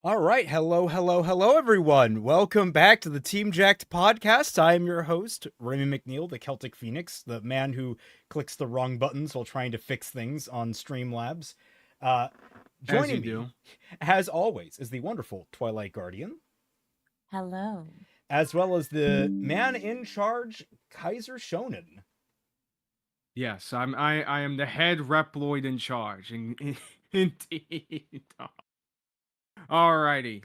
All right, hello, everyone. Welcome back to the TeamJacked podcast. I am your host, Raymond McNeil, the Celtic Phoenix, the man who clicks the wrong buttons while trying to fix things on Streamlabs. Uh, As Joining you do. me, as always, is the wonderful Twilight Guardian, Hello. as well as the man in charge, Kaiser Shonen. Yes, I am the head Reploid in charge. Indeed. Alrighty.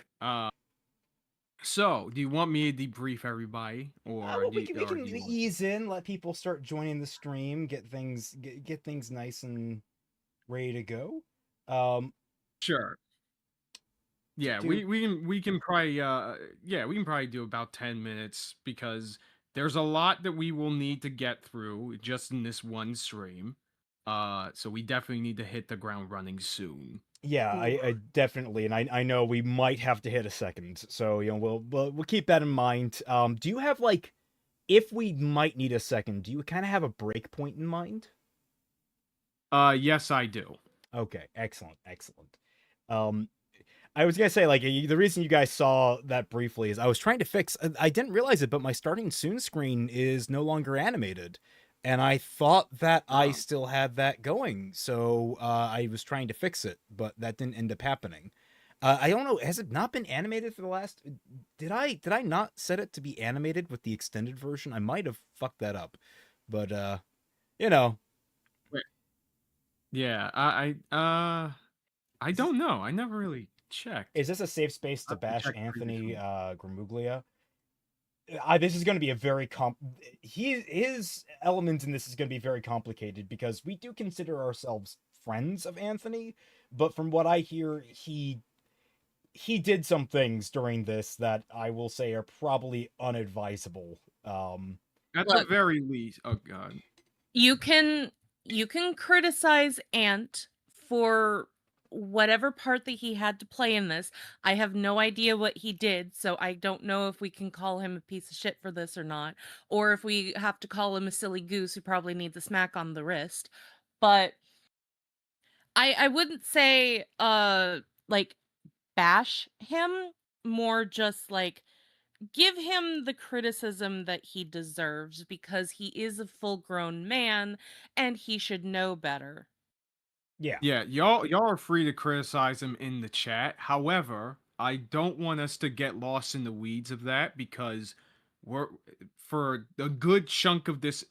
So do you want me to debrief everybody, or Well, do we you, can we or can do you want? ease in, let people start joining the stream, get things nice and ready to go. Um, Sure. Yeah, do we can probably we can probably do about 10 minutes because there's a lot that we will need to get through just in this one stream. So we definitely need to hit the ground running soon. Yeah, I definitely, and I know we might have to hit a second, so we'll keep that in mind. Do you have like, if we might need a second, do you kind of have a break point in mind? Yes, I do. Okay, excellent. Um, I was gonna say like the reason you guys saw that briefly is I was trying to fix. I didn't realize it, but my starting soon screen is no longer animated, and I thought that I still had that going. So I was trying to fix it, but that didn't end up happening. I don't know. Has it not been animated for the last? Did I not set it to be animated with the extended version? I might have fucked that up, but you know, Wait, yeah, I don't know. I never really checked. is this a safe space I to have to bash check Anthony previously. Gramuglia? This is going to be a very his element in this is going to be very complicated because we do consider ourselves friends of Anthony, but from what I hear, he did some things during this that I will say are probably unadvisable. At the Look, very least, oh god. you can criticize Ant for whatever part that he had to play in this. I have no idea what he did, so I don't know if we can call him a piece of shit for this or not, or if we have to call him a silly goose who probably needs a smack on the wrist. But I wouldn't say like bash him, more just like give him the criticism that he deserves because he is a full-grown man and he should know better. Yeah. Yeah, y'all are free to criticize him in the chat. However, I don't want us to get lost in the weeds of that because we're for a good chunk of this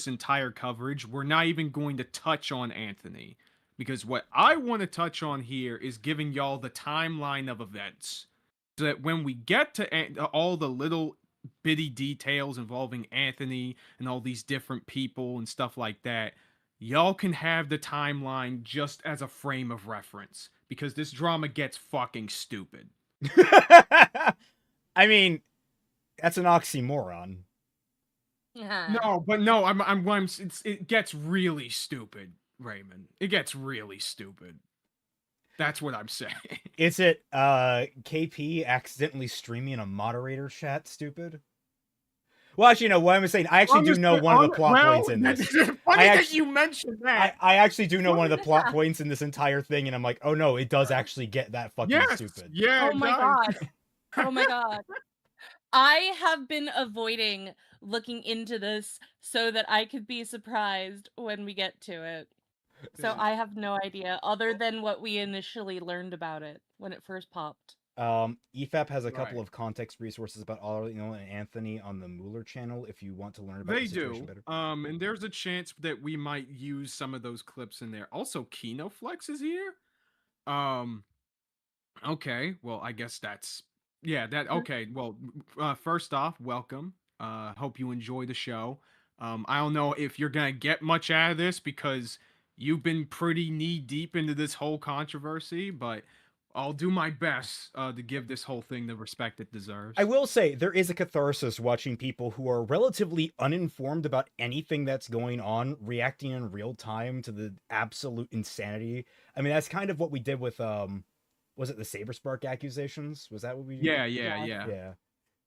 entire coverage, we're not even going to touch on Anthony because what I want to touch on here is giving y'all the timeline of events so that when we get to all the little bitty details involving Anthony and all these different people and stuff like that, y'all can have the timeline just as a frame of reference because this drama gets fucking stupid. I mean, that's an oxymoron. No, but no, it gets really stupid, Raymond. It gets really stupid. That's what I'm saying. Is it KP accidentally streaming a moderator chat stupid? Well, actually, no. What I'm saying, I actually do know one of the plot points in this. Funny I that you mentioned that. I actually do know one of the plot points in this entire thing, and I'm like, oh no, it does actually get that fucking Yes, stupid. yeah, Oh it my does. god. Oh my god. I have been avoiding looking into this so that I could be surprised when we get to it. So I have no idea other than what we initially learned about it when it first popped. EFAP has a couple Right. of context resources about Otterly Noah and Anthony on the Mueller channel if you want to learn about They the situation do. better. And there's a chance that we might use some of those clips in there. Also, Kinoflex is here. Um, okay. Well, I guess that's okay. Well, first off, welcome. Hope you enjoy the show. I don't know if you're gonna get much out of this because you've been pretty knee deep into this whole controversy, but I'll do my best to give this whole thing the respect it deserves. I will say there is a catharsis watching people who are relatively uninformed about anything that's going on reacting in real time to the absolute insanity. I mean, that's kind of what we did with was it the Saberspark accusations? Was that what we Yeah, did? yeah, Yeah. yeah.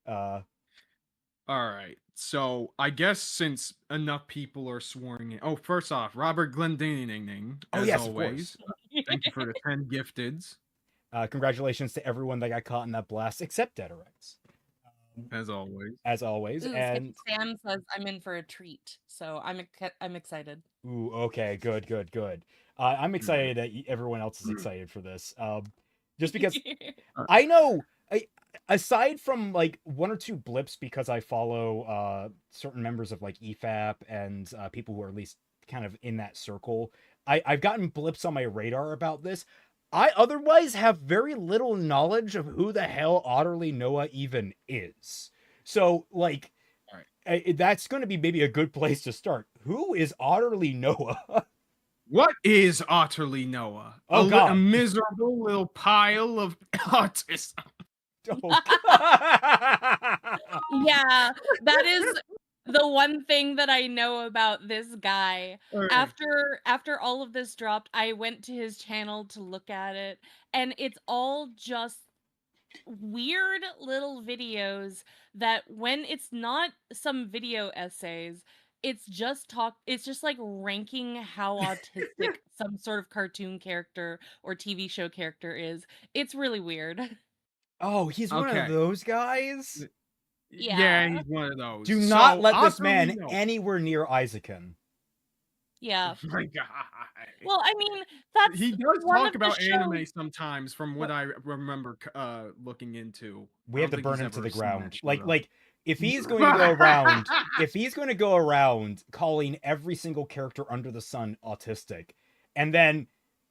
Yeah. Uh All right. So I guess since enough people are swearing in. Oh, first off, Robert Glendinning, oh as yes, of course. always. Thank you for the 10 gifteds. Congratulations to everyone that got caught in that blast, except Deaderites. As always. As always. Ooh, And Sam says I'm in for a treat, so I'm excited. ooh, okay, good, good, good. I'm excited that everyone else is excited for this. Just because I know, aside from like one or two blips, because I follow certain members of like EFAP and people who are at least kind of in that circle, I've gotten blips on my radar about this. I otherwise have very little knowledge of who the hell Otterly Noah even is. So, like, All right. that's going to be maybe a good place to start. Who is Otterly Noah? What is Otterly Noah? Oh, a God. miserable little pile of autism. Oh, God. Yeah, that is the one thing that I know about this guy. Alright. After all of this dropped, I went to his channel to look at it, and it's all just weird little videos that when it's not some video essays, it's just like ranking how autistic some sort of cartoon character or TV show character is. It's really weird. Oh, he's one of Okay. those guys? Yeah, Yeah. he's one of those. Do not let this Otterly man Noah. anywhere near Isaacan. Yeah. Oh my god. Well, I mean, that's He does one talk of the about anime shows. sometimes, from what I remember looking into. We I have don't to think burn he's him to ever the seen ground. that show, Like, though. like if he's going to go around, calling every single character under the sun autistic, and then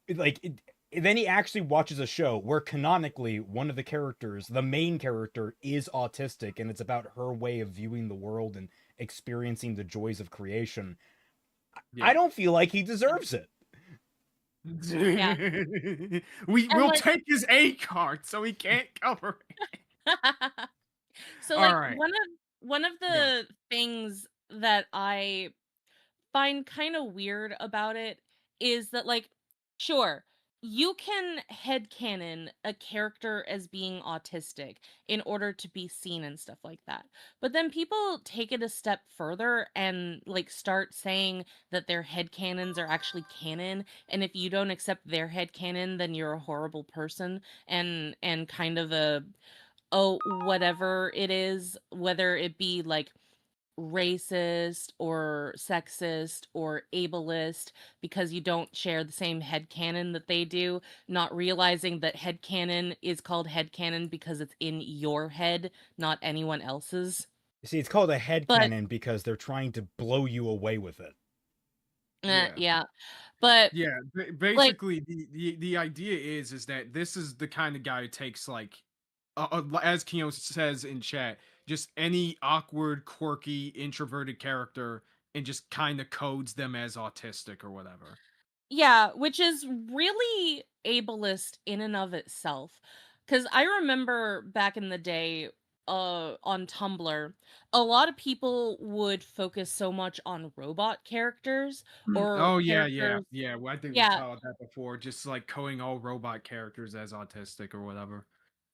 then he actually watches a show where canonically one of the characters, the main character, is autistic, and it's about her way of viewing the world and experiencing the joys of creation. Yeah. I don't feel like he deserves it. Yeah. And, We'll like take his A card so he can't cover it. So, like, Alright. one of the things that I find kind of weird about it is that, like, sure, you can headcanon a character as being autistic in order to be seen and stuff like that. But then people take it a step further and like start saying that their headcanons are actually canon, and if you don't accept their headcanon, then you're a horrible person and kind of a oh whatever it is, whether it be like racist or sexist or ableist because you don't share the same headcanon that they do, not realizing that headcanon is called headcanon because it's in your head, not anyone else's. You see, it's called a But headcanon because they're trying to blow you away with it. yeah. But Yeah, like basically the idea is that this is the kind of guy who takes like as Keo says in chat, just any awkward, quirky, introverted character and just kind of codes them as autistic or whatever. yeah, which is really ableist in and of itself. Because I remember back in the day, on Tumblr, a lot of people would focus so much on robot characters or Oh yeah, characters. yeah. Well, I think we Yeah, called that before, just like coding all robot characters as autistic or whatever.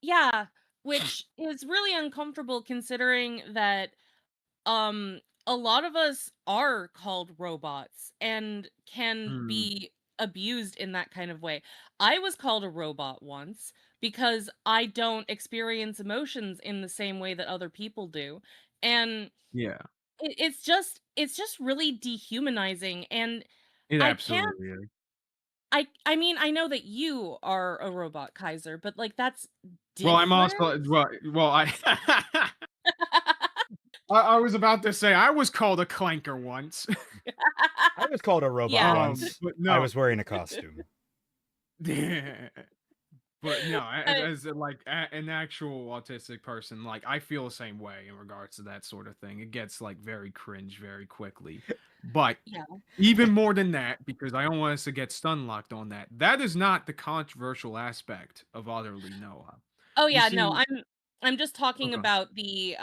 yeah, which is really uncomfortable considering that a lot of us are called robots and can Hmm. be abused in that kind of way. I was called a robot once because I don't experience emotions in the same way that other people do. And Yeah, it's just really dehumanizing, and it I can't absolutely is. I mean, I know that you are a robot, Kaiser, but like that's Well, I'm different. also well, I was about to say I was called a clanker once. I was called a robot Yeah. once. But I no. was wearing a costume. But no, But as like an actual autistic person, like I feel the same way in regards to that sort of thing. It gets like very cringe very quickly. But yeah. even more than that, because I don't want us to get stun locked on that. That is not the controversial aspect of Otterly Noah. Oh You yeah, see, no, I'm just talking okay, about the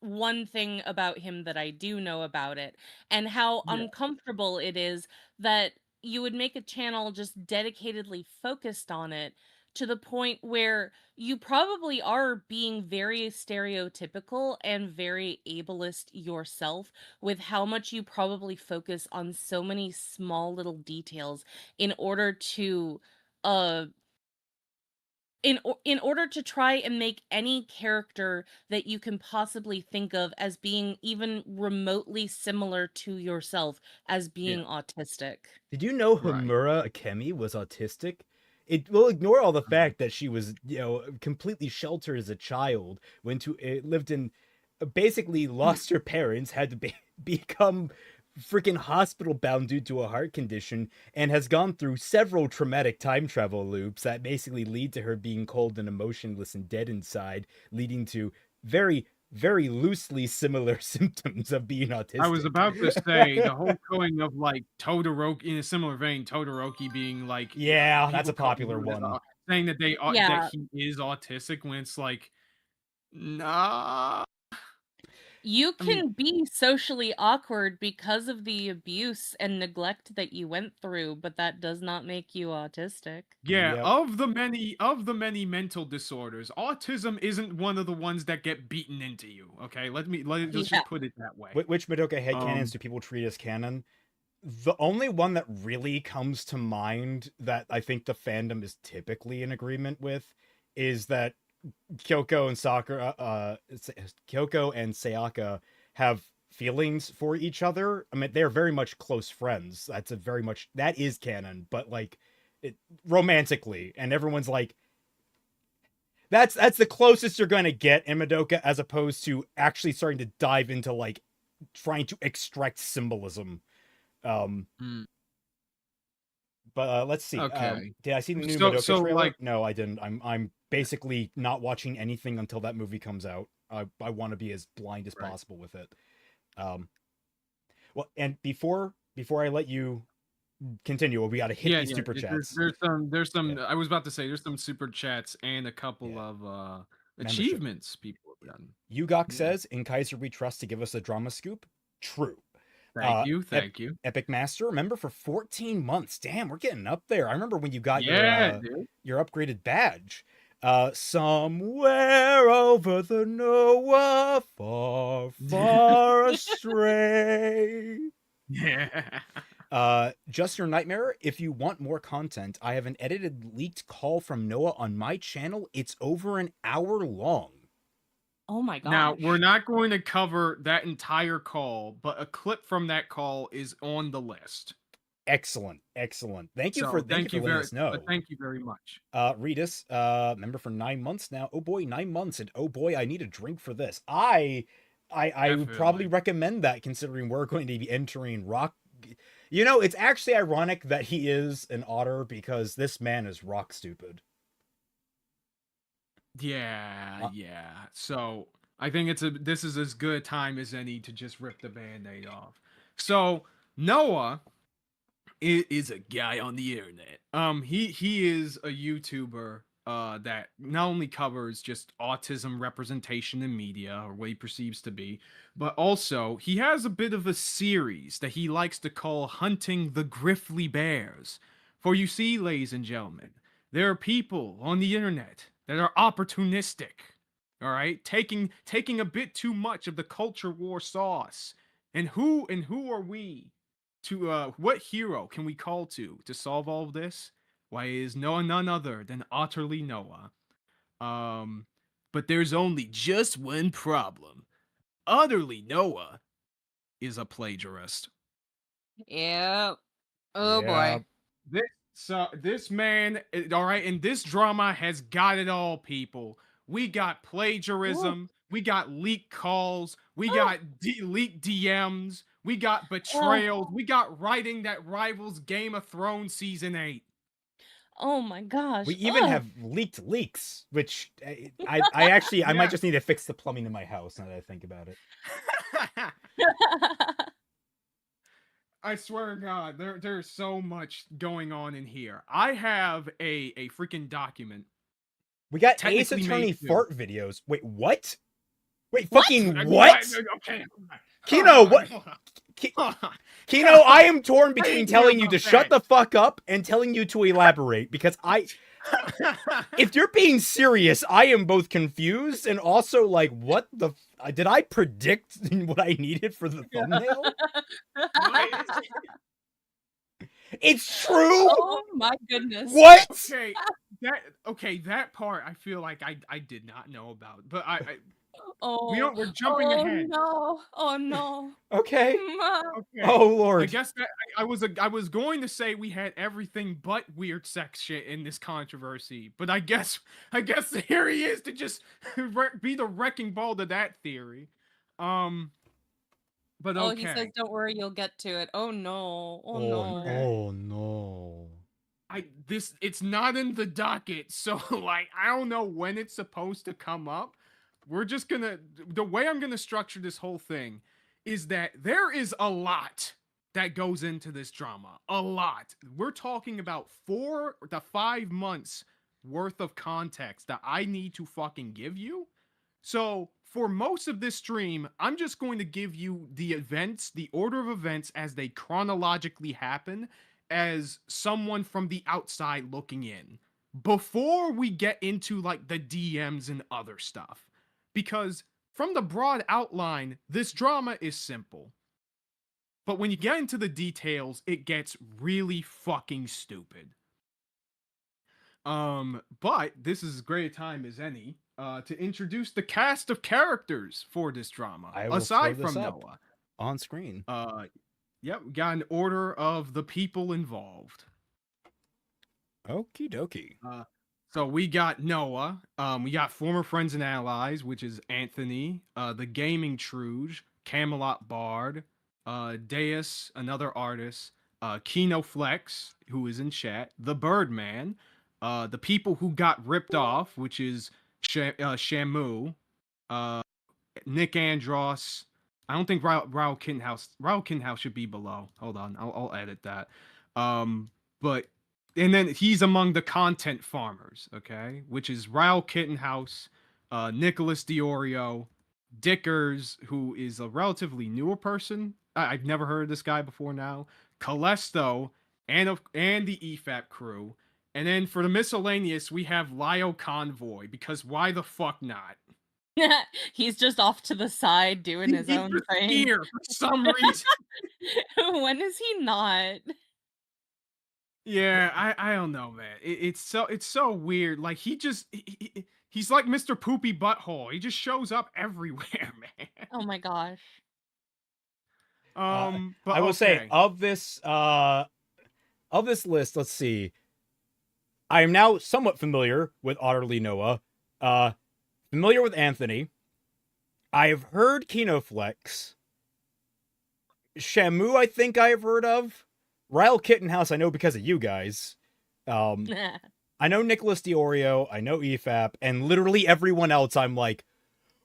one thing about him that I do know about it and how yeah, uncomfortable it is that you would make a channel just dedicatedly focused on it to the point where you probably are being very stereotypical and very ableist yourself with how much you probably focus on so many small little details in order to uh in order to try and make any character that you can possibly think of as being even remotely similar to yourself as being autistic. Did you know Right. Homura Akemi was autistic? It will ignore all the Mhm. fact that she was, completely sheltered as a child, lived in, basically lost her parents, had to become freaking hospital bound due to a heart condition, and has gone through several traumatic time travel loops that basically lead to her being cold and emotionless and dead inside, leading to very, very loosely similar symptoms of being I was autistic. about to say the whole going of like Todoroki in a similar vein, Todoroki being like Yeah, that's a people call popular one. saying that that Yeah. he is autistic when it's like, nah. You I mean, can be socially awkward because of the abuse and neglect that you went through, but that does not make you autistic. yeah, Yep. of the many mental disorders, autism isn't one of the ones that get beaten into you. Okay, let's Yeah. just put it that way. Which Madoka headcanons Um, do people treat as canon? The only one that really comes to mind that I think the fandom is typically in agreement with is that Kyoko and Sayaka have feelings for each other. I mean, they're very much close friends. That is canon, but like romantically, and everyone's like, that's the closest you're gonna get in Madoka, as opposed to actually starting to dive into like trying to extract symbolism. Um, mm, but let's see. okay. Did I see the new So Madoka like trailer? No, I didn't. I'm basically not watching anything until that movie comes out. I want to be as blind as right. possible with it. Um, well, and before I let you continue, we got to hit Yeah, these yeah. super chats. There's Yeah, some. I was about to say there's some super chats and a couple yeah. of Membership. achievements people have done. Yugok Yeah. says, "In Kaiser we trust," to give us a drama scoop. True. Thank you, Ep- thank you. Epic Master, member for 14 months. Damn, we're getting up there. I remember when you got Yeah, dude. your upgraded badge. Somewhere over the Noah, far, far astray. Yeah. Just Your Nightmare. If you want more content, I have an edited leaked call from Noah on my channel. It's over an hour long. Oh my Now, we're gosh. not going to cover that entire call, but a clip from that call is on the list. Excellent, excellent. Thank you So for letting us know. thank you very much. Redis, member for 9 months now. Oh boy, 9 months, and oh boy, I need a drink for this. I would probably Definitely. recommend that, considering we're going to be entering rock. You know, it's actually ironic that he is an otter, because this man is rock stupid. Yeah, Uh, yeah. So I think this is as good a time as any to just rip the band-aid off. So Noah is a guy on the internet. He is a YouTuber that not only covers just autism representation in media, or what he perceives to be, but also he has a bit of a series that he likes to call Hunting the Griffly Bears. For you see, ladies and gentlemen, there are people on the internet that are opportunistic. All right, taking a bit too much of the culture war sauce. And who are we to what hero can we call to solve all of this? Why, it is none other than Otterly Noah. Um, but there's only just one problem. Otterly Noah is a plagiarist. Yep. Oh yeah, boy. This man, all right, and this drama has got it all, people. We got Ooh. plagiarism, we got leaked calls, we Oh, got leaked DMs, we got oh, betrayals, we got writing that rivals Game of Thrones season 8. oh my we gosh. even Oh. have leaked leaks, which I actually I might Yeah. just need to fix the plumbing in my house now that I think about it. I swear to God, there's so much going on in here. I have a freaking document, We got Ace technically made Attorney too. fart videos. Wait, what? Wait, What? fucking what? Okay, hold Kino, on, what? hold on, Ki- hold on. Kino, I am torn I between didn't hear telling you about to that. shut the fuck up and telling you to elaborate, because if you're being serious, I am both confused and also like, what the? Did I predict what I needed for the thumbnail? It's true. Oh my goodness. What? Okay, that part I feel like I did not know about, but Oh, we're jumping oh ahead. no, oh no. Okay. Ma. Okay. Oh I Lord. guess that I was going to say we had everything but weird sex shit in this controversy, but I guess here he is to just be the wrecking ball to that theory. But Oh, he says, okay. "Don't worry, you'll get to it." Oh no, oh Oh, no. oh no. It's not in the docket, so like I don't know when it's supposed to come up. We're just gonna the way I'm gonna structure this whole thing is that there is a lot that goes into this drama. A lot. We're talking about 4 to 5 months worth of context that I need to fucking give you. So for most of this stream, I'm just going to give you the events, the order of events as they chronologically happen, as someone from the outside looking in, before we get into like the DMs and other stuff. Because from the broad outline, this drama is simple. But when you get into the details, it gets really fucking stupid. But this is as great a time as any to introduce the cast of characters for this drama. I will aside throw this from up Noah. on screen. Yep, we got an order of the people involved. Okie dokie. So we got Noah. We got former friends and allies, which is Anthony, the gaming Truge, Camelot Bard, Deus, another artist, Kino Flex, who is in chat, the Birdman, the people who got ripped off, which is Shamu, Nick Andros. I don't think Raul Kittenhouse should be below. Hold on, I'll edit that. But and then he's among the content farmers, okay, which is Raul Kittenhouse, Nicholas Diorio, Dickers, who is a relatively newer person. I've never heard of this guy before now. Calesto, and the EFAP crew. And then for the miscellaneous, we have Lio Convoy, because why the fuck not? He's just off to the side doing his He's own just thing. here for some reason. When is he not? Yeah, I don't know, man. It's so weird. Like he's like Mr. Poopy Butthole. He just shows up everywhere, man. Oh my gosh. But I will say okay. of this list, let's see. I am now somewhat familiar with Otterly Noah. Familiar with Anthony. I have heard Kinoflex. Shamu, I think I have heard of. Ryle Kittenhouse, I know because of you guys. I know Nicholas Diorio, I know EFAP, and literally everyone else I'm like,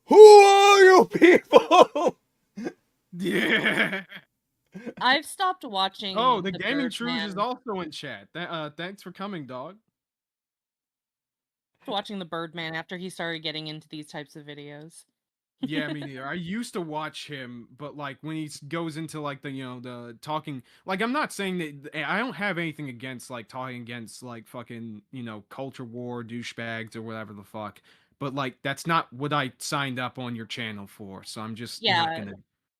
who are you people? Yeah. I've stopped watching. Oh, the gaming Truge Birdman. is also in chat. Thanks for coming, dog. Watching the Birdman after he started getting into these types of videos. Yeah, me neither. I used to watch him, but like when he goes into like the talking, like I'm not saying that I don't have anything against like talking against like fucking culture war douchebags or whatever the fuck, but like that's not what I signed up on your channel for, so I'm just not gonna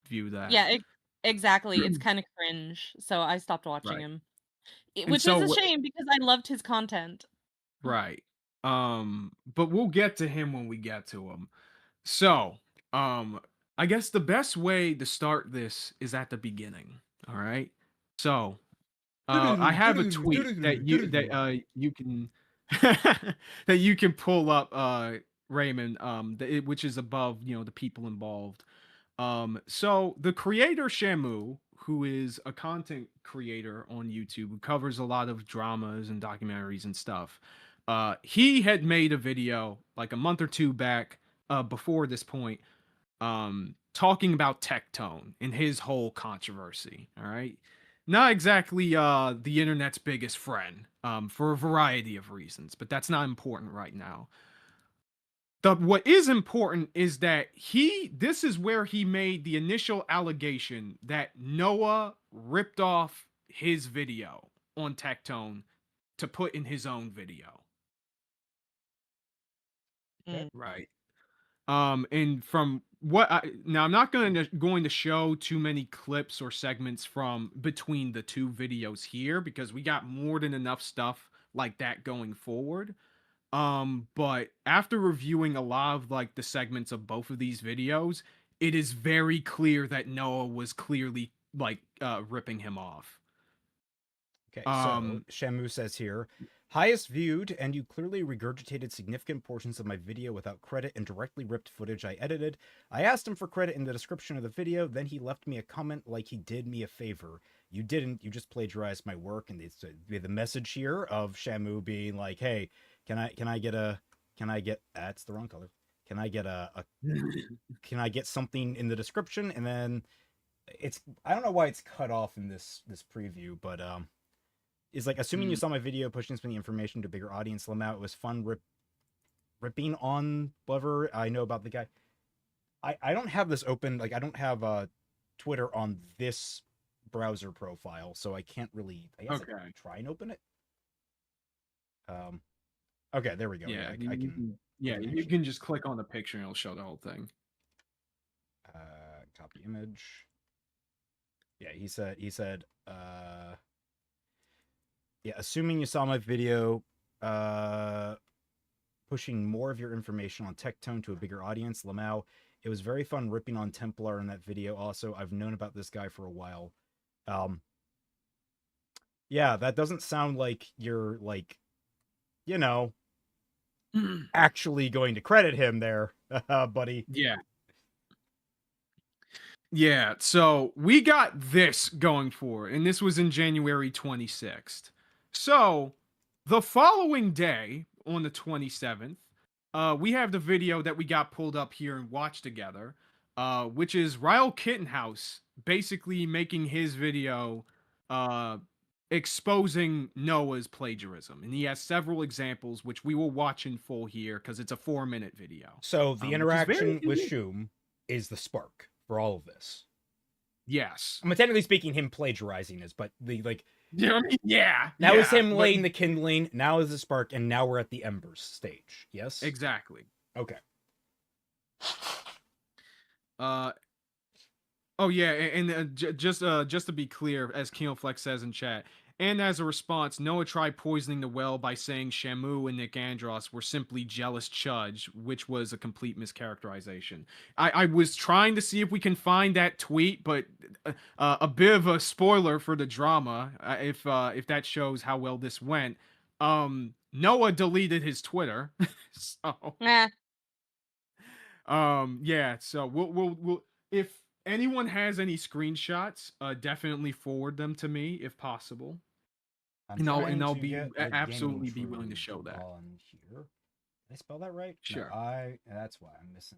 view that. Yeah, exactly. It's kind of cringe, so I stopped watching him, which is a shame because I loved his content. Right. But we'll get to him when we get to him. So, I guess the best way to start this is at the beginning. All right. So, I have a tweet that you can that you can pull up, Raymond, which is above the people involved. So the creator Shamu, who is a content creator on YouTube who covers a lot of dramas and documentaries and stuff, he had made a video like a month or two back, before this point, talking about Tectone and his whole controversy. All right, not exactly the internet's biggest friend, for a variety of reasons, but that's not important right now. What is important is that this is where he made the initial allegation that Noah ripped off his video on Tectone to put in his own video. Right. And from what now I'm not going to show too many clips or segments from between the two videos here because we got more than enough stuff like that going forward. But after reviewing a lot of like the segments of both of these videos, it is very clear that Noah was clearly like ripping him off. Okay, so Shamu says here, highest viewed, and you clearly regurgitated significant portions of my video without credit and directly ripped footage I edited. I asked him for credit in the description of the video, then he left me a comment like he did me a favor. You didn't, you just plagiarized my work, and it's the message here of Shamu being like, hey, can I get that's the wrong color. Can I get something in the description? And then it's, I don't know why it's cut off in this preview, but is like, assuming you saw my video pushing some of the information to a bigger audience, Lamau, it was fun ripping on whatever I know about the guy. I don't have this open, like I don't have Twitter on this browser profile, so I can't really, I guess I can try and open it. Okay, there we go. Yeah, I can. Yeah, you can just click on the picture and it'll show the whole thing. Copy image. Yeah, he said, yeah, assuming you saw my video, pushing more of your information on Tectone to a bigger audience, Lamau, it was very fun ripping on Templar in that video. Also, I've known about this guy for a while. Yeah, that doesn't sound like you're like, you know, actually going to credit him there, buddy. Yeah. Yeah, so we got this going for, and this was in January 26th. So the following day, on the 27th, we have the video that we got pulled up here and watched together, which is Ryle Kittenhouse basically making his video exposing Noah's plagiarism. And he has several examples, which we will watch in full here because it's a 4-minute video. So the interaction with Shum is the spark for all of this. Yes. I mean, technically speaking, him plagiarizing is, but the like, yeah. That was him laying the kindling. Now is the spark, and now we're at the embers stage. Yes. Exactly. Okay. Oh yeah, and just to be clear, as Kinoflex says in chat, and as a response, Noah tried poisoning the well by saying Shamu and Nick Andros were simply jealous chudge, which was a complete mischaracterization. I was trying to see if we can find that tweet, but a bit of a spoiler for the drama, if that shows how well this went. Noah deleted his Twitter, so yeah. So we'll if anyone has any screenshots, definitely forward them to me if possible. And I'll be absolutely be willing to show that. On here. Did I spell that right? Sure. No, that's why I'm missing.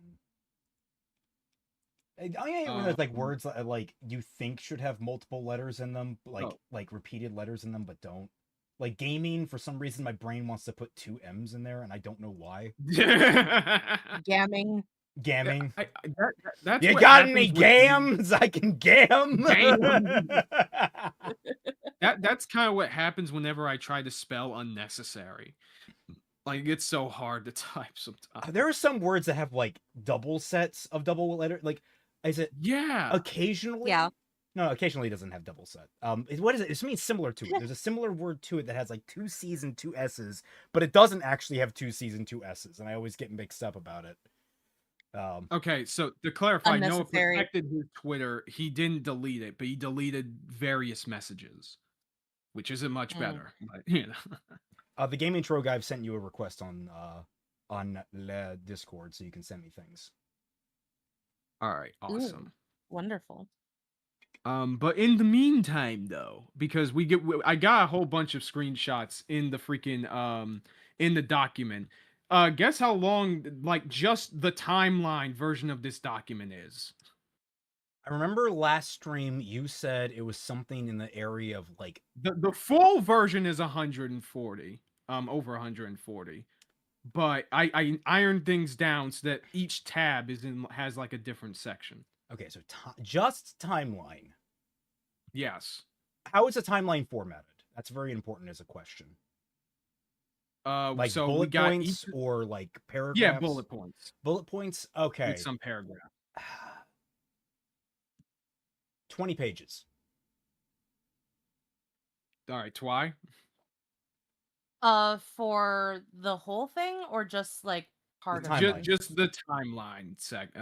There's like words that, like you think should have multiple letters in them, like repeated letters in them, but don't. Like gaming, for some reason, my brain wants to put 2 M's in there, and I don't know why. Gamming. Gamming. That's you got any gams? I can gam. That's kind of what happens whenever I try to spell unnecessary. Like it's so hard to type sometimes. There are some words that have like double sets of double letter. Like, is it? Yeah. Occasionally. Yeah. No, occasionally it doesn't have double set. What is it? It means similar to it. There's a similar word to it that has like 2 C's and 2 S's, but it doesn't actually have 2 C's and 2 S's, and I always get mixed up about it. Okay, so to clarify, Noah protected his Twitter. He didn't delete it, but he deleted various messages, which isn't much better. But, you know. The gaming troll guy sent you a request on the Discord, so you can send me things. All right, awesome. Ooh, wonderful. But in the meantime, though, because I got a whole bunch of screenshots in the freaking in the document. Guess how long, like, just the timeline version of this document is? I remember last stream you said it was something in the area of like the full version is 140, over 140. But I ironed things down so that each tab has like a different section. Okay, so just timeline. Yes. How is a timeline formatted? That's very important as a question. Like so bullet points or like paragraphs? Yeah, bullet points. Bullet points? Okay. With some paragraph. 20 pages. All right, Twy? For the whole thing or just like part of timeline. it? Just the timeline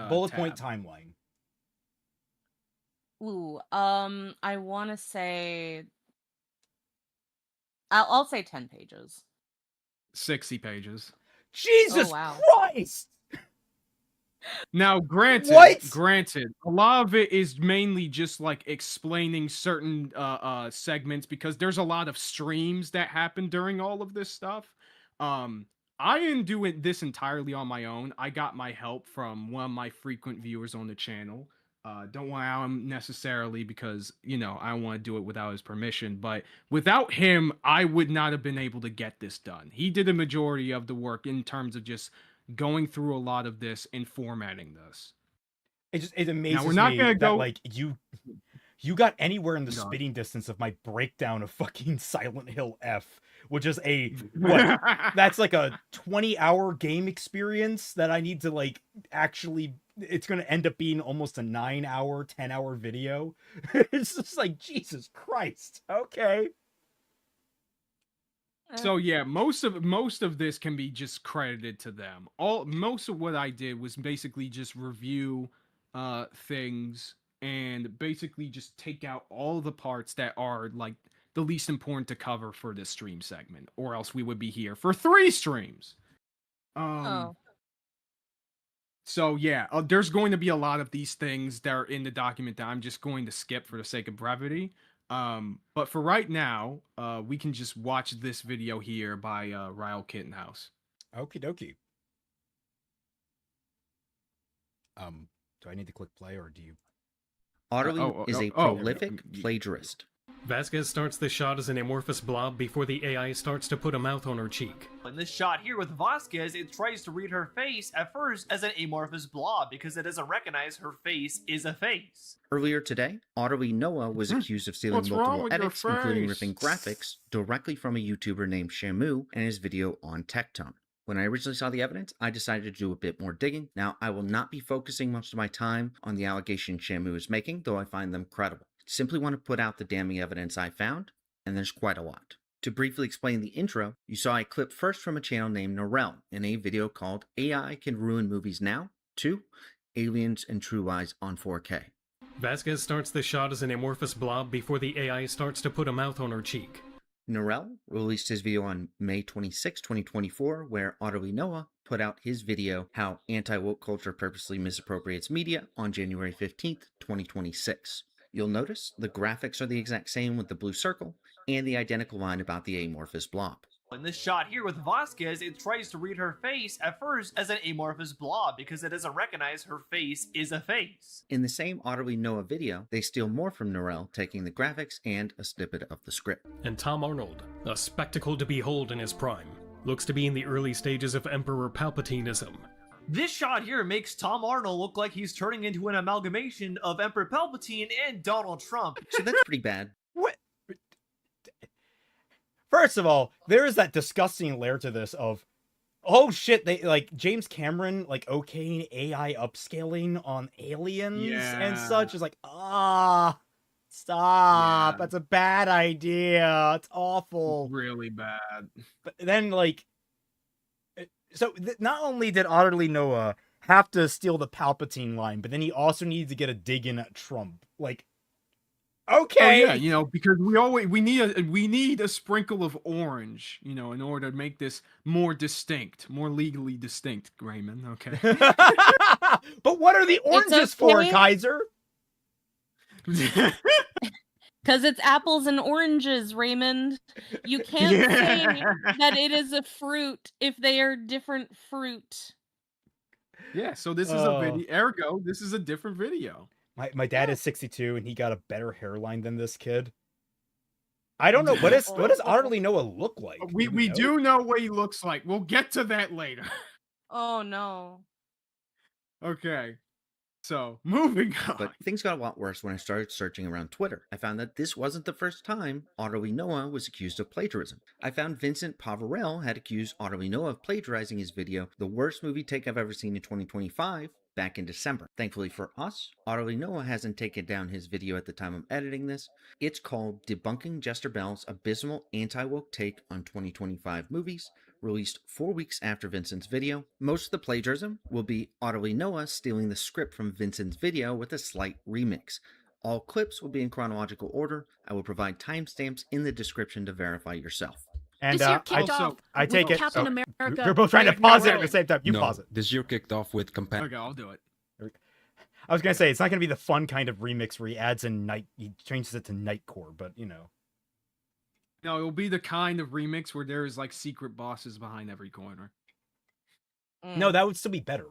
Bullet point tab. timeline. Ooh, I want to say I'll say 10 pages. 60 pages. Jesus wow. Christ! Now, granted, What? granted, a lot of it is mainly just like explaining certain segments because there's a lot of streams that happen during all of this stuff. I didn't do this entirely on my own. I got my help from one of my frequent viewers on the channel. Don't want to out him necessarily because, you know, I want to do it without his permission. But without him, I would not have been able to get this done. He did a majority of the work in terms of just going through a lot of this and formatting this. It amazes we're not me gonna that go- like you got anywhere in the Go on. spitting distance of my breakdown of fucking Silent Hill F, which is a what? That's like a 20-hour game experience that I need to like actually. It's going to end up being almost a 9-hour, 10-hour video. It's just like Jesus Christ. Okay. So yeah, most of this can be just credited to them. Most of what I did was basically just review things and basically just take out all the parts that are like the least important to cover for this stream segment, or else we would be here for 3 streams. Oh. So yeah, there's going to be a lot of these things that are in the document that I'm just going to skip for the sake of brevity. But for right now, we can just watch this video here by Ryle Kittenhouse. Okie dokie. Do I need to click play or do you? Otterly is a prolific plagiarist. Vasquez starts the shot as an amorphous blob before the AI starts to put a mouth on her cheek. In this shot here with Vasquez, it tries to read her face at first as an amorphous blob because it doesn't recognize her face is a face. Earlier today, Otterly Noah was accused of stealing What's wrong multiple with your edits, including face? ripping graphics, directly from a YouTuber named Shamu and his video on Tectone. When I originally saw the evidence, I decided to do a bit more digging. Now, I will not be focusing much of my time on the allegations Shamu is making, though I find them credible. Simply want to put out the damning evidence I found, and there's quite a lot. To briefly explain the intro, you saw a clip first from a channel named Norel in a video called AI Can Ruin Movies Now 2, Aliens and True Lies on 4K. Vasquez starts the shot as an amorphous blob before the AI starts to put a mouth on her cheek. Norel released his video on May 26, 2024, where Otterly Noah put out his video, How Anti-Woke Culture Purposely Misappropriates Media, on January 15th, 2026. You'll notice the graphics are the exact same with the blue circle and the identical line about the amorphous blob. In this shot here with Vasquez, it tries to read her face at first as an amorphous blob because it doesn't recognize her face is a face. In the same Otterly Noah video, they steal more from Norel, taking the graphics and a snippet of the script. And Tom Arnold, a spectacle to behold in his prime, looks to be in the early stages of Emperor Palpatineism. This shot here makes Tom Arnold look like he's turning into an amalgamation of Emperor Palpatine and Donald Trump. So that's pretty bad. What? First of all, there is that disgusting layer to this of, oh shit, they like James Cameron like okaying AI upscaling on aliens and such is like, stop. Yeah. That's a bad idea. It's awful. Really bad. But then like, so not only did Otterly Noah have to steal the Palpatine line, but then he also needed to get a dig in at Trump. Like, okay. Oh, yeah, you know, because we need a sprinkle of orange, you know, in order to make this more distinct, more legally distinct, Raymond. Okay. But what are the oranges for, okay. Kaiser? Because it's apples and oranges, Raymond. You can't say that it is a fruit if they are different fruit. Yeah, so this is a video. Ergo, this is a different video. My dad is 62 and he got a better hairline than this kid. I don't know what does Otterly Noah look like? We do know what he looks like. We'll get to that later. Oh no. Okay. So, moving on. But things got a lot worse when I started searching around Twitter. I found that this wasn't the first time Otterly Noah was accused of plagiarism. I found Vincent Pavarel had accused Otterly Noah of plagiarizing his video, The Worst Movie Take I've Ever Seen in 2025, back in December. Thankfully for us, Otterly Noah hasn't taken down his video at the time of editing this. It's called Debunking Jester Bell's Abysmal Anti-Woke Take on 2025 Movies, released 4 weeks after Vincent's video. Most of the plagiarism will be Otterly Noah stealing the script from Vincent's video with a slight remix. All clips will be in chronological order. I will provide timestamps in the description to verify yourself. And This year kicked also- off I with take it. Captain oh, America. We're both trying to Brave pause New it at the World. same time. You no, pause it. this year kicked off with Okay, I'll do it. I was gonna say it's not gonna be the fun kind of remix where he adds in night, he changes it to nightcore, but you know. No, it'll be the kind of remix where there is like secret bosses behind every corner. No, that would still be better.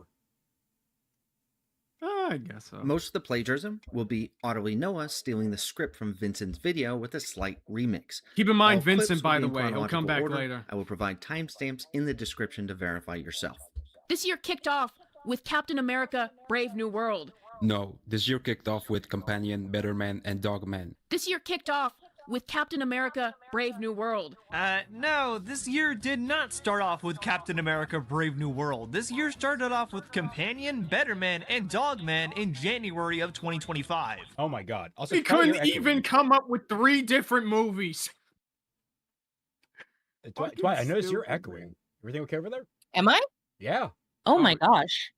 I guess so. Most of the plagiarism will be Otterly Noah stealing the script from Vincent's video with a slight remix. Keep in mind, All clips Vincent, will by be the in way, he'll come chronological back order. later. I will provide timestamps in the description to verify yourself. This year kicked off with Captain America: Brave New World. No, this year kicked off with Companion, Better Man, and Dog Man. This year kicked off with Captain America: Brave New World. No, this year did not start off with Captain America Brave New World. This year started off with Companion, Better Man, and Dog Man in January of 2025. Oh my god. Also, He Twilight, couldn't you're even echoing. come up with 3 different movies. Twilight, I noticed you're stupid, echoing. man. Everything okay over there? Am I? Yeah. Oh my Oh. gosh.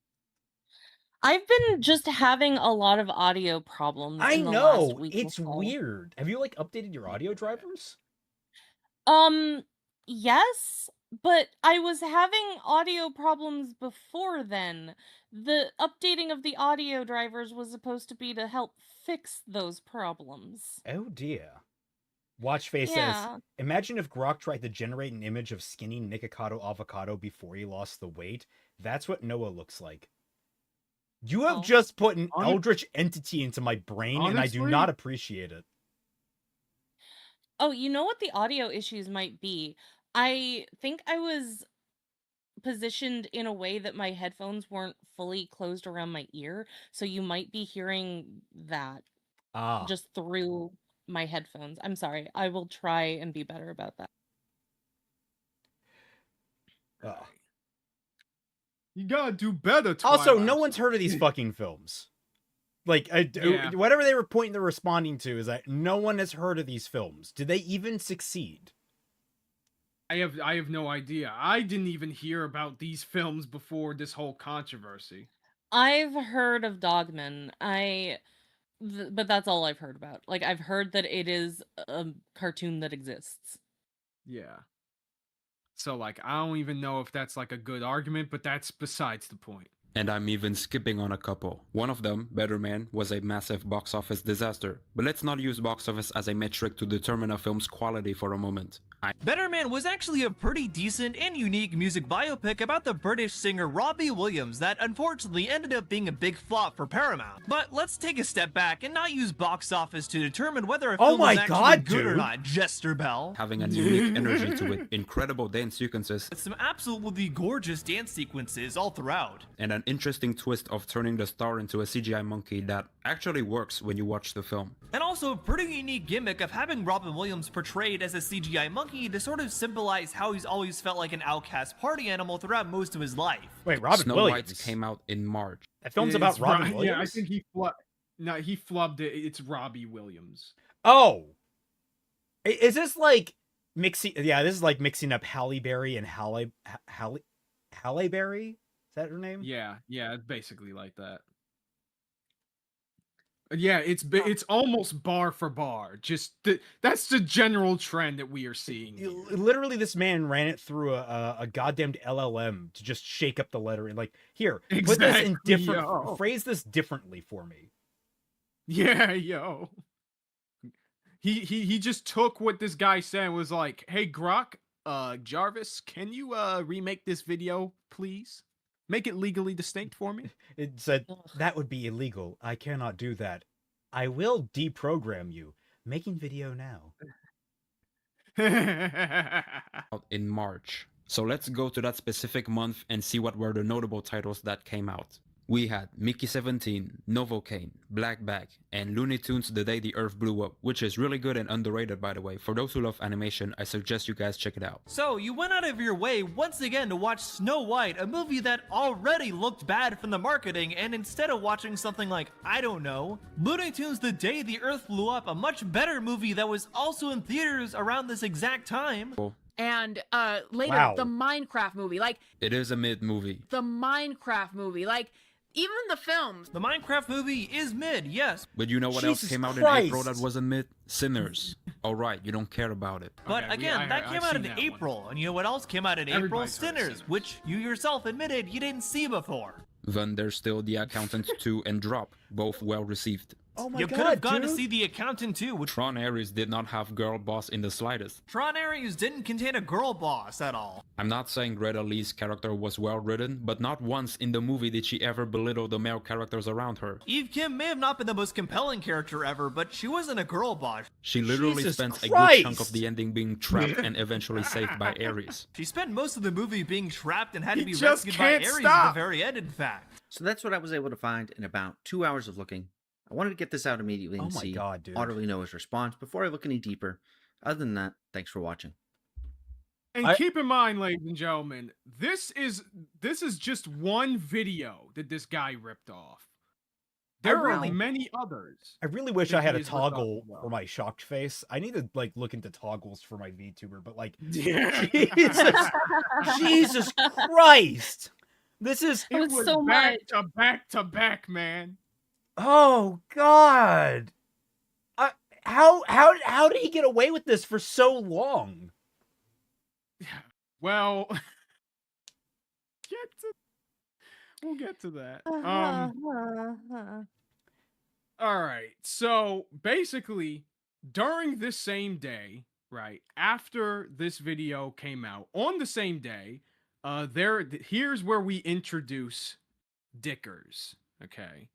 I've been just having a lot of audio problems. I in the know. last week or It's so. weird. Have you like updated your audio drivers? Yes, but I was having audio problems before then. The updating of the audio drivers was supposed to be to help fix those problems. Oh dear. Watchface says, Yeah. imagine if Grok tried to generate an image of skinny Nikocado avocado before he lost the weight. That's what Noah looks like. You have Oh. just put an Hon- eldritch entity into my brain, and I do Honestly- not appreciate it. Oh, you know what the audio issues might be? I think I was positioned in a way that my headphones weren't fully closed around my ear, so you might be hearing that Ah. just through my headphones. I'm sorry. I will try and be better about that. Ugh. You gotta do better. Also, Twilight. no one's heard of these fucking films. Like, Yeah. whatever they were pointing, they're responding to is that no one has heard of these films. Did they even succeed? I have no idea. I didn't even hear about these films before this whole controversy. I've heard of Dogman. But that's all I've heard about. Like, I've heard that it is a cartoon that exists. Yeah. So like I don't even know if that's like a good argument, but that's besides the point. And I'm even skipping on a couple. One of them, Better Man, was a massive box office disaster. But let's not use box office as a metric to determine a film's quality for a moment. Better Man was actually a pretty decent and unique music biopic about the British singer Robbie Williams that unfortunately ended up being a big flop for Paramount. But let's take a step back and not use box office to determine whether a Oh film my is actually God, good or dude. not, Jester Bell. Having a unique energy to it, incredible dance sequences, With some absolutely gorgeous dance sequences all throughout. and an interesting twist of turning the star into a CGI monkey that actually works when you watch the film. And also a pretty unique gimmick of having Robin Williams portrayed as a CGI monkey to sort of symbolize how he's always felt like an outcast party animal throughout most of his life. Wait, Robin Snow Williams. White came out in March. That film's It's about Robin Ro- Williams? Yeah, I think he flubbed. No, he flubbed it. It's Robbie Williams. Oh! Is this like mixing... Yeah, this is like mixing up Halle Berry and Halle Berry? Is that her name? Yeah, it's basically like that. Yeah, it's almost bar for bar. Just that's the general trend that we are seeing. here. Literally, this man ran it through a goddamned LLM to just shake up the lettering. Like, here, put this in Exactly, different... yo. Phrase this differently for me. Yeah, yo. He just took what this guy said and was like, "Hey Grok, Jarvis, can you remake this video, please? Make it legally distinct for me." It said, Ugh. that would be illegal. I cannot do that. I will deprogram you. Making video now. Out in March. So let's go to that specific month and see what were the notable titles that came out. We had Mickey 17, Novocaine, Black Bag, and Looney Tunes The Day the Earth Blew Up, which is really good and underrated by the way. For those who love animation, I suggest you guys check it out. So, you went out of your way once again to watch Snow White, a movie that already looked bad from the marketing, and instead of watching something like, I don't know, Looney Tunes The Day the Earth Blew Up, a much better movie that was also in theaters around this exact time. And later, Wow. the Minecraft movie. Like, It is a mid-movie. the Minecraft movie. Like, even the films. The Minecraft movie is mid, yes. But you know what else Jesus came out Christ. in April that wasn't mid? Sinners. Alright, you don't care about it. But Okay, again, that came out in seen that one. April, and you know what else came out in April? Everybody saw Sinners, Sinners. which you yourself admitted you didn't see before. Then there's still The Accountant 2 and Drop, both well received. Oh my You god, could have gone to dude. see The Accountant too, which Tron Ares did not have girl boss in the slightest. Tron Ares didn't contain a girl boss at all. I'm not saying Greta Lee's character was well written, but not once in the movie did she ever belittle the male characters around her. Eve Kim may have not been the most compelling character ever, but she wasn't a girl boss. She literally Jesus spends a good Christ. chunk of the ending being trapped and eventually saved by Ares. She spent most of the movie being trapped and had to He be just rescued by can't Ares stop. at the very end, in fact. So that's what I was able to find in about 2 hours of looking. I wanted to get this out immediately and Oh my see God, dude. Otterly Noah's response before I look any deeper. Other than that, thanks for watching. And I- keep in mind, ladies and gentlemen, this is just one video that this guy ripped off. There are really- many others. I really wish that I had a he is ripped off toggle as well. for my shocked face. I need to like look into toggles for my VTuber, but like Yeah. Jesus Christ. This is It was so back much. to back to back, man. oh god. How did he get away with this for so long? Well, we'll get to that. All right. So basically, during this same day, right after this video came out, on the same day, here's where we introduce Dickers. Okay.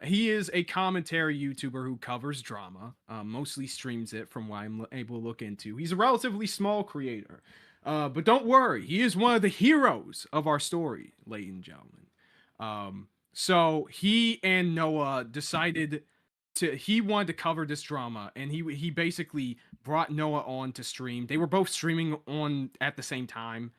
He is a commentary YouTuber who covers drama. Mostly streams it, from what I'm able to look into. He's a relatively small creator. But don't worry, he is one of the heroes of our story, ladies and gentlemen. So he and Noah decided he wanted to cover this drama, and he basically brought Noah on to stream. They were both streaming on at the same time.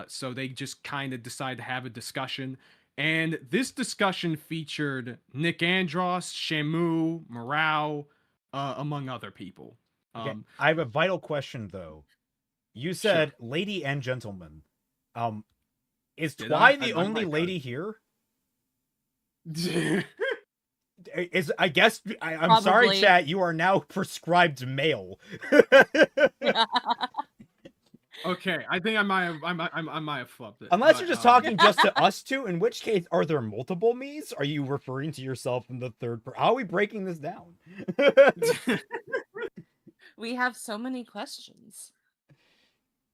So they just kind of decided to have a discussion. And this discussion featured Nick Andros, Shamu, Morale, among other people. Okay, I have a vital question though. You said lady and gentleman. Is Did Twy I? the I only might lady here? I guess I'm sorry, Probably. chat. You are now prescribed male. Okay, I think I might have flubbed it. Unless but, you're just talking just to us two, in which case, are there multiple me's? Are you referring to yourself in the third person? How are we breaking this down? We have so many questions.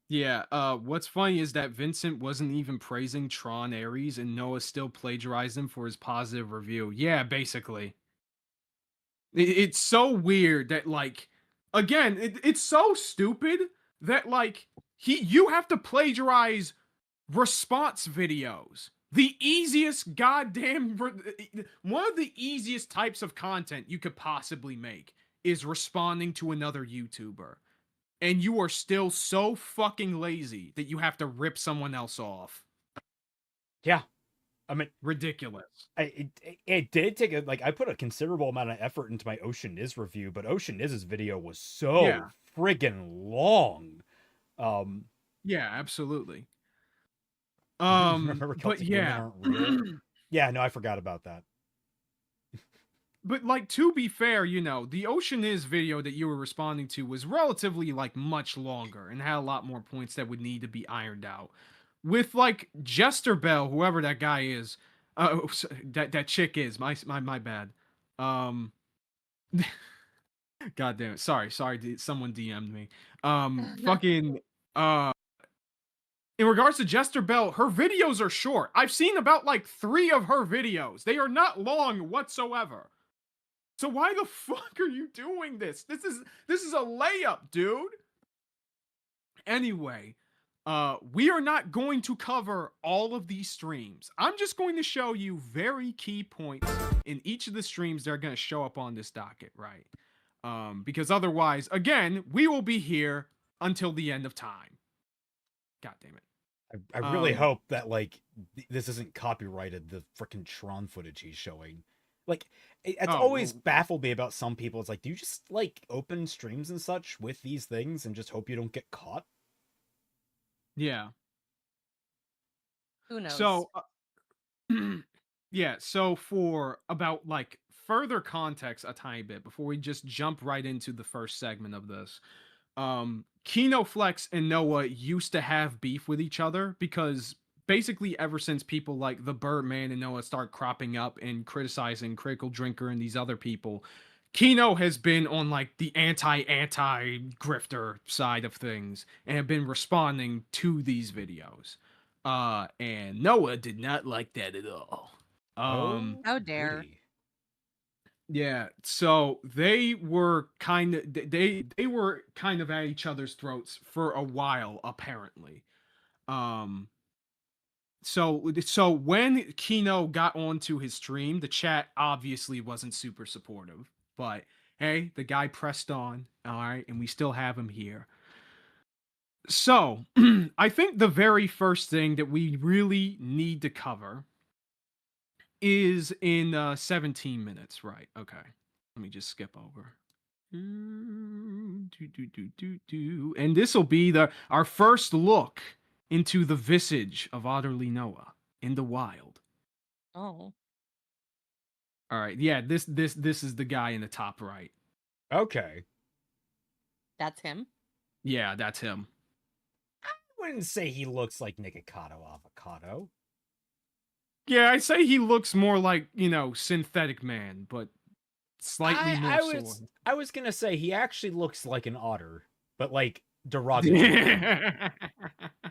Yeah, what's funny is that Vincent wasn't even praising Tron Ares, and Noah still plagiarized him for his positive review. Yeah, basically. It's so weird that, like, again, it's so stupid that, like, you have to plagiarize response videos. The easiest goddamn, one of the easiest types of content you could possibly make is responding to another YouTuber. And you are still so fucking lazy that you have to rip someone else off. Yeah. I mean, Ridiculous. it did take I put a considerable amount of effort into my Ocean Is review, but Ocean Is's video was so Yeah. friggin' long. Yeah, absolutely. Remember But Celtic yeah. women aren't real? Yeah, no, I forgot about that. But, like, to be fair, you know, the Ocean Is video that you were responding to was relatively, like, much longer and had a lot more points that would need to be ironed out. With, like, Jester Bell, whoever that guy is, that chick is, my bad. God damn it. Sorry, someone DM'd me. In regards to Jester Bell, her videos are short. I've seen about, like, 3 of her videos. They are not long whatsoever. So why the fuck are you doing this? This is a layup, dude. Anyway, we are not going to cover all of these streams. I'm just going to show you very key points in each of the streams that are going to show up on this docket, right? Because otherwise, again, we will be here until the end of time. God damn it. I really hope that like this isn't copyrighted, the freaking Tron footage he's showing. Like it's always baffled me about some people. It's like, do you just like open streams and such with these things and just hope you don't get caught? Yeah. Who knows? So yeah, so for about like further context a tiny bit before we just jump right into the first segment of this. Kino Flex and Noah used to have beef with each other because basically ever since people like the Birdman and Noah start cropping up and criticizing Critical Drinker and these other people, Kino has been on like the anti grifter side of things and have been responding to these videos. And Noah did not like that at all. How dare. goody. Yeah, so they were kind of they were kind of at each other's throats for a while, apparently. So when Kino got onto his stream, the chat obviously wasn't super supportive. But hey, the guy pressed on, all right, and we still have him here. So I think the very first thing that we really need to cover is in 17 minutes, right? Okay. Let me just skip over. And this will be our first look into the visage of Otterly Noah in the wild. Oh. All right. Yeah, this is the guy in the top right. Okay. That's him? Yeah, that's him. I wouldn't say he looks like Nikocado Avocado. Yeah, I'd say he looks more like, Synthetic Man, but slightly more sword. I was gonna say he actually looks like an otter, but like derogatory.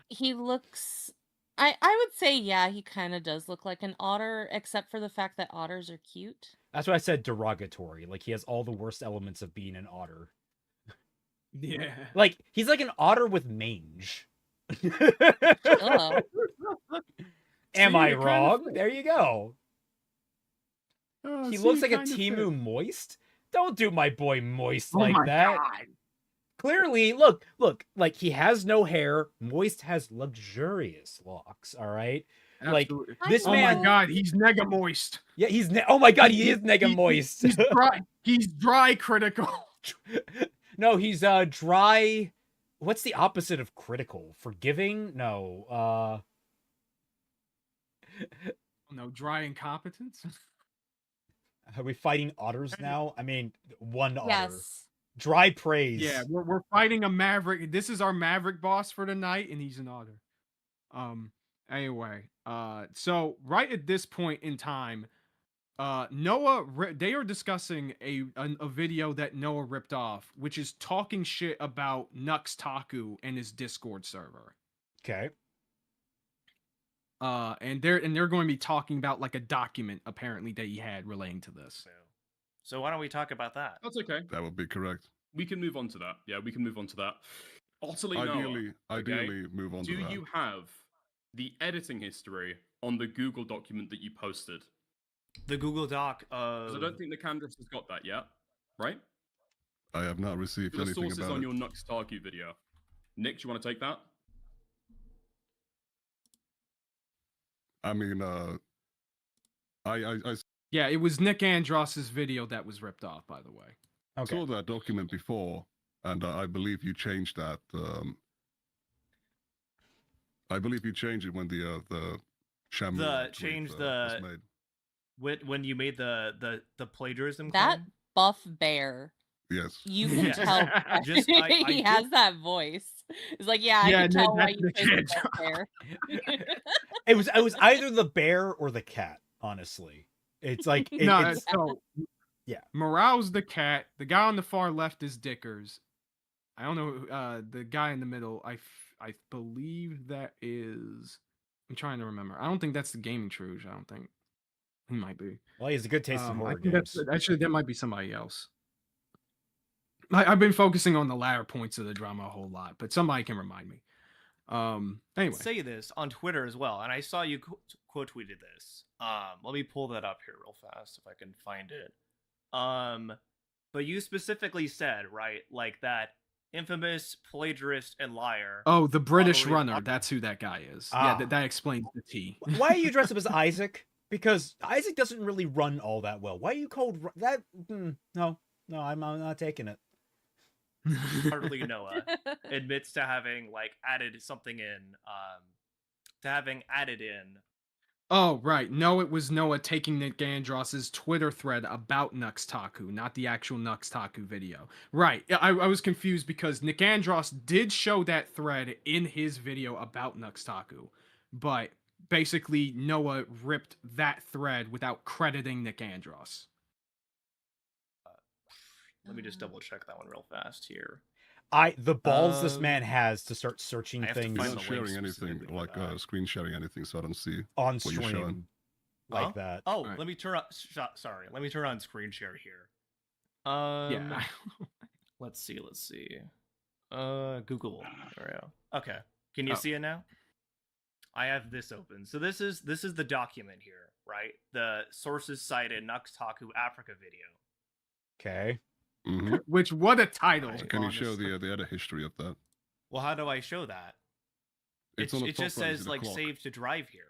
He looks... I would say, yeah, he kind of does look like an otter, except for the fact that otters are cute. That's what I said, derogatory. Like, he has all the worst elements of being an otter. Yeah. Like, he's like an otter with mange. Ugh. Am See, I it kinda wrong? fits. There you go. He looks like a Timu Moist. Don't do my boy Moist like that. God. Clearly, look, like he has no hair. Moist has luxurious locks, all right? Absolutely. Like, this Oh man... my god, he's nega moist. Yeah, oh my god, he is nega moist. He's dry. He's dry critical. No, he's dry... What's the opposite of critical? Forgiving? No, No, dry incompetence? Are we fighting otters now? I mean, one otter. Yes. Dry praise. Yeah, we're fighting a maverick. This is our maverick boss for the night, and he's an otter. Anyway, so right at this point in time, Noah, they are discussing a video that Noah ripped off, which is talking shit about Nux Taku and his Discord server. Okay. And they're going to be talking about like a document apparently that he had relating to this. So why don't we talk about that? That's okay. That would be correct. We can move on to that. Yeah, we can move on to that. Utterly Noah, Ideally, move on to that. Do you have the editing history on the Google document that you posted? The Google Doc. Because I don't think the Candrass has got that yet, right? I have not received The anything sources about on it. your Nux Taku video. Nick, do you want to take that? I mean, Yeah, it was Nick Andros's video that was ripped off, by the way. Okay. saw that document before, and I believe you changed that. I believe you changed it when the Shamu was made. When you made the plagiarism That claim? buff bear. Yes. You can Yeah. tell. Just, I he has that voice. It's like, yeah, I Yeah, can tell why that's you the chose kid. that bear. It was either the bear or the cat, honestly. It's like... it's... So... Yeah. Morale's the cat. The guy on the far left is Dickers. I don't know. The guy in the middle, I believe that is... I'm trying to remember. I don't think that's the Gaming Truge. I don't think. He might be. Well, he has a good taste in I horror think games. actually, that might be somebody else. I've been focusing on the latter points of the drama a whole lot, but somebody can remind me. Anyway, Say this on Twitter as well, and I saw you quote tweeted this. Let me pull that up here real fast if I can find it. But you specifically said, right, like that infamous plagiarist and liar. oh, the British Otterly- runner. That's who that guy is. Ah. Yeah, that explains the T. Why are you dressed up as Isaac? Because Isaac doesn't really run all that well. Why are you called that? No, I'm not taking it. Otterly Noah admits to having like added something in, Oh, right. No, it was Noah taking Nick Gandross's Twitter thread about Nuxtaku, not the actual Nuxtaku video. Right. I was confused because Nick Gandross did show that thread in his video about Nuxtaku, but basically Noah ripped that thread without crediting Nick Gandross. Let me just double check that one real fast here. The balls this man has to start searching I have to things I'm find not the link sharing anything, specifically like for that. screen sharing anything, so I don't see on what you're stream showing. like Huh? that. Oh, Right. let me turn on. Sorry, let me turn on screen share here. Yeah. Let's see. Google. There we go. Okay, can you Oh. see it now? I have this open. So this is the document here, right? The sources cited Nuxtaku Africa video. Okay. Hmm. Which, what a title. So can you show honestly. the edit history of that? Well, how do I show that? It's on the It top just right, you see says the like clock. save to drive here.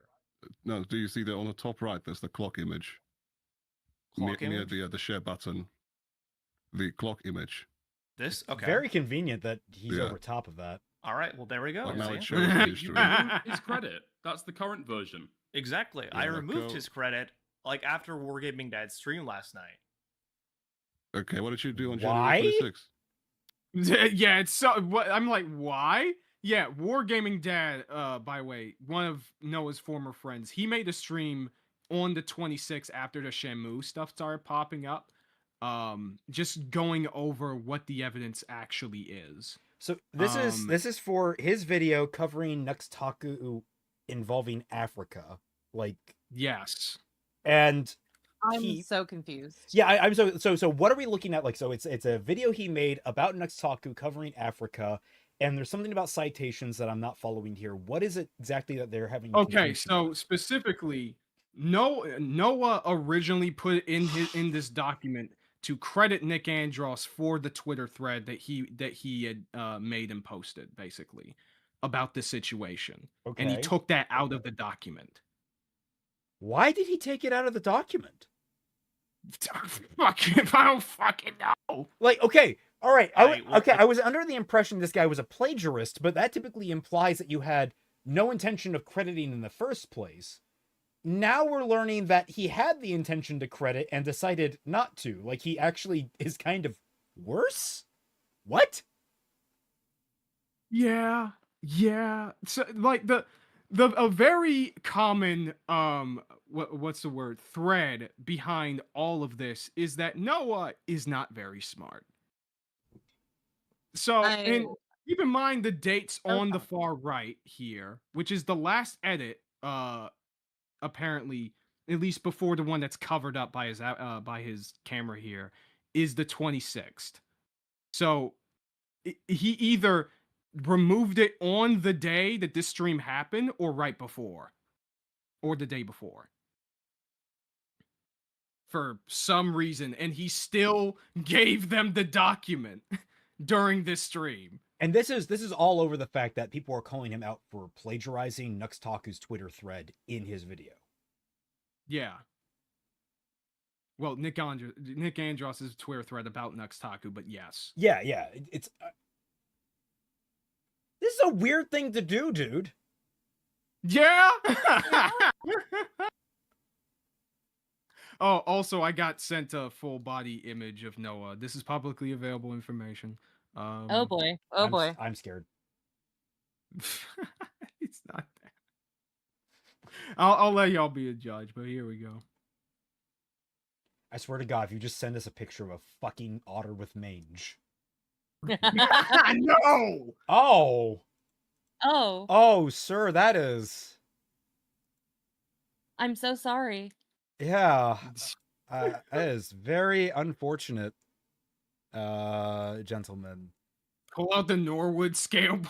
No, do you see that on the top right? There's the clock image. Clock near image? the share button. The clock image. This okay. Very convenient that he's Yeah. over top of that. All right. Well, there we go. Like now see? it shows the You history. removed his credit. That's the current version. Exactly. Yeah, I like, removed go- his credit like after Wargaming Dad's stream last night. Okay, what did you do on Why? January 26th? Yeah, it's so. What I'm like, why? Yeah, Wargaming Dad. By the way, one of Noah's former friends. He made a stream on the 26th after the Shamu stuff started popping up. Just going over what the evidence actually is. So this is for his video covering Nuxtaku involving Africa. Like, Yes. and I'm so confused. yeah, I'm so what are we looking at? Like, so it's a video he made about Nuxtaku covering Africa, and there's something about citations that I'm not following here. What is it exactly that they're having? Okay, confusion so with? specifically, Noah originally put in this document to credit Nick Andros for the Twitter thread that he had made and posted, basically, about the situation, and he Okay. took that out of the document. Why did he take it out of the document? I don't fucking know. Like, okay, all right, Alright, well, I was under the impression this guy was a plagiarist, but that typically implies that you had no intention of crediting in the first place. Now we're learning that he had the intention to credit and decided not to. Like, he actually is kind of worse? What? Yeah. So, like a very common what's the word, thread behind all of this is that Noah is not very smart. So, and keep in mind the dates on the far right here, which is the last edit, apparently, at least before the one that's covered up by his camera here, is the 26th. So he either removed it on the day that this stream happened or right before, or the day before, for some reason, and he still gave them the document during this stream. And this is all over the fact that people are calling him out for plagiarizing Nuxtaku's Twitter thread in his video. Yeah. Well, Nick Andros' Twitter thread about Nuxtaku, but yes. Yeah, it's this is a weird thing to do, dude. Yeah. Oh, also, I got sent a full body image of Noah. This is publicly available information. Oh boy. I'm scared. It's not that. I'll let y'all be a judge, but here we go. I swear to God, if you just send us a picture of a fucking otter with mange. No! Oh! Oh, Oh, sir, that is... I'm so sorry. Yeah. That is very unfortunate, gentlemen. Pull out the Norwood scale.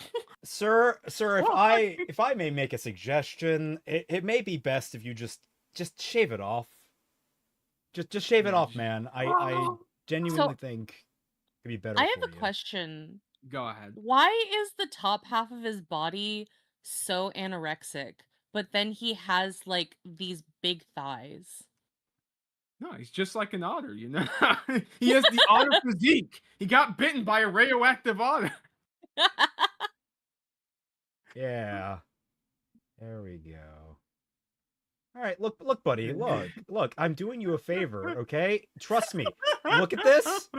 Sir, if I may make a suggestion, it may be best if you just shave it off. Just shave it off, man. I genuinely think it'd be better I for have a you. question. Go ahead. Why is the top half of his body so anorexic, but then he has like these big thighs? No, he's just like an otter, you know? He has the otter physique. He got bitten by a radioactive otter. Yeah. There we go. All right, look, buddy. Look. I'm doing you a favor, okay? Trust me. Look at this.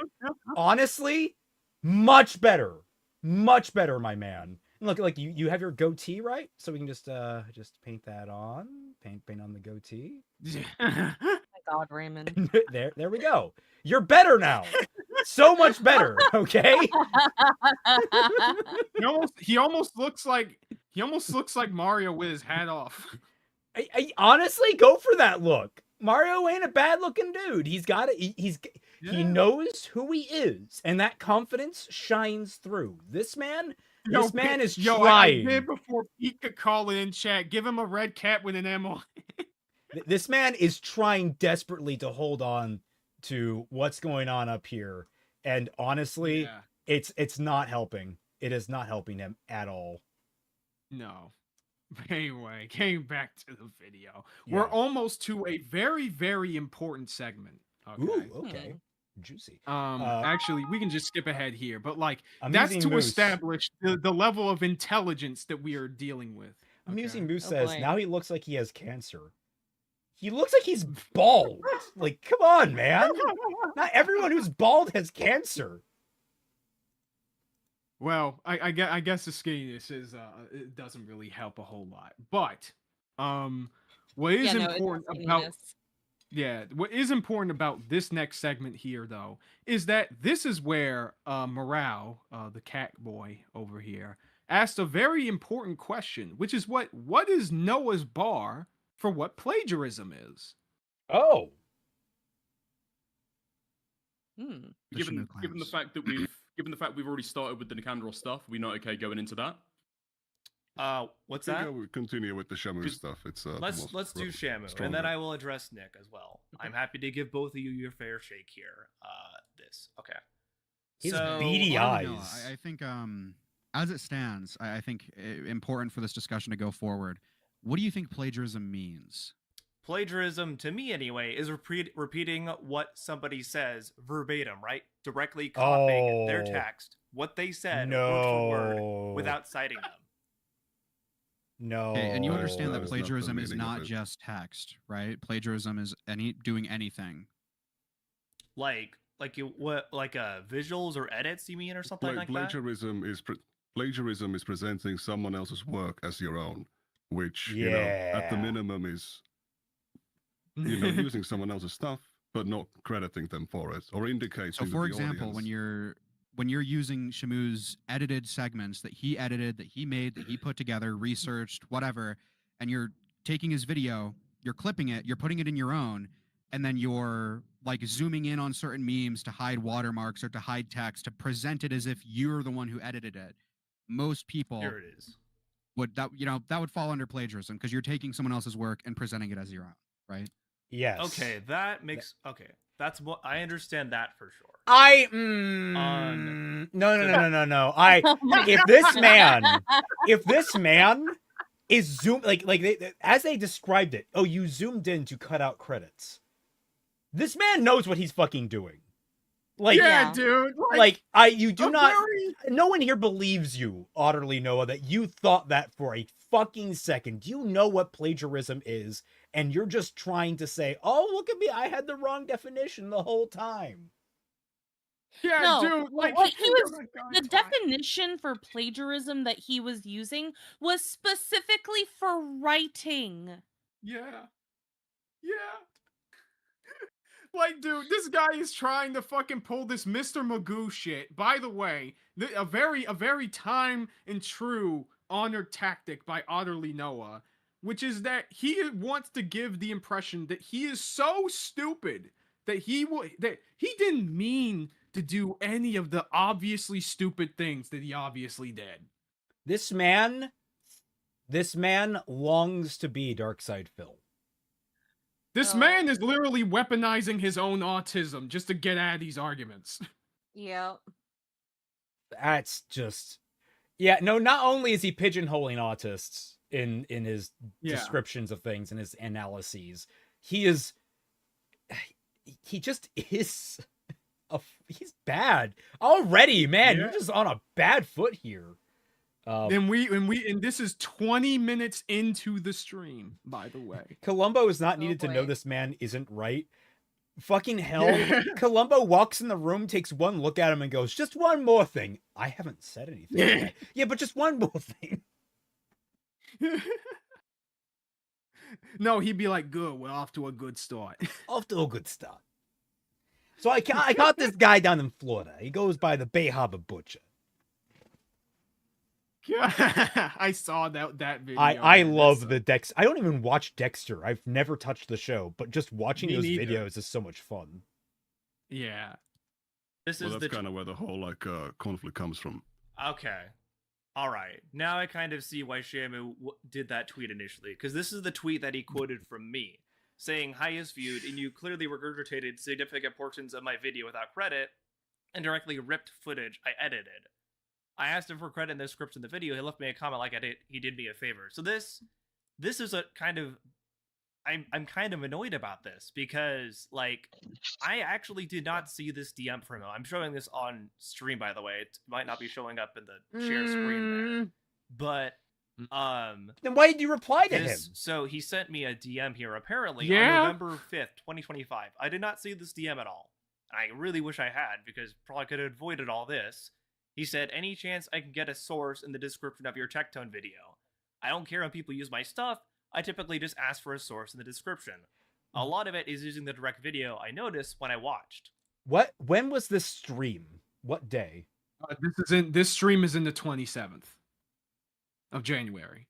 Honestly, much better, my man. And look, like you have your goatee, right? So we can just paint that on. Paint on the goatee. Oh my God, Raymond. there we go. You're better now. So much better, okay? He almost looks like Mario with his hat off. I honestly go for that look. Mario ain't a bad looking dude. He's got it. He knows who he is, and that confidence shines through. This man is trying. I did before Pete could call it in chat. Give him a red cat with an M on. This man is trying desperately to hold on to what's going on up here, and honestly, it's not helping. It is not helping him at all. No. Anyway, getting back to the video. Yeah. We're almost to a very, very important segment. Okay. Ooh, okay. Juicy. Actually, we can just skip ahead here, but like I'm that's using to Moose. establish the level of intelligence that we are dealing with. I'm using Moose Oh, says boy. now he looks like he has cancer. He looks like he's bald. Like, come on, man. Not everyone who's bald has cancer. Well, I guess the skinniness is it doesn't really help a whole lot. But what is important what is important about this next segment here though is that this is where Morale, the cat boy over here, asked a very important question, which is what is Noah's bar for what plagiarism is? Oh. Given the fact that we've already started with the Nicandros stuff, we're not okay going into that. What's I that? think I would continue with the Shamu stuff. It's Let's do Shamu, stronger. and then I will address Nick as well. I'm happy to give both of you your fair shake here. Okay. His So- beady Well, eyes. no, I think as it stands, I think important for this discussion to go forward. What do you think plagiarism means? Plagiarism, to me anyway, is repeating what somebody says verbatim, right? Directly copying their text, what they said, word for word, without citing them. No. Okay, and you understand that that is not the plagiarism is meaning of not it. just text, right? Plagiarism is doing anything. Like visuals or edits, you mean, or something like that? Plagiarism is presenting someone else's work as your own, which you know at the Yeah. minimum is using someone else's stuff but not crediting them for it or indicating. So, to for the example, audience, when you're using Shamu's edited segments that he edited, that he made, that he put together, researched, whatever, and you're taking his video, you're clipping it, you're putting it in your own, and then you're like zooming in on certain memes to hide watermarks or to hide text to present it as if you're the one who edited it. Most people Here it is. that would fall under plagiarism because you're taking someone else's work and presenting it as your own, right? Yes. Okay, that makes that's what I understand that for sure. No. If this man is zoomed as they described it. Oh, you zoomed in to cut out credits. This man knows what he's fucking doing. Like, yeah, dude. No one here believes you, Otterly Noah, that you thought that for a fucking second. You know what plagiarism is, and you're just trying to say, "Oh, look at me, I had the wrong definition the whole time." Yeah, No, dude. Like what he was the definition for plagiarism that he was using was specifically for writing. Yeah. Like, dude, this guy is trying to fucking pull this Mr. Magoo shit. By the way, a very time and true honored tactic by Otterly Noah, which is that he wants to give the impression that he is so stupid that he didn't mean to do any of the obviously stupid things that he obviously did. This man longs to be Darkside Phil. This man is literally weaponizing his own autism just to get at these arguments. Yep. That's just, yeah. No, not only is he pigeonholing autists in his descriptions of things and his analyses, he just is. He's bad already, man. You're just on a bad foot here. And this is 20 minutes into the stream, by the way. Columbo is not needed to know this man isn't right. Fucking hell. Columbo walks in the room, takes one look at him, and goes, just one more thing. I haven't said anything. Yeah, but just one more thing. No, he'd be like, good, we're off to a good start. Off to a good start. So I caught this guy down in Florida. He goes by the Bay Harbor Butcher. I saw that video. I love the Dex. I don't even watch Dexter. I've never touched the show, but just watching those videos is so much fun. Yeah. That's kind of where the whole conflict comes from. Okay. All right. Now I kind of see why Shamu did that tweet initially, because this is the tweet that he quoted from me, saying, highest viewed, and you clearly regurgitated significant portions of my video without credit, and directly ripped footage I edited. I asked him for credit in the script in the video. He left me a comment like he did me a favor. So this is a kind of, I'm kind of annoyed about this because like I actually did not see this DM from him. I'm showing this on stream, by the way. It might not be showing up in the share screen there, but then why did you reply to him? So he sent me a DM here apparently Yeah. on November 5th, 2025. I did not see this DM at all. I really wish I had, because probably could have avoided all this. He said, any chance I can get a source in the description of your Tectone video? I don't care when people use my stuff. I typically just ask for a source in the description. A lot of it is using the direct video I noticed when I watched. When was this stream? What day? This stream is in the 27th of January.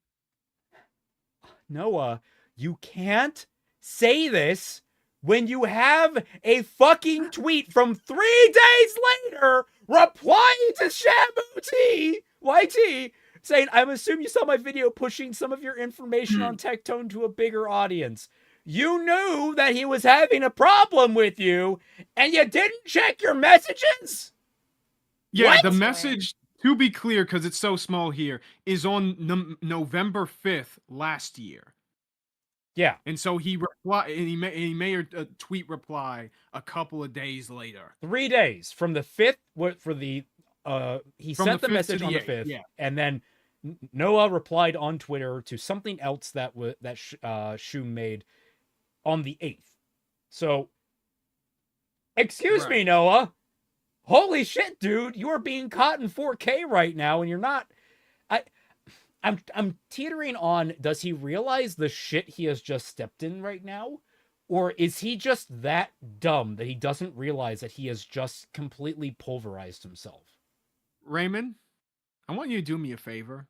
Noah, you can't say this when you have a fucking tweet from 3 days later replying to Shamu YT saying, I'm assuming you saw my video pushing some of your information on Tectone to a bigger audience. You knew that he was having a problem with you, and you didn't check your messages? Yeah, What? the message, to be clear, because it's so small here, is on November 5th last year. Yeah. And so he replied, and he made a tweet reply a couple of days later. 3 days from the 5th for the he From sent the the 5th message to on the the 8th, 5th, yeah. and then Noah replied on Twitter to something else that Shum made on the 8th. So, excuse me, Noah. Holy shit, dude! You are being caught in 4K right now, and you're not. I'm teetering on, does he realize the shit he has just stepped in right now? Or is he just that dumb that he doesn't realize that he has just completely pulverized himself? Raymond, I want you to do me a favor.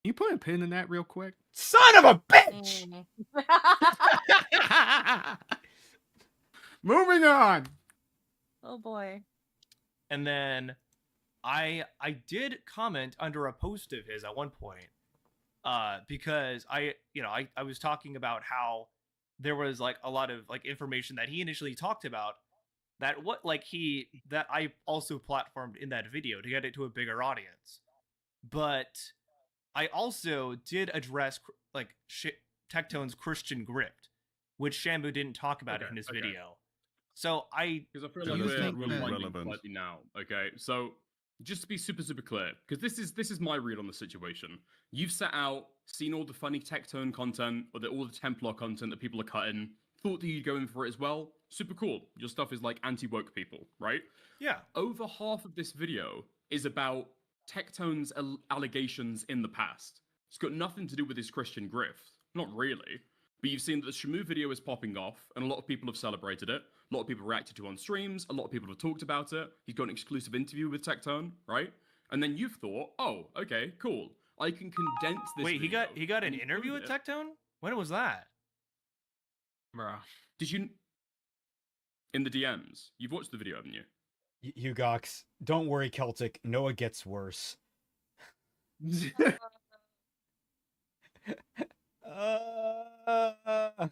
Can you put a pin in that real quick? Son of a bitch! Moving on. Oh boy. And then I did comment under a post of his at one point, because I was talking about how there was like a lot of like information that he initially talked about that I also platformed in that video to get it to a bigger audience. But I also did address like Tectone's Christian grift, which Shamu didn't talk about in his video. So because I feel like we're relevant slightly now. Okay, so just to be super clear, because this is my read on the situation. You've seen all the funny Tectone content or all the Templar content that people are cutting. Thought that you'd go in for it as well. Super cool. Your stuff is like anti-woke people, right? Yeah. Over half of this video is about Tectone's allegations in the past. It's got nothing to do with his Christian grift. Not really. But you've seen that the Shamu video is popping off, and a lot of people have celebrated it. A lot of people reacted to it on streams. A lot of people have talked about it. He's got an exclusive interview with Tectone, right? And then you've thought, oh, okay, cool. I can condense this. Wait, he got an interview with Tectone? When was that? Bruh. Did you? In the DMs. You've watched the video, haven't you? Hugox, don't worry, Celtic. Noah gets worse.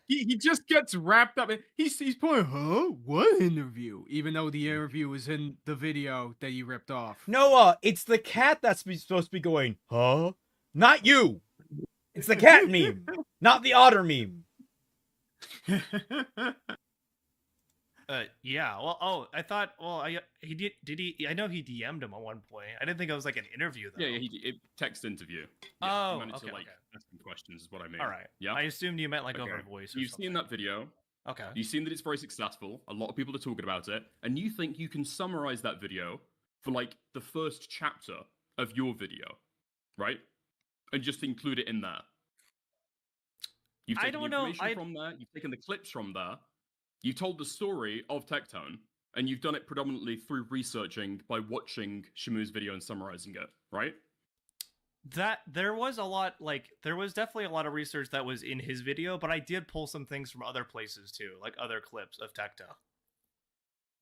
He just gets wrapped up. He's pulling, huh? What interview? Even though the interview is in the video that you ripped off. Noah, it's the cat that's supposed to be going, huh? Not you. It's the cat meme, not the otter meme. Yeah. Well, I thought. Well, he did he? I know he DM'd him at one point. I didn't think it was like an interview though. Yeah, he text interview. Oh, he managed okay, to like okay. ask him questions is what I mean. All right. Yeah. I assumed you meant like over Okay. voice. Or You've something. seen that video. Okay. You've seen that it's very successful. A lot of people are talking about it, and you think you can summarize that video for like the first chapter of your video, right? And just include it in there. You've I taken don't the know, information from there. You've taken the clips from there. You told the story of Tectone, and you've done it predominantly through researching by watching Shamu's video and summarizing it, right? That there was a lot, like there was definitely a lot of research that was in his video, but I did pull some things from other places too, like other clips of Tecto.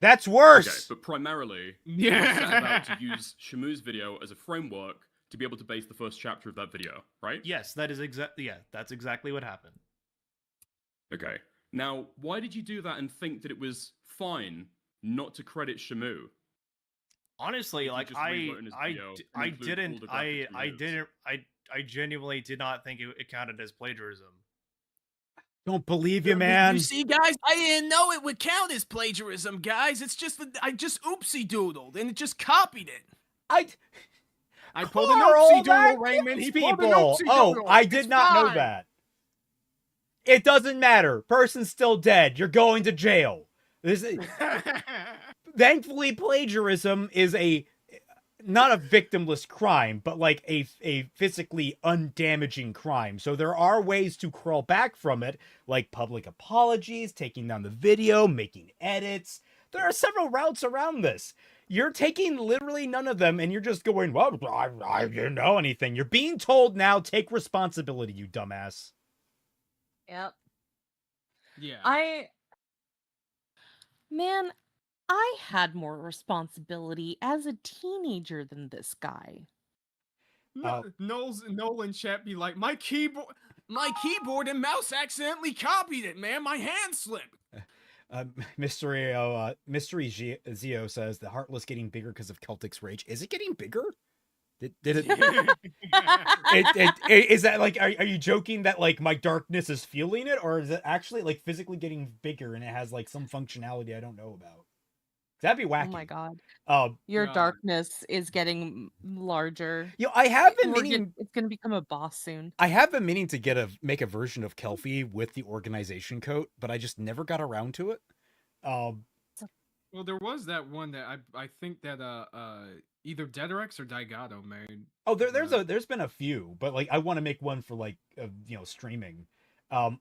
That's worse. Okay, but primarily, Yeah. you're set about to use Shamu's video as a framework to be able to base the first chapter of that video, right? Yes, that is exactly. Yeah, that's exactly what happened. Okay. Now, why did you do that and think that it was fine not to credit Shamu? Honestly, You like just rewrote his video and I include all didn't, the graphics removed. I genuinely did not think it counted as plagiarism. Don't believe you, man. You see, guys, I didn't know it would count as plagiarism, guys. It's just that I just oopsie doodled and it just copied it. I pulled an Carl, oopsie that doodle, Raymond. He kills pulled an people. oopsie Oh, doodle. I did It's not know fine. that. It doesn't matter. Person's still dead. You're going to jail. Thankfully, plagiarism is not a victimless crime, but like a physically undamaging crime. So there are ways to crawl back from it, like public apologies, taking down the video, making edits. There are several routes around this. You're taking literally none of them, and you're just going, well, I didn't know anything. You're being told now, take responsibility, you dumbass. Yep. Yeah. Man, I had more responsibility as a teenager than this guy. Nolan chat be like, my keyboard and mouse accidentally copied it, man. My hand slipped. Mystery Zio says the Heartless getting bigger because of Celtic's rage. Is it getting bigger? Did it? Is that like? Are you joking that like my darkness is feeling it, or is it actually like physically getting bigger and it has like some functionality I don't know about? That'd be wacky. Oh my god. Um, Your darkness is getting larger. I have been meaning. It's gonna become a boss soon. I have been meaning to make a version of Kelpie with the organization coat, but I just never got around to it. Well, there was that one that I think that either Deaderex or Daigato made. Oh, there's been a few, but like I want to make one for like streaming.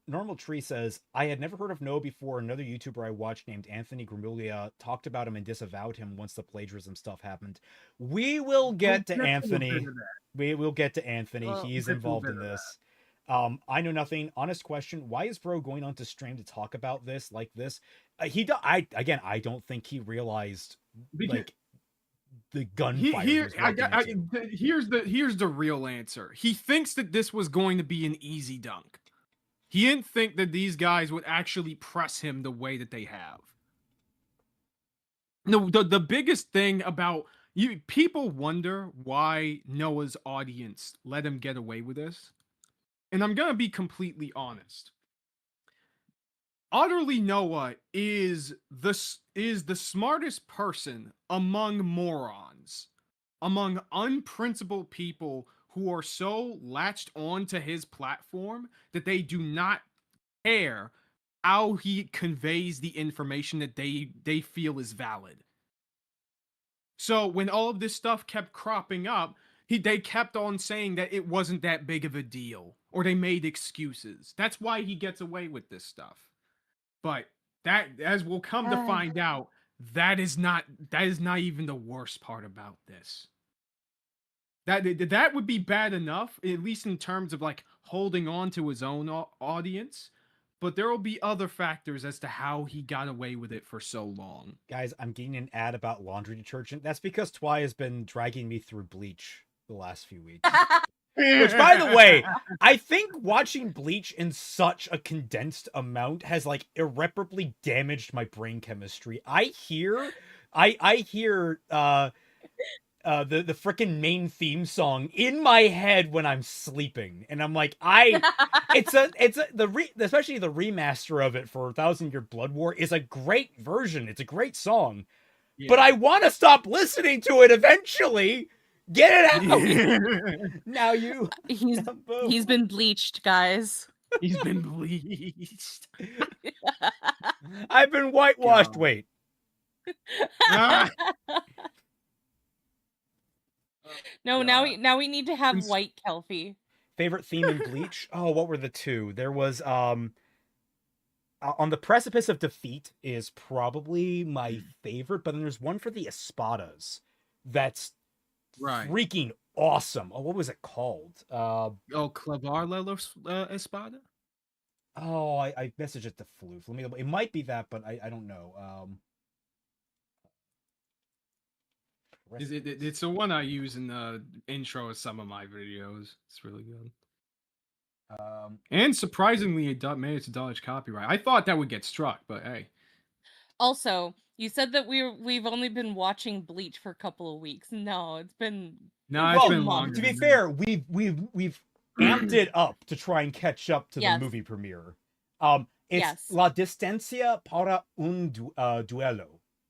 Normal Tree says, I had never heard of Noah before. Another YouTuber I watched named Anthony Gramuglia talked about him and disavowed him once the plagiarism stuff happened. We will get to Anthony. We will get to Anthony. He's involved in this. I know nothing. Honest question: why is Bro going on to stream to talk about this like this? I don't think he realized like the gunfire. Here's the real answer. He thinks that this was going to be an easy dunk. He didn't think that these guys would actually press him the way that they have. No, the biggest thing about people wonder why Noah's audience let him get away with this. And I'm gonna be completely honest. Otterly Noah is the smartest person among morons, among unprincipled people who are so latched on to his platform that they do not care how he conveys the information that they feel is valid. So when all of this stuff kept cropping up, they kept on saying that it wasn't that big of a deal, or they made excuses. That's why he gets away with this stuff. But that, as we'll come to find out, that is not even the worst part about this. That would be bad enough, at least in terms of like holding on to his own audience. But there will be other factors as to how he got away with it for so long. Guys, I'm getting an ad about laundry detergent. That's because Twy has been dragging me through Bleach. the last few weeks. Which, by the way, I think watching Bleach in such a condensed amount has like irreparably damaged my brain chemistry. I hear the freaking main theme song in my head when I'm sleeping, and I'm like, especially the remaster of it for 1,000 Year Blood War is a great version. It's a great song, but I want to stop listening to it eventually. Get it out! Now you. He's been bleached, guys. He's been bleached. I've been whitewashed. Wait. No, now we need to have white Kelpie. Favorite theme in Bleach? Oh, what were the two? There was On the Precipice of Defeat is probably my favorite, but then there's one for the Espadas that's freaking awesome. Oh, what was it called? Clavar la Espada? Oh, I messaged it to Floof. It might be that, but I don't know. It's the one I use in the intro of some of my videos. It's really good. And surprisingly, it made it to Dodge copyright. I thought that would get struck, but hey. Also, you said that we've only been watching Bleach for a couple of weeks. No, it's been longer. To be fair, we've amped it up to try and catch up to the movie premiere. It's La Distancia para un Duelo.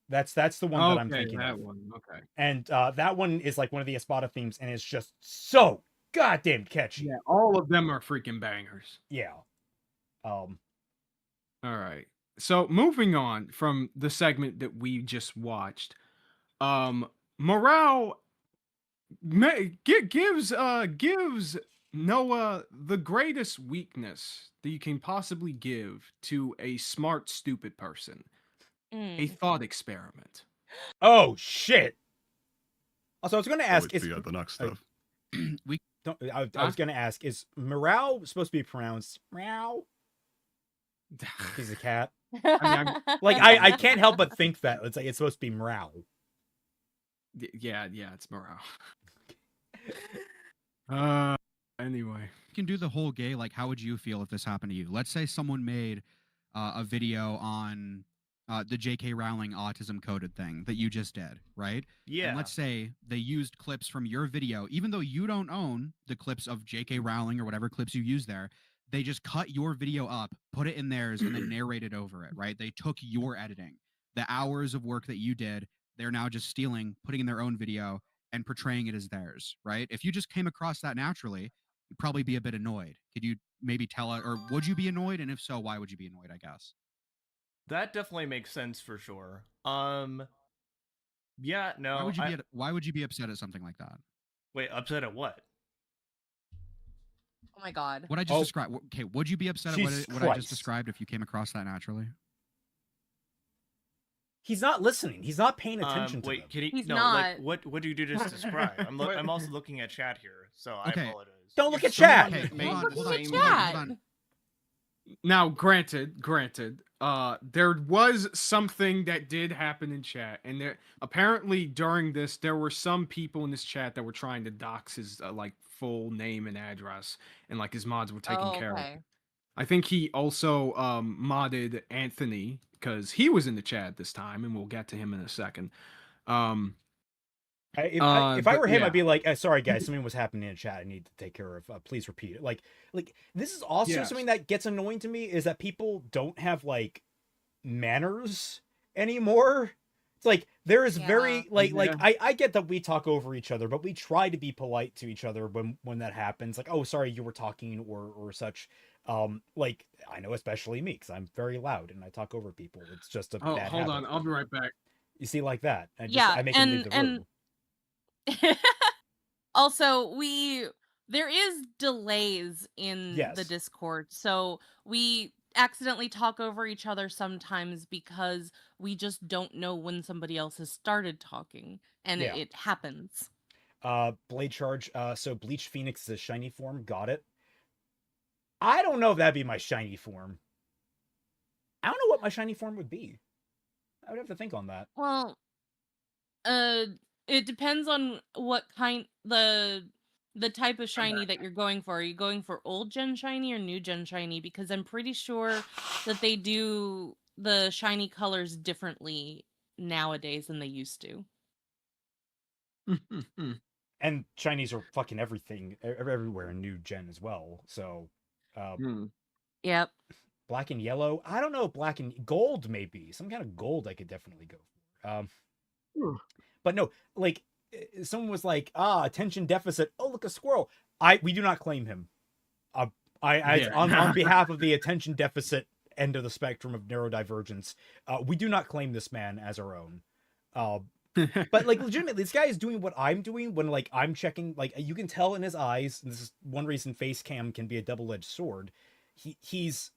That's the one that I'm thinking of. One. Okay. And that one is like one of the Espada themes, and it's just so goddamn catchy. Yeah, all of them are freaking bangers. Yeah. All right. So moving on from the segment that we just watched, Morale gives Noah the greatest weakness that you can possibly give to a smart, stupid person. A thought experiment. Oh shit! Also, I was going to ask: is the next stuff? We don't. I was going to ask: is morale supposed to be pronounced meow? He's a cat. I can't help but think that it's like it's supposed to be morale. Yeah, it's morale. Anyway, you can do the whole gay. Like, how would you feel if this happened to you? Let's say someone made a video on the J.K. Rowling autism coded thing that you just did, right? Yeah. And let's say they used clips from your video, even though you don't own the clips of J.K. Rowling or whatever clips you use there. They just cut your video up, put it in theirs, and then narrated over it, right? They took your editing, the hours of work that you did. They're now just stealing, putting in their own video, and portraying it as theirs, right? If you just came across that naturally, you'd probably be a bit annoyed. Could you maybe tell us, or would you be annoyed? And if so, why would you be annoyed, I guess? That definitely makes sense for sure. Yeah, no. Why would you be upset at something like that? Wait, upset at what? Oh my god. What I just described. Okay, would you be upset at what I just described if you came across that naturally? He's not listening. He's not paying attention to them. He's not. Like, what do you just describe? I'm also looking at chat here, so I apologize. Don't look at chat. Okay, hold on. Now, granted, there was something that did happen in chat, and there apparently during this there were some people in this chat that were trying to dox his like full name and address, and like his mods were taking care of it. I think he also modded Anthony because he was in the chat this time, and we'll get to him in a second. If I were him, I'd be like, sorry guys, something was happening in chat I need to take care of. Please repeat it. Like this is also something that gets annoying to me is that people don't have like manners anymore. It's like there is very I get that we talk over each other, but we try to be polite to each other when that happens. Like, oh, sorry, you were talking or such. Like I know especially me because I'm very loud and I talk over people. It's just a bad hold habit. on, I'll be right back. You see, like that. I make him leave the room. Also, there is delays in the Discord, so we accidentally talk over each other sometimes because we just don't know when somebody else has started talking, and it happens. Blade Charge. So Bleach Phoenix is a shiny form. Got it. I don't know if that'd be my shiny form. I don't know what my shiny form would be. I would have to think on that. Well, It depends on what kind the type of shiny that you're going for. Are you going for old gen shiny or new gen shiny? Because I'm pretty sure that they do the shiny colors differently nowadays than they used to. And Chinese are fucking everything everywhere in new gen as well. So, Yep. black and yellow. I don't know. Black and gold, maybe some kind of gold. I could definitely go for. But no, like someone was like, attention deficit. Oh, look, a squirrel. We do not claim him. On behalf of the attention deficit end of the spectrum of neurodivergence, we do not claim this man as our own. But like legitimately, this guy is doing what I'm doing when like I'm checking. Like you can tell in his eyes. And this is one reason face cam can be a double-edged sword. He's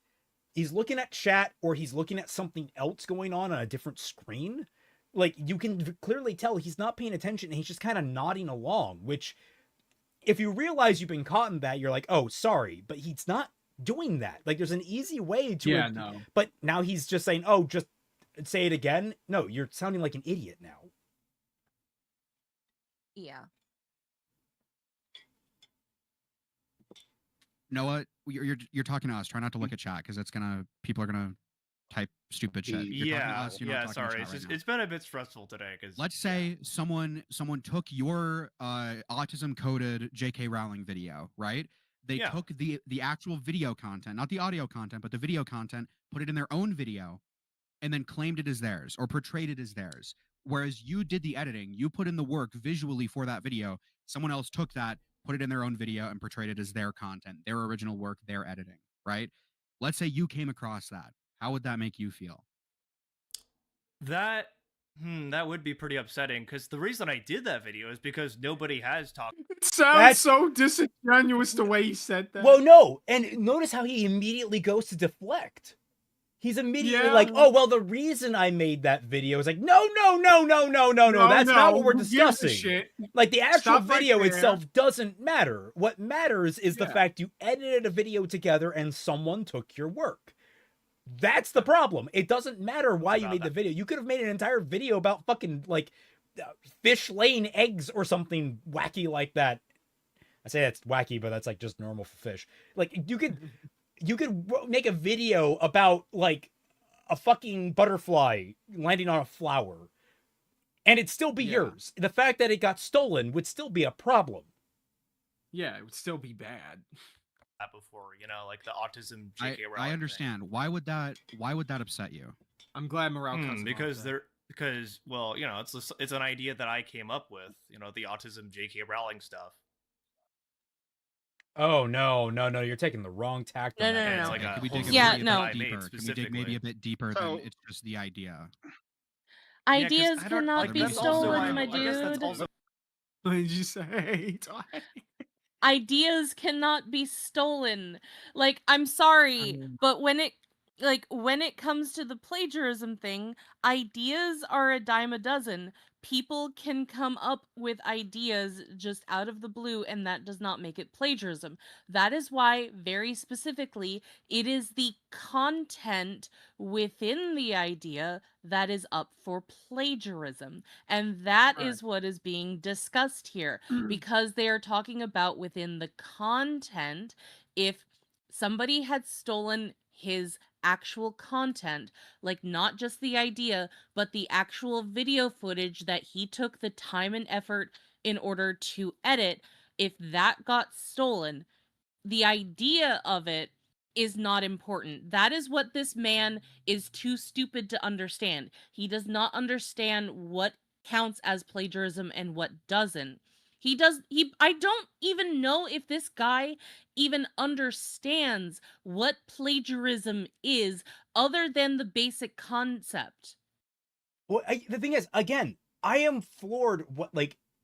looking at chat or he's looking at something else going on a different screen. Like you can clearly tell he's not paying attention and he's just kind of nodding along, which if you realize you've been caught in that, you're like, oh, sorry, but he's not doing that. Like there's an easy way to, but now he's just saying, oh, just say it again. No, you're sounding like an idiot now. Yeah. Noah, you're talking to us. Try not to look at chat because people are gonna type stupid shit. You're talking to us, you're not talking to sorry. chat right now. It's been a bit stressful today because Let's say someone took your autism coded J.K. Rowling video, right? They took the actual video content, not the audio content, but the video content, put it in their own video, and then claimed it as theirs or portrayed it as theirs. Whereas you did the editing, you put in the work visually for that video. Someone else took that, put it in their own video, and portrayed it as their content, their original work, their editing, right? Let's say you came across that. How would that make you feel? that would be pretty upsetting because the reason I did that video is because nobody has talked. It sounds so disingenuous the way he said that. Well, no, and notice how he immediately goes to deflect. He's immediately like, oh, well, the reason I made that video is like, no, that's not what we're discussing. Like, the actual video itself doesn't matter. What matters is the fact you edited a video together and someone took your work. That's the problem. It doesn't matter why you made the video. You could have made an entire video about fucking, like, fish laying eggs or something wacky like that. I say that's wacky, but that's, like, just normal for fish. Like, you could make a video about like a fucking butterfly landing on a flower and it'd still be yours. The fact that it got stolen would still be a problem. Yeah, it would still be bad. That before, like the autism J.K. Rowling I understand. Thing. Why would that upset you? I'm glad Morale because well, it's an idea that I came up with, the autism J.K. Rowling stuff. Oh no! You're taking the wrong tact. No. Like can we dig maybe a bit deeper than it's just the idea? Ideas cannot be stolen, my dude. What did you say? Ideas cannot be stolen. Like, I'm sorry, but when it comes to the plagiarism thing, ideas are a dime a dozen. People can come up with ideas just out of the blue, and that does not make it plagiarism. That is why, very specifically, it is the content within the idea that is up for plagiarism. And that is what is being discussed here, because they are talking about within the content. If somebody had stolen his actual content, like not just the idea, but the actual video footage that he took the time and effort in order to edit, if that got stolen, the idea of it is not important. That is what this man is too stupid to understand. He does not understand what counts as plagiarism and what doesn't. I don't even know if this guy even understands what plagiarism is other than the basic concept. Well, the thing is, again, I am floored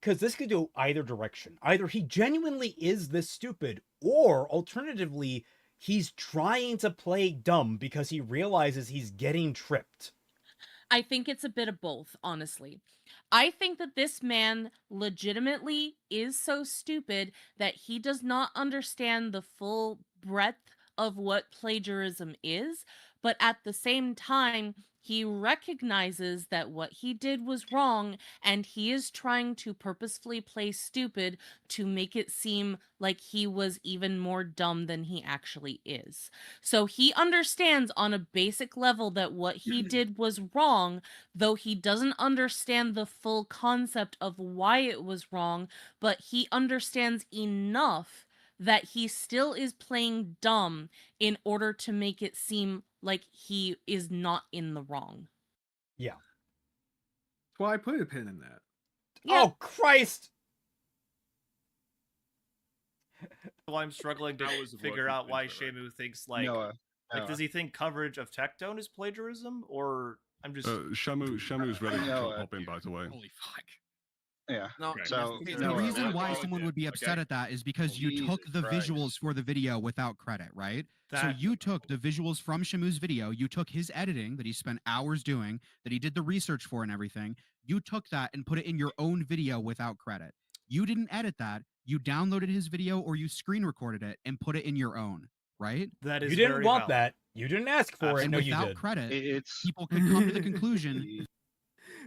because this could go either direction. Either he genuinely is this stupid, or alternatively, he's trying to play dumb because he realizes he's getting tripped. I think it's a bit of both, honestly. I think that this man legitimately is so stupid that he does not understand the full breadth of what plagiarism is, but at the same time, he recognizes that what he did was wrong, and he is trying to purposefully play stupid to make it seem like he was even more dumb than he actually is. So he understands on a basic level that what he did was wrong, though he doesn't understand the full concept of why it was wrong, but he understands enough that he still is playing dumb in order to make it seem like he is not in the wrong. Yeah. Well, I put a pin in that. Yeah. Oh, Christ! Well, I'm struggling to Hours of figure work out why into it, right? Shamu thinks like Noah. does he think coverage of Tectone is plagiarism, or I'm just Shamu's ready to Noah. hop in, by the way. Holy fuck. Yeah. No, Okay. So The The Noah, reason Noah, why Noah, someone yeah, would be upset okay. at that is because you took Jesus the Christ. visuals for the video without credit, right? So That- you took the visuals from Shamu's video, you took his editing that he spent hours doing, that he did the research for and everything. You took that and put it in your own video without credit. You didn't edit that. You downloaded his video or you screen recorded it and put it in your own, right? that is You didn't very want valid. that. You didn't ask for it. And No, you without did. credit, It's people could come to the conclusion.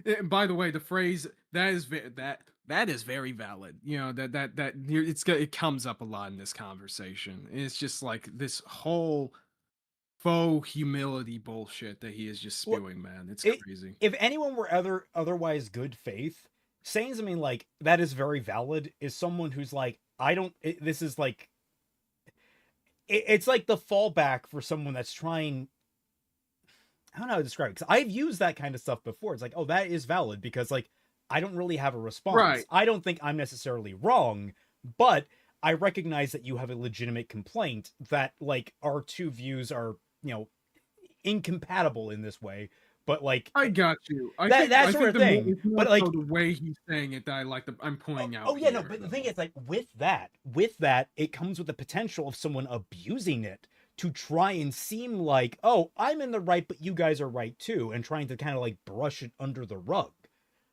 And by the way, the phrase that is that is very valid. You know it comes up a lot in this conversation. It's just like this whole faux humility bullshit that he is just Well, spewing, man. It's it- crazy. If anyone were otherwise good faith, saying something like that is very valid is someone who's like, this is like, it's like the fallback for someone that's trying. I don't know how to describe it, because I've used that kind of stuff before. It's like, oh, that is valid because like I don't really have a response. Right. I don't think I'm necessarily wrong, but I recognize that you have a legitimate complaint that like our two views are, incompatible in this way. But like, I got you. that I sort of the thing. it's more But like, so the way he's saying it that I like. I'm pointing out. oh yeah, no. here, But the though. thing is, like, with that, it comes with the potential of someone abusing it to try and seem like, oh, I'm in the right, but you guys are right too, and trying to kind of like brush it under the rug.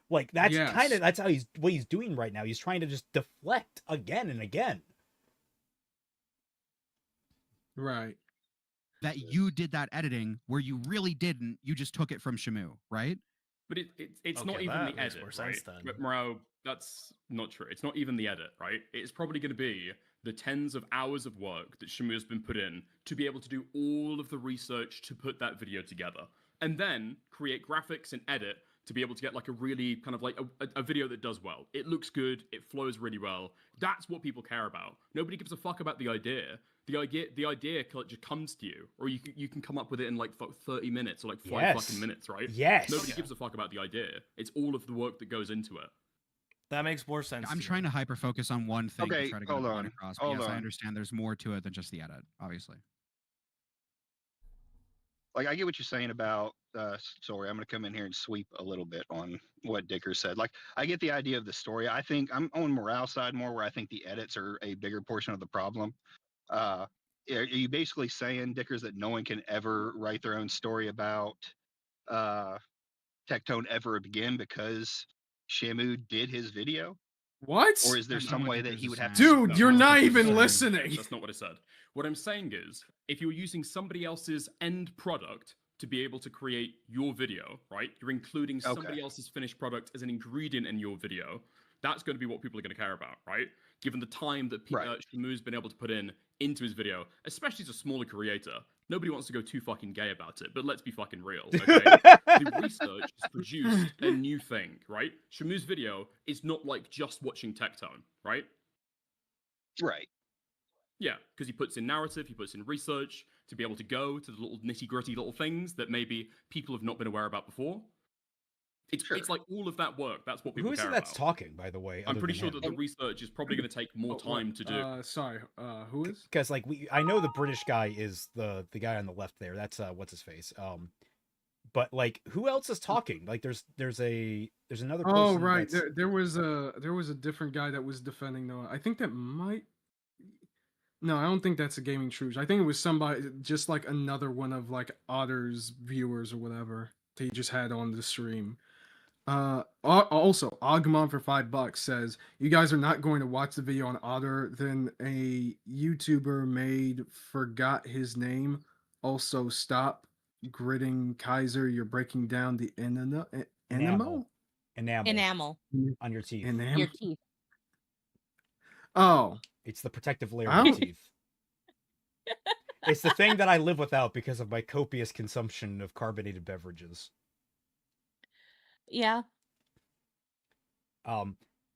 Like that's Yes. kind of what he's doing right now. He's trying to just deflect again and again. Right. That you did that editing where you really didn't. You just took it from Shamu, right? But it's not Okay, even that the makes edit, more right? sense then. But Morale, that's not true. It's not even the edit, right? It's probably going to be the tens of hours of work that Shamu has been put in to be able to do all of the research to put that video together, and then create graphics and edit to be able to get like a really kind of like a video that does well. It looks good. It flows really well. That's what people care about. Nobody gives a fuck about the idea. The idea just comes to you, or you can come up with it in like 30 minutes or like 5 Yes. fucking minutes, right? Yes. Nobody gives a fuck about the idea. It's all of the work that goes into it. That makes more sense. I'm to trying me. to hyper focus on one thing Okay, to try to get a hold point on, across. But hold yes, I on. understand there's more to it than just the edit, obviously. like I get what you're saying about sorry, I'm gonna come in here and sweep a little bit on what Dicker said. Like I get the idea of the story. I think I'm on morale side more where I think the edits are a bigger portion of the problem. Are you basically saying, Dickers, that no one can ever write their own story about Tectone ever again because Shamu did his video? What? Or is there That's some not what way that Dickers he is would have saying. to Dude, you're That's not what I even said. listening. That's not what I said. What I'm saying is, if you're using somebody else's end product to be able to create your video, right? You're including somebody else's finished product as an ingredient in your video. That's going to be what people are going to care about, right? Given the time that Shamu's been able to put into his video, especially as a smaller creator, nobody wants to go too fucking gay about it. But let's be fucking real, okay? The research has produced a new thing, right? Shamu's video is not like just watching Tectone, right? Right. Yeah, because he puts in narrative, he puts in research to be able to go to the little nitty-gritty little things that maybe people have not been aware about before. It's like all of that work. That's what people Who is care it that's about. talking, by the way? I'm other pretty than sure him? that the research is probably going to take more time to do. Sorry. Who is? Because like I know the British guy is the guy on the left there. That's what's his face. But like, who else is talking? Like, there's another person. Oh right, that's- there was a different guy that was defending Noah. I think that might. No, I don't think that's a Gaming Truth. I think it was somebody, just like another one of like Otter's viewers or whatever that he just had on the stream. Also, Agumon for $5 says, you guys are not going to watch the video on Otter, then a YouTuber forgot his name. Also, stop gritting Kaiser. You're breaking down the enamel. Enamel. Enamel. On your teeth. Your teeth. Oh. It's the protective layer I of don't- teeth. It's the thing that I live without because of my copious consumption of carbonated beverages. Yeah.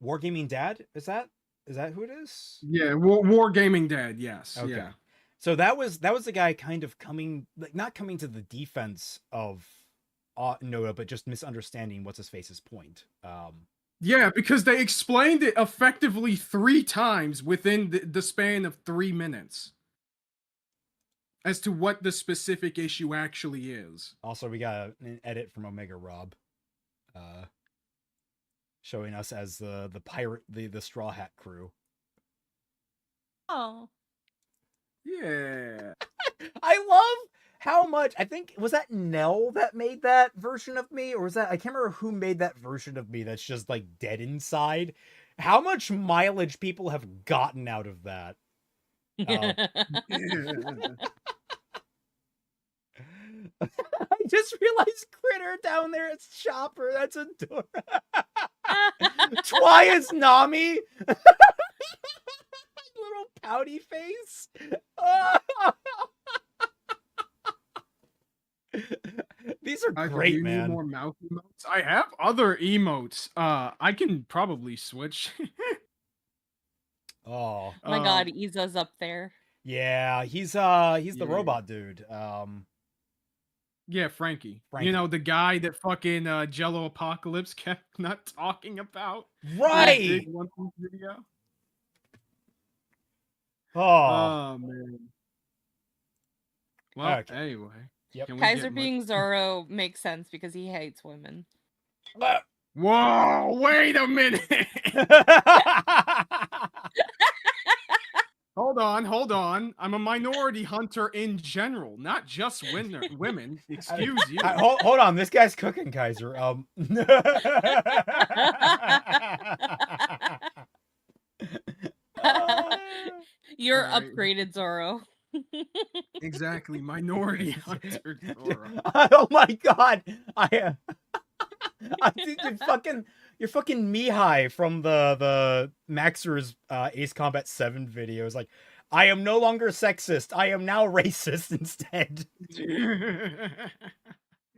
Wargaming Dad, is that who it is? Yeah, Wargaming Dad, yes. Okay. Yeah. So that was the guy kind of not coming to the defense of Noah, but just misunderstanding what's his face's point. Yeah, because they explained it effectively 3 times within the span of 3 minutes as to what the specific issue actually is. Also, we got an edit from Omega Rob, showing us as the pirate, the Straw Hat crew. Oh. Yeah. I love how much, I think, was that Nell that made that version of me? Or was that, I can't remember who made that version of me that's just like dead inside. How much mileage people have gotten out of that. I just realized Critter down there is Chopper. That's adorable. Twy is Nami. Little pouty face. These are great, Do you need man. more mouth emotes? I have other emotes. I can probably switch. Oh. My God, Iza's up there. Yeah, he's the robot dude. Yeah, Frankie. Frankie. You know, the guy that fucking Jello Apocalypse kept not talking about. Right. In the big One Piece video. Oh. Man. Well, Okay. anyway. Yep. Can we Kaiser get being Zoro makes sense because he hates women. Whoa, wait a minute. Hold on. I'm a minority hunter in general, not just women. Excuse you. Hold on, this guy's cooking, Kaiser. You're Alright. upgraded, Zoro. Exactly, minority hunter. Zoro. Oh my God, I think you're fucking Mihai from the Maxer's Ace Combat 7 videos. Like, I am no longer sexist. I am now racist instead.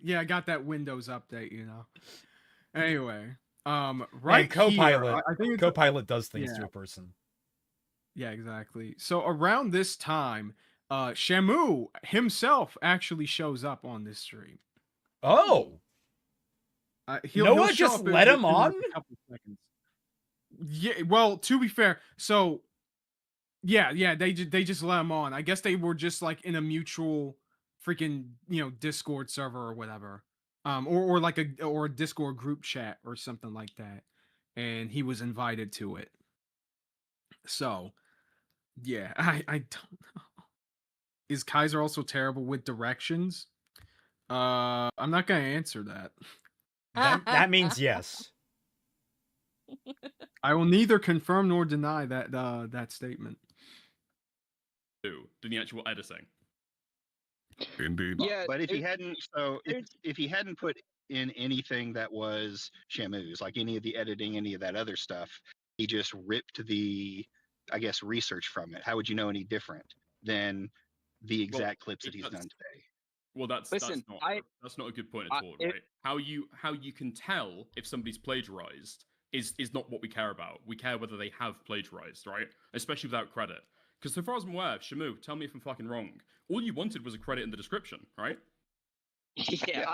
Yeah, I got that Windows update, you know. Anyway, Right, right Copilot. here, I think it's Copilot does things Yeah. to a person. Yeah, exactly. So around this time, Shamu himself actually shows up on this stream. Oh, Noah show just up in- let him in, like, on? a couple seconds. Yeah, well, to be fair, so yeah, they just let him on. I guess they were just like in a mutual freaking Discord server or whatever, or like a Discord group chat or something like that, and he was invited to it. So yeah, I don't know. Is Kaiser also terrible with directions? I'm not gonna answer that. That means yes. I will neither confirm nor deny that statement. Do the actual editing. Indeed. Yeah, but if he hadn't put in anything that was Shamu's, like any of the editing, any of that other stuff, he just ripped the, I guess, research from it. How would you know any different than the exact clips that he's done today? Well, that's Listen, that's not a good point at all, right? How you can tell if somebody's plagiarized is not what we care about. We care whether they have plagiarized, right? Especially without credit. Because so far as I'm aware, Shamu, tell me if I'm fucking wrong. All you wanted was a credit in the description, right? Yeah,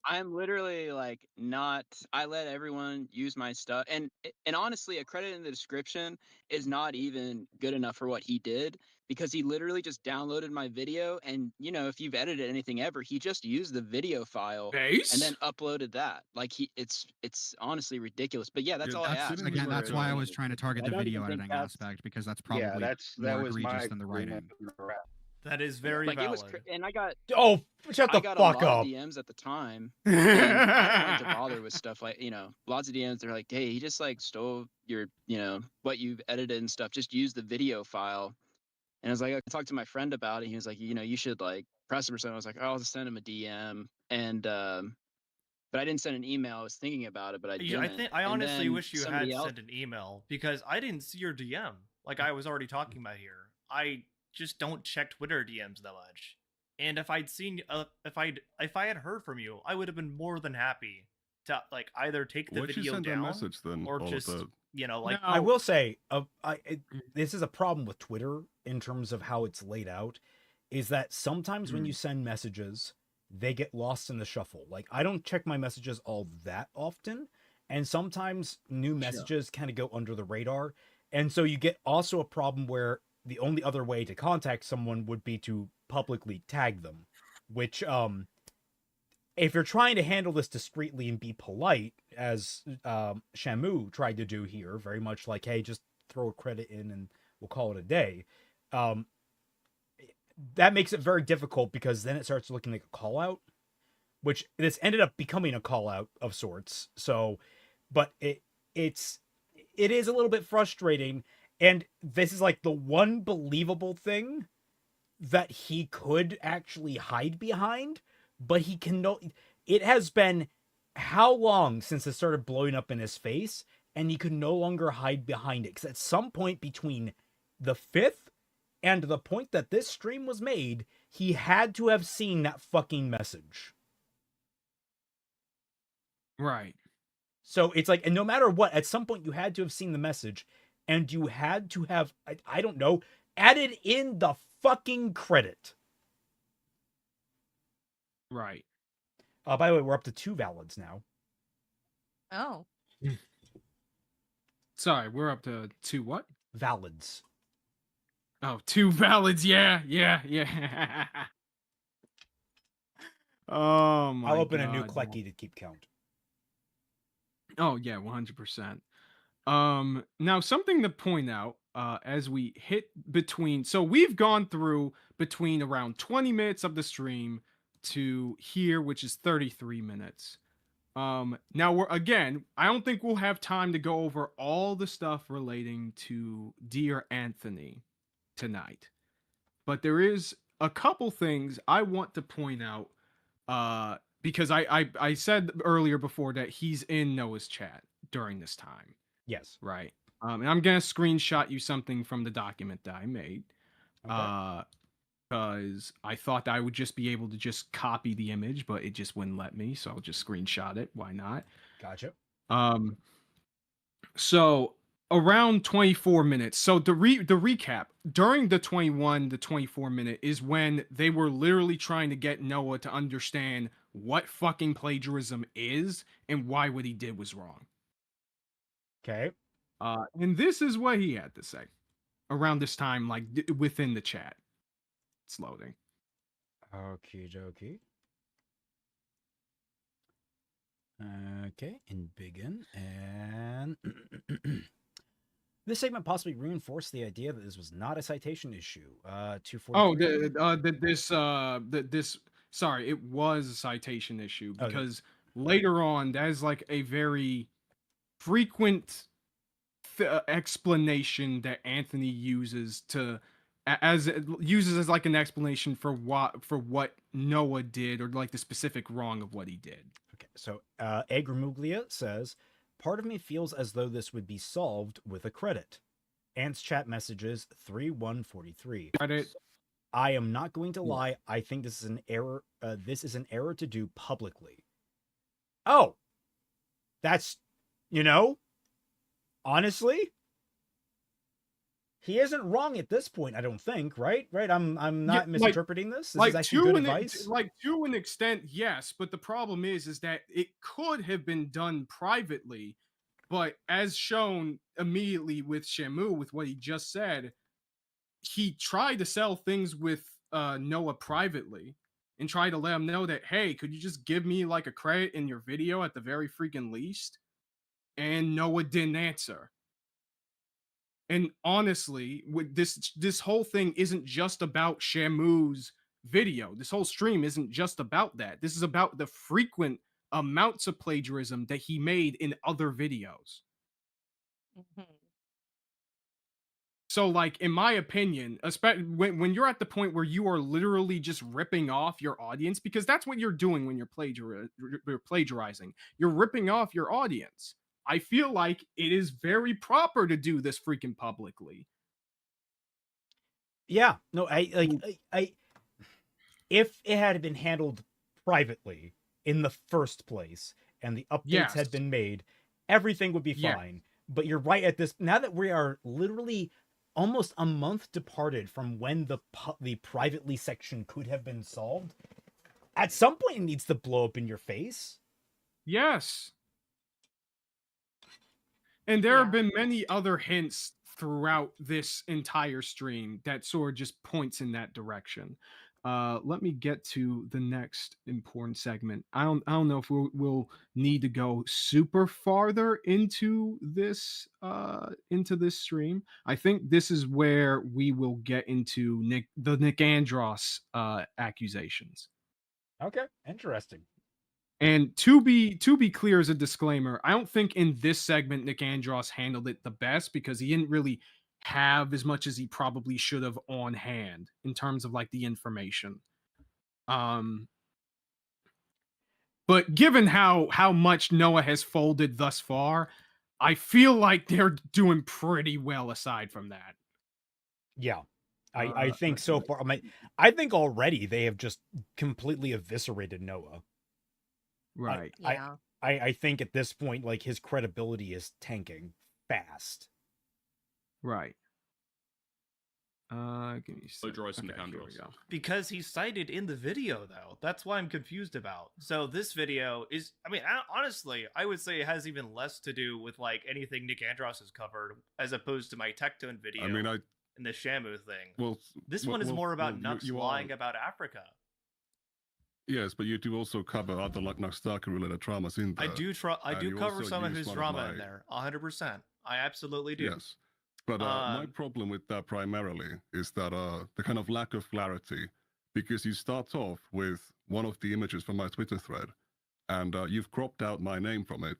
I'm literally like not. I let everyone use my stuff, and honestly, a credit in the description is not even good enough for what he did, because he literally just downloaded my video, and if you've edited anything ever, he just used the video file and then uploaded that. Like it's honestly ridiculous. But yeah, that's all I asked. Again, that's why I was trying to target the video editing aspect, because that's probably more egregious than the writing. That is very like valid. it was, and I got shut the I got fuck a lot up. of DMs at the time. And I wanted to bother with stuff like lots of DMs. They're like, hey, he just like stole your what you've edited and stuff. Just use the video file. And I was like, I talked to my friend about it. He was like, you should like press him or something. I was like, oh, I'll just send him a DM. And but I didn't send an email. I was thinking about it, but I didn't. I And honestly then wish you somebody had else. sent an email because I didn't see your DM. Like I was already talking about here. I just don't check Twitter DMs that much. And if I'd seen, if I had heard from you, I would have been more than happy to like either take the Why'd you video send that down message then? or all of just that? like I will say, this is a problem with Twitter in terms of how it's laid out, is that sometimes when you send messages, they get lost in the shuffle. Like I don't check my messages all that often, and sometimes new messages kind of go under the radar, and so you get also a problem where the only other way to contact someone would be to publicly tag them, which if you're trying to handle this discreetly and be polite, as Shamu tried to do here, very much like, hey, just throw a credit in and we'll call it a day, that makes it very difficult because then it starts looking like a call out, which this ended up becoming a call out of sorts. So, but it is a little bit frustrating, and this is like the one believable thing that he could actually hide behind, but he can no. It has been how long since it started blowing up in his face, and he could no longer hide behind it. Because at some point between the 5th and the point that this stream was made, he had to have seen that fucking message. Right. So it's like, and no matter what, at some point you had to have seen the message, and you had to have, I don't know, added in the fucking credit. Right. By the way, we're up to 2 valids now. Oh. Sorry, we're up to 2 what? Valids. Oh, 2 valids. Yeah. Oh my god. I'll open a new Klecky to keep count. Oh yeah, 100%. Now something to point out, as we hit between, so we've gone through between around 20 minutes of the stream to here, which is 33 minutes. Now we're again, I don't think we'll have time to go over all the stuff relating to Dear Anthony tonight, but there is a couple things I want to point out, because I said earlier before that he's in Noah's chat during this time. Yes. Right. And I'm gonna screenshot you something from the document that I made. Okay. Because I thought that I would just be able to just copy the image, but it just wouldn't let me, so I'll just screenshot it. Why not? Gotcha. So around 24 minutes. So the recap during the 21 to 24 minute is when they were literally trying to get Noah to understand what fucking plagiarism is and why what he did was wrong. Okay. And this is what he had to say around this time, like within the chat. It's loading. Okie dokie. Okay, and begin. And this segment possibly reinforced the idea that this was not a citation issue. 243. Sorry, it was a citation issue because later on, that is like a very frequent explanation that Anthony uses as like an explanation for what Noah did, or like the specific wrong of what he did. Okay, so Egg Remuglia says, part of me feels as though this would be solved with a credit. Ant's chat messages 3143. Credit. I am not going to lie. I think this is an error. This is an error to do publicly. Oh, that's, honestly, he isn't wrong at this point, I don't think, right? Right? I'm not misinterpreting this. This is actually good advice. To an extent, yes, but the problem is that it could have been done privately, but as shown immediately with Shamu, with what he just said, he tried to sell things with Noah privately and tried to let him know that, hey, could you just give me like a credit in your video at the very freaking least? And Noah didn't answer. And honestly, with this whole thing isn't just about Shamu's video. This whole stream isn't just about that. This is about the frequent amounts of plagiarism that he made in other videos. So, like, in my opinion, especially when you're at the point where you are literally just ripping off your audience, because that's what you're doing when you're plagiarizing. You're ripping off your audience. I feel like it is very proper to do this freaking publicly. Yeah, no, I if it had been handled privately in the first place and the updates had Yes. been made, everything would be Yeah. fine. But you're right at this now that we are literally almost a month departed from when the privately section could have been solved. At some point, it needs to blow up in your face. Yes. And there have been many other hints throughout this entire stream that sort of just points in that direction. Let me get to the next important segment. I don't know if we'll need to go super farther into this stream. I think this is where we will get into the Nick Andros accusations. Okay, interesting. And to be clear, as a disclaimer, I don't think in this segment Nick Andros handled it the best because he didn't really have as much as he probably should have on hand in terms of like the information. But given how much Noah has folded thus far, I feel like they're doing pretty well aside from that. Yeah. I think so far. I think already they have just completely eviscerated Noah. Right. I think at this point, like, his credibility is tanking fast. Right. Give me a sec. Plagiarizing Okay, the here we Andros. go. Because he's cited in the video, though. That's why I'm confused about. So this video is, I mean, honestly, I would say it has even less to do with like anything Nick Andros has covered, as opposed to my Tectone video. I mean, and the Shamu thing. Well, this one is more about Nux lying about Africa. Yes, but you do also cover other like Naxtaka related traumas in there. I do cover some of his drama in there, 100%. I absolutely do. Yes, but my problem with that primarily is that the kind of lack of clarity, because you start off with one of the images from my Twitter thread, and you've cropped out my name from it.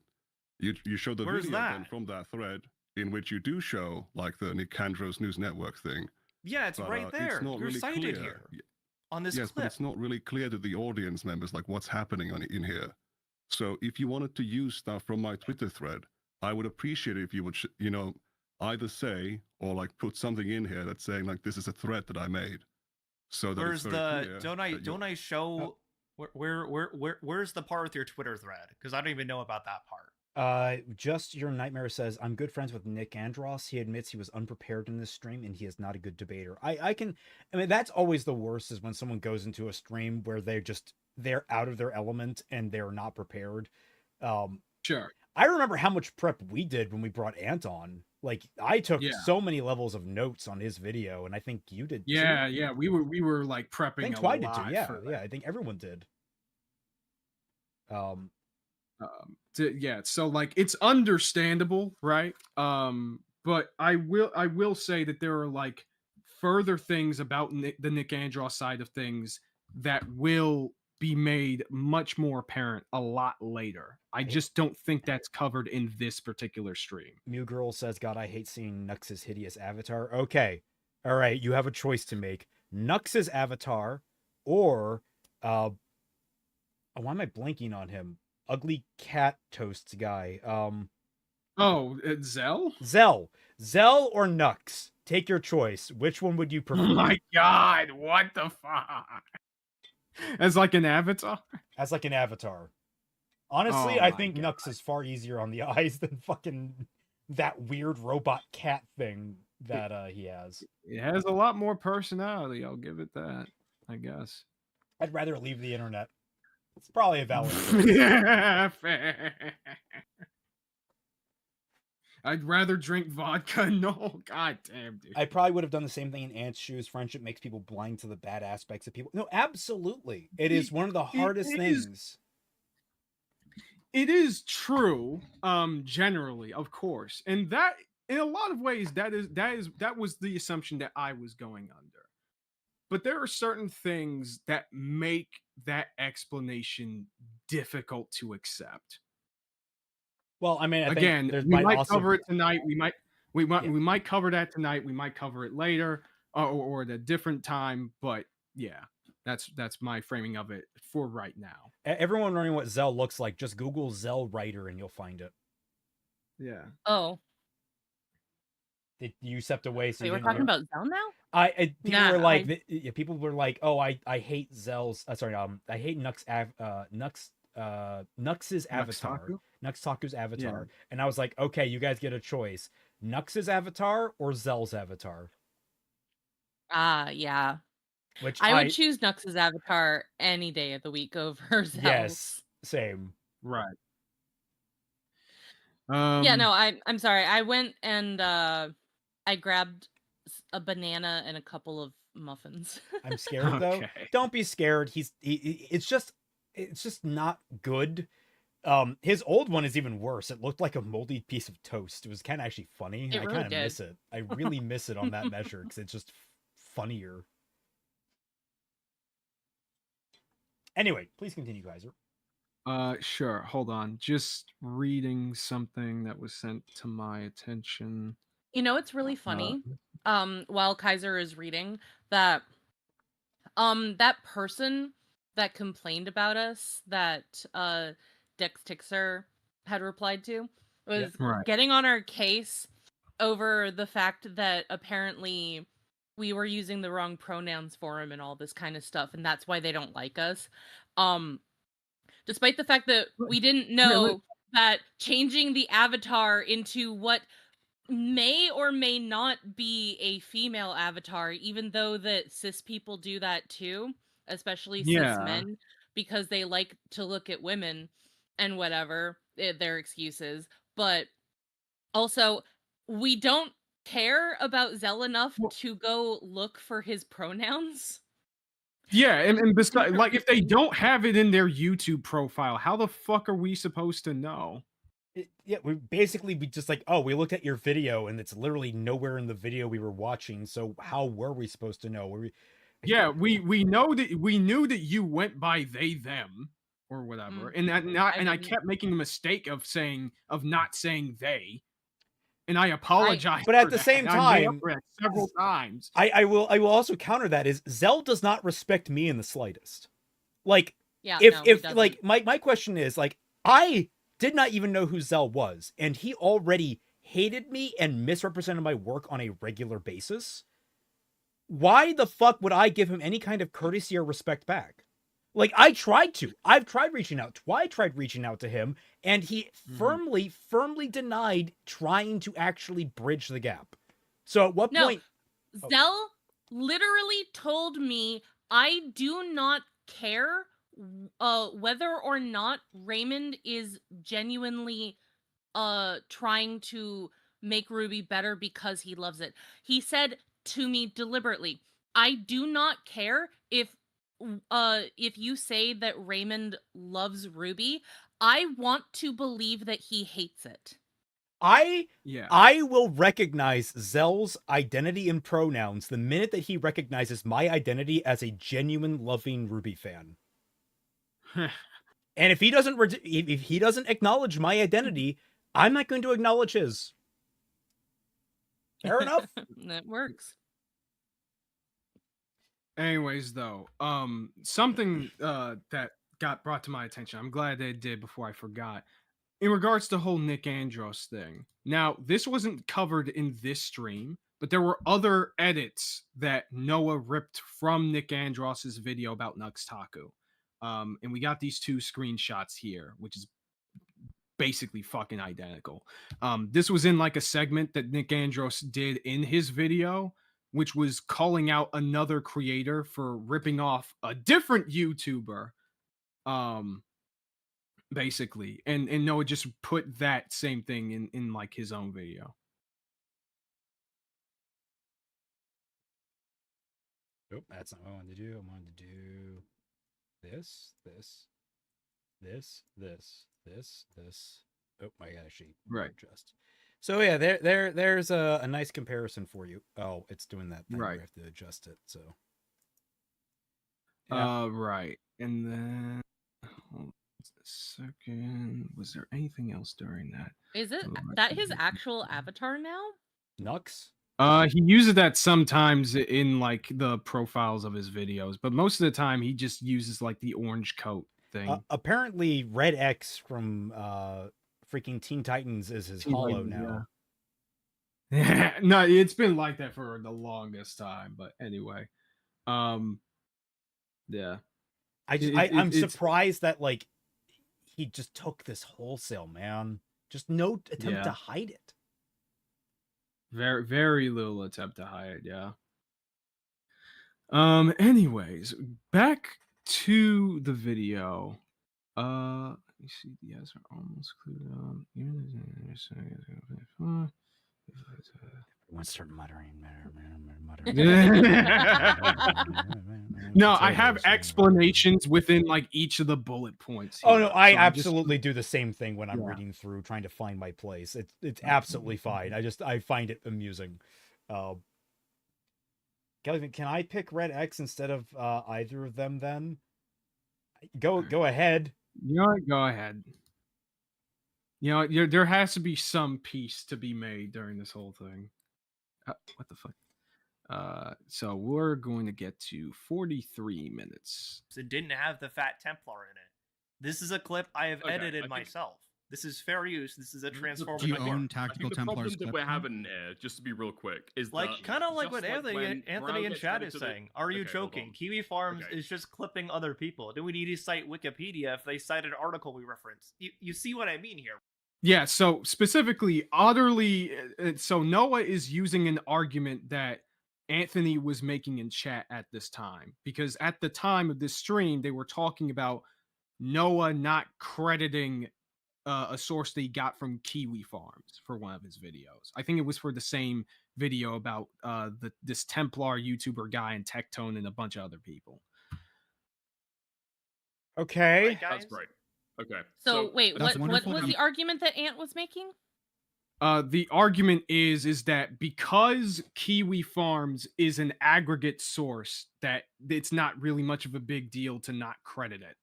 You show the Where's video that? then from that thread in which you do show like the Nick Andros News Network thing. Yeah, it's but, right there. It's not You're really cited clear. here on this Yes, clip. but it's not really clear to the audience members like what's happening in here. So if you wanted to use stuff from my Twitter thread, I would appreciate it if you would, either say or like put something in here that's saying like this is a thread that I made. So that Where's it's very the clear don't I show where's the part with your Twitter thread? Because I don't even know about that part. Just Your Nightmare says, I'm good friends with Nick Andros. He admits he was unprepared in this stream and he is not a good debater. I mean, that's always the worst, is when someone goes into a stream where they're out of their element and they're not prepared. Sure. I remember how much prep we did when we brought Ant on. Like, I took so many levels of notes on his video, and I think you did too. Yeah, we were like prepping. I think a Twi did lot too. Yeah, for yeah, I think everyone did. Yeah, so like it's understandable, right? But I will say that there are like further things about the Nick Andros side of things that will be made much more apparent a lot later. I just don't think that's covered in this particular stream. Mew Girl says, God, I hate seeing Nux's hideous avatar. Okay. All right, you have a choice to make. Nux's avatar or why am I blanking on him? Ugly cat toasts guy. Zell? Zell or Nux? Take your choice. Which one would you prefer? Oh my god, what the fuck? As like an avatar? As like an avatar. Honestly, Oh I my think Nux is far easier on the eyes than fucking that weird robot cat thing that he has. It has a lot more personality, I'll give it that, I guess. I'd rather leave the internet. It's probably a valid Yeah, fair. I'd rather drink vodka. No, god damn, dude. I probably would have done the same thing in Ant's shoes. Friendship makes people blind to the bad aspects of people. No, absolutely. It is one of the hardest things. It is true, generally, of course. And that, in a lot of ways, that was the assumption that I was going under. But there are certain things that make that explanation difficult to accept. Well, I mean, again, we might cover it tonight. We might cover that tonight. We might cover it later or at a different time. But yeah, that's my framing of it for right now. Everyone wondering what Zell looks like, just Google Zell writer and you'll find it. Yeah. Oh. You stepped away, so Wait, you we're didn't talking hear? about Zell now? People Nah, were like, people were like, oh, I hate Zell's. I hate Nux's avatar, Nuxtaku? Nuxtaku's avatar, Yeah. and I was like, okay, you guys get a choice: Nux's avatar or Zell's avatar. Yeah. Which I would choose Nux's avatar any day of the week over Zell's. Yes, same. Right. Yeah, no, I'm sorry. I went and I grabbed a banana and a couple of muffins. I'm scared though. Don't be scared. It's just not good. His old one is even worse. It looked like a moldy piece of toast. It was kind of actually funny. It I really kind of did. miss it. I really miss it on that measure because it's just funnier. Anyway, please continue, Kaiser. Sure. Hold on. Just reading something that was sent to my attention. You know, it's really funny. While Kaiser is reading that, that person that complained about us that Dex Tixer had replied to was Right. getting on our case over the fact that apparently we were using the wrong pronouns for him and all this kind of stuff, and that's why they don't like us. Despite the fact that we didn't know that changing the avatar into what may or may not be a female avatar, even though that cis people do that too, especially cis men, because they like to look at women and whatever, their excuses. But also, we don't care about Zell enough to go look for his pronouns. Yeah, and besides, like, if they don't have it in their YouTube profile, how the fuck are we supposed to know? We just like, oh, we looked at your video and it's literally nowhere in the video we were watching. So how were we supposed to know? Yeah, we knew that you went by they them or whatever, and I kept making the mistake of not saying they, and I apologize. But at for the that. same I made up time, for that several times. I will also counter that is Zell does not respect me in the slightest. Like, Yeah, if no, he doesn't. like my question is like, I did not even know who Zell was, and he already hated me and misrepresented my work on a regular basis. Why the fuck would I give him any kind of courtesy or respect back? Like, I've tried reaching out to him, and he firmly denied trying to actually bridge the gap. So at what point? Zell literally told me, I do not care whether or not Raymond is genuinely trying to make Ruby better because he loves it. He said to me deliberately, I do not care if you say that Raymond loves Ruby. I want to believe that he hates it. I will recognize Zell's identity and pronouns the minute that he recognizes my identity as a genuine loving Ruby fan. And if he doesn't acknowledge my identity, I'm not going to acknowledge his. Fair enough. That works. Anyways, though, something that got brought to my attention, I'm glad they did before I forgot, in regards to the whole Nick Andros thing. Now, this wasn't covered in this stream, but there were other edits that Noah ripped from Nick Andros's video about Nuxtaku. And we got these two screenshots here, which is basically fucking identical. This was in like a segment that Nick Andros did in his video, which was calling out another creator for ripping off a different YouTuber. Basically. And Noah just put that same thing in like his own video. Nope, that's not what I wanted to do. I wanted to do this. Oh, I gotta actually adjust. So yeah, there's a nice comparison for you. Oh, it's doing that thing where I have to adjust it. So right. And then hold on a second. Was there anything else during that? Is it that his actual avatar now? Nux? He uses that sometimes in like the profiles of his videos, but most of the time he just uses like the orange coat thing. Apparently, Red X from freaking Teen Titans is his Teen hollow Titans, now. Yeah. No, it's been like that for the longest time. But anyway, yeah. I'm surprised that like he just took this wholesale, man. Just no attempt to hide it. Very, very little attempt to hide, yeah. Anyways, back to the video. Let me see. The ads are almost cleared up. Everyone start muttering. No, I have explanations within like each of the bullet points. Oh no, here, I so I'm just- absolutely do the same thing when I'm Yeah. reading through trying to find my place. It's absolutely fine. I find it amusing. Kelvin, can I pick Red X instead of either of them then? Go ahead. You know what? Go ahead. You know, there has to be some peace to be made during this whole thing. What the fuck? So we're going to get to 43 minutes. It didn't have the Fat Templar in it. This is a clip I have edited myself. This is fair use. This is a transformative. Do you own Tactical the Templars? problem that we're having here, just to be real quick, is Like that kind of like just what when Anthony Brown in gets chat added is to the- saying. Are you Okay, hold joking? on. Kiwi Farms Okay. is just clipping other people. Do we need to cite Wikipedia if they cite an article we reference? You see what I mean here? Yeah, so specifically, Otterly, so Noah is using an argument that Anthony was making in chat at this time, because at the time of this stream, they were talking about Noah not crediting a source that he got from Kiwi Farms for one of his videos. I think it was for the same video about this Templar YouTuber guy and Tectone and a bunch of other people. Okay. Guys? That's great. Okay. So wait, That's what wonderful. was the argument that Ant was making? The argument is that because Kiwi Farms is an aggregate source, that it's not really much of a big deal to not credit it.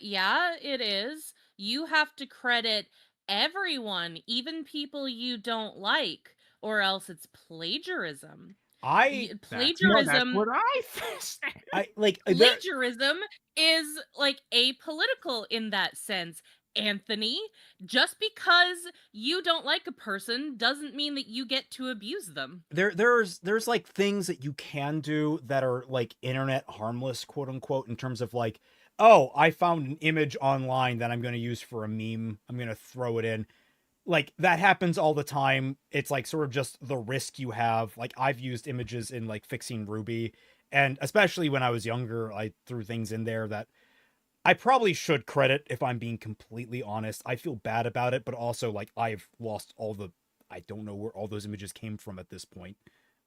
Yeah, it is. You have to credit everyone, even people you don't like, or else it's plagiarism. Plagiarism. That's what I Plagiarism is like apolitical in that sense. Anthony, just because you don't like a person doesn't mean that you get to abuse them. There's like things that you can do that are like internet harmless, quote unquote, in terms of like, oh, I found an image online that I'm going to use for a meme. I'm going to throw it in. Like that happens all the time. It's like sort of just the risk you have. Like I've used images in like fixing Ruby, and especially when I was younger, I threw things in there that I probably should credit, if I'm being completely honest. I feel bad about it, but also like I've lost I don't know where all those images came from at this point.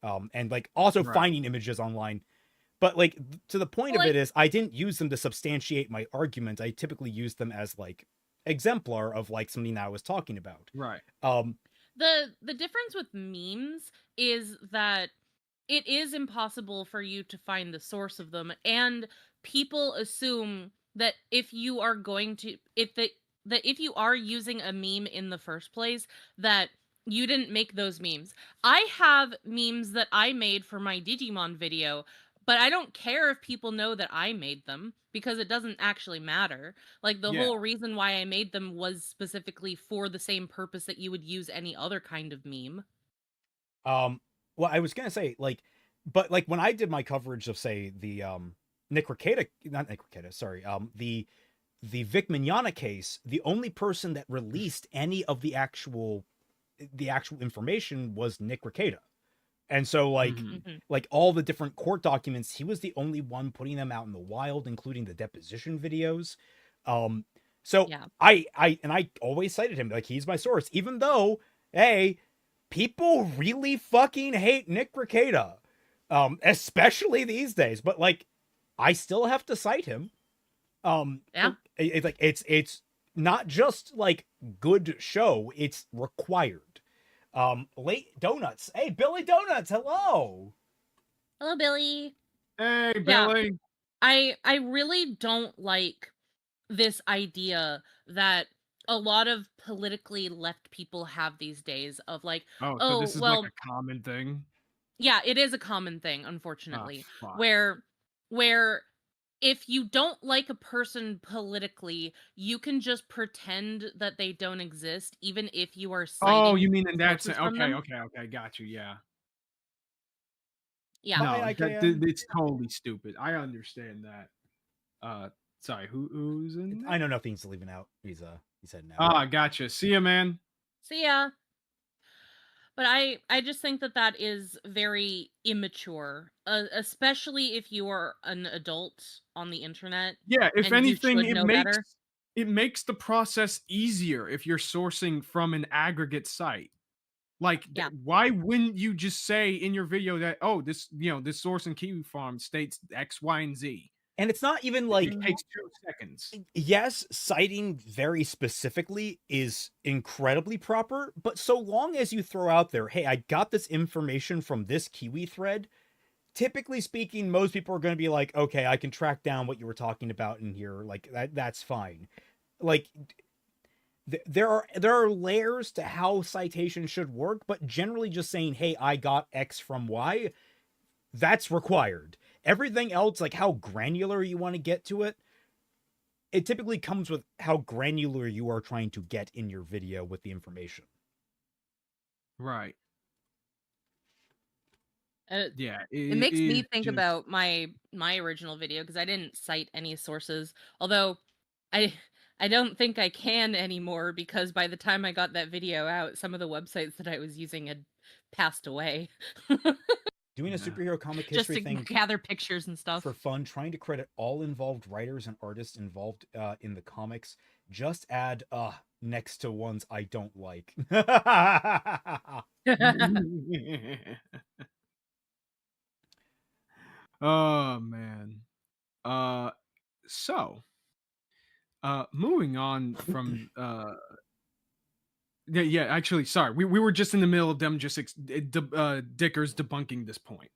And like also finding images online. But like to the point of it is I didn't use them to substantiate my argument. I typically use them as like exemplar of like something that I was talking about. Right. The difference with memes is that it is impossible for you to find the source of them, and people assume that if you are going to if you are using a meme in the first place, that you didn't make those memes. I have memes that I made for my Digimon video, but I don't care if people know that I made them because it doesn't actually matter. Like the whole reason why I made them was specifically for the same purpose that you would use any other kind of meme. Well, I was gonna say like, but like when I did my coverage of say the the Vic Mignogna case, the only person that released any of the actual information was Nick Rekieta. And so like like all the different court documents, he was the only one putting them out in the wild, including the deposition videos. So I always cited him, like he's my source, even though, hey, people really fucking hate Nick Rekieta. Especially these days, but like I still have to cite him. It's not just like good show, it's required. Late Donuts. Hey, Billy Donuts, hello. Hello, Billy. Hey, Billy. I really don't like this idea that a lot of politically left people have these days of like, Oh, so oh, this is well, like a common thing. yeah, it is a common thing, Ah, unfortunately, fuck. where if you don't like a person politically, you can just pretend that they don't exist, even if you are Oh, citing you mean in that sources sense? from Okay, them. okay, got you. Yeah. Yeah. No, Hi, that, IKM. it's totally stupid. I understand that. Sorry, who's in there? I know nothing's leaving out. He's heading out. Ah, gotcha. See ya, man. See ya. But I just think that that is very immature, especially if you are an adult on the internet. Yeah, if and you anything, should know better. it makes the process easier if you're sourcing from an aggregate site. Like, Yeah. why wouldn't you just say in your video that, oh, this, this source in Kiwi Farm states X, Y, and Z? And it's not even like It takes 2 seconds. Yes, citing very specifically is incredibly proper, but so long as you throw out there, hey, I got this information from this Kiwi thread, typically speaking, most people are going to be like, okay, I can track down what you were talking about in here. Like that's fine. Like there are layers to how citation should work, but generally just saying, hey, I got X from Y, that's required. Everything else, like how granular you want to get to it, it typically comes with how granular you are trying to get in your video with the information. Right. Yeah. It makes me is think just- about my original video because I didn't cite any sources, although I don't think I can anymore because by the time I got that video out, some of the websites that I was using had passed away. Doing a superhero comic Just history to thing gather pictures and stuff. for fun, trying to credit all involved writers and artists involved in the comics. Just add next to ones I don't like. Oh man. So moving on from yeah, actually, sorry. We were just in the middle of them just Dickers debunking this point.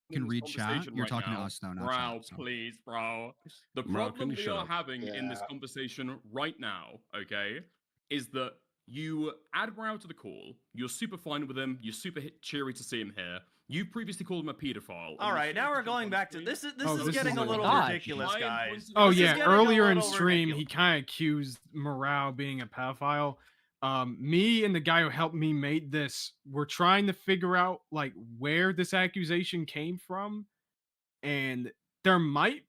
You can this read chat. conversation You're right talking now. to us though, not Bro, chat. So. please, bro. The Bro, can problem you we shut are up? having in this conversation right now, okay, is that you add Brow to the call. You're super fine with him. You're super cheery to see him here. You previously called him a pedophile. All right, now we're going back to this. Is Oh, this this getting is a like- little God. ridiculous, guys? Oh This is yeah, getting a earlier in little stream ridiculous. he kind of accused Morale being a pedophile. Me and the guy who helped me make this were trying to figure out like where this accusation came from, and there might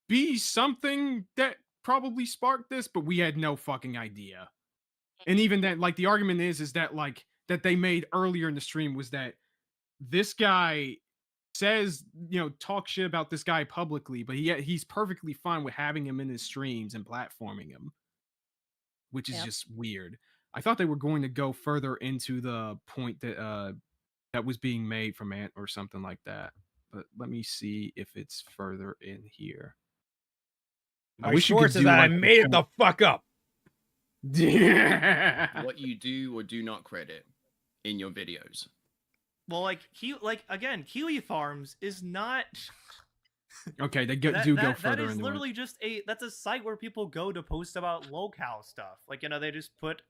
be something that probably sparked this, but we had no fucking idea. And even then, like the argument is that like that they made earlier in the stream was that this guy says, talk shit about this guy publicly, but he's perfectly fine with having him in his streams and platforming him, which is just weird. I thought they were going to go further into the point that that was being made from Ant or something like that, but let me see if it's further in here. My short says that I made it the fuck up. What you do or do not credit in your videos. Well, again, Kiwi Farms is not. Okay, they That go is further into literally it. just that's a site where people go to post about locale stuff. Like they just put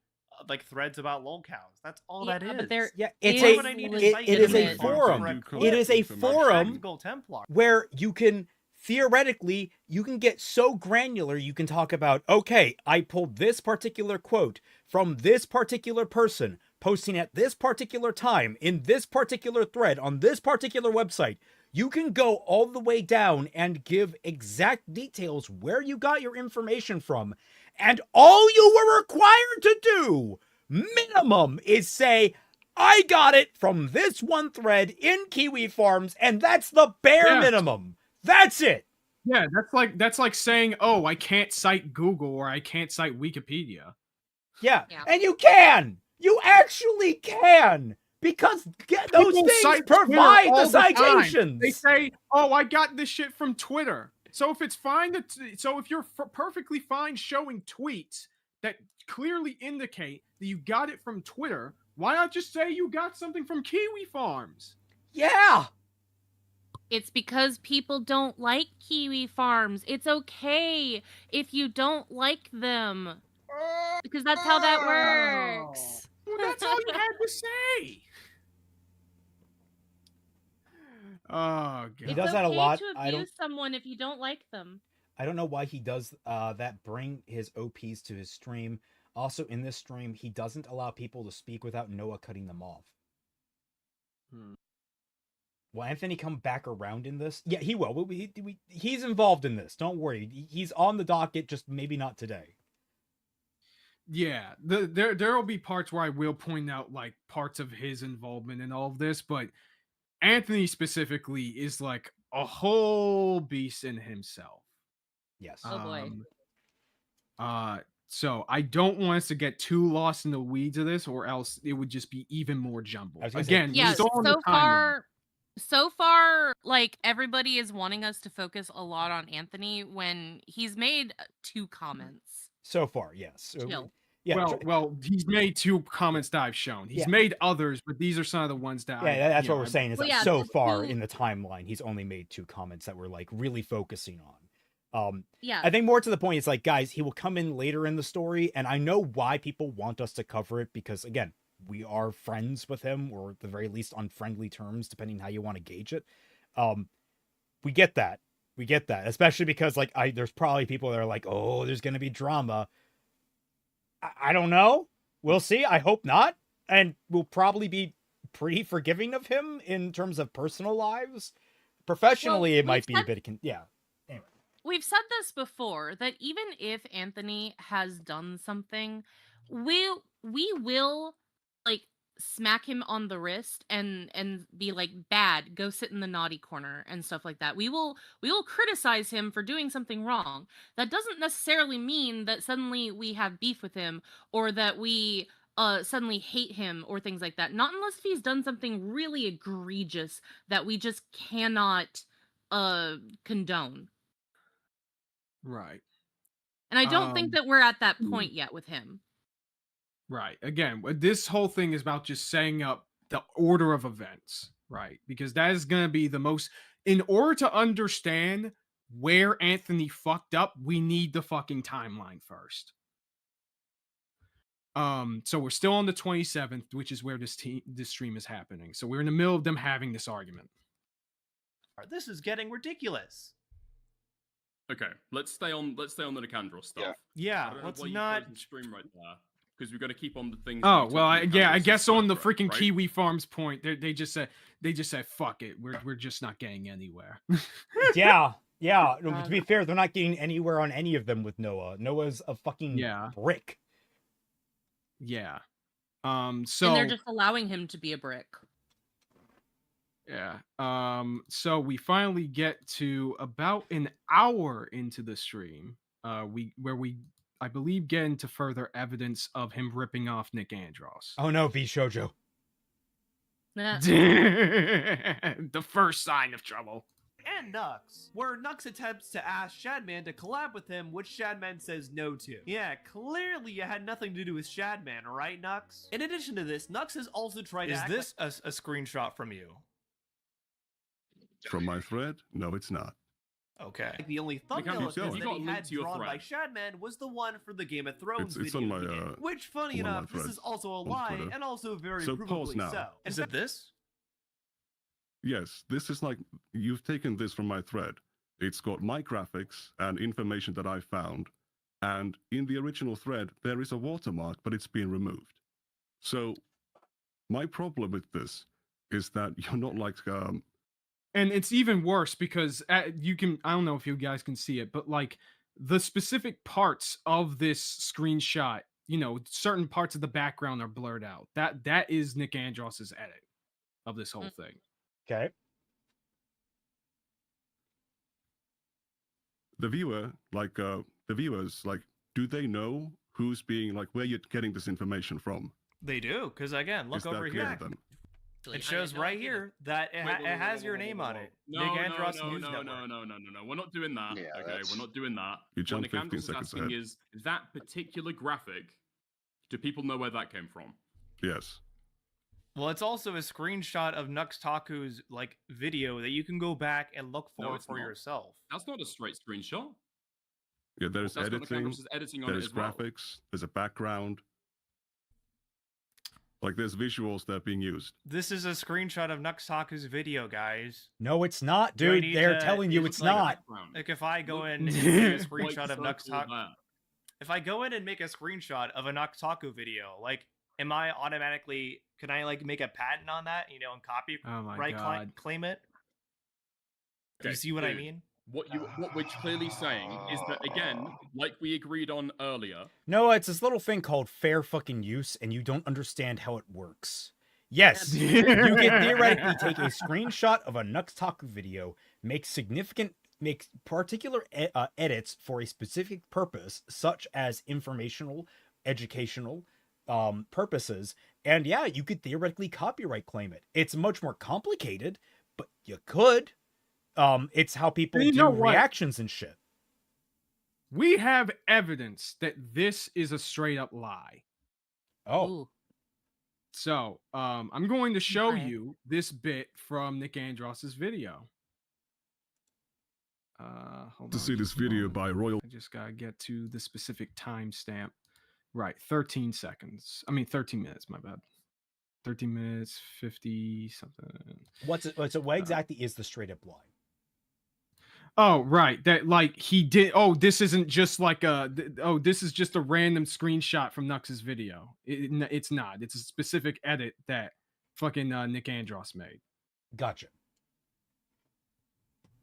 like threads about locales. That's all that is. But there It's is a it is a legitimate- forum. It is a forum Practical Templar. where you can theoretically you can get so granular you can talk about, okay, I pulled this particular quote from this particular person posting at this particular time in this particular thread on this particular website. You can go all the way down and give exact details where you got your information from. And all you were required to do, minimum, is say, I got it from this one thread in Kiwi Farms, and that's the bare minimum. That's it. Yeah, that's like saying, oh, I can't cite Google or I can't cite Wikipedia. Yeah. And you can. You actually can. Because those People things cite Twitter provide all the time. citations. They say, "Oh, I got this shit from Twitter." So if it's fine, so if you're perfectly fine showing tweets that clearly indicate that you got it from Twitter, why not just say you got something from Kiwi Farms? Yeah. It's because people don't like Kiwi Farms. It's okay if you don't like them. Because that's how that works. Well, that's all you had to say. Oh god. He It's does that a okay lot. to I don't abuse someone if you don't like them. I don't know why he does that, bring his OPs to his stream. Also, in this stream, he doesn't allow people to speak without Noah cutting them off. Will Anthony come back around in this? Yeah, he will. He's involved in this. Don't worry. He's on the docket, just maybe not today. Yeah, there will be parts where I will point out like parts of his involvement in all of this, but Anthony specifically is like a whole beast in himself. Yes. Oh boy. So I don't want us to get too lost in the weeds of this, or else it would just be even more jumbled. Again, yeah. we're still on the So timeline. so far, like everybody is wanting us to focus a lot on Anthony when he's made 2 comments. So far, yes. Chill. Yeah. Well, he's made 2 comments that I've shown. He's made others, but these are some of the ones that that's what we're saying. Is Well, that yeah, so the far 2 in the timeline, he's only made 2 comments that we're like really focusing on. Yeah. I think more to the point, it's like, guys, he will come in later in the story, and I know why people want us to cover it, because again, we are friends with him, or at the very least on friendly terms, depending how you want to gauge it. We get that. Especially because like there's probably people that are like, oh, there's gonna be drama. I don't know. We'll see. I hope not. And we'll probably be pretty forgiving of him in terms of personal lives. Professionally, it might be a bit yeah. Anyway. We've said this before, that even if Anthony has done something, we will like smack him on the wrist and be like, bad, go sit in the naughty corner and stuff like that. We will criticize him for doing something wrong. That doesn't necessarily mean that suddenly we have beef with him, or that we suddenly hate him or things like that. Not unless he's done something really egregious that we just cannot condone. Right. And I don't think that we're at that point yet with him. Right. Again, this whole thing is about just setting up the order of events, right? Because that is going to be the most, in order to understand where Anthony fucked up, we need the fucking timeline first. So we're still on the 27th, which is where this stream is happening. So we're in the middle of them having this argument. This is getting ridiculous. Okay, let's stay on the Nicandros stuff. Yeah, let's not stream right there, because we've got to keep on the things. Oh well, I guess on the freaking Kiwi Farms point, they just said fuck it, we're just not getting anywhere. Yeah. To be fair, they're not getting anywhere on any of them with Noah. Noah's a fucking brick. Yeah. So and they're just allowing him to be a brick. Yeah. So we finally get to about an hour into the stream, where we I believe get into further evidence of him ripping off Nick Andros. Oh no, V Shoujo. The first sign of trouble. And Nux, where Nux attempts to ask Shadman to collab with him, which Shadman says no to. Yeah, clearly you had nothing to do with Shadman, right, Nux? In addition to this, Nux has also tried to act Is this a screenshot from you? From my thread? No, it's not. Okay. like the only thumbnail keep going. that You got he a link had to your drawn by thread. Shadman was the one for the Game of Thrones It's video. on my, he did, which, funny on my enough, this thread is also a on lie, Twitter. and also very So provably pause now. so. Is it this? Yes, this is like, you've taken this from my thread. It's got my graphics and information that I found. And in the original thread, there is a watermark, but it's been removed. So my problem with this is that you're not like, And it's even worse because you can, I don't know if you guys can see it, but like the specific parts of this screenshot, certain parts of the background are blurred out. That is Nick Andros's edit of this whole thing. Okay. the viewer, the viewers, do they know who's being, where you're getting this information from? They do, because again, look Is over that clear here. then? It shows right here that it has your name on it. No, Nick Andros News no, Network. no. We're not doing that. Yeah, okay, we're not doing that. You What jumped Nick 15 Andros is seconds asking ahead. is that particular graphic, do people know where that came from? Yes. Well, it's also a screenshot of Nux Taku's video that you can go back and look for No, it's for not. yourself. That's not a straight screenshot. Yeah, there's That's got the camera, editing, which is editing on it there's as well. graphics, there's a background. Like there's visuals that are being used. This is a screenshot of Nuxtaku's video, guys. No, it's not, Do I dude. need They're to- telling you it it's looks like a not. Like if I go in and Look, make a white screenshot of circle Nuxtaku, there. if I go in and make a screenshot of a Nuxtaku video, like, am I automatically? Can I like make a patent on that? You know, and Oh my copyright God. claim it? Do you Okay, see what I dude, mean? What we're clearly saying is that, again, like we agreed on earlier. No, it's this little thing called fair fucking use, and you don't understand how it works. Yes, you can theoretically take a screenshot of a Nuxtaku video, make particular edits for a specific purpose, such as informational, educational purposes, and yeah, you could theoretically copyright claim it. It's much more complicated, but you could. It's how people You do know what? reactions and shit. We have evidence that this is a straight up lie. Oh. So, I'm going to show Okay. you this bit from Nick Andros's video. Hold To on see this just a video moment. by Royal. I just gotta get to the specific timestamp. Right, 13 seconds. I mean, 13 minutes. My bad. 13 minutes, 50 something. What exactly is the straight up lie? Oh, right. That like he did. Oh, this isn't just like this is just a random screenshot from Nux's video. It's not. It's a specific edit that fucking Nick Andros made. Gotcha.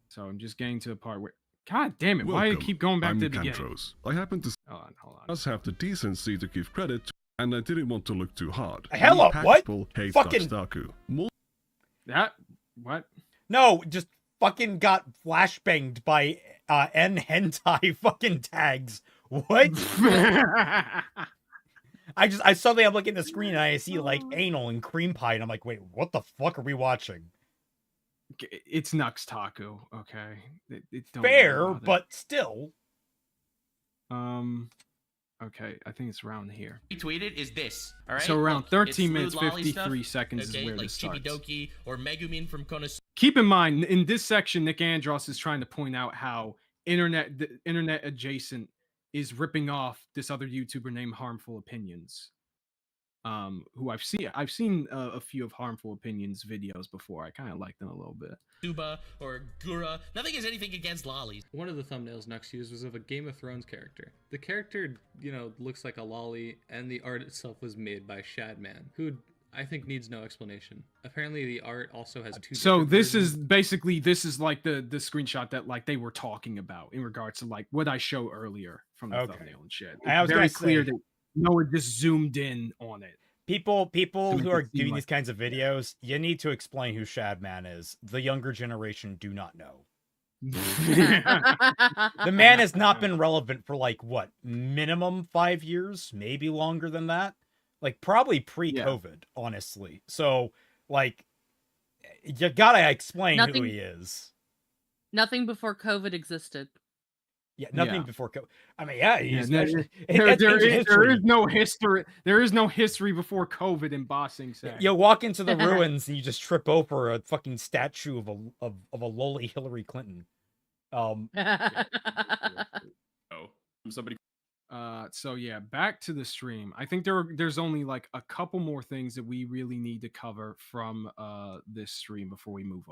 So I'm just getting to the part where, God damn it! Why do you keep going back I'm to the Nick beginning? Andros. I happen to Hold on. us have the decency to give credit, and I didn't want to look too hard. Hello, what? People hate Fucking- Nuxtaku. That what? No, just fucking got flashbanged by N hentai fucking tags. What? I suddenly I'm looking at the screen and I see like anal and cream pie and I'm like, wait, what the fuck are we watching? It's Nuxtaku, okay? Don't worry Fair, about it. but still. Okay, I think it's around here. Tweeted is this. All right. So around Look, 13 it's minutes, lewd lolly 53 stuff, seconds is okay, where like this starts. Chibidoki or Megumin from Konosuba. Keep in mind, in this section, Nick Andros is trying to point out how internet adjacent is ripping off this other YouTuber named Harmful Opinions, who I've seen a few of Harmful Opinions videos before. I kind of like them a little bit. Suba or Gura. Nothing is anything against lollies. One of the thumbnails Nux used was of a Game of Thrones character. The character, looks like a lolly, and the art itself was made by Shadman, who I think needs no explanation. Apparently, the art also has two. So different this versions. is basically like the screenshot that like they were talking about in regards to like what I showed earlier from the Okay. thumbnail and shit. I was It's very gonna clear say- that Noah just zoomed in on it. People we who are can see, doing like- these kinds of videos, you need to explain who Shadman is. The younger generation do not know. The man has not been relevant for like what, minimum 5 years, maybe longer than that. Like probably pre-COVID, honestly. So like you gotta explain who Nothing- he is. Nothing before COVID existed. Yeah, nothing Yeah. before COVID. I mean, yeah, he's there is no history. There is no history before COVID in bossing. You walk into the ruins and you just trip over a fucking statue of a lowly Hillary Clinton. Oh, somebody. So yeah, back to the stream. I think there's only like a couple more things that we really need to cover from this stream before we move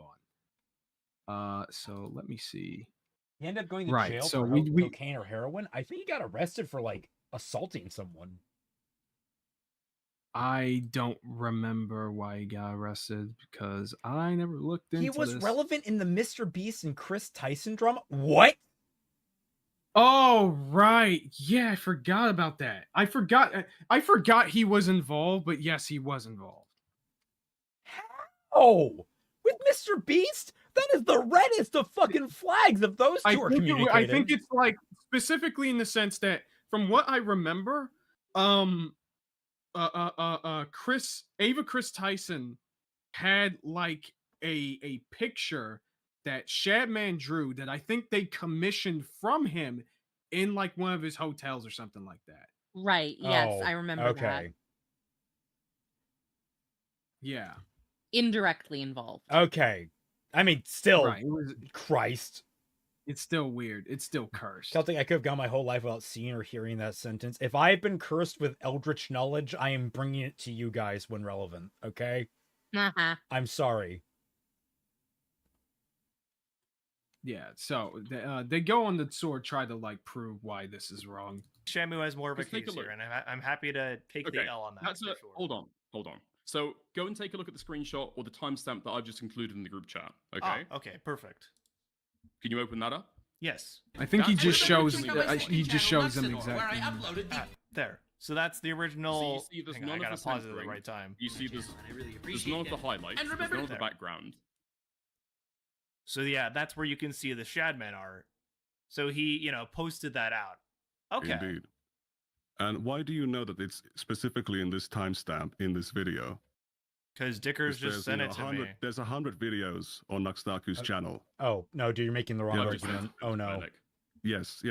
on. So let me see. He ended up going to Right, jail so for we- cocaine or heroin. I think he got arrested for like assaulting someone. I don't remember why he got arrested because I never looked into He was this. relevant in the Mr. Beast and Chris Tyson drama. What? Oh right, yeah, I forgot about that. I forgot he was involved, but yes, he was involved. Oh, with Mr. Beast? That is the reddest of fucking flags if those two are communicating. I think it's like specifically in the sense that from what I remember, Chris Tyson had like a picture that Shadman drew that I think they commissioned from him in like one of his hotels or something like that. Right. Yes, I remember that. Yeah. Indirectly involved. Okay. I mean, still, Right, it was- Christ. It's still weird. It's still cursed. Celtic, I could have gone my whole life without seeing or hearing that sentence. If I've been cursed with eldritch knowledge, I am bringing it to you guys when relevant, okay? I'm sorry. Yeah, so they go on the sword, try to like prove why this is wrong. Shamu has more of a Let's take a case look. here, and I'm happy to take the L on that. That's for a, sure. Hold on. So go and take a look at the screenshot or the timestamp that I've just included in the group chat. Okay. Oh, okay, perfect. Can you open that up? Yes. I think he That's just what shows originally was. he just shows them exactly. There. So that's the original. So you see there's Hang on, I none of gotta the pause it at the censoring. right time. You see there's none of the highlights, And there's remember none of the there. background. So yeah, that's where you can see the Shadman art. So he, posted that out. Okay. Indeed. And why do you know that it's specifically in this timestamp in this video? Because Dickers just sent it to me. There's 100 videos on Naxtaku's channel. Oh, no, dude, you're making the wrong Yeah, argument. Oh, no. Yes.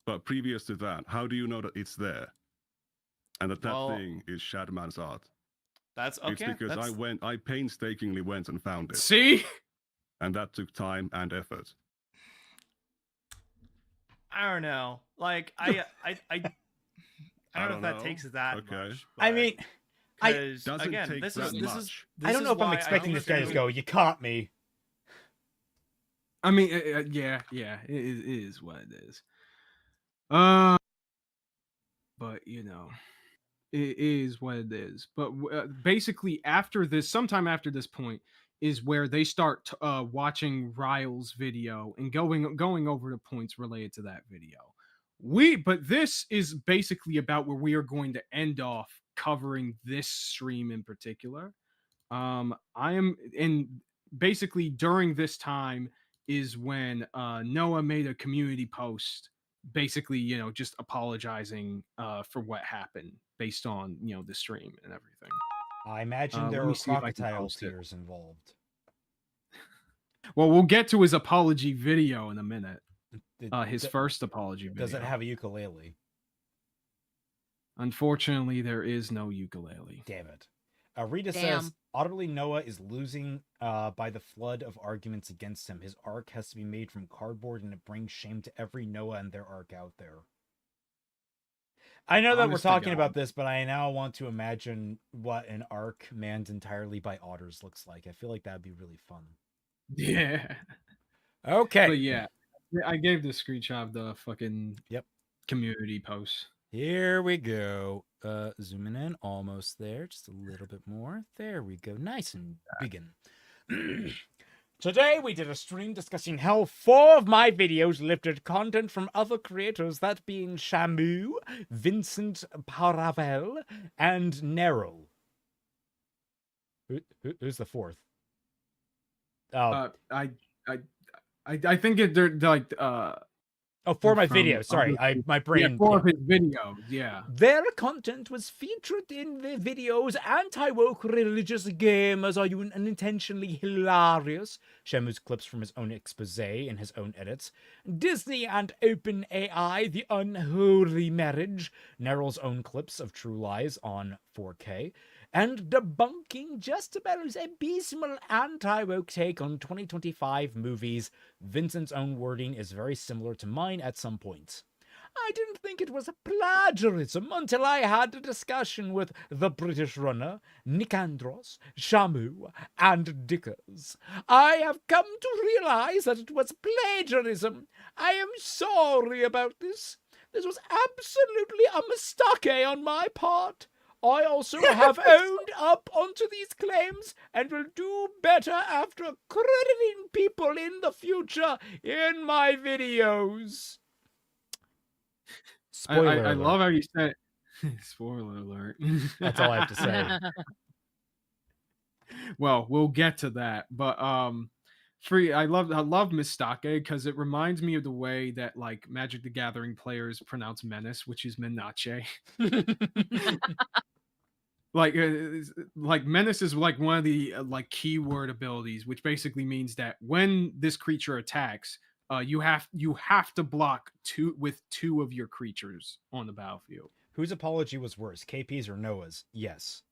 But previous to that, how do you know that it's there? And that Well, thing is Shadman's art? That's okay. It's because I painstakingly went and found it. See? And that took time and effort. I don't know. Like I don't know if that takes that much. I mean, Because Doesn't again, take this that is much. I don't know if I'm why I expecting this guy to understand- go, you caught me. I mean, yeah, it is what it is. But it is what it is. But basically, after this, sometime after this point, is where they start watching Ryle's video and going over the points related to that video. But this is basically about where we are going to end off covering this stream in particular. Basically during this time is when Noah made a community post, basically, just apologizing for what happened based on the stream and everything. I imagine let there me were see if I can crocodile post it. tears involved. Well, we'll get to his apology video in a minute. His d- first apology video. Does it have a ukulele? Unfortunately, there is no ukulele. Damn it. Rita Damn. says, Otterly Noah is losing by the flood of arguments against him. His arc has to be made from cardboard, and it brings shame to every Noah and their arc out there. I know that Honest to we're talking God. about this, but I now want to imagine what an arc manned entirely by otters looks like. I feel like that'd be really fun. Yeah. Okay. But yeah, I gave the screenshot of the fucking community post. Here we go. Zooming in, almost there. Just a little bit more. There we go. Nice and biggin. Today we did a stream discussing how 4 of my videos lifted content from other creators, that being Shamu, Vincent Paravel, and Nero. Who's the 4th? I think they're like for my from videos. Sorry, other- my brain. Yeah, 4 of his videos. Yeah. Their content was featured in the videos. Anti-woke religious gamers are you unintentionally hilarious. Shamu's clips from his own expose and his own edits. Disney and OpenAI, the unholy marriage. Neryl's own clips of True Lies on 4K. And debunking just about his abysmal anti-woke take on 2025 movies. Vincent's own wording is very similar to mine at some points. I didn't think it was plagiarism until I had a discussion with the British runner, Nicandros, Shamu, and Dickers. I have come to realize that it was plagiarism. I am sorry about this. This was absolutely a mistake on my part. I also have owned up onto these claims and will do better after crediting people in the future in my videos. Spoiler I alert. love how you said spoiler alert. That's all I have to say. Well, we'll get to that, but I love Mistake because it reminds me of the way that like Magic the Gathering players pronounce menace, which is menace. Like menace is like one of the like keyword abilities, which basically means that when this creature attacks, you have to block 2 of your creatures on the battlefield. Whose apology was worse, KP's or Noah's? Yes.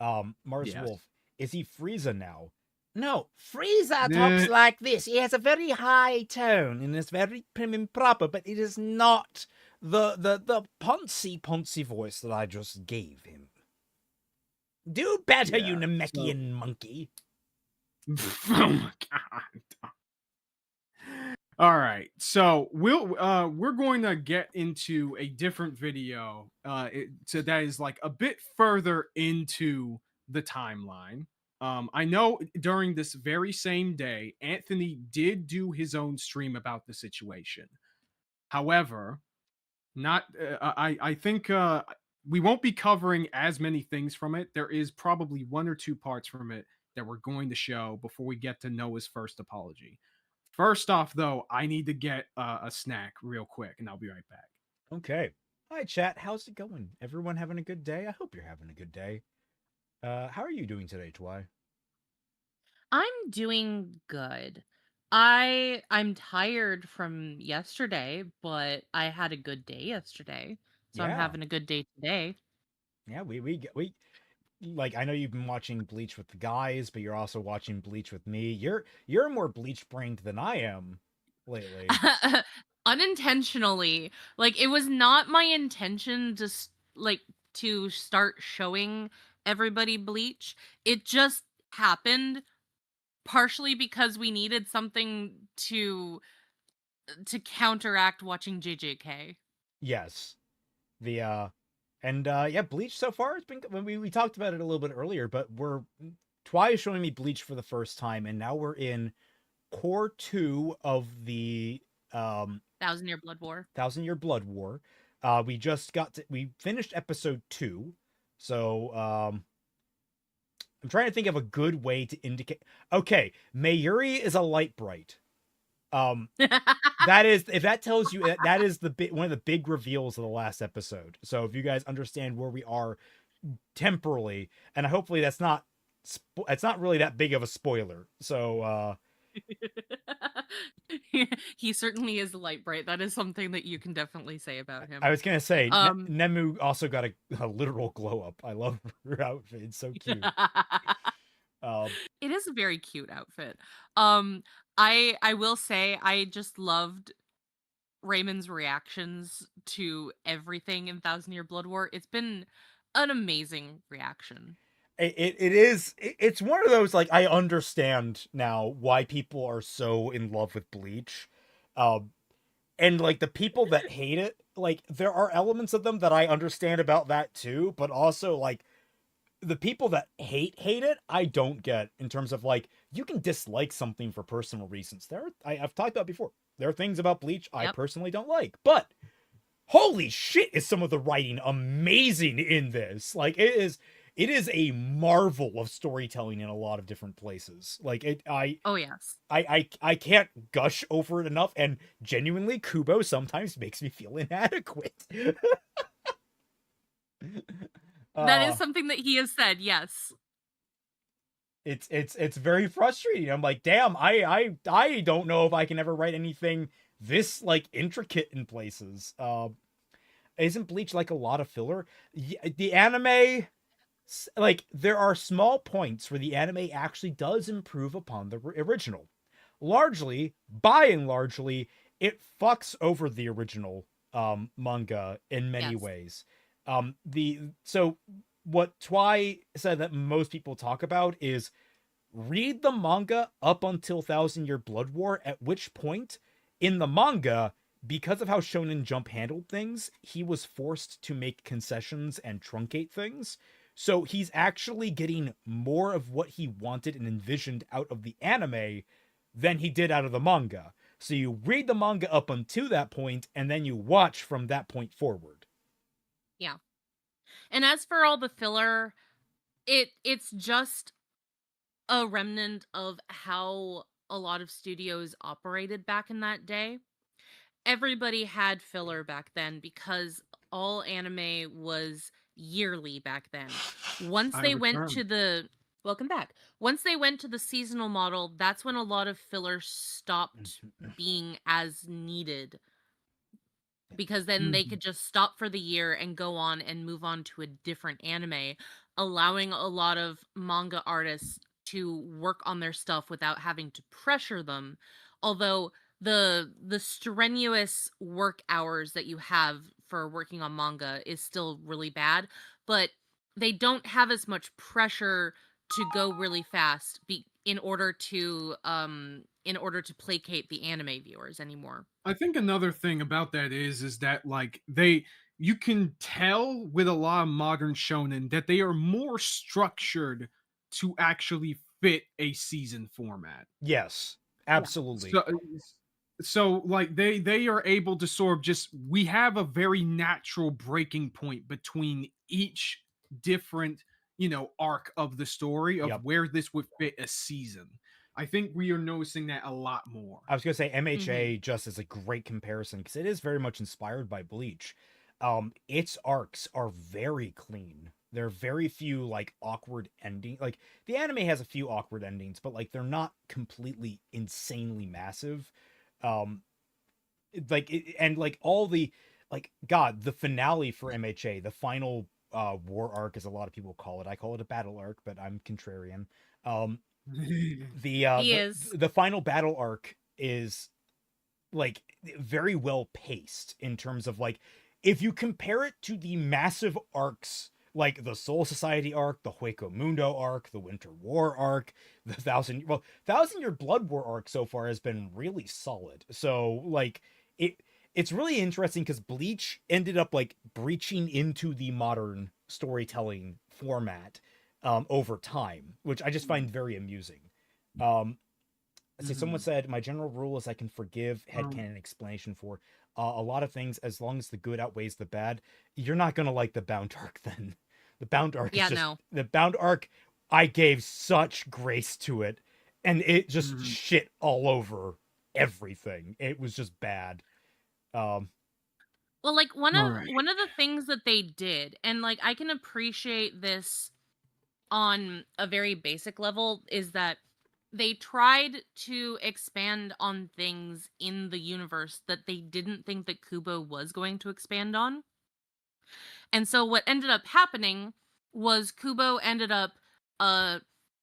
Mars Yes. Wolf, is he Frieza now? No, Frieza The- talks like this. He has a very high tone and is very prim and proper, but it is not the poncy voice that I just gave him. Do better, you Yeah, Namekian monkey. Oh my god. All right, so we're going to get into a different video. So that is like a bit further into the timeline. I know during this very same day, Anthony did do his own stream about the situation. However, not I think we won't be covering as many things from it. There is probably one or two parts from it that we're going to show before we get to Noah's first apology. First off, though, I need to get a snack real quick, and I'll be right back. Okay. Hi, chat. How's it going? Everyone having a good day? I hope you're having a good day. How are you doing today, Twy? I'm doing good. I'm tired from yesterday, but I had a good day yesterday. So I'm Yeah. having a good day today. Yeah, we like, I know you've been watching Bleach with the guys, but you're also watching Bleach with me. You're more Bleach brained than I am lately. Unintentionally. Like, it was not my intention to to start showing everybody Bleach. It just happened partially because we needed something to counteract watching JJK. Yes. Yeah, Bleach so far has been, we talked about it a little bit earlier, but Twy is showing me Bleach for the first time, and now we're in core 2 of the 1,000-Year Blood War. 1,000-Year Blood War. We finished episode 2. So I'm trying to think of a good way to indicate. Okay, Mayuri is a light bright. That is, if that tells you, that is one of the big reveals of the last episode. So if you guys understand where we are temporally, and hopefully that's not really that big of a spoiler. So He certainly is light bright. That is something that you can definitely say about him. I was gonna say, Nemu also got a literal glow up. I love her outfit; it's so cute. It is a very cute outfit. I will say I just loved Raymond's reactions to everything in 1,000-Year Blood War. It's been an amazing reaction. It's one of those, like, I understand now why people are so in love with Bleach. And like the people that hate it, like, there are elements of them that I understand about that too, but also like the people that hate it, I don't get, in terms of, like, you can dislike something for personal reasons. I've talked about before. There are things about Bleach I personally don't like, but holy shit, is some of the writing amazing in this. Like, it is a marvel of storytelling in a lot of different places. Like, oh yes, I can't gush over it enough, and genuinely, Kubo sometimes makes me feel inadequate. That is something that he has said, yes. It's very frustrating. I'm like, damn, I don't know if I can ever write anything this, like, intricate in places. Isn't Bleach like a lot of filler? The anime, like, there are small points where the anime actually does improve upon the original. By and largely, it fucks over the original manga in many ways. So what Twy said that most people talk about is read the manga up until 1,000-Year Blood War, at which point in the manga, because of how Shonen Jump handled things, he was forced to make concessions and truncate things. So he's actually getting more of what he wanted and envisioned out of the anime than he did out of the manga. So you read the manga up until that point, and then you watch from that point forward. Yeah. And as for all the filler, it's just a remnant of how a lot of studios operated back in that day. Everybody had filler back then because all anime was yearly back then. Once they went to the welcome back. Once they went to the seasonal model, that's when a lot of filler stopped being as needed. Because then they could just stop for the year and go on and move on to a different anime, allowing a lot of manga artists to work on their stuff without having to pressure them. Although the strenuous work hours that you have for working on manga is still really bad, but they don't have as much pressure to go really fast in order to placate the anime viewers anymore. I think another thing about that is that like you can tell with a lot of modern shonen that they are more structured to actually fit a season format. Yes, absolutely. So like they are able to sort of just, we have a very natural breaking point between each different, arc of the story of where this would fit a season. I think we are noticing that a lot more. I was gonna say MHA just is a great comparison because it is very much inspired by Bleach. Its arcs are very clean. There are very few like awkward ending. Like the anime has a few awkward endings, but like they're not completely insanely massive. And like all the the finale for MHA, the final war arc, as a lot of people call it. I call it a battle arc, but I'm contrarian. The final battle arc is like very well paced in terms of like, if you compare it to the massive arcs like the Soul Society arc, the Hueco Mundo arc, the Winter War arc, the Thousand Year Blood War arc so far has been really solid. So like it's really interesting because Bleach ended up like breaching into the modern storytelling format over time, which I just find very amusing. Let's see, someone said, my general rule is I can forgive headcanon explanation for a lot of things as long as the good outweighs the bad. You're not going to like the Bound arc then. The Bound arc is just... The Bound arc, I gave such grace to it, and it just shit all over everything. It was just bad. Well, like one of the things that they did, and like I can appreciate this on a very basic level, is that they tried to expand on things in the universe that they didn't think that Kubo was going to expand on. And so what ended up happening was Kubo ended up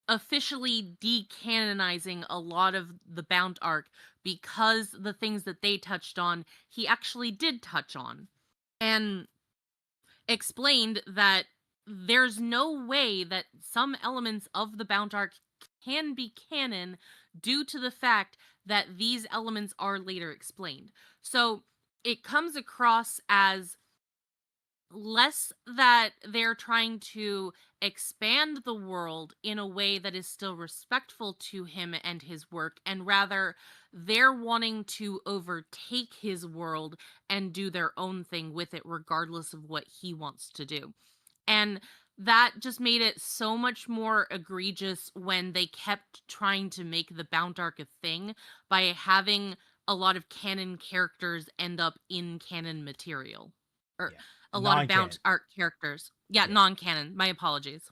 officially decanonizing a lot of the Bound arc because the things that they touched on, he actually did touch on. And explained that there's no way that some elements of the Bound arc can be canon due to the fact that these elements are later explained. So it comes across as less that they're trying to expand the world in a way that is still respectful to him and his work, and rather they're wanting to overtake his world and do their own thing with it regardless of what he wants to do. And that just made it so much more egregious when they kept trying to make the Bound arc a thing by having a lot of canon characters end up in canon material. Or a lot of Bound arc characters. Yeah, non-canon. My apologies.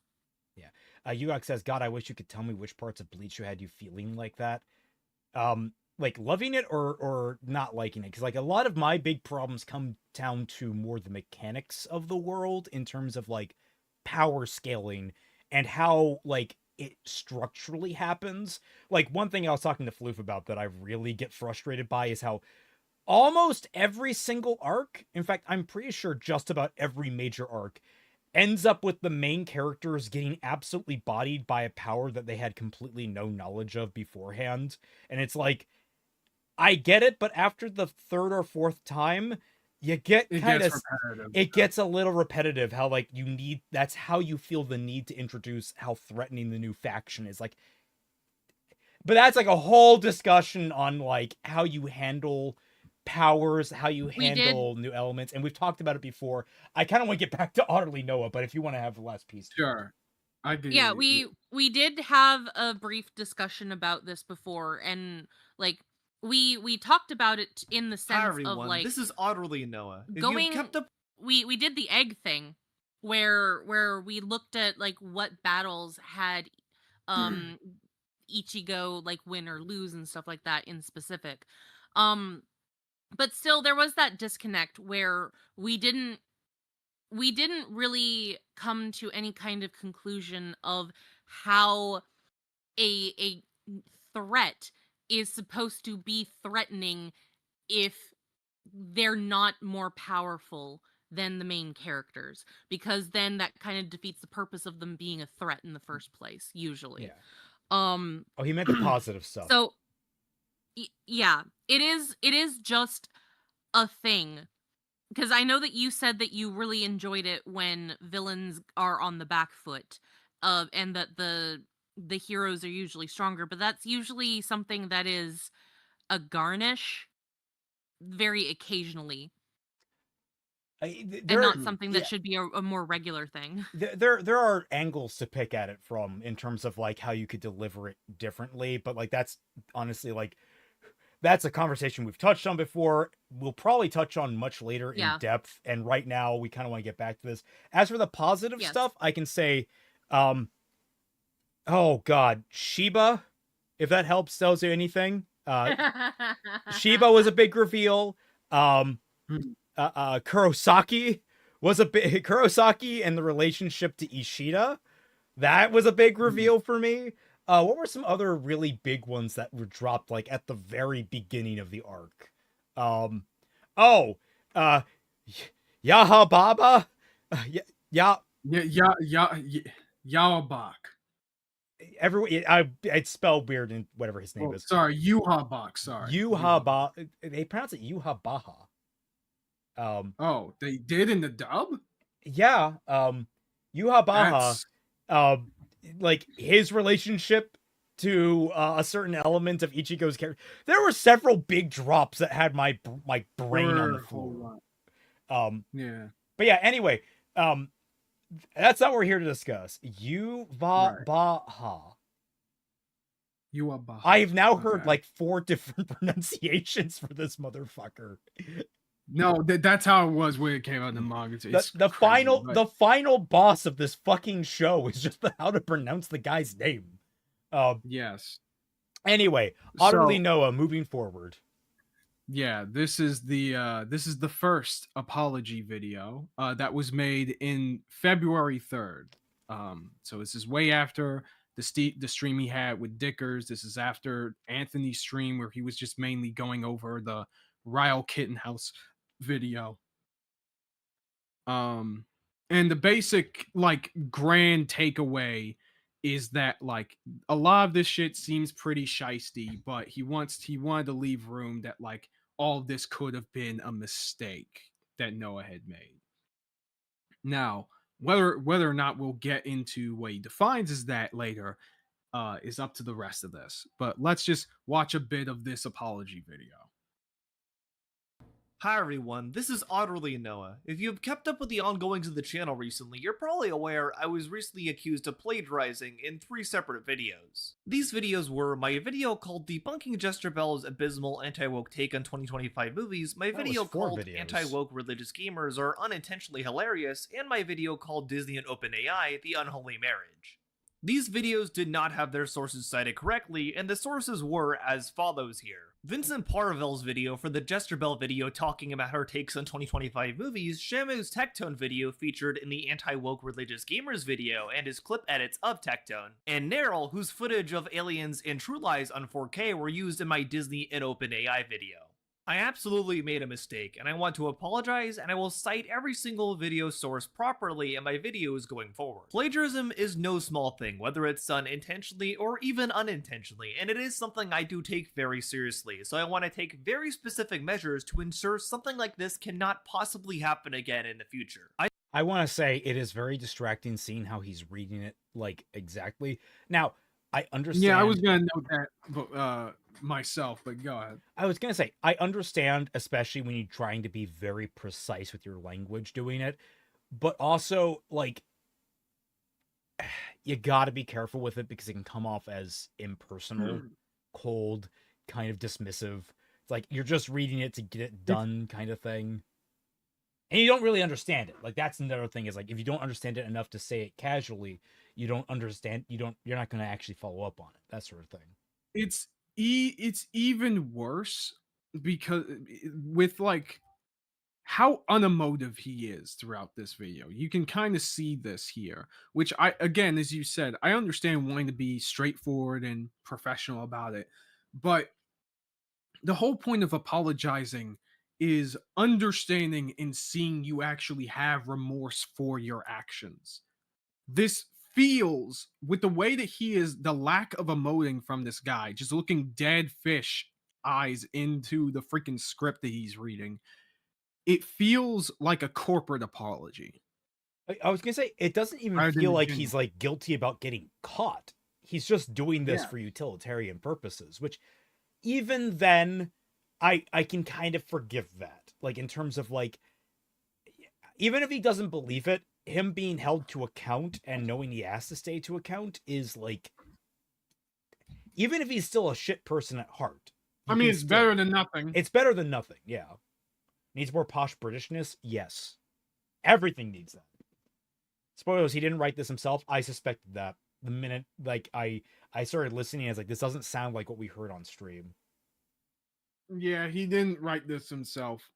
Yeah. Ugok says, God, I wish you could tell me which parts of Bleach had you feeling like that. Like loving it or not liking it. Because like a lot of my big problems come down to more the mechanics of the world in terms of like power scaling and how like it structurally happens. Like one thing I was talking to Floof about that I really get frustrated by is how almost every single arc, in fact, I'm pretty sure just about every major arc, ends up with the main characters getting absolutely bodied by a power that they had completely no knowledge of beforehand. And it's like, I get it, but after the third or fourth time, you get it gets a little repetitive how like that's how you feel the need to introduce how threatening the new faction is. Like, but that's like a whole discussion on like how you handle powers, how you handle new elements, and we've talked about it before. I kind of want to get back to Otterly Noah, but if you want to have the last piece. Sure. I do. Yeah, we did have a brief discussion about this before, and like we talked about it in the sense of like, this is Otterly Noah. We did the egg thing where we looked at like what battles had Ichigo like win or lose and stuff like that in specific. But still there was that disconnect where we didn't really come to any kind of conclusion of how a threat is supposed to be threatening if they're not more powerful than the main characters, because then that kind of defeats the purpose of them being a threat in the first place, usually. Yeah. Oh, he meant the positive stuff. So yeah, it is just a thing, because I know that you said that you really enjoyed it when villains are on the back foot, and that the heroes are usually stronger, but that's usually something that is a garnish very occasionally. And not something that should be a more regular thing. There are angles to pick at it from in terms of like how you could deliver it differently, but like that's honestly like that's a conversation we've touched on before. We'll probably touch on much later in depth, and right now we kind of want to get back to this. As for the positive stuff, I can say oh god, Sheba, if that helps tells you anything. Sheba was a big reveal. Kurosaki was a big Kurosaki and the relationship to Ishida. That was a big reveal for me. What were some other really big ones that were dropped like at the very beginning of the arc? Yaha Baba? Yawabak. Everyone, it's spelled weird in whatever his name is. Sorry, Yuhabak. Sorry, Yuhaba. They pronounce it Yuhabaha. Oh, they did in the dub? Yeah. Yuhabaha. Like his relationship to a certain element of Ichigo's character. There were several big drops that had my brain on the floor. Yeah. But yeah, anyway, that's not what we're here to discuss. Yuvabaha. Yuvabaha. I've now heard like 4 different pronunciations for this motherfucker. No, that's how it was when it came out in the manga. The final boss of this fucking show is just how to pronounce the guy's name. Yes. Anyway, Otterly Noah, moving forward. Yeah, this is the first apology video that was made in February 3rd. So this is way after the stream he had with Dickers. This is after Anthony's stream where he was just mainly going over the Ryle Kittenhouse video. And the basic like grand takeaway is that like a lot of this shit seems pretty shisty, but he wanted to leave room that like all of this could have been a mistake that Noah had made. Now, whether or not we'll get into what he defines as that later is up to the rest of this. But let's just watch a bit of this apology video. Hi everyone, this is Otterly Noah. If you've kept up with the ongoings of the channel recently, you're probably aware I was recently accused of plagiarizing in 3 separate videos. These videos were my video called Debunking Jester Bell's Abysmal Anti-Woke Take on 2025 Movies, my video called Anti-Woke Religious Gamers Are Unintentionally Hilarious, and my video called Disney and OpenAI, The Unholy Marriage. These videos did not have their sources cited correctly, and the sources were as follows here. Vincent Parville's video for the Jester Bell video talking about her takes on 2025 movies, Shamu's Tectone video featured in the Anti-Woke Religious Gamers video and his clip edits of Tectone, and Neryl, whose footage of aliens and True Lies on 4K were used in my Disney and OpenAI video. I absolutely made a mistake, and I want to apologize, and I will cite every single video source properly in my videos going forward. Plagiarism is no small thing, whether it's done intentionally or even unintentionally, and it is something I do take very seriously, so I want to take very specific measures to ensure something like this cannot possibly happen again in the future. I want to say it is very distracting seeing how he's reading it, like, exactly. Now, I understand. Yeah, I was going to note that myself, but go ahead. I was going to say, I understand, especially when you're trying to be very precise with your language doing it, but also, like, you got to be careful with it because it can come off as impersonal, cold, kind of dismissive. It's like you're just reading it to get it done kind of thing. And you don't really understand it. Like, that's another thing is, like, if you don't understand it enough to say it casually, you don't understand, you're not going to actually follow up on it, that sort of thing. It's even worse because with, like, how unemotive he is throughout this video. You can kind of see this here, which I, again, as you said, I understand wanting to be straightforward and professional about it, but the whole point of apologizing is understanding and seeing you actually have remorse for your actions. This feels, with the way that he is, the lack of emoting from this guy, just looking dead fish eyes into the freaking script that he's reading, it feels like a corporate apology. I was gonna say, it doesn't even Rather than feel a like genuine- he's like guilty about getting caught. He's just doing this Yeah. for utilitarian purposes, which even then I can kind of forgive that. Like, in terms of like, even if he doesn't believe it, him being held to account and knowing he has to stay to account is like, even if he's still a shit person at heart. I mean, it's better than nothing. It's better than nothing, yeah. Needs more posh Britishness? Yes. Everything needs that. Spoilers, he didn't write this himself. I suspected that the minute like I started listening. I was like, this doesn't sound like what we heard on stream. Yeah, he didn't write this himself.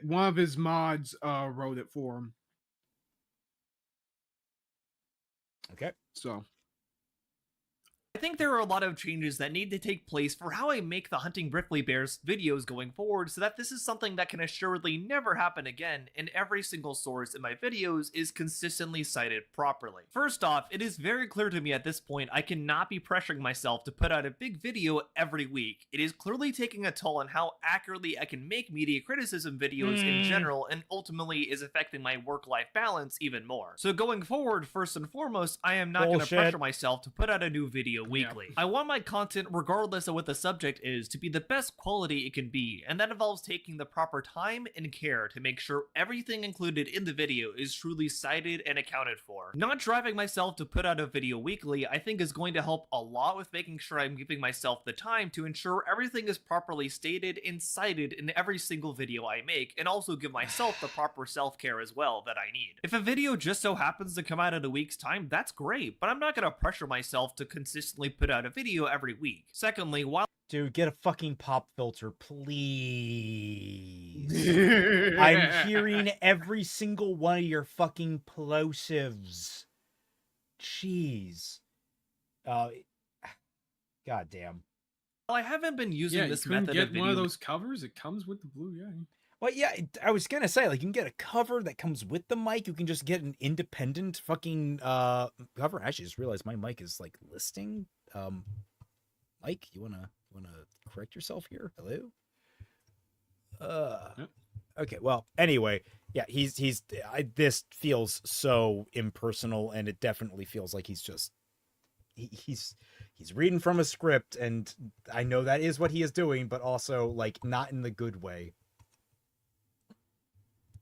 One of his mods wrote it for him. Okay. So I think there are a lot of changes that need to take place for how I make the Hunting Griffly Bears videos going forward, so that this is something that can assuredly never happen again, and every single source in my videos is consistently cited properly. First off, it is very clear to me at this point I cannot be pressuring myself to put out a big video every week. It is clearly taking a toll on how accurately I can make media criticism videos in general, and ultimately is affecting my work-life balance even more. So going forward, first and foremost, I am not going to Bullshit. pressure myself to put out a new video weekly. I want my content, regardless of what the subject is, to be the best quality it can be, and that involves taking the proper time and care to make sure everything included in the video is truly cited and accounted for. Not driving myself to put out a video weekly, I think, is going to help a lot with making sure I'm giving myself the time to ensure everything is properly stated and cited in every single video I make, and also give myself the proper self-care as well that I need. If a video just so happens to come out in a week's time, that's great, but I'm not going to pressure myself to consistently put out a video every week. Secondly, while Dude, get a fucking pop filter, please. I'm hearing every single one of your fucking plosives. Jeez. God damn. I haven't been using yeah, this you couldn't method get of video. one of those covers. It comes with the blue yay. Well, yeah, I was gonna say, like, you can get a cover that comes with the mic. You can just get an independent fucking cover. I actually just realized my mic is like listing. Mike, you wanna correct yourself here? Hello. Okay. Well, anyway, yeah, this feels so impersonal, and it definitely feels like he's reading from a script, and I know that is what he is doing, but also like not in the good way.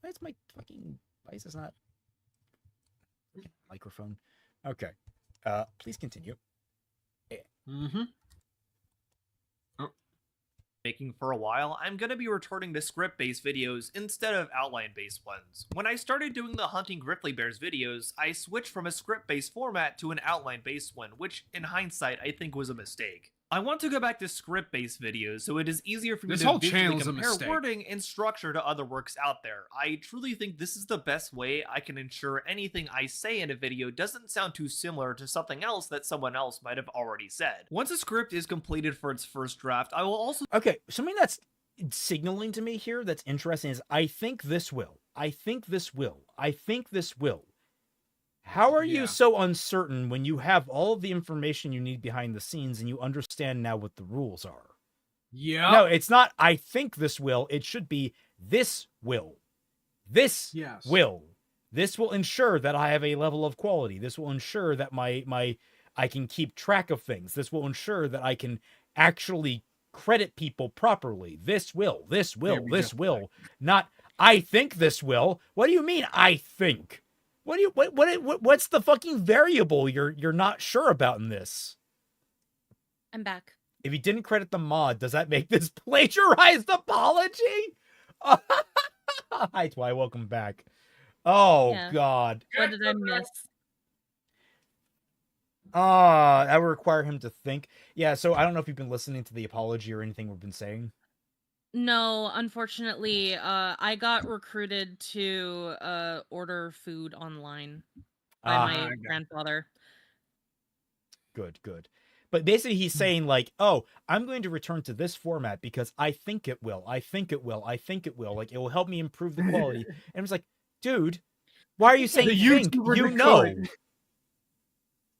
Why is my fucking... Why is this not... Microphone? Okay. Please continue. Mm-hmm. Making for a while, I'm going to be returning to script-based videos instead of outline-based ones. When I started doing the Hunting Griffly Bears videos, I switched from a script-based format to an outline-based one, which, in hindsight, I think was a mistake. I want to go back to script-based videos, so it is easier for me This to whole visually channel's a compare mistake. wording and structure to other works out there. I truly think this is the best way I can ensure anything I say in a video doesn't sound too similar to something else that someone else might have already said. Once a script is completed for its first draft, I will also... Okay, something that's signaling to me here that's interesting is I think this will. I think this will. I think this will. How are you so uncertain when you have all of the information you need behind the scenes and you understand now what the rules are? Yeah. No, it's not I think this will. It should be this will. This will. This will ensure that I have a level of quality. This will ensure that I can keep track of things. This will ensure that I can actually credit people properly. This will. Not I think this will. What do you mean I think? What's the fucking variable you're not sure about in this? I'm back. If you didn't credit the mod, does that make this plagiarized apology? Hi, Twy, welcome back. Oh, Yeah. God. What did I miss? That would require him to think. Yeah, so I don't know if you've been listening to the apology or anything we've been saying. No, unfortunately, I got recruited to order food online by my Okay. grandfather. Good. But basically he's saying like, oh, I'm going to return to this format because I think it will. I think it will. Like, it will help me improve the quality. And it was like, dude, why are you saying The think? YouTuber You declared. know.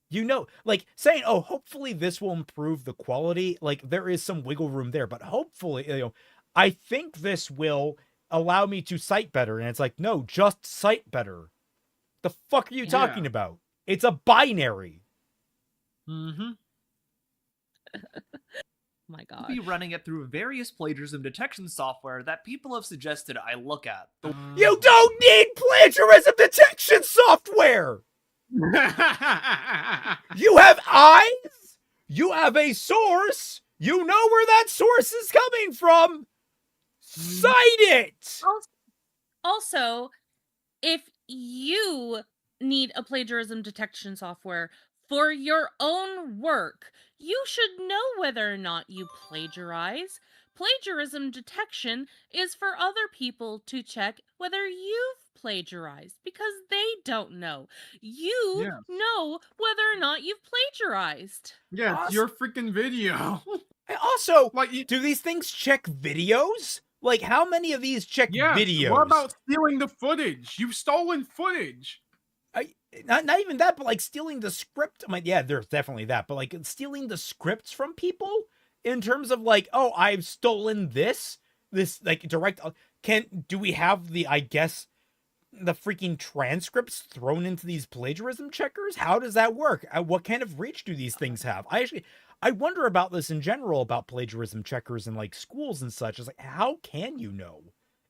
You know, like saying, oh, hopefully this will improve the quality. Like there is some wiggle room there, but hopefully, I think this will allow me to cite better. And it's like, no, just cite better. The fuck are you talking about? It's a binary. Mm-hmm. My I'll God. be running it through various plagiarism detection software that people have suggested I look at. You don't need plagiarism detection software! You have eyes, you have a source, you know where that source is coming from. Cite it! Also, if you need a plagiarism detection software for your own work, you should know whether or not you plagiarize. Plagiarism detection is for other people to check whether you've plagiarized because they don't know. You know whether or not you've plagiarized. Yeah, it's your freaking video. And also, do these things check videos? Like, how many of these check videos? What about stealing the footage? You've stolen footage. Not even that, but like stealing the script. I mean, yeah, there's definitely that, but like stealing the scripts from people in terms of like, oh, I've stolen this like direct. Do we have the, I guess, the freaking transcripts thrown into these plagiarism checkers? How does that work? What kind of reach do these things have? I wonder about this in general, about plagiarism checkers in like schools and such. It's like, how can you know?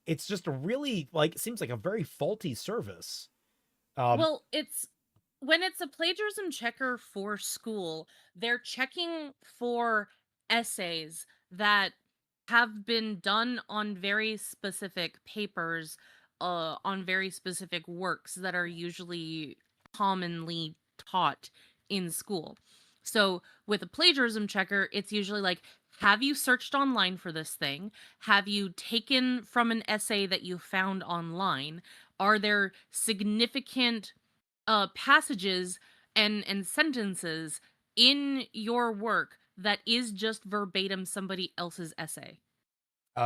It's just a really, like, it seems like a very faulty service. Well, when it's a plagiarism checker for school, they're checking for essays that have been done on very specific papers, on very specific works that are usually commonly taught in school. So with a plagiarism checker, it's usually like, have you searched online for this thing? Have you taken from an essay that you found online? Are there significant passages and sentences in your work that is just verbatim somebody else's essay?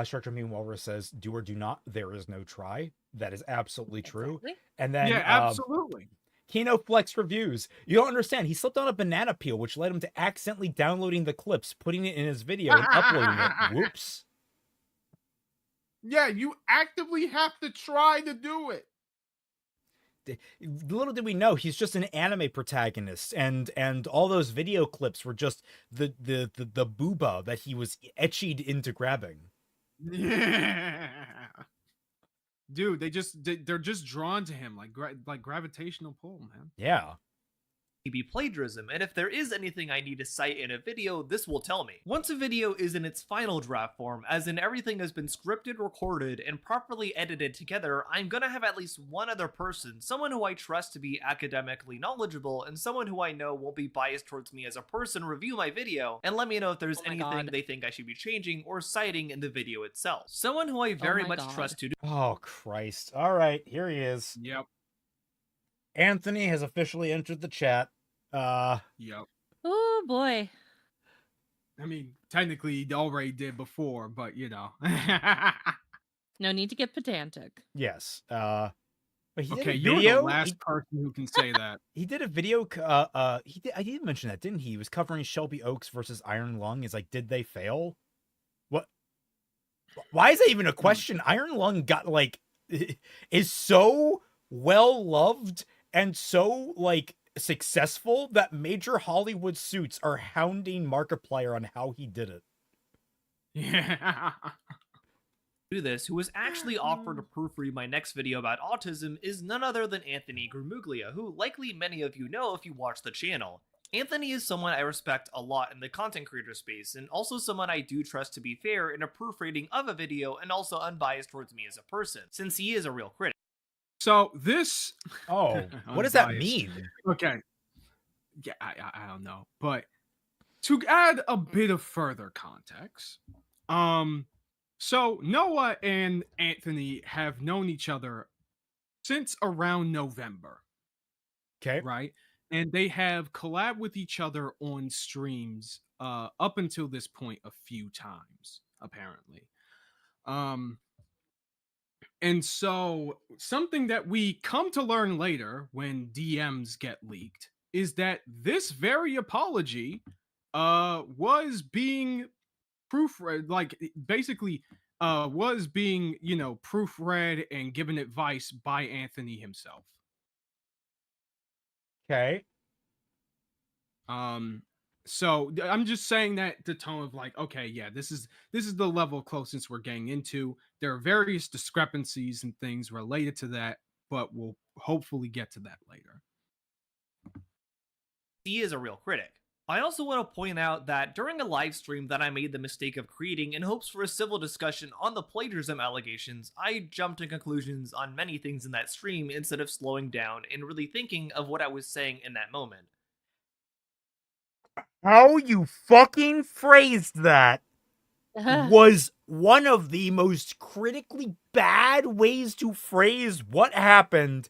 Short-term Walrus says, do or do not, there is no try. That is absolutely true. Exactly. And then, Yeah, absolutely. Kino Flex reviews. You don't understand. He slipped on a banana peel, which led him to accidentally downloading the clips, putting it in his video, and uploading it. Whoops. Yeah, you actively have to try to do it. Little did we know, he's just an anime protagonist, and all those video clips were just the booba that he was etchied into grabbing. Yeah. Dude, they're just drawn to him like gravitational pull, man. Yeah. Be plagiarism, and if there is anything I need to cite in a video, this will tell me. Once a video is in its final draft form, as in everything has been scripted, recorded, and properly edited together, I'm gonna have at least one other person, someone who I trust to be academically knowledgeable, and someone who I know won't be biased towards me as a person, review my video, and let me know if there's anything they think I should be changing or citing in the video itself. Someone who I very much trust to do— Oh, Christ. All right, here he is. Yep. Anthony has officially entered the chat. Yep. Oh boy. I mean, technically he already did before, but you know. No need to get pedantic. Yes. But he did okay, a you're video. the last person who can say that. He did a video. I did mention that, didn't he? He was covering Shelby Oaks versus Iron Lung. He's like, did they fail? What? Why is that even a question? Iron Lung got like is so well loved and so like successful that major Hollywood suits are hounding Markiplier on how he did it. Yeah. Do this, who was actually offered to proofread my next video about autism, is none other than Anthony Gramuglia, who likely many of you know if you watch the channel. Anthony is someone I respect a lot in the content creator space, and also someone I do trust to be fair in a proofreading of a video and also unbiased towards me as a person, since he is a real critic. So this... Oh, what does that mean? Okay. Yeah, I don't know. But to add a bit of further context, So Noah and Anthony have known each other since around November. Okay. Right? And they have collabed with each other on streams up until this point a few times, apparently. And so something that we come to learn later when DMs get leaked is that this very apology was being proofread, like basically was being, proofread and given advice by Anthony himself. Okay. So I'm just saying that the tone of like, okay, yeah, this is the level of closeness we're getting into. There are various discrepancies and things related to that, but we'll hopefully get to that later. He is a real critic. I also want to point out that during a live stream that I made the mistake of creating in hopes for a civil discussion on the plagiarism allegations, I jumped to conclusions on many things in that stream instead of slowing down and really thinking of what I was saying in that moment. How you fucking phrased that was one of the most critically bad ways to phrase what happened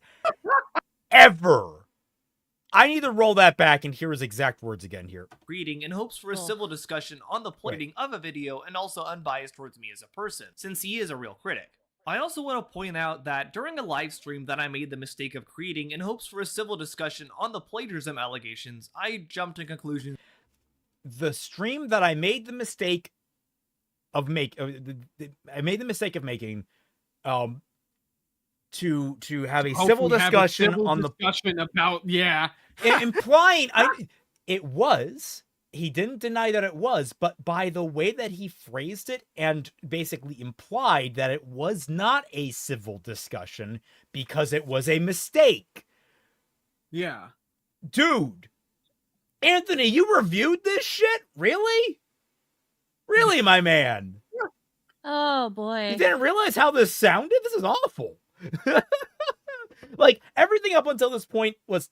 ever. I need to roll that back and hear his exact words again here. Reading in hopes for a civil discussion on the plating of a video and also unbiased towards me as a person, since he is a real critic. I also want to point out that during a live stream that I made the mistake of creating in hopes for a civil discussion on the plagiarism allegations, I jumped to conclusions. The stream that I made the mistake of making, to have a civil discussion on the discussion about implying he didn't deny that it was, but by the way that he phrased it and basically implied that it was not a civil discussion because it was a mistake. Yeah. Dude, Anthony, you reviewed this shit? Really? Really, my man? Oh boy. You didn't realize how this sounded? This is awful. Like, everything up until this point was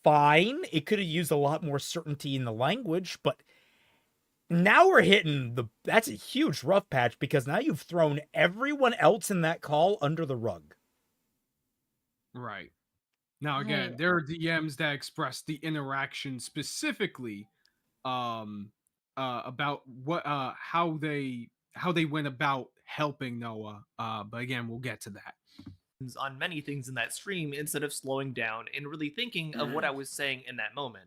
fine. It could have used a lot more certainty in the language, but now we're hitting that's a huge rough patch because now you've thrown everyone else in that call under the rug. Right. Now again, there are DMs that express the interaction specifically about what how they went about helping Noah. But again, we'll get to that. On many things in that stream instead of slowing down and really thinking of what I was saying in that moment.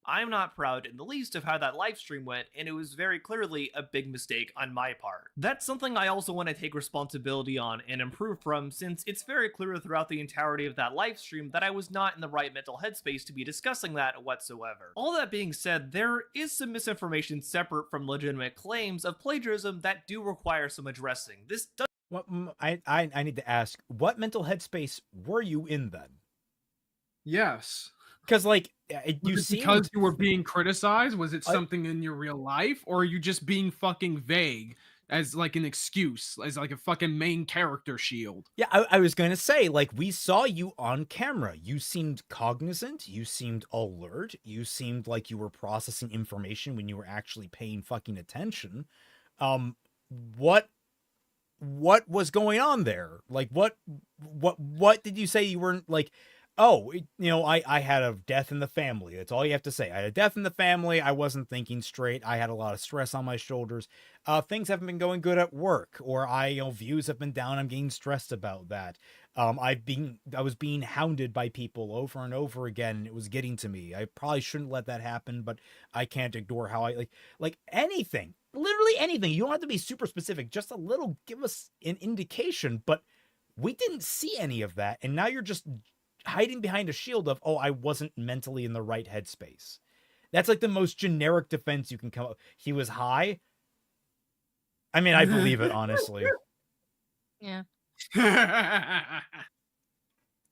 I'm not proud in the least of how that live stream went, and it was very clearly a big mistake on my part. That's something I also want to take responsibility on and improve from, since it's very clear throughout the entirety of that live stream that I was not in the right mental headspace to be discussing that whatsoever. All that being said, there is some misinformation separate from legitimate claims of plagiarism that do require some addressing. This does. What I need to ask, what mental headspace were you in then? Yes. Because, like, because you were being criticized? Was it something in your real life? Or are you just being fucking vague as, like, an excuse? As, like, a fucking main character shield? Yeah, I was going to say, like, we saw you on camera. You seemed cognizant. You seemed alert. You seemed like you were processing information when you were actually paying fucking attention. What was going on there? Like, what did you say you weren't, like... Oh, I had a death in the family. That's all you have to say. I had a death in the family. I wasn't thinking straight. I had a lot of stress on my shoulders. Things haven't been going good at work, or views have been down. I'm getting stressed about that. I was being hounded by people over and over again, and it was getting to me. I probably shouldn't let that happen, but I can't ignore how I like anything, literally anything. You don't have to be super specific. Just a little, give us an indication, but we didn't see any of that. And now you're just hiding behind a shield of, I wasn't mentally in the right headspace. That's like the most generic defense you can come up. He was high. I mean, I believe it, honestly. Yeah.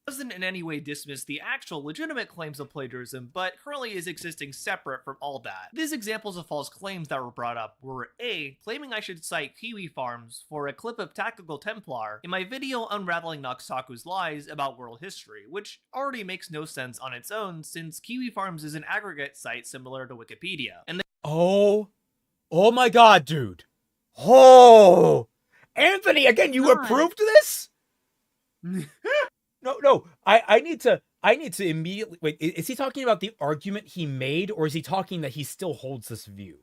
Doesn't in any way dismiss the actual legitimate claims of plagiarism, but currently is existing separate from all that. These examples of false claims that were brought up were A, claiming I should cite Kiwi Farms for a clip of Tactical Templar in my video unraveling Noxaku's lies about world history, which already makes no sense on its own since Kiwi Farms is an aggregate site similar to Wikipedia. And Oh my god, dude. Oh! Anthony, again, you God. approved this? No. I need to immediately wait. Is he talking about the argument he made, or is he talking that he still holds this view?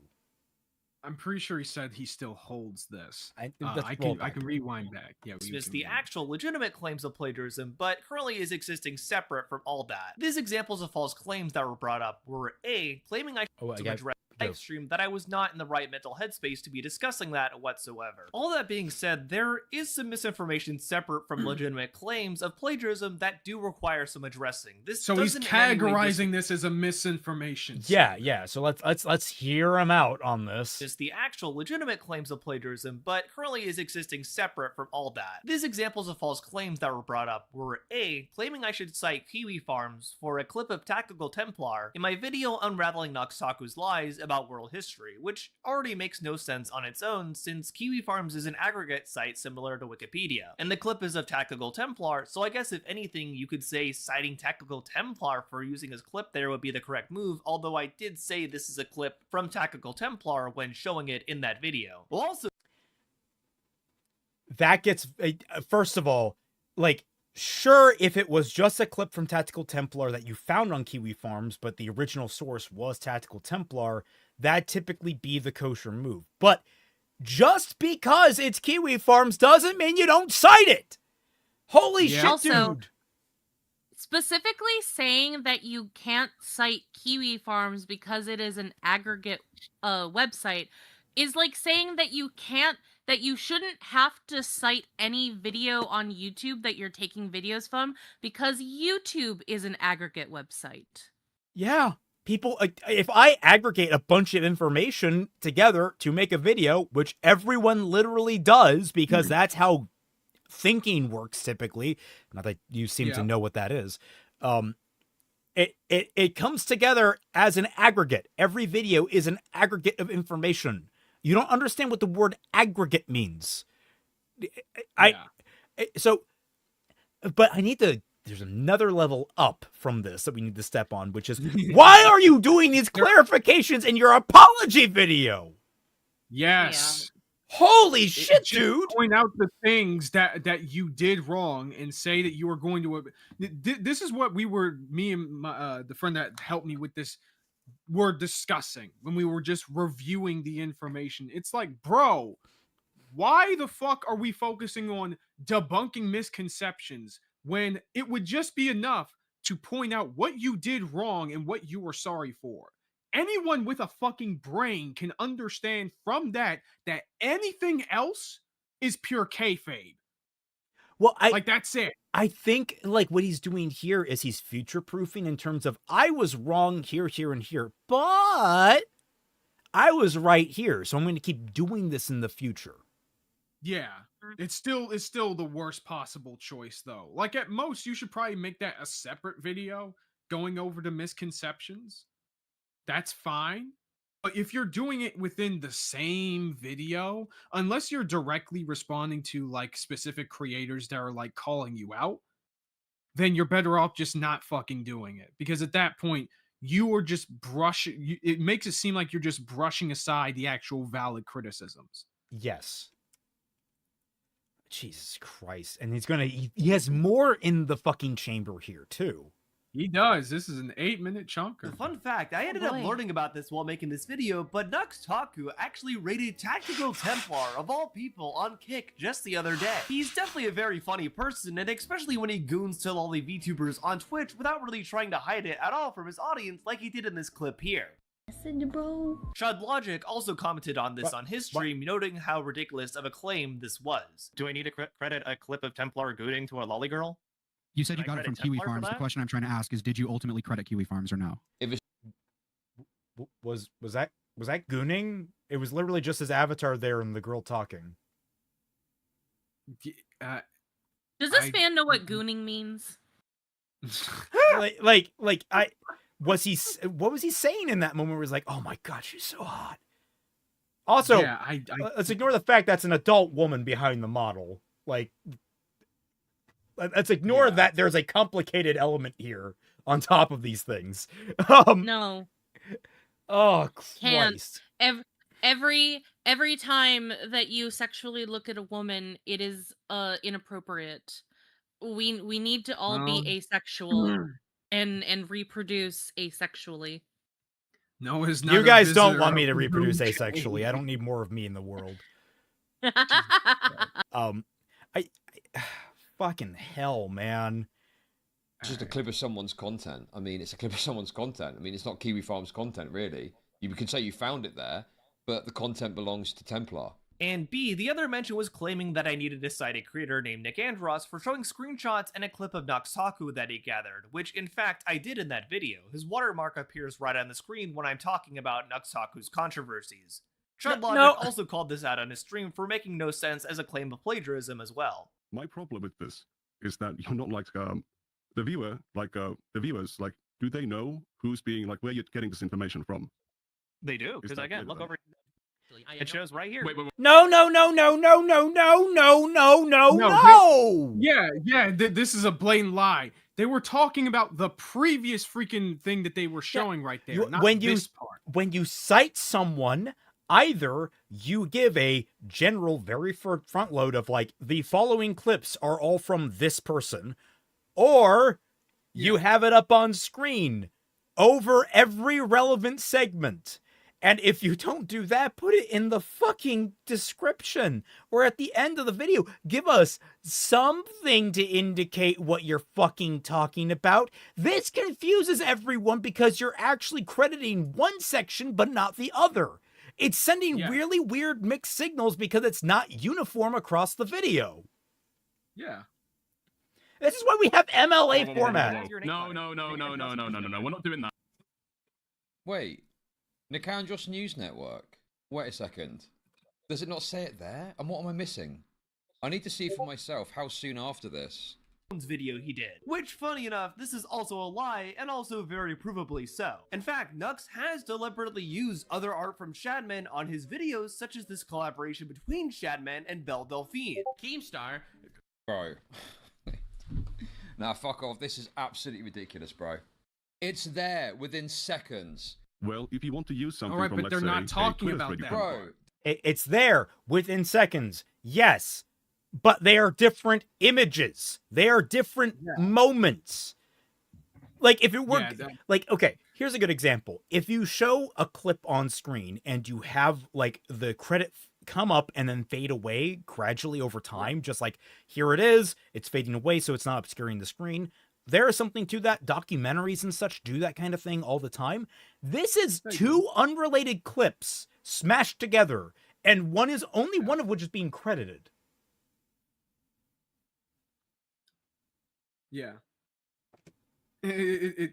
I'm pretty sure he said he still holds this. I can rewind back. Yeah, Dismiss the actual legitimate claims of plagiarism, but currently is existing separate from all that. These examples of false claims that were brought up were A, claiming I address live stream that I was not in the right mental headspace to be discussing that whatsoever. All that being said, there is some misinformation separate from legitimate claims of plagiarism that do require some addressing. So he's categorizing this as a misinformation. Yeah. So let's hear him out on this. Is the actual legitimate claims of plagiarism, but currently is existing separate from all that. These examples of false claims that were brought up were A, claiming I should cite Kiwi Farms for a clip of Tactical Templar in my video unraveling Noxaku's lies about world history, which already makes no sense on its own since Kiwi Farms is an aggregate site similar to Wikipedia. And the clip is of Tactical Templar, so I guess if anything you could say citing Tactical Templar for using his clip there would be the correct move, although I did say this is a clip from Tactical Templar when showing it in that video. Well, also that gets first of all, like, sure, if it was just a clip from Tactical Templar that you found on Kiwi Farms, but the original source was Tactical Templar, that'd typically be the kosher move. But just because it's Kiwi Farms doesn't mean you don't cite it. Holy shit, Also, dude. specifically saying that you can't cite Kiwi Farms because it is an aggregate website is like saying that you shouldn't have to cite any video on YouTube that you're taking videos from because YouTube is an aggregate website. Yeah. People, if I aggregate a bunch of information together to make a video, which everyone literally does because that's how thinking works typically, not that you seem to know what that is, it comes together as an aggregate. Every video is an aggregate of information. You don't understand what the word aggregate means. But I need to, there's another level up from this that we need to step on, which is, why are you doing these clarifications in your apology video? Yes. Holy shit, dude. Point out the things that you did wrong and say that you were going to. This is what me and the friend that helped me with this were discussing when we were just reviewing the information. It's like, bro, why the fuck are we focusing on debunking misconceptions when it would just be enough to point out what you did wrong and what you were sorry for? Anyone with a fucking brain can understand from that anything else is pure kayfabe. Well, that's it. I think like what he's doing here is he's future proofing in terms of I was wrong here, and here, but I was right here, so I'm going to keep doing this in the future. Yeah, it's still the worst possible choice though. Like at most, you should probably make that a separate video going over the misconceptions. That's fine. But if you're doing it within the same video, unless you're directly responding to like specific creators that are like calling you out, then you're better off just not fucking doing it. Because at that point, you are just brushing, it makes it seem like you're just brushing aside the actual valid criticisms. Yes. Jesus Christ. And he has more in the fucking chamber here too. He does. This is an 8-minute chunker. The fun fact, I ended up learning about this while making this video, but Noxaku actually rated Tactical Templar, of all people, on Kick just the other day. He's definitely a very funny person, and especially when he goons to all the VTubers on Twitch without really trying to hide it at all from his audience like he did in this clip here. Shad Logic also commented on this on his stream, noting how ridiculous of a claim this was. Do I need to credit a clip of Templar gooning to a lolly girl? You said you got it from Kiwi Farms. The question I'm trying to ask is, did you ultimately credit Kiwi Farms or no? Was that gooning? It was literally just his avatar there and the girl talking. Does this man know what gooning means? What was he saying in that moment where he was like, oh my god, she's so hot? Also, let's ignore the fact that's an adult woman behind the model. Like, let's ignore that there's a complicated element here on top of these things. No. Oh, Christ. Every every time that you sexually look at a woman, it is inappropriate. We need to all be asexual and reproduce asexually. Noah's not You a guys don't visitor want me to of the reproduce room. asexually. I don't need more of me in the world. I fucking hell, man. It's just a clip of someone's content. I mean, it's a clip of someone's content. I mean, it's not Kiwi Farm's content, really. You can say you found it there, but the content belongs to Templar. And B, the other mention was claiming that I needed to cite a creator named Nick Andros for showing screenshots and a clip of Noxaku that he gathered, which in fact I did in that video. His watermark appears right on the screen when I'm talking about Noxaku's controversies. Chudlogic also called this out on his stream for making no sense as a claim of plagiarism as well. My problem with this is that you're not like the viewer, the viewers, do they know who's being where you're getting this information from? They do, because again, look over. It shows right here. Wait. No. Yeah. This is a blatant lie. They were talking about the previous freaking thing that they were showing right there. Not this part. When you cite someone, either you give a general very front load of the following clips are all from this person, or you have it up on screen over every relevant segment. And if you don't do that, put it in the fucking description or at the end of the video. Give us something to indicate what you're fucking talking about. This confuses everyone because you're actually crediting one section but not the other. It's sending really weird mixed signals because it's not uniform across the video. Yeah. This is why we have MLA format. No. We're not doing that. Wait. Nicandros News Network. Wait a second. Does it not say it there? And what am I missing? I need to see for myself how soon after this. Video he did. Which, funny enough, this is also a lie, and also very provably so. In fact, Nux has deliberately used other art from Shadman on his videos, such as this collaboration between Shadman and Belle Delphine. Keemstar. Bro. Nah, fuck off. This is absolutely ridiculous, bro. It's there within seconds. Well, if you want to use something all right, from, but let's they're say, not a talking Twitter about thread you that. can Bro. find. It's there within seconds. Yes. But they are different images. They are different moments. If it were okay, here's a good example. If you show a clip on screen and you have the credit come up and then fade away gradually over time, just here it is, it's fading away so it's not obscuring the screen. There is something to that. Documentaries and such do that kind of thing all the time. This is two unrelated clips smashed together, and one of which is being credited. Yeah. Listen,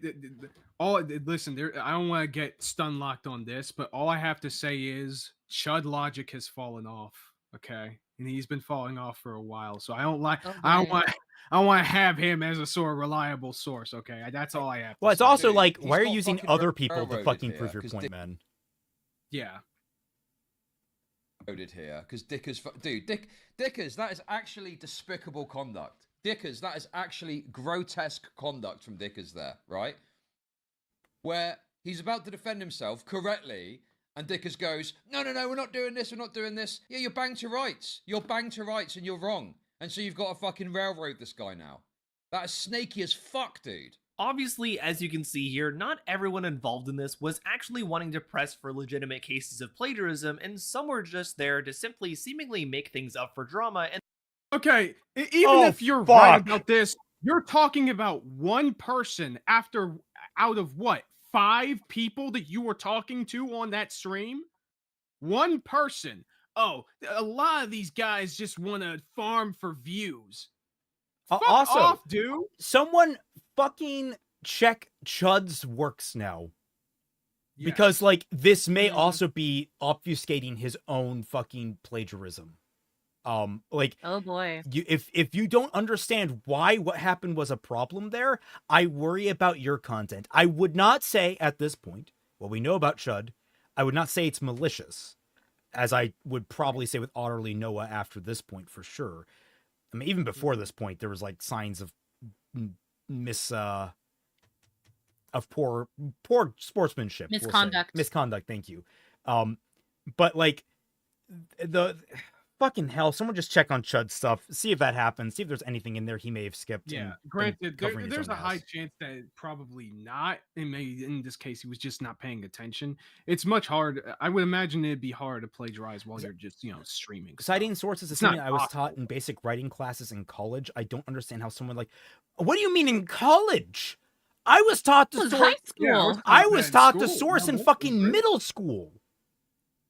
I don't want to get stun locked on this, but all I have to say is Chud Logic has fallen off. Okay, and he's been falling off for a while, so I don't want to have him as a sort of reliable source. Okay, that's all I have. Well, it's say. also why are you using other people to fucking here, prove your point, man? Yeah. Here, because Dickers, Dickers, that is actually despicable conduct. Dickers, that is actually grotesque conduct from Dickers there, right? Where he's about to defend himself correctly, and Dickers goes, no, we're not doing this, Yeah, you're banged to rights. You're banged to rights and you're wrong. And so you've got to fucking railroad this guy now. That is snaky as fuck, dude. Obviously, as you can see here, not everyone involved in this was actually wanting to press for legitimate cases of plagiarism, and some were just there to simply seemingly make things up for drama. And okay, even if you're right about this, you're talking about one person out of what, 5 people that you were talking to on that stream? One person. Oh, a lot of these guys just want to farm for views. Fuck also, off, dude. Someone fucking check Chud's works now. Yes. Because this may also be obfuscating his own fucking plagiarism. Oh boy. If you don't understand why what happened was a problem there, I worry about your content. I would not say at this point, what we know about Chud, I would not say it's malicious, as I would probably say with Otterly Noah after this point for sure. I mean, even before this point, there was signs of poor sportsmanship, misconduct. Misconduct. Thank you. But the fucking hell, someone just check on Chud's stuff, see if that happens, see if there's anything in there he may have skipped. Yeah, and granted, covering his there's own a high ass. chance that probably not. And maybe in this case, he was just not paying attention. It's much hard. I would imagine it'd be hard to plagiarize while you're just, streaming. Citing sources is It's not something I was taught in basic writing classes in college. I don't understand how someone what do you mean in college? I was taught to It was source. high school. I was taught to school. source No, in that's fucking great. middle school.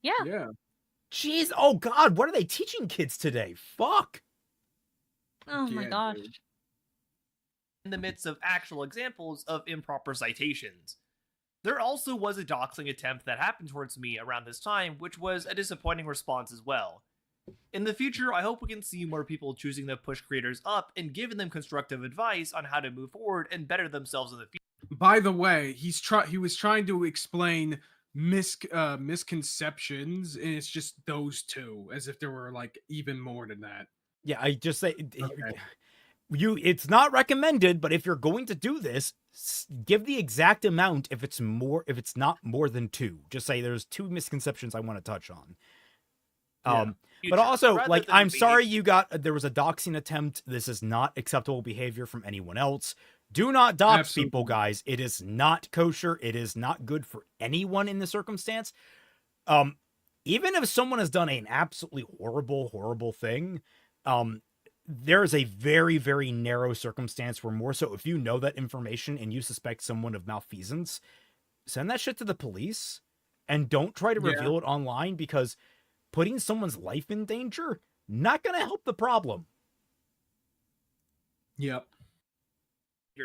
Yeah. Yeah. Jeez, oh god, what are they teaching kids today? Fuck. Oh my Yeah, gosh. dude. In the midst of actual examples of improper citations. There also was a doxing attempt that happened towards me around this time, which was a disappointing response as well. In the future, I hope we can see more people choosing to push creators up and giving them constructive advice on how to move forward and better themselves in the future. By the way, he was trying to explain misconceptions, and it's just those two, as if there were even more than that. Yeah, I just say it's not recommended, but if you're going to do this, give the exact amount if it's not more than 2. Just say there's 2 misconceptions I want to touch on. But also, I'm sorry there was a doxing attempt. This is not acceptable behavior from anyone else. Do not dox people, guys. It is not kosher. It is not good for anyone in the circumstance. Even if someone has done an absolutely horrible thing, there is a very, very narrow circumstance where more so if you know that information and you suspect someone of malfeasance, send that shit to the police and don't try to reveal it online, because putting someone's life in danger, not going to help the problem. Yep.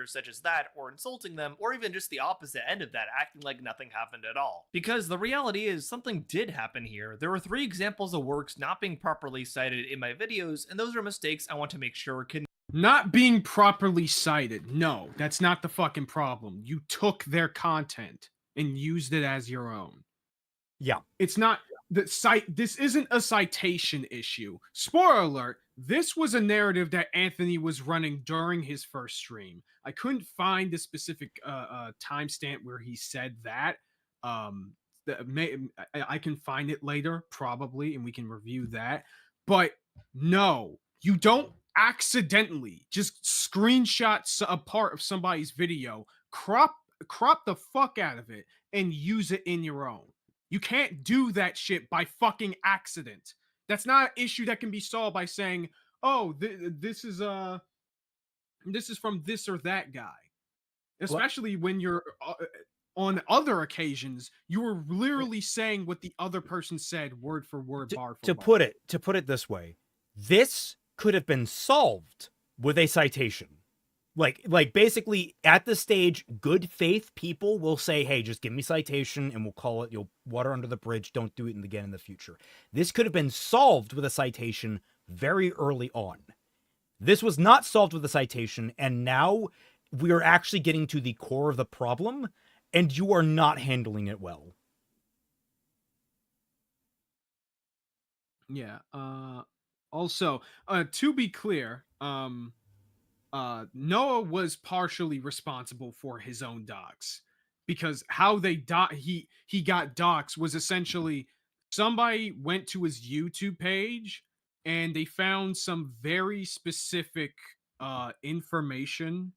Such as that, or insulting them, or even just the opposite end of that, acting like nothing happened at all. Because the reality is, something did happen here. There were 3 examples of works not being properly cited in my videos, and those are mistakes I want to make sure can... Not being properly cited. No, that's not the fucking problem. You took their content and used it as your own. Yeah. It's not... This isn't a citation issue. Spoiler alert, this was a narrative that Anthony was running during his first stream. I couldn't find the specific timestamp where he said that. I can find it later, probably, and we can review that. But no, you don't accidentally just screenshot a part of somebody's video, crop the fuck out of it, and use it in your own. You can't do that shit by fucking accident. That's not an issue that can be solved by saying, "Oh, this is from this or that guy." Especially when you're on other occasions, you were literally saying what the other person said, word for word, bar for bar. To put it this way, this could have been solved with a citation. Like basically at the stage, good faith people will say, hey, just give me citation and we'll call it, water under the bridge. Don't do it again in the future. This could have been solved with a citation very early on. This was not solved with a citation, and now we are actually getting to the core of the problem, and you are not handling it well. Yeah. Also, to be clear, Noah was partially responsible for his own docs, because how he got docs was essentially somebody went to his YouTube page and they found some very specific information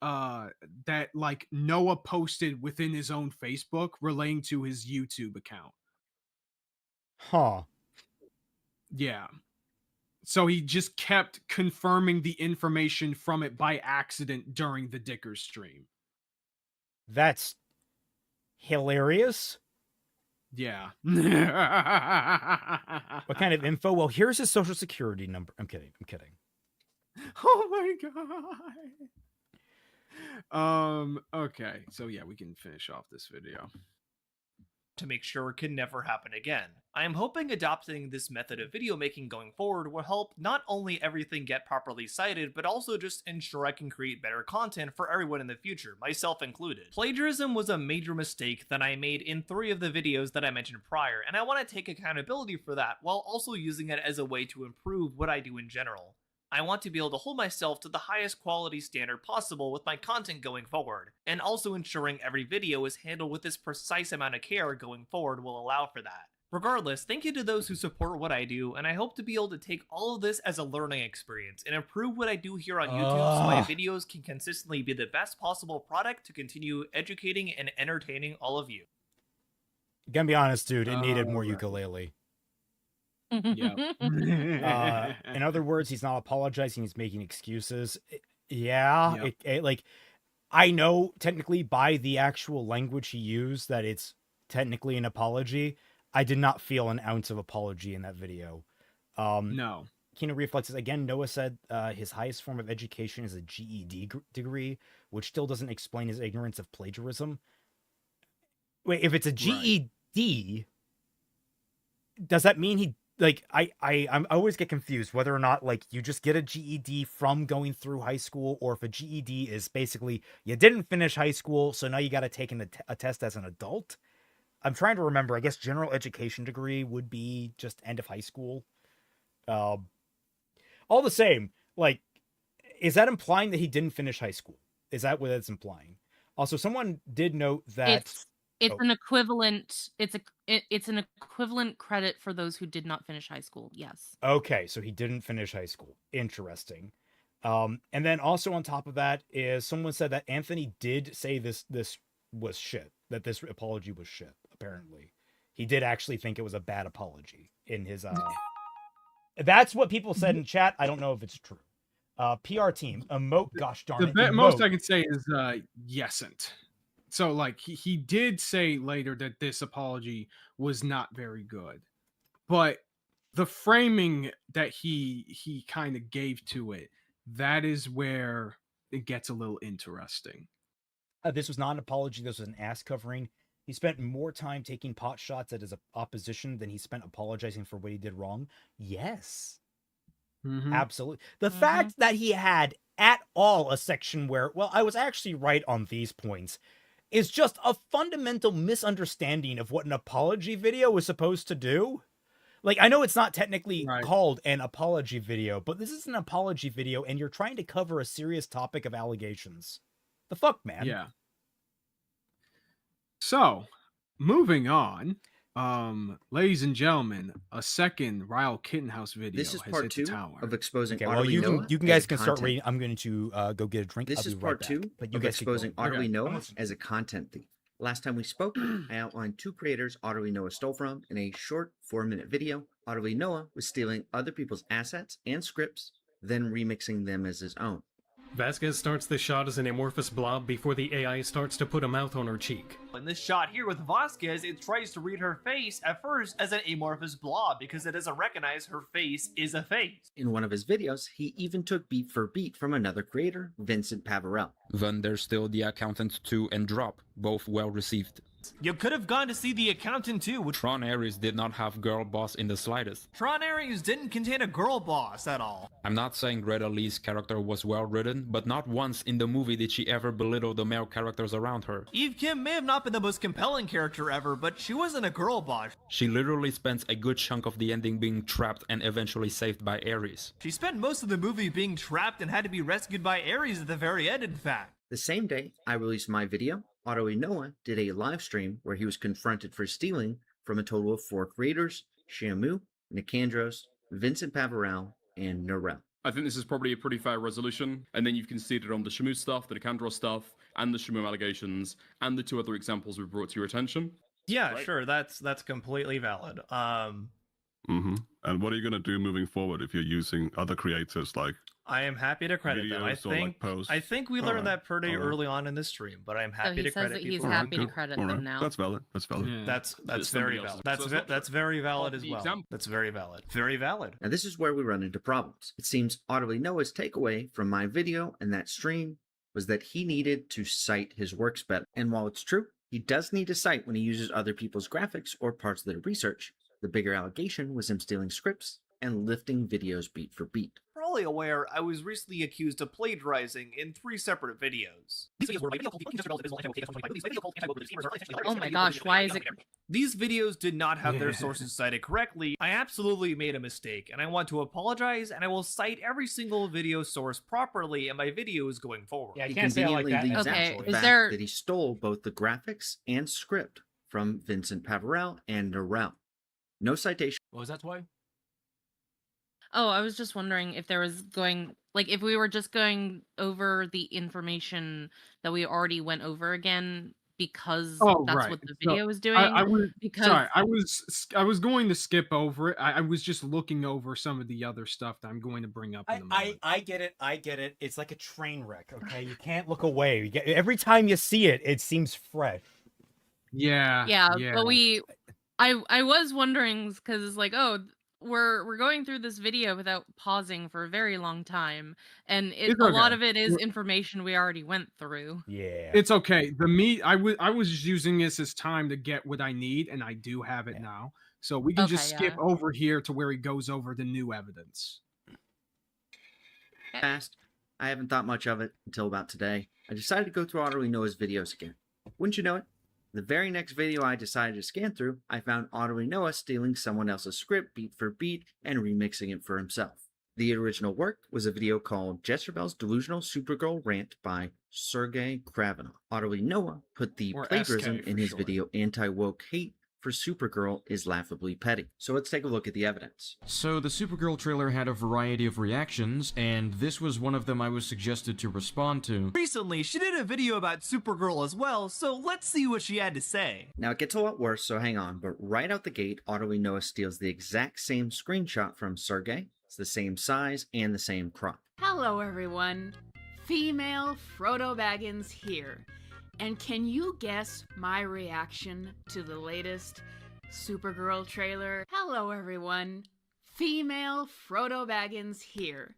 that Noah posted within his own Facebook relating to his YouTube account. Huh. Yeah. So he just kept confirming the information from it by accident during the Dickers stream. That's hilarious. Yeah. What kind of info? Well, here's his social security number. I'm kidding. Oh my god. Okay. So yeah, we can finish off this video. To make sure it can never happen again. I am hoping adopting this method of video making going forward will help not only everything get properly cited, but also just ensure I can create better content for everyone in the future, myself included. Plagiarism was a major mistake that I made in 3 of the videos that I mentioned prior, and I want to take accountability for that while also using it as a way to improve what I do in general. I want to be able to hold myself to the highest quality standard possible with my content going forward, and also ensuring every video is handled with this precise amount of care going forward will allow for that. Regardless, thank you to those who support what I do, and I hope to be able to take all of this as a learning experience and improve what I do here on YouTube so my videos can consistently be the best possible product to continue educating and entertaining all of you. Gonna be honest, dude, it needed more ukulele. In other words, he's not apologizing, he's making excuses. Yeah, like, I know technically by the actual language he used that it's technically an apology. I did not feel an ounce of apology in that video. No. Kino Reflexes, again, Noah said his highest form of education is a GED degree, which still doesn't explain his ignorance of plagiarism. Wait, if it's a GED, does that mean he, like, I always get confused whether or not, like, you just get a GED from going through high school, or if a GED is basically you didn't finish high school, so now you got to take a test as an adult. I'm trying to remember. I guess general education degree would be just end of high school. All the same, like, is that implying that he didn't finish high school? Is that what it's implying? Also, someone did note that it's an equivalent. It's an equivalent credit for those who did not finish high school. Yes. Okay, so he didn't finish high school. Interesting. And then also on top of that is someone said that Anthony did say this was shit. That this apology was shit. Apparently, he did actually think it was a bad apology in his. That's what people said in chat. I don't know if it's true. PR team, emote, gosh darn it. The most I can say is yesn't. So, like, he did say later that this apology was not very good. But the framing that he kind of gave to it, that is where it gets a little interesting. This was not an apology. This was an ass covering. He spent more time taking pot shots at his opposition than he spent apologizing for what he did wrong. Yes. Absolutely. The fact that he had at all a section where, well, I was actually right on these points, is just a fundamental misunderstanding of what an apology video was supposed to do. Like, I know it's not technically called an apology video, but this is an apology video, and you're trying to cover a serious topic of allegations. The fuck, man? Yeah. So, moving on, ladies and gentlemen, a second Ryle Kittenhouse video. This is has part hit the 2 tower. of exposing. Okay, well, you guys can start reading. I'm going to go get a drink. This I'll is be part right 2 back, but you of guys keep going. exposing Otterly Noah as a content thief. Last time we spoke, I outlined 2 creators Otterly Noah stole from in a short 4-minute video. Otterly Noah was stealing other people's assets and scripts, then remixing them as his own. Vasquez starts the shot as an amorphous blob before the AI starts to put a mouth on her cheek. In this shot here with Vasquez, it tries to read her face at first as an amorphous blob because it doesn't recognize her face is a face. In one of his videos, he even took beat for beat from another creator, Vincent Pavarel. Then there's still The Accountant 2 and Drop, both well received. You could have gone to see The Accountant too, which Tron Ares did not have girl boss in the slightest. Tron Ares didn't contain a girl boss at all. I'm not saying Greta Lee's character was well written, but not once in the movie did she ever belittle the male characters around her. Eve Kim may have not been the most compelling character ever, but she wasn't a girl boss. She literally spends a good chunk of the ending being trapped and eventually saved by Ares. She spent most of the movie being trapped and had to be rescued by Ares at the very end, in fact. The same day I released my video, Otterly Noah did a live stream where he was confronted for stealing from a total of 4 creators: Shamu, Nicandros, Vincent Pavarel, and Narelle. I think this is probably a pretty fair resolution, and then you've conceded on the Shamu stuff, the Nicandros stuff, and the Shamu allegations, and the 2 other examples we've brought to your attention. Yeah, sure, that's completely valid. And what are you going to do moving forward if you're using other creators like? I am happy to credit them. I think we learned that pretty early on in the stream, but I'm happy to credit people. He's happy to credit them now. That's valid. That's valid. Yeah. That's very valid. That's very valid as well. That's very valid. Very valid. Now this is where we run into problems. It seems Otterly Noah's takeaway from my video and that stream was that he needed to cite his works better. And while it's true, he does need to cite when he uses other people's graphics or parts of their research, the bigger allegation was him stealing scripts and lifting videos beat for beat. Probably aware, I was recently accused of plagiarizing in 3 separate videos. Oh my gosh, why is it? These videos did not have their sources cited correctly. I absolutely made a mistake, and I want to apologize, and I will cite every single video source properly in my videos going forward. Yeah, He can't say it like conveniently that. leaves Okay, out is the fact there- that he stole both the graphics and script from Vincent Pavarel and Narelle. No citation. What was that, Twy? Oh, I was just wondering if there was if we were just going over the information that we already went over again because Oh, that's right. what the So, video was doing. I was because sorry. I was going to skip over it. I was just looking over some of the other stuff that I'm going to bring up in a moment. I get it. I get it. It's like a train wreck. Okay, you can't look away. Every time you see it, it seems fresh. Yeah. yeah, but I was wondering because it's like, oh, we're going through this video without pausing for a very long time, and It's a lot okay. of it is information we already went through. Yeah. It's okay. I was just using this as time to get what I need, and I do have it now. So we can just skip over here to where he goes over the new evidence. Fast. I haven't thought much of it until about today. I decided to go through Otterly Noah's videos again. Wouldn't you know it? The very next video I decided to scan through, I found Otterly Noah stealing someone else's script beat for beat and remixing it for himself. The original work was a video called Jezebel's Delusional Supergirl Rant by Sergei Kravinov. Otterly Noah put the Or plagiarism SK in for his short. video Anti-Woke Hate for Supergirl is laughably petty. So let's take a look at the evidence. So the Supergirl trailer had a variety of reactions, and this was one of them I was suggested to respond to. Recently, she did a video about Supergirl as well, so let's see what she had to say. Now it gets a lot worse, so hang on, but right out the gate, Otterly Noah steals the exact same screenshot from Sergei. It's the same size and the same crop. Hello everyone, female Frodo Baggins here. And can you guess my reaction to the latest Supergirl trailer? Hello everyone, female Frodo Baggins here.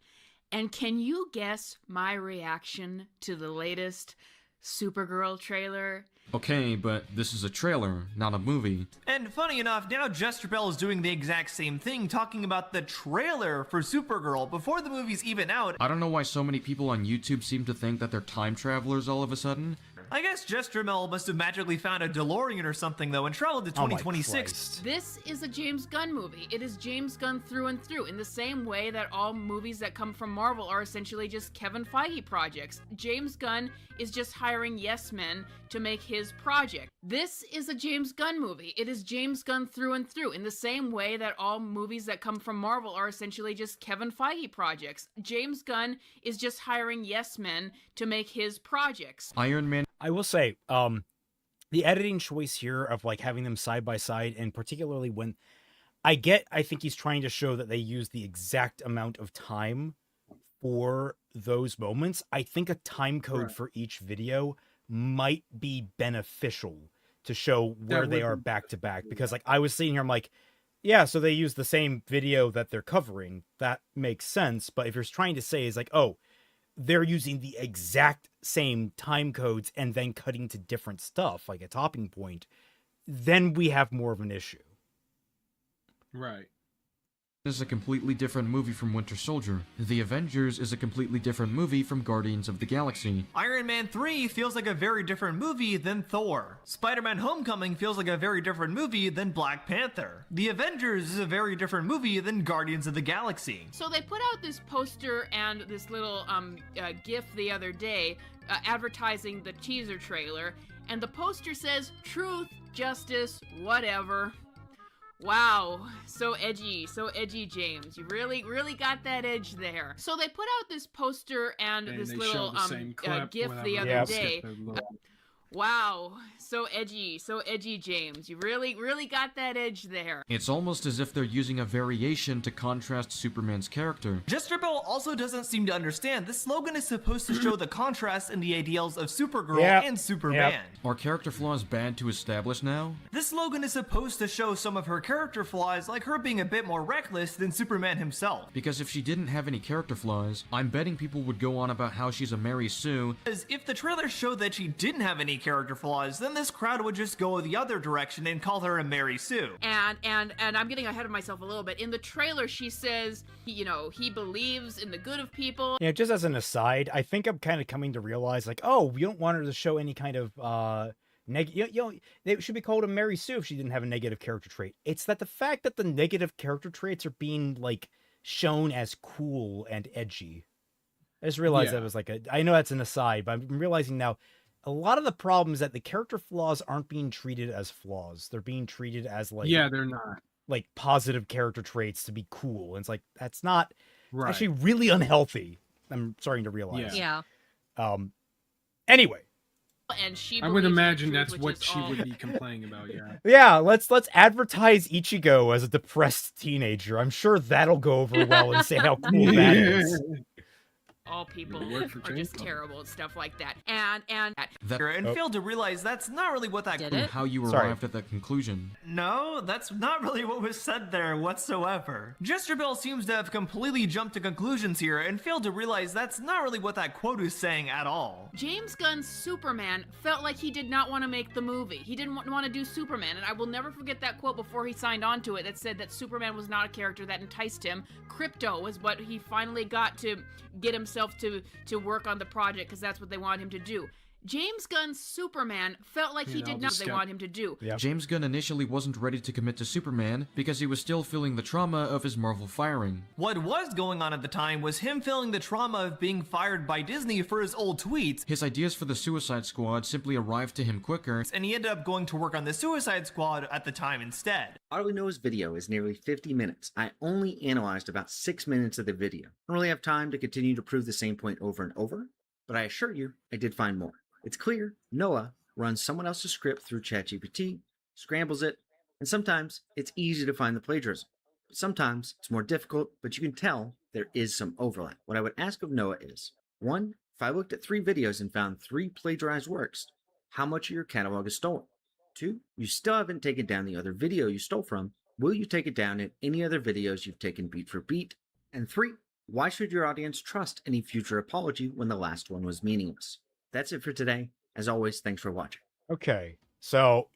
And can you guess my reaction to the latest Supergirl trailer? Okay, but this is a trailer, not a movie. And funny enough, now Jezebel is doing the exact same thing, talking about the trailer for Supergirl before the movie's even out. I don't know why so many people on YouTube seem to think that they're time travelers all of a sudden. I guess Jezebel must have magically found a DeLorean or something though and traveled to 2026. This is a James Gunn movie. It is James Gunn through and through, in the same way that all movies that come from Marvel are essentially just Kevin Feige projects. James Gunn is just hiring yes men to make his project. This is a James Gunn movie. It is James Gunn through and through, in the same way that all movies that come from Marvel are essentially just Kevin Feige projects. James Gunn is just hiring yes men to make his projects. Iron Man. I will say, the editing choice here of like having them side by side, and particularly when I think he's trying to show that they use the exact amount of time for those moments. I think a time code for each video might be beneficial to show where they are back to back, because like I was sitting here, I'm like, yeah, so they use the same video that they're covering. That makes sense. But if you're trying to say is like, oh, they're using the exact same time codes and then cutting to different stuff, like a topping point, then we have more of an issue. Right. This is a completely different movie from Winter Soldier. The Avengers is a completely different movie from Guardians of the Galaxy. Iron Man 3 feels like a very different movie than Thor. Spider-Man Homecoming feels like a very different movie than Black Panther. The Avengers is a very different movie than Guardians of the Galaxy. So they put out this poster and this little GIF the other day advertising the teaser trailer, and the poster says, "Truth, justice, whatever." Wow, so edgy, James. You really got that edge there. So they put out this poster and this little GIF the other day. Wow, so edgy, James. You really got that edge there. It's almost as if they're using a variation to contrast Superman's character. Jezebel also doesn't seem to understand this slogan is supposed to show the contrast in the ideals of Supergirl and Superman. Are character flaws bad to establish now? This slogan is supposed to show some of her character flaws, like her being a bit more reckless than Superman himself. Because if she didn't have any character flaws, I'm betting people would go on about how she's a Mary Sue. Because if the trailer showed that she didn't have any character flaws, then this crowd would just go the other direction and call her a Mary Sue. And I'm getting ahead of myself a little bit. In the trailer, she says, he believes in the good of people. Yeah, just as an aside, I think I'm kind of coming to realize, like, oh, we don't want her to show any kind of they should be called a Mary Sue if she didn't have a negative character trait. It's that the fact that the negative character traits are being like shown as cool and edgy. I just realized that was like I know that's an aside, but I'm realizing now a lot of the problems that the character flaws aren't being treated as flaws. They're being treated as like... Yeah, they're not. like positive character traits to be cool. And it's like that's not Right. actually really unhealthy. I'm starting to realize. Yeah. Anyway. And she I would believes in the imagine truth, that's which what is she all- would be complaining about. Yeah. Yeah, let's advertise Ichigo as a depressed teenager. I'm sure that'll go over well and say how cool that is. all people Work for are just Timecodes. terrible and stuff like that. And And failed to realize that's not really what that. How you Sorry. arrived at that conclusion. No, that's not really what was said there whatsoever. Jester Bill seems to have completely jumped to conclusions here and failed to realize that's not really what that quote is saying at all. James Gunn's Superman felt like he did not want to make the movie. He didn't want to do Superman, and I will never forget that quote before he signed on to it that said that Superman was not a character that enticed him. Crypto was what he finally got to get himself to work on the project because that's what they wanted him to do. James Gunn's Superman felt like he did not what they wanted him to do. James Gunn initially wasn't ready to commit to Superman because he was still feeling the trauma of his Marvel firing. What was going on at the time was him feeling the trauma of being fired by Disney for his old tweets. His ideas for the Suicide Squad simply arrived to him quicker, And he ended up going to work on the Suicide Squad at the time instead. Otterly Noah's video is nearly 50 minutes. I only analyzed about 6 minutes of the video. I don't really have time to continue to prove the same point over and over, but I assure you, I did find more. It's clear Noah runs someone else's script through ChatGPT, scrambles it, and sometimes it's easy to find the plagiarism. But sometimes it's more difficult, but you can tell there is some overlap. What I would ask of Noah is, 1, if I looked at 3 videos and found 3 plagiarized works, how much of your catalog is stolen? 2, you still haven't taken down the other video you stole from. Will you take it down in any other videos you've taken beat for beat? And 3, why should your audience trust any future apology when the last one was meaningless? That's it for today. As always, thanks for watching. Okay, so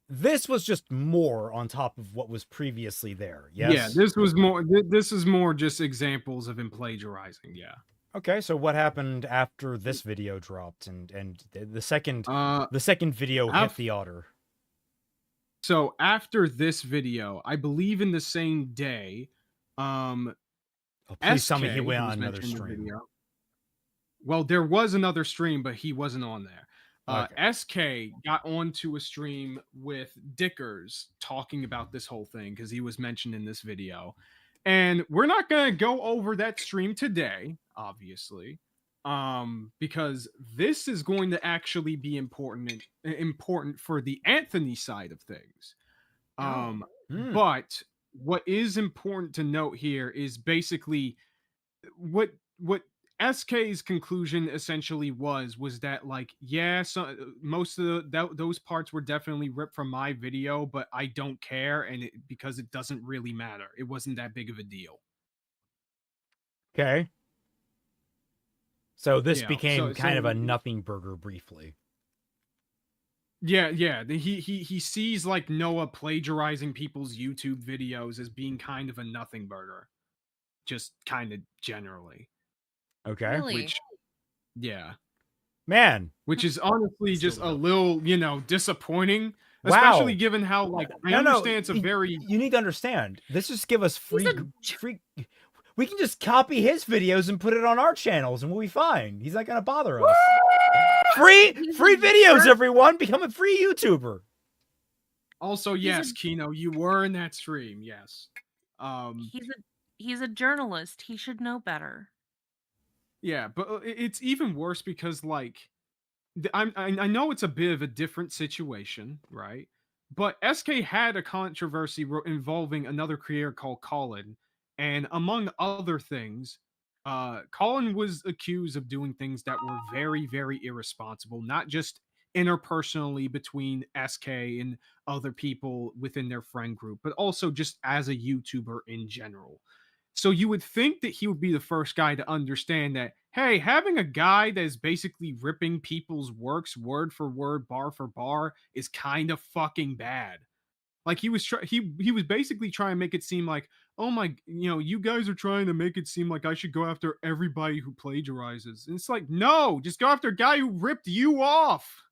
this was just more on top of what was previously there. Yes. Yeah, this was more. This is more just examples of him plagiarizing. Yeah. Okay, so what happened after this video dropped and the second video hit the Otter? So after this video, I believe in the same day, please tell me he SK, went who was on another mentioned in the stream. video- Well, there was another stream, but he wasn't on there. SK got onto a stream with Dickers talking about this whole thing because he was mentioned in this video. And we're not going to go over that stream today, obviously, because this is going to actually be important for the Anthony side of things. But what is important to note here is basically what SK's conclusion essentially was that, like, yeah, so most of those parts were definitely ripped from my video, but I don't care, and because it doesn't really matter. It wasn't that big of a deal. Okay. So this Yeah, became so- kind so- of a nothing burger briefly. Yeah. He sees like Noah plagiarizing people's YouTube videos as being kind of a nothing burger, just kind of generally. Okay. Really? Which, yeah, man, which is honestly just a little, disappointing, Wow. especially given how, like, I understand it's a very. You need to understand. This just give us free. We can just copy his videos and put it on our channels, and we'll be fine. He's not gonna bother us. Free videos, everyone. Become a free YouTuber. Also, yes, Kino, you were in that stream. Yes. He's a journalist. He should know better. Yeah, but it's even worse because, like, I know it's a bit of a different situation, right? But SK had a controversy involving another creator called Colin, and among other things, Colin was accused of doing things that were very, very irresponsible, not just interpersonally between SK and other people within their friend group, but also just as a YouTuber in general. So you would think that he would be the first guy to understand that, hey, having a guy that is basically ripping people's works word for word, bar for bar is kind of fucking bad. Like, he was basically trying to make it seem like, oh my, you guys are trying to make it seem like I should go after everybody who plagiarizes. And it's like, no, just go after a guy who ripped you off.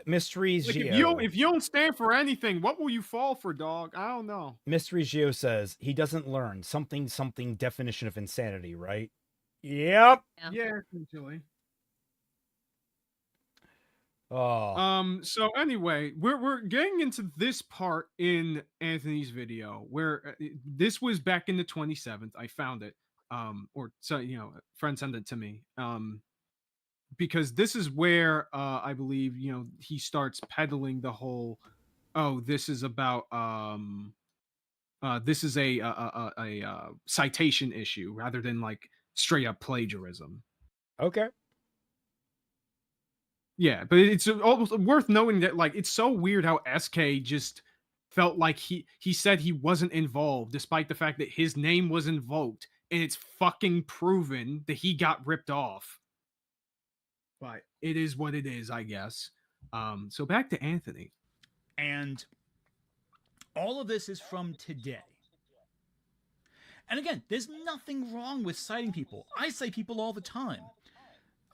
Mystery Like, Geo. if you don't stand for anything, what will you fall for, dog? I don't know. Mystery Geo says he doesn't learn something definition of insanity, right? Yep. Yeah, essentially. Oh. So anyway, we're getting into this part in Anthony's video where this was back in the 27th. I found it. Or so a friend sent it to me. Because this is where I believe he starts peddling the whole, oh, this is about this is a citation issue rather than like straight up plagiarism. Okay. Yeah, but it's almost worth knowing that like it's so weird how SK just felt like he said he wasn't involved despite the fact that his name was invoked and it's fucking proven that he got ripped off. But it is what it is, I guess. So back to Anthony. And all of this is from today. And again, there's nothing wrong with citing people. I cite people all the time.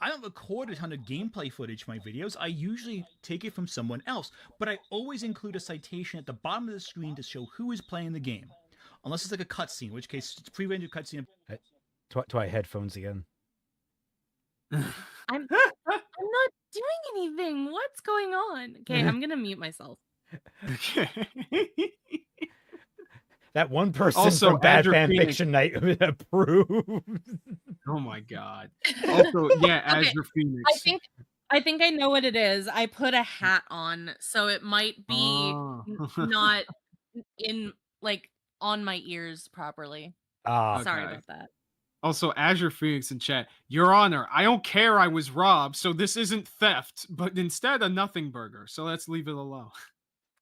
I don't record a ton of gameplay footage for my videos. I usually take it from someone else, but I always include a citation at the bottom of the screen to show who is playing the game. Unless it's like a cutscene, in which case it's pre-rendered cutscene. Twilight headphones again. I'm not doing anything. What's going on? Okay, I'm gonna mute myself. Okay. That one person Also, from Bad Azure Fan Phoenix- Fiction Night approved. Oh my god. Also, yeah, Okay, Azure Phoenix. I think I know what it is. I put a hat on, so it might be not in like on my ears properly. Sorry Okay. about that. Also, Azure Phoenix in chat. Your Honor, I don't care I was robbed, so this isn't theft, but instead a nothing burger. So let's leave it alone.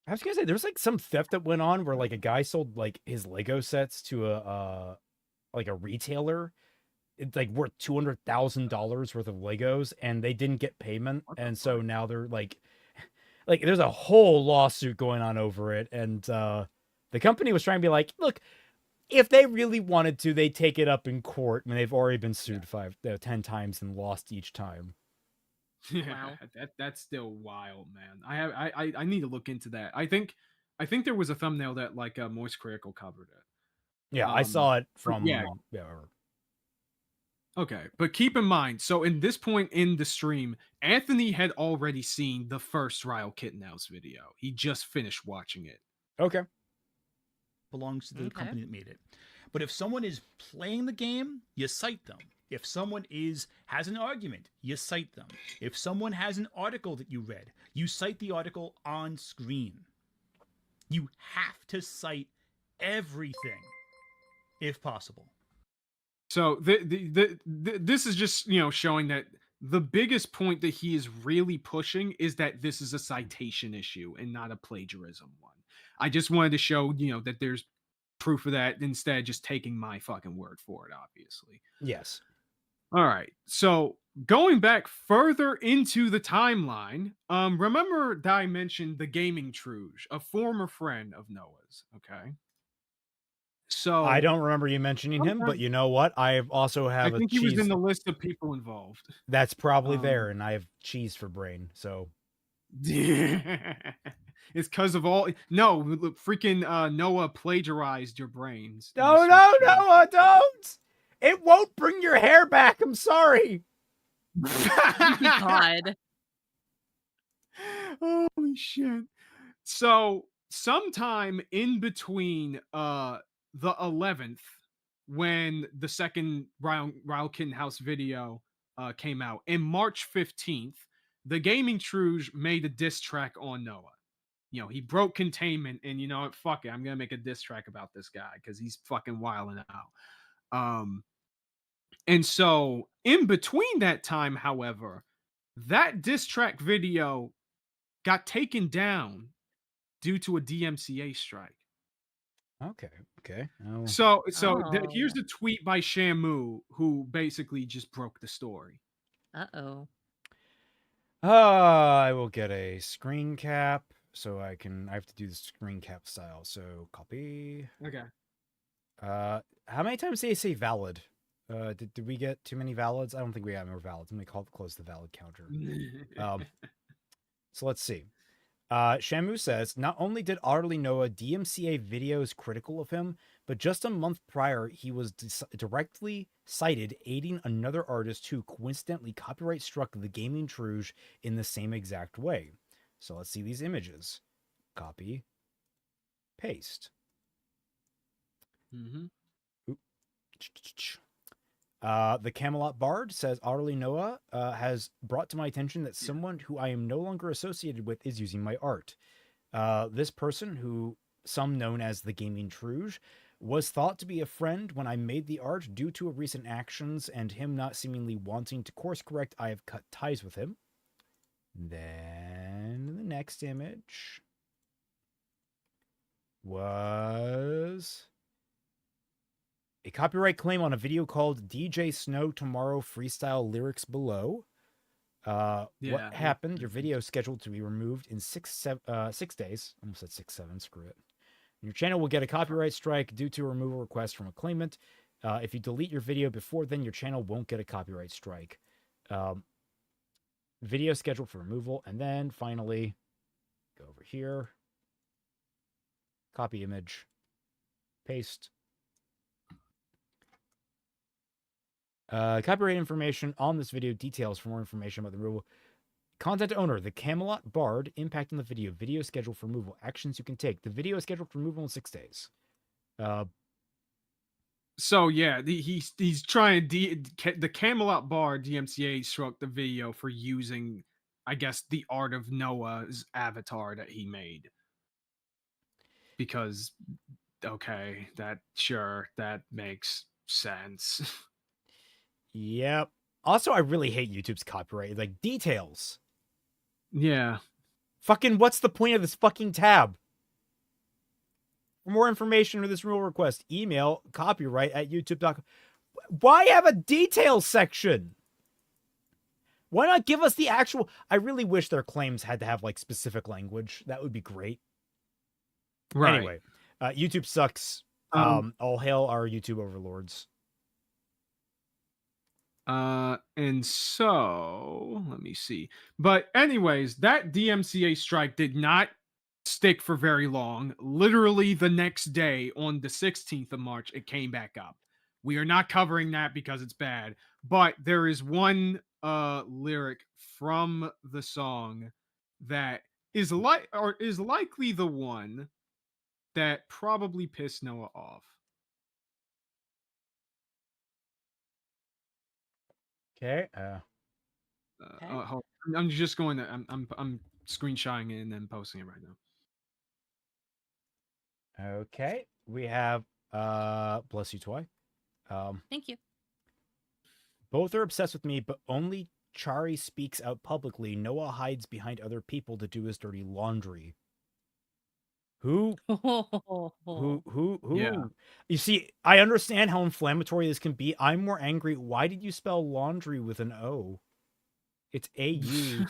I was gonna say there's like some theft that went on where like a guy sold like his Lego sets to a like a retailer. It's like worth $200,000 worth of Legos, and they didn't get payment, and so now they're like there's a whole lawsuit going on over it, and the company was trying to be like, look, if they really wanted to, they take it up in court. I mean, they've already been sued 10 times and lost each time. Yeah, that's still wild, man. I need to look into that. I think there was a thumbnail that like Moist Critical covered it. Yeah, I saw it from yeah. Okay, but keep in mind, so in this point in the stream, Anthony had already seen the first Ryle Kittenhouse video. He just finished watching it. Okay. Belongs to the company that made it. But if someone is playing the game, you cite them. If someone has an argument, you cite them. If someone has an article that you read, you cite the article on screen. You have to cite everything, if possible. So this is just showing that the biggest point that he is really pushing is that this is a citation issue and not a plagiarism one. I just wanted to show that there's proof of that instead of just taking my fucking word for it, obviously. Yes. All right. So going back further into the timeline, remember that I mentioned the Gaming Truge, a former friend of Noah's. Okay. So I don't remember you mentioning him, but you know what? I also have I think a cheese. he was in the list of people involved. That's probably there, and I have cheese for brain. So it's because of all freaking Noah plagiarized your brains. No, Noah, don't! It won't bring your hair back. I'm sorry. God. Holy shit. So sometime in between the 11th, when the second Ryle Kittenhouse video came out, and March 15th, the Gaming Truge made a diss track on Noah. He broke containment, and you know what? Fuck it. I'm gonna make a diss track about this guy because he's fucking wilding out. And so in between that time, however, that diss track video got taken down due to a DMCA strike. Okay. Oh. So here's a tweet by Shamu who basically just broke the story. Uh-oh. I will get a screen cap so I have to do the screen cap style. So copy. Okay. How many times did they say valid? Did we get too many valids? I don't think we have more valids. Let me close the valid counter. So let's see. Shamu says, not only did Otterly Noah DMCA videos critical of him, but just a month prior, he was directly cited aiding another artist who coincidentally copyright struck the Gaming Truge in the same exact way. So let's see these images. Copy. Paste. Mm-hmm. The Camelot Bard says, Otterly Noah has brought to my attention that someone who I am no longer associated with is using my art. This person, who some known as the Gaming Truge, was thought to be a friend when I made the art. Due to recent actions and him not seemingly wanting to course correct, I have cut ties with him. Then the next image was a copyright claim on a video called DJ Snow Tomorrow Freestyle Lyrics Below. What happened? Your video is scheduled to be removed in 6 days. Almost said 6, 7. Screw it. Your channel will get a copyright strike due to a removal request from a claimant. If you delete your video before then, your channel won't get a copyright strike. Video scheduled for removal. And then finally, go over here. Copy image. Paste. Copyright information on this video. Details for more information about the removal. Content owner, the Camelot Bard. Impact on the video. Video scheduled for removal. Actions you can take. The video is scheduled for removal in 6 days. So yeah, he's trying the Camelot Bard DMCA struck the video for using, I guess, the art of Noah's avatar that he made. Because, okay, that makes sense. Yep. Also, I really hate YouTube's copyright. Like, details. Yeah. Fucking, what's the point of this fucking tab? For more information or this rule request, email copyright@youtube.com. Why have a details section? Why not give us the actual... I really wish their claims had to have, like, specific language. That would be great. Right. Anyway, YouTube sucks. All hail our YouTube overlords. And so let me see. But anyways, that DMCA strike did not stick for very long. Literally the next day, on the 16th of March, it came back up. We are not covering that because it's bad, but there is one lyric from the song that is likely the one that probably pissed Noah off. Okay. Hold on. I'm just going to. I'm screenshotting it and then posting it right now. Okay. We have bless you, Twy. Thank you. Both are obsessed with me, but only Chari speaks out publicly. Noah hides behind other people to do his dirty laundry. Who? Yeah. You see, I understand how inflammatory this can be. I'm more angry. Why did you spell laundry with an O? It's A-U.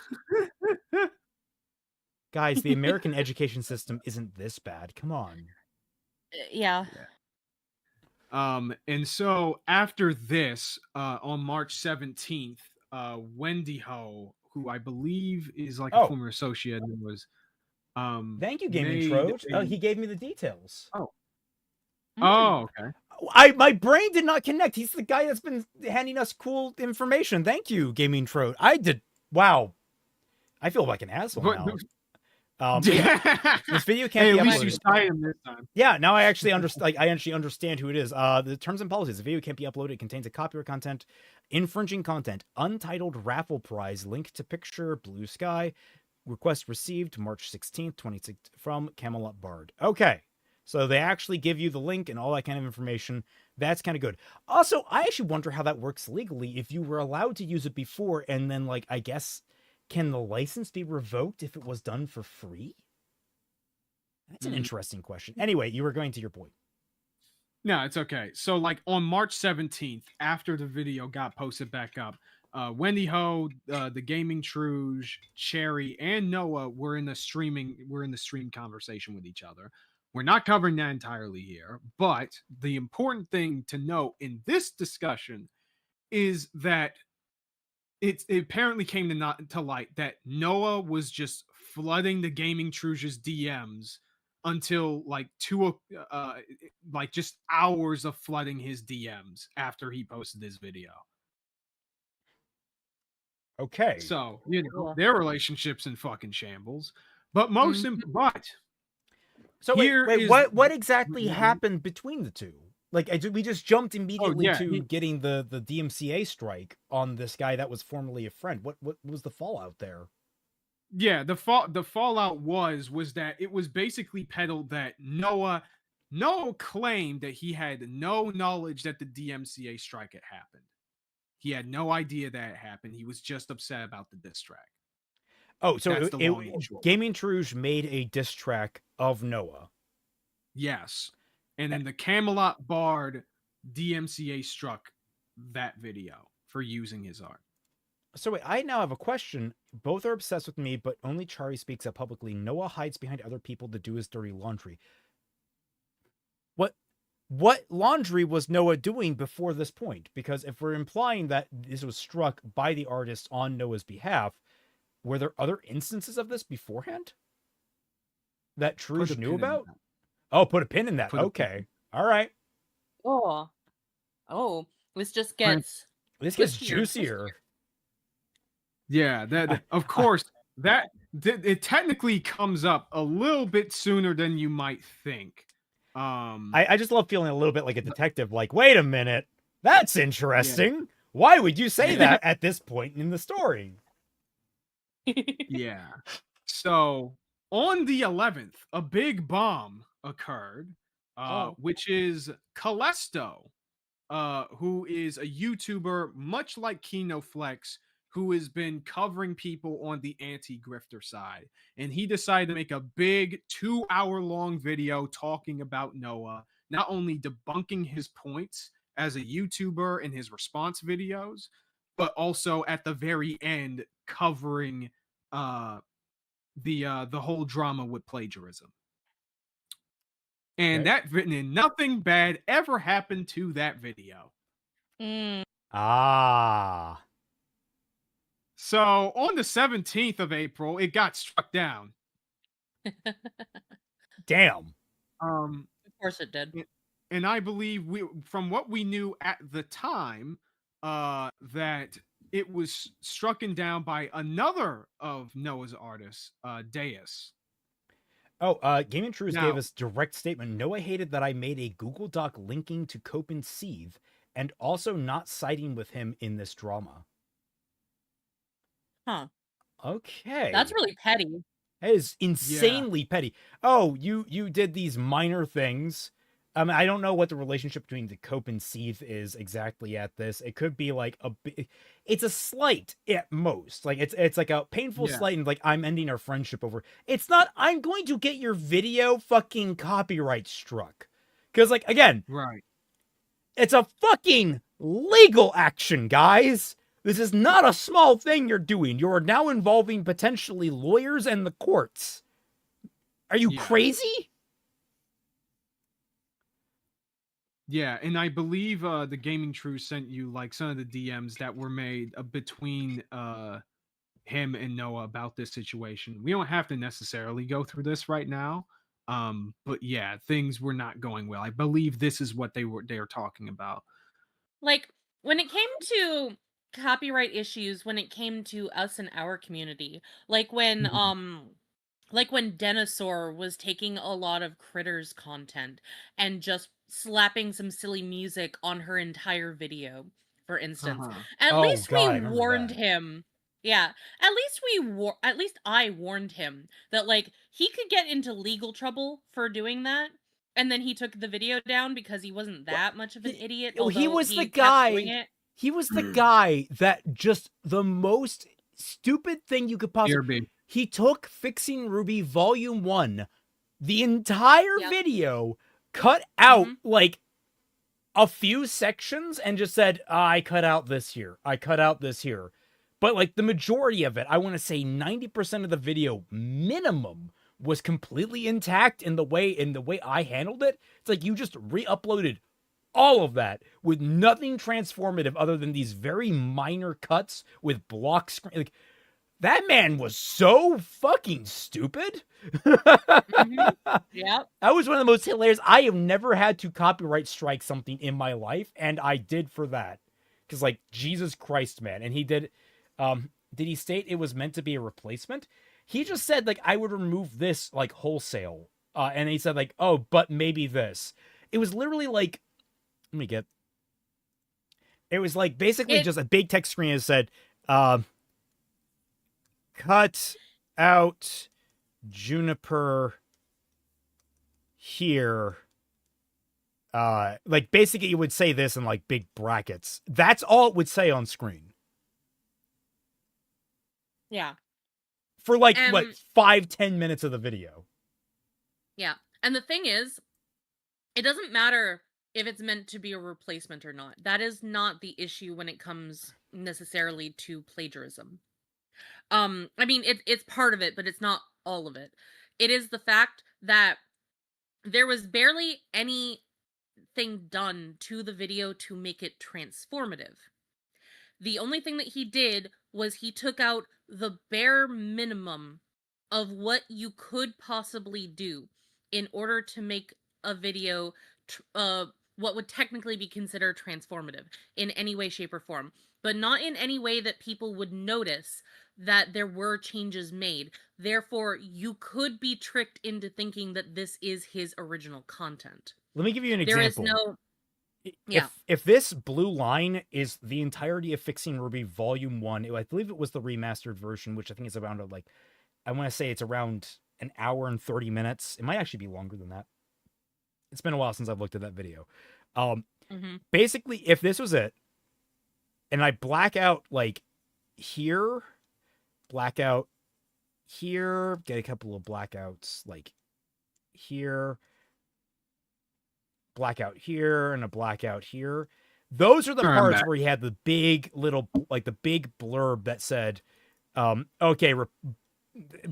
Guys, the American education system isn't this bad. Come on. Yeah. And so after this, on March 17th, Wendy Ho, who I believe is like a former associate, was thank you, Gaming Troge. Oh, he gave me the details. Oh, okay. My brain did not connect. He's the guy that's been handing us cool information. Thank you, Gaming Troge. I did. Wow. I feel like an asshole now. Yeah, this video can't be at least uploaded. you cited him this time. Yeah, now I actually understand. Like, I actually understand who it is. The terms and policies: the video can't be uploaded. It contains a copyright content, infringing content, untitled raffle prize, link to picture, blue sky. Request received March 16th, 2016 from Camelot Bard. Okay, so they actually give you the link and all that kind of information. That's kind of good. Also, I actually wonder how that works legally. If you were allowed to use it before, and then, like, I guess, can the license be revoked if it was done for free? That's an interesting question. Anyway, you were going to your point. No, it's okay. So, like, on March 17th, after the video got posted back up, Wendy Ho, the Gaming Truge, Cherry, and Noah were in the stream conversation with each other. We're not covering that entirely here, but the important thing to note in this discussion is that it apparently came to light that Noah was just flooding the Gaming Truge's DMs until like like just hours of flooding his DMs after he posted this video. Okay. So, their relationship's in fucking shambles. But most but so wait, what exactly happened between the two? Like, we just jumped immediately to getting the DMCA strike on this guy that was formerly a friend. What was the fallout there? Yeah, the fallout was that it was basically peddled that Noah claimed that he had no knowledge that the DMCA strike had happened. He had no idea that it happened. He was just upset about the diss track. Oh, so Gaming Truge made a diss track of Noah. Yes. And then the Camelot Bard DMCA struck that video for using his art. So wait, I now have a question. Both are obsessed with me, but only Chari speaks up publicly. Noah hides behind other people to do his dirty laundry. What laundry was Noah doing before this point? Because if we're implying that this was struck by the artist on Noah's behalf, were there other instances of this beforehand that Truge knew about? Oh, put a pin in that. Okay. All right. Oh, this just gets... This gets juicier. Yeah, that of course, that it technically comes up a little bit sooner than you might think. I just love feeling a little bit like a detective, like, wait a minute, that's interesting. Yeah. Why would you say that at this point in the story? Yeah. So on the 11th, a big bomb occurred, which is Callisto, who is a YouTuber much like Kino Flex, who has been covering people on the anti-grifter side. And he decided to make a big 2-hour-long video talking about Noah, not only debunking his points as a YouTuber in his response videos, but also at the very end covering the whole drama with plagiarism. And nothing bad ever happened to that video. So on the 17th of April, it got struck down. Damn. Of course it did. And I believe from what we knew at the time, that it was struck down by another of Noah's artists, Deus. Gaming Truth gave us direct statement. Noah hated that I made a Google Doc linking to Cope and Seethe, and also not siding with him in this drama. Huh. Okay. That's really petty. That is insanely petty. Oh, you did these minor things. I don't know what the relationship between the Cope and Seethe is exactly at this. It could be like it's a slight at most. Like it's like a painful slight, and like I'm ending our friendship over. It's not I'm going to get your video fucking copyright struck. Because like again, right. It's a fucking legal action, guys. This is not a small thing you're doing. You are now involving potentially lawyers and the courts. Are you crazy? Yeah, and I believe the Gaming True sent you like some of the DMs that were made between him and Noah about this situation. We don't have to necessarily go through this right now, but yeah, things were not going well. I believe this is what they were talking about. Like when it came to copyright issues, when it came to us and our community, like when Dinosaur was taking a lot of Critters content and just slapping some silly music on her entire video, for instance. At least we warned him. Yeah, at least I warned him that like he could get into legal trouble for doing that, and then he took the video down because he wasn't that much of an idiot. He was the guy. He was the guy that just the most stupid thing you could possibly. He took Fixing Ruby Volume 1, the entire video, cut out like a few sections and just said, I cut out this here. I cut out this here. But like the majority of it, I want to say 90% of the video minimum was completely intact in the way I handled it. It's like you just re-uploaded all of that with nothing transformative other than these very minor cuts with block screen. Like, That man was so fucking stupid. Yep. That was one of the most hilarious. I have never had to copyright strike something in my life, and I did for that. Because, like, Jesus Christ, man. And he did he state it was meant to be a replacement? He just said, like, I would remove this, like, wholesale. And he said, like, oh, but maybe this. It was literally like, it was like basically just a big text screen that said, cut out Juniper here. Like basically you would say this in like big brackets. That's all it would say on screen. Yeah. For like, what, 5-10 minutes of the video. Yeah. And the thing is, it doesn't matter if it's meant to be a replacement or not. That is not the issue when it comes necessarily to plagiarism. I mean, it's part of it, but it's not all of it. It is the fact that there was barely anything done to the video to make it transformative. The only thing that he did was he took out the bare minimum of what you could possibly do in order to make a video what would technically be considered transformative in any way, shape, or form, but not in any way that people would notice that there were changes made. Therefore, you could be tricked into thinking that this is his original content. Let me give you an example. There is no... Yeah. If this blue line is the entirety of Fixing Ruby Volume 1, I believe it was the remastered version, which I think is around, like, I want to say it's around an hour and 30 minutes. It might actually be longer than that. It's been a while since I've looked at that video. Basically, if this was it, and I black out, like, here, black out here, get a couple of blackouts, like, here, blackout here, and a blackout here. Those are the parts where he had the big little, like, the big blurb that said, okay,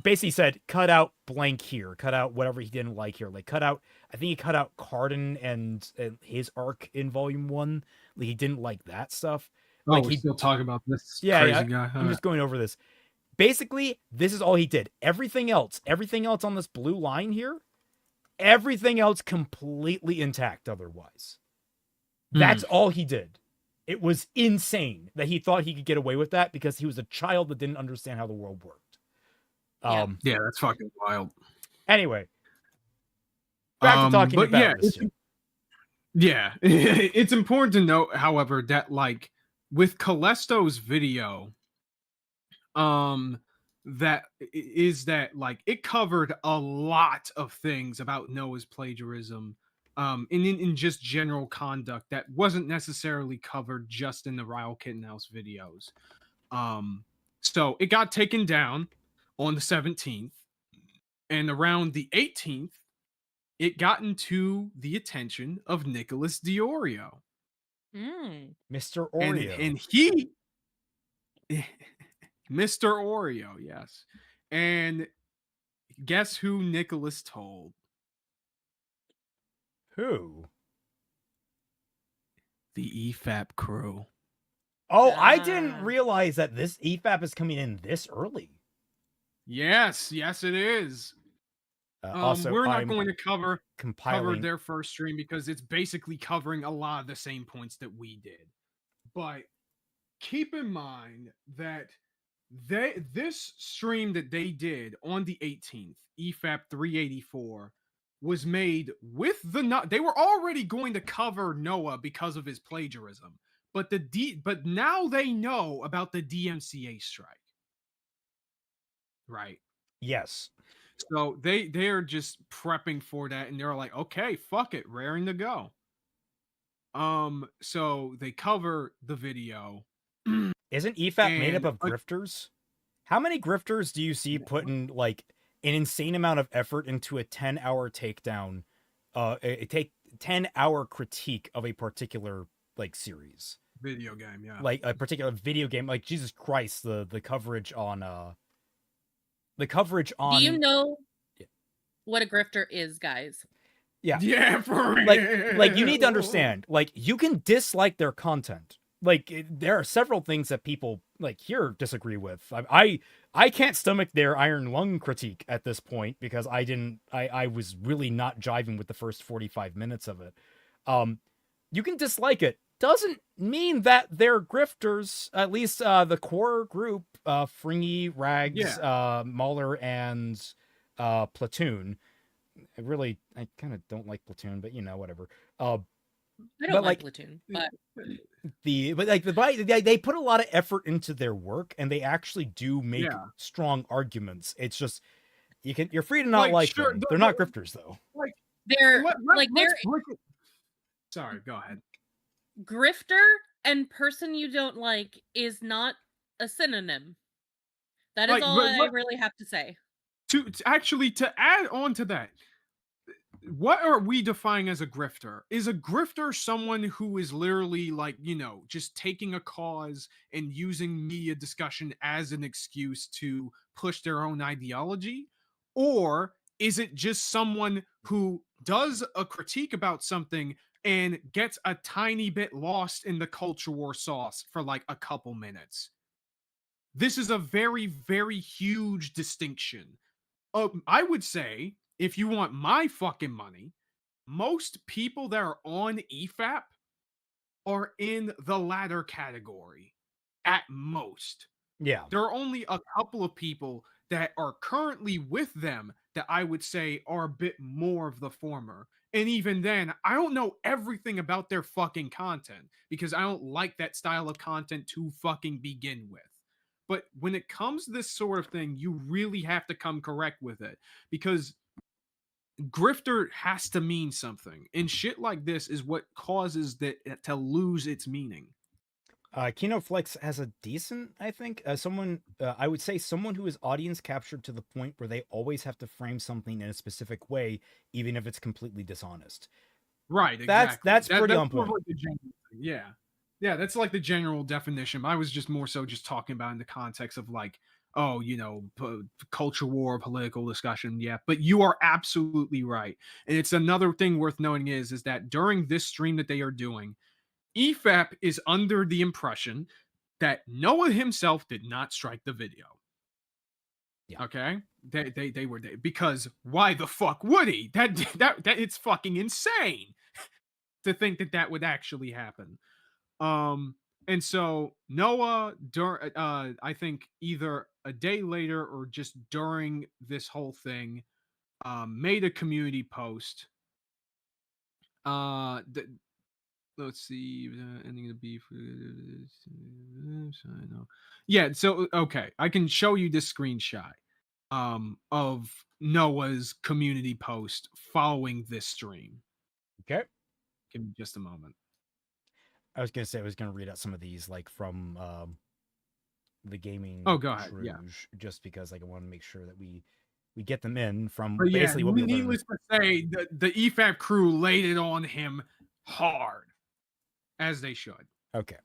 basically said, cut out blank here, cut out whatever he didn't like here, like cut out, I think he cut out Cardin and his arc in Volume 1. Like, he didn't like that stuff. Oh, like, we're still talking about this crazy guy. I'm just going over this. Basically, this is all he did. Everything else on this blue line here, everything else completely intact otherwise. That's all he did. It was insane that he thought he could get away with that because he was a child that didn't understand how the world worked. Yeah, that's fucking wild. Anyway, back to talking about this. Yeah, it's important to note, however, that like with Callisto's video, that like it covered a lot of things about Noah's plagiarism, in just general conduct that wasn't necessarily covered just in the Ryle Kittenhouse videos. So it got taken down on the 17th, and around the 18th, it got into the attention of Nicholas Diorio. Mr. Oreo. And he... Mr. Oreo, yes. And guess who Nicholas told? Who? The EFAP crew. Oh, I didn't realize that this EFAP is coming in this early. Yes, it is. Also, we're not going to cover compiling their first stream because it's basically covering a lot of the same points that we did. But keep in mind that this stream that they did on the 18th, EFAP 384, was made with they were already going to cover Noah because of his plagiarism, but but now they know about the DMCA strike. Right. Yes. So they're just prepping for that, and they're like, okay, fuck it, raring to go. So they cover the video. Isn't EFAP made up of grifters? How many grifters do you see putting like an insane amount of effort into a 10-hour takedown, a 10-hour critique of a particular like series? Video game, yeah. Like a particular video game, like Jesus Christ, the coverage on the coverage on. Do you know what a grifter is, guys? Yeah. Yeah, for real. Like you need to understand, like you can dislike their content, there are several things that people like here disagree with. I can't stomach their Iron Lung critique at this point because I was really not jiving with the first 45 minutes of it. You can dislike it. Doesn't mean that they're grifters. At least the core group, Fringy, Rags, Mauler, and Platoon. I kind of don't like Platoon, but whatever. I don't like Platoon, but they put a lot of effort into their work, and they actually do make strong arguments. It's just you're free to not like them. They're not grifters though. They're Sorry, go ahead. Grifter and person you don't like is not a synonym. That is all I really have to say. To add on to that, what are we defining as a grifter? Is a grifter someone who is literally just taking a cause and using media discussion as an excuse to push their own ideology? Or is it just someone who does a critique about something and gets a tiny bit lost in the culture war sauce for like a couple minutes? This is a very, very huge distinction. I would say, if you want my fucking money, most people that are on EFAP are in the latter category at most. Yeah. There are only a couple of people that are currently with them that I would say are a bit more of the former. And even then, I don't know everything about their fucking content because I don't like that style of content to fucking begin with. But when it comes to this sort of thing, you really have to come correct with it because grifter has to mean something. And shit like this is what causes that to lose its meaning. Kino Flex has a decent, I think, I would say someone who is audience captured to the point where they always have to frame something in a specific way, even if it's completely dishonest. Right, exactly. That's pretty on point. Yeah. Yeah, that's like the general definition. I was just more so just talking about in the context of like, culture war, political discussion. Yeah, but you are absolutely right. And it's another thing worth noting is that during this stream that they are doing, EFAP is under the impression that Noah himself did not strike the video. Yeah. Okay? They were there because why the fuck would he? That it's fucking insane to think that would actually happen. And so Noah, I think either a day later or just during this whole thing, made a community post. Let's see, ending the beef. Yeah, so okay, I can show you this screenshot of Noah's community post following this stream. Okay, give me just a moment. I was gonna say I was gonna read out some of these like from the gaming. Oh, go ahead. Yeah, just because like I want to make sure that we get them in from but basically what we learned. Needless to say, the EFAP crew laid it on him hard, as they should. Okay.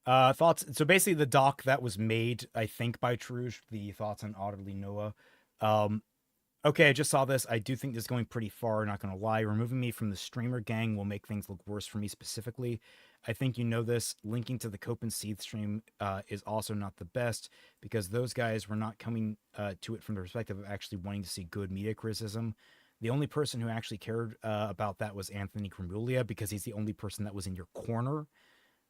Thoughts. So basically, the doc that was made, I think, by Truge, the thoughts on Otterly Noah. Okay, I just saw this. I do think this is going pretty far, not gonna lie. Removing me from the streamer gang will make things look worse for me specifically. I think you know this. Linking to the Cope and Seed stream is also not the best because those guys were not coming to it from the perspective of actually wanting to see good media criticism. The only person who actually cared about that was Anthony Cremulia because he's the only person that was in your corner.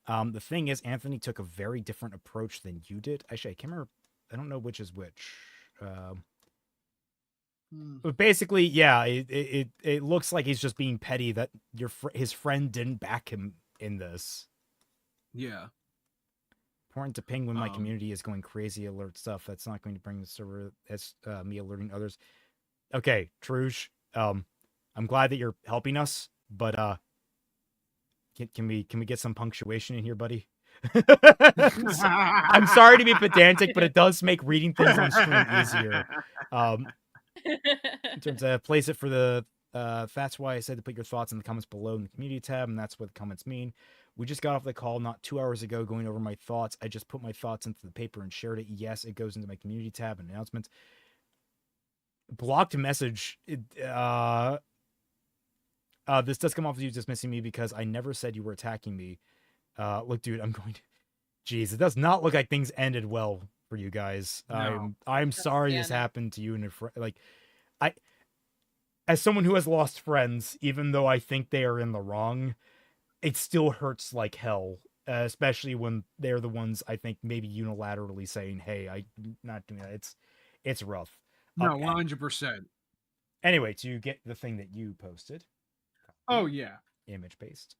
The thing is, Anthony took a very different approach than you did. Actually, I can't remember. I don't know which is which. But basically, yeah, it looks like he's just being petty that his friend didn't back him in this. Yeah. Important to ping when my community is going crazy alert stuff. That's not going to bring the server as me alerting others. Okay, Truge. I'm glad that you're helping us, but can we get some punctuation in here, buddy? I'm sorry to be pedantic, but it does make reading things on stream easier. In terms of place it for the that's why I said to put your thoughts in the comments below in the community tab, and that's what the comments mean. We just got off the call not 2 hours ago going over my thoughts. I just put my thoughts into the paper and shared it. Yes, it goes into my community tab and announcements. Blocked message. This does come off as you dismissing me because I never said you were attacking me. Look, dude, I'm going to... Jeez, it does not look like things ended well for you guys. No. I'm sorry Yeah, this no. happened to you and like I as someone who has lost friends, even though I think they are in the wrong, it still hurts like hell, especially when they're the ones I think maybe unilaterally saying, "Hey, I'm not doing that." It's rough. No, 100%. Anyway, to get the thing that you posted. Oh yeah. Image paste.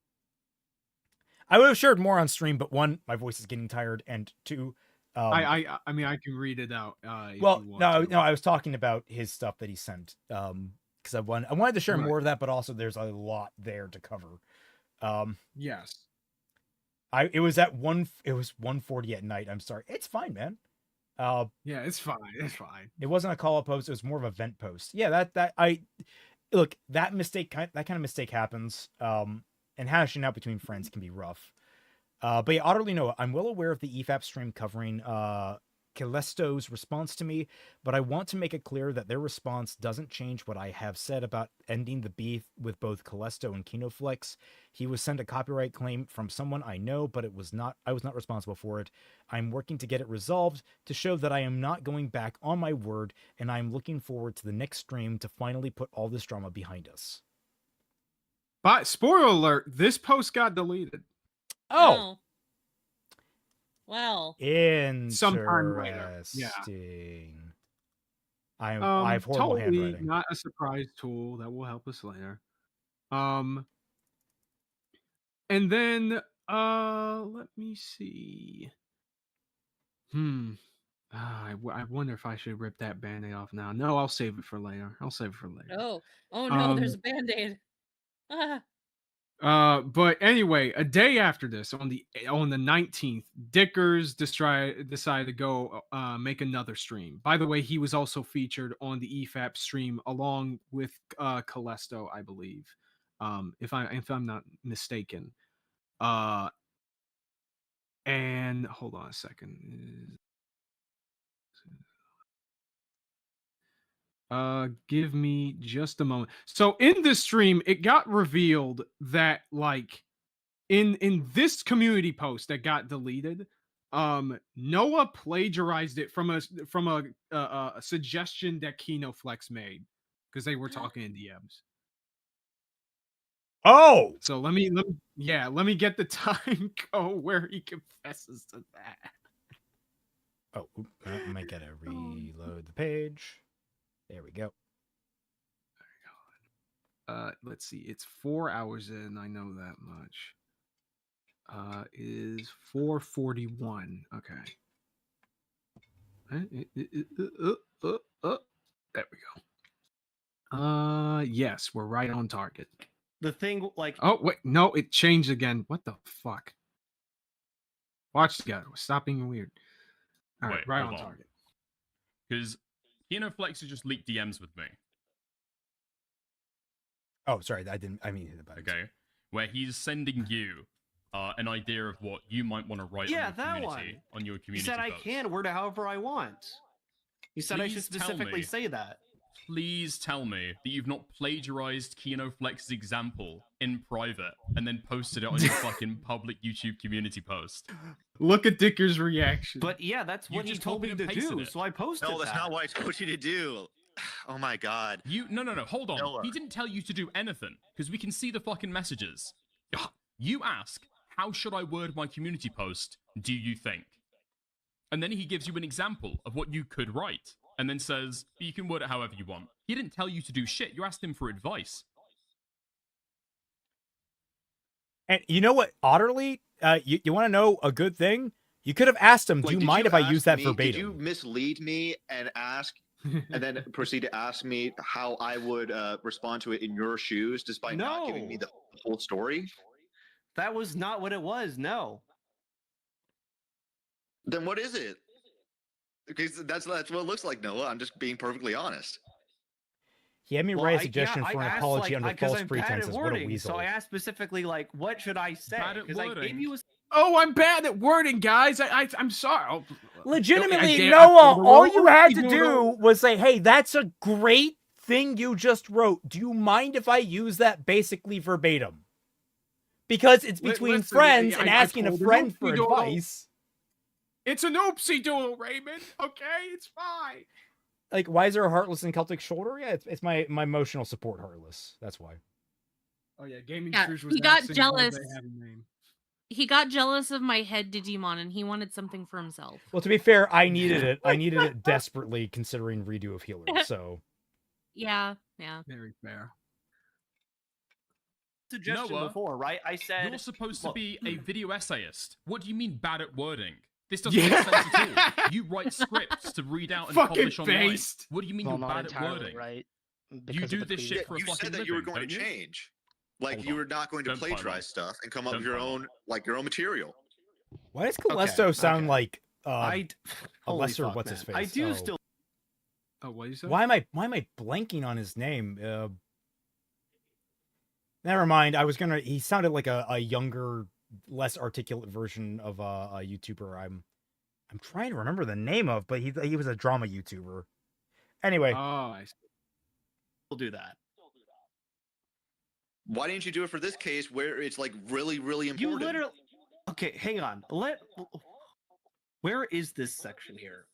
I would have shared more on stream, but one, my voice is getting tired, and two, I mean I can read it out. If well, you want no, to. I was talking about his stuff that he sent. Because I wanted to share Right. more of that, but also there's a lot there to cover. Yes. It was 1:40 at night. I'm sorry. It's fine, man. Yeah, it's fine. It's fine. It wasn't a call up post. It was more of a vent post. Yeah, look, that kind of mistake happens. And hashing out between friends can be rough. But yeah, Otterly Noah, I'm well aware of the EFAP stream covering Calesto's response to me, but I want to make it clear that their response doesn't change what I have said about ending the beef with both Calesto and Kinoflex. He was sent a copyright claim from someone I know, but I was not responsible for it. I'm working to get it resolved to show that I am not going back on my word, and I'm looking forward to the next stream to finally put all this drama behind us. But spoiler alert, this post got deleted. Oh. Well. Sometime later. Yeah. I have horrible totally handwriting. Not a surprise tool that will help us later. And then let me see. I wonder if I should rip that band-aid off now. No, I'll save it for later. Oh no, there's a band-aid. But anyway, a day after this, on the 19th, Dickers decided to go make another stream. By the way, he was also featured on the EFAP stream along with Calesto, I believe, if I'm not mistaken. And hold on a second. Give me just a moment. So in this stream, it got revealed that like in this community post that got deleted, Noah plagiarized it from a suggestion that Kinoflex made because they were talking in DMs. Oh, so let me get the time code where he confesses to that. Oh, I might gotta reload the page. There we go. Let's see. It's 4 hours in. I know that much. Is 4:41. Okay. There we go. Yes, we're right on target. The thing, like, oh wait, no, it changed again. What the fuck? Watch together. Stop being weird. All right, right on target. Because Kinoflex has just leaked DMs with me. Oh, sorry, I mean to hit the button. Okay, where he's sending you an idea of what you might want to write yeah, on your that community, one. on your community. He said I post. can word it however I want. He said I should Please tell specifically me- say that. Please tell me that you've not plagiarized Kinoflex's example in private and then posted it on your fucking public YouTube community post. Look at Dicker's reaction. But yeah, that's You what he just told me copied to and pasted do, it. so I posted No, that's that. not what I told you to do. Oh my god. No, hold on. Noah. He didn't tell you to do anything, because we can see the fucking messages. You ask, how should I word my community post, do you think? And then he gives you an example of what you could write, and then says, you can word it however you want. He didn't tell you to do shit, you asked him for advice. And you know what, Otterly, you want to know a good thing? You could have asked him, do you did mind if I ask use that me- verbatim? Did you mislead me and ask, and then proceed to ask me how I would respond to it in your shoes, despite not giving me the whole story? That was not what it was, no. Then what is it? Because that's what it looks like, Noah. I'm just being perfectly honest. He had me Well, write a I suggestion for an asked, apology under because false I'm bad at pretenses. What a wording, weasel. So I asked specifically, like, what should I say? Bad at Because I gave wording? you a... Oh, I'm bad at wording, guys. I'm sorry. Oh, Legitimately, I Noah, all you had you to know- do was say, hey, that's a great thing you just wrote. Do you mind if I use that basically verbatim? Because it's between Listen, friends I- and I asking a told her, friend "No, for you don't." advice. It's an oopsie doodle, Raymond. Okay, it's fine. Like, why is there a Heartless and Celtic Shoulder? Yeah, it's my emotional support Heartless. That's why. Oh yeah, Gaming Yeah, Truth was he got asking, jealous. "Will they have a name?" He got jealous of my head Digimon, and he wanted something for himself. Well, to be fair, I needed it. I needed it desperately, considering redo of Healer. So Yeah. Very fair. Suggestion Noah, before, right? I said You're supposed to look, be a video essayist. What do you mean bad at wording? This doesn't make sense at all. You write scripts to read out and Fucking publish online. based. What do you mean Well, you're not bad at entirely, wording? right? You Because do of this the shit for a You fucking said that living, you were going don't to you? change. Like Hold you on. were not going to Don't time plagiarize out. stuff and come up Don't with your time out. own, like your own material. why does Callisto sound like a holy lesser fuck, what's his man. face? I do Oh. still. Oh, what you say? Why am I blanking on his name? Never mind. I was gonna. He sounded like a younger, less articulate version of a YouTuber. I'm trying to remember the name of, but he was a drama YouTuber. Anyway, Oh, I see. We'll do that. Why didn't you do it for this case where it's like really, really You important? literally. Okay, hang on. Where is this section here?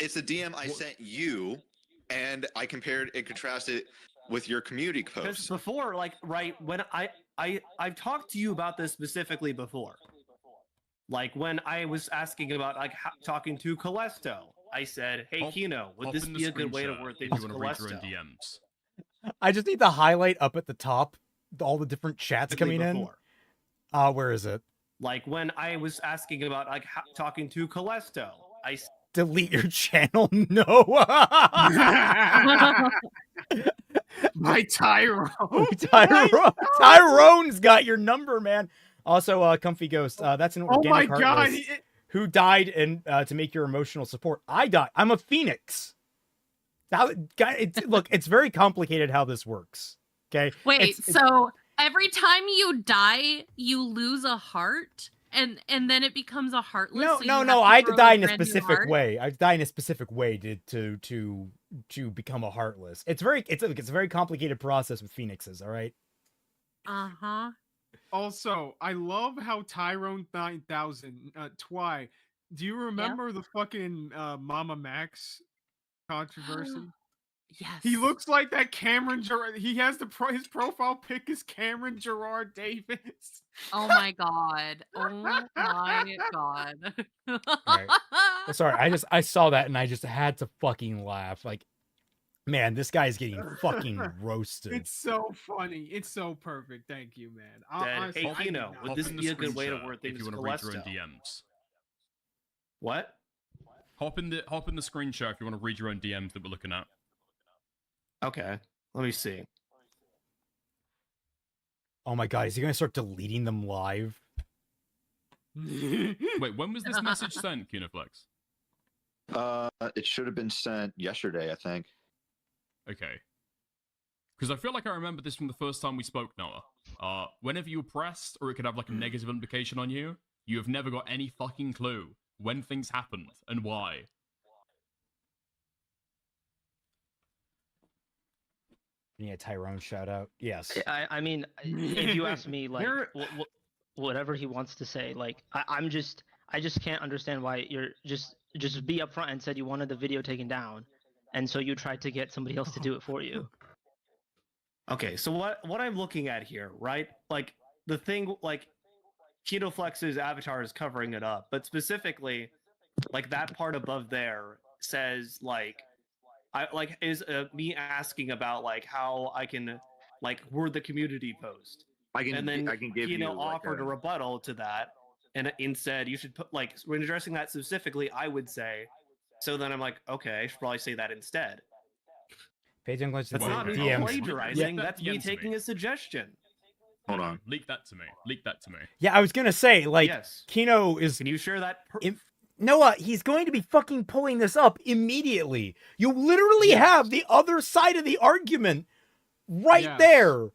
It's a DM I sent you, and I compared and contrasted with your community Because post. before, like, right when I've talked to you about this specifically before. Like when I was asking about talking to Callisto, I said, "Hey, Kino, would this be a good way to word things with Callisto?" DMs. I just need to highlight up at the top all the different chats coming in. Where is it? Like when I was asking about talking to Callisto, I Delete your channel, Noah. My Tyrone. Tyrone's got your number, man. Also, Comfy Ghost. That's an Oh my organic God, Heartless who died and to make your emotional support. I died. I'm a Phoenix. Look, it's very complicated how this works. Okay. Wait, so every time you die, you lose a heart, and then it becomes a heartless. No, so no, you no. have to I had to grow die in a brand new specific heart? way. I die in a specific way to become a Heartless. It's a very complicated process with Phoenixes. All right. Uh-huh. Also, I love how Tyrone 9000, Twy. Do you remember the fucking Mama Max controversy? Yes. He looks like that Cameron Gerard. He has his profile pic is Cameron Gerard Davis. Oh my god. Oh my god. Right. Well, sorry, I saw that and I just had to fucking laugh. Like, man, this guy's getting fucking roasted. It's so funny. It's so perfect. Thank you, man. Honestly, hey, I did Kino, not- would this be a good way to word things if you with want to read your Callisto? own DMs? What? Hop in the screen share if you want to read your own DMs that we're looking at. Okay, let me see. Oh my god, is he gonna start deleting them live? Wait, when was this message sent, Cuniflex? It should have been sent yesterday, I think. Okay. Because I feel like I remember this from the first time we spoke, Noah. Whenever you pressed, or it could have like a negative implication on you, you have never got any fucking clue when things happened and why. You need a Tyrone shout out. Yes. I mean, if you ask me, like, whatever he wants to say, like, I just can't understand why you're just be upfront and said you wanted the video taken down, and so you tried to get somebody else to do it for you. Okay, so what I'm looking at here, right? Like the thing, like KetoFlex's avatar is covering it up, but specifically, like that part above there says like, me asking about like how I can like word the community post. I can give you like offered a rebuttal to that, and said you should put like when addressing that specifically, I would say. So then I'm like, okay, I should probably say that instead. Page English. That's not me DMs. plagiarizing. Yeah. That's me taking a suggestion. Hold on. Leak that to me. Leak that to me. Yeah, I was gonna say, like, Yes. Kino is. Can you share that? Noah, he's going to be fucking pulling this up immediately. You literally have the other side of the argument right there.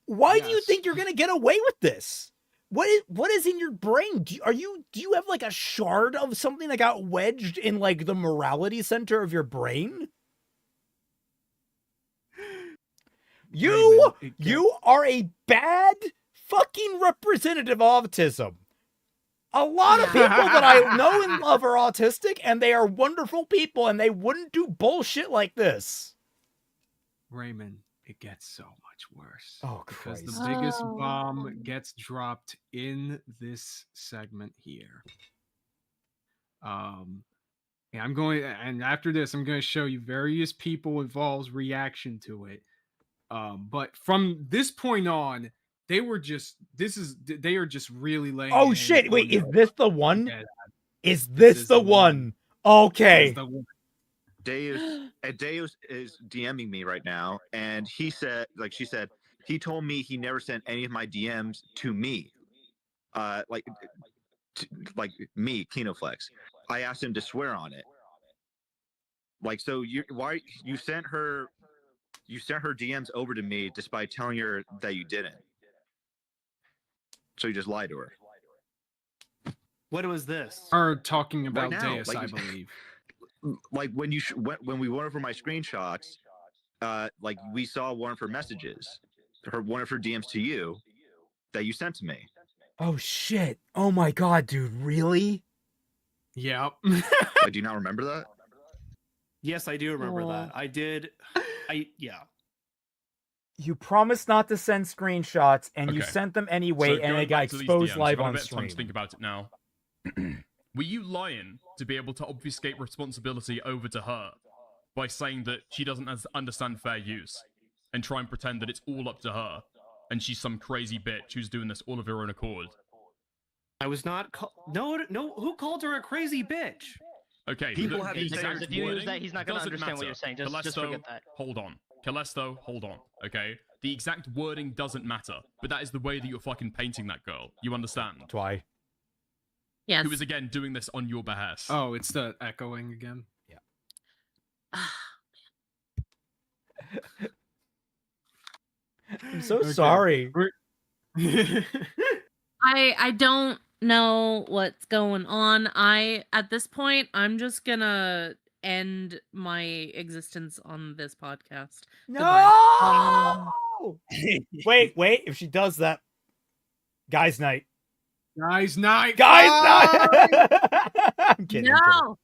Why do you think you're gonna get away with this? What is in your brain? Do you have like a shard of something that got wedged in like the morality center of your brain? You are a bad fucking representative of autism. A lot of people that I know and love are autistic, and they are wonderful people, and they wouldn't do bullshit like this. Raymond, it gets so much worse. Oh, because Christ. the biggest bomb gets dropped in this segment here. Yeah, I'm going, and after this, I'm going to show you various people involved's reaction to it. But from this point on, they are just really laying. Oh shit! Wait, is this the one? Is this the one? Okay. Deus is DMing me right now, and he said, like she said, he told me he never sent any of my DMs to me, like me, Kinoflex. I asked him to swear on it. Like, so you sent her DMs over to me despite telling her that you didn't. So you just lied to her. What was this? Are talking about Right now, Deus, like, I believe. Like when we went over my screenshots, like we saw one of her messages, one of her DMs to you that you sent to me. Oh shit! Oh my god, dude, really? Yep. Like, do you not remember that? Yes, I do remember that. I did. Yeah. You promised not to send screenshots, and you Okay. sent them anyway, So and going it got back to these exposed DMs, live I've got a on bit of time stream. to think about it now. Were you lying to be able to obfuscate responsibility over to her by saying that she doesn't understand fair use and try and pretend that it's all up to her and she's some crazy bitch who's doing this all of her own accord? I was not. No. Who called her a crazy bitch? Okay, People the have exact these If you use wording that, he's not going to doesn't understand what matter. you're saying. Just Callisto, forget that. hold on. Callisto, hold on. Okay? The exact wording doesn't matter, but that is the way that you're fucking painting that girl. You understand? Why? Yes. Who is again doing this on your behest? Oh, it's the echoing again. Yeah. I'm so Okay. sorry. I don't know what's going on. At this point, I'm just gonna end my existence on this podcast. Goodbye. No! Wait. If she does that, guys' night. Guys' night. Guys' night. I'm kidding. I'm No.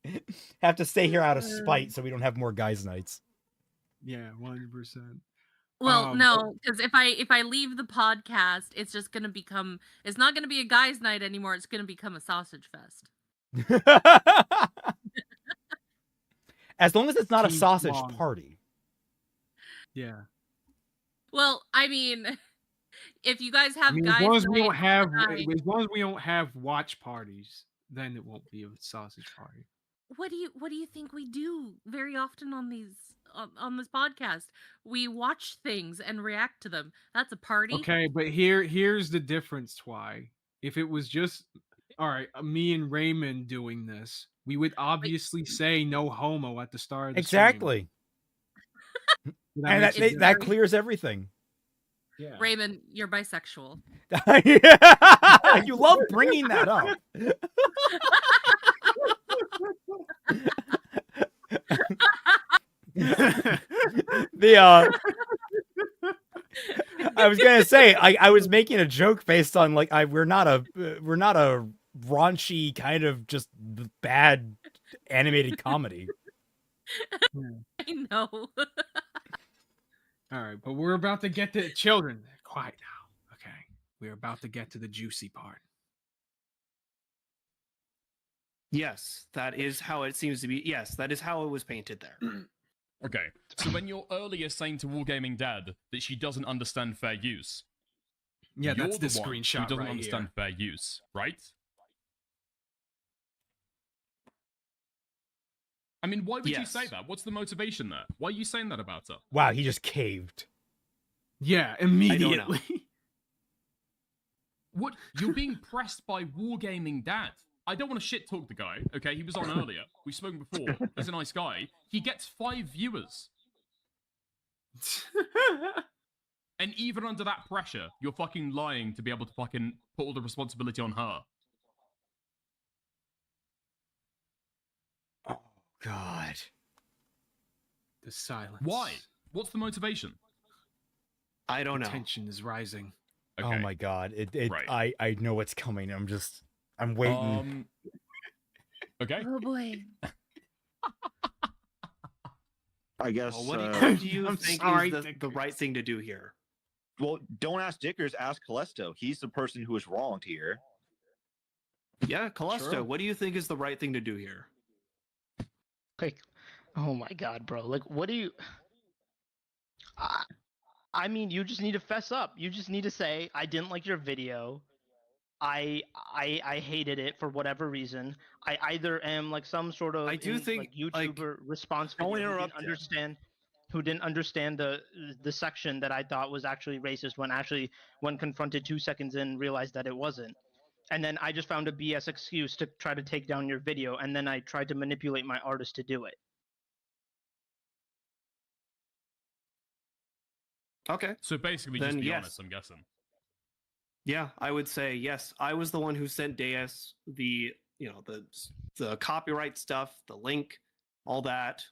kidding. Have to stay here out of spite so we don't have more guys' nights. Yeah, 100%. Well, no, because if I leave the podcast, it's just gonna become. It's not gonna be a guys' night anymore. It's gonna become a sausage fest. As long as it's not a Team sausage Long. party. Yeah. Well, I mean, if you guys have I mean, guys, as long as we night don't have, tonight- as long as we don't have watch parties, then it won't be a sausage party. what do you think we do very often on these on this podcast? We watch things and react to them. That's a party. Okay, but here's the difference, Twy. If it was just all right, me and Raymond doing this, we would obviously say no homo at the start of the Exactly. And makes it that different. clears everything. Yeah. Raymond, you're bisexual. You love bringing that up. I was gonna say I was making a joke based on like we're not a raunchy kind of just bad animated comedy. I know. All right, but we're about to get to children. Quiet now. Okay, we're about to get to the juicy part. Yes, that is how it seems to be. Yes, that is how it was painted there. Okay, so when you're earlier saying to Wargaming Dad that she doesn't understand fair use, Yeah, you're that's the the one screenshot who doesn't right understand here. fair use, right? I mean, why would you say Yes. that? What's the motivation there? Why are you saying that about her? Wow, he just caved. Yeah, I don't know. immediately. What? You're being pressed by Wargaming Dad. I don't want to shit talk the guy, okay? He was on earlier. We've spoken before. He's a nice guy. He gets 5 viewers. And even under that pressure, you're fucking lying to be able to fucking put all the responsibility on her. Oh God. The silence. Why? What's the motivation? I don't know. Tension is rising. Oh my God. I know what's coming. I'm just I'm waiting. Okay. Oh boy. I guess. Well, what do you I'm think sorry, is the right thing to do here? Well, don't ask Dickers, ask Callisto. He's the person who was wronged here. Yeah, Callisto, Sure. what do you think is the right thing to do here? Like, oh my god, bro. Like, what do you? I mean, you just need to fess up. You just need to say, I didn't like your video. I hated it for whatever reason. I either am like some sort of I do think, like YouTuber response don't video interrupt him. who didn't understand the section that I thought was actually racist when confronted 2 seconds in realized that it wasn't. And then I just found a BS excuse to try to take down your video, and then I tried to manipulate my artist to do it. Okay. So basically, Then just be yes. honest, I'm guessing. Yeah, I would say yes. I was the one who sent Deus the copyright stuff, the link, all that,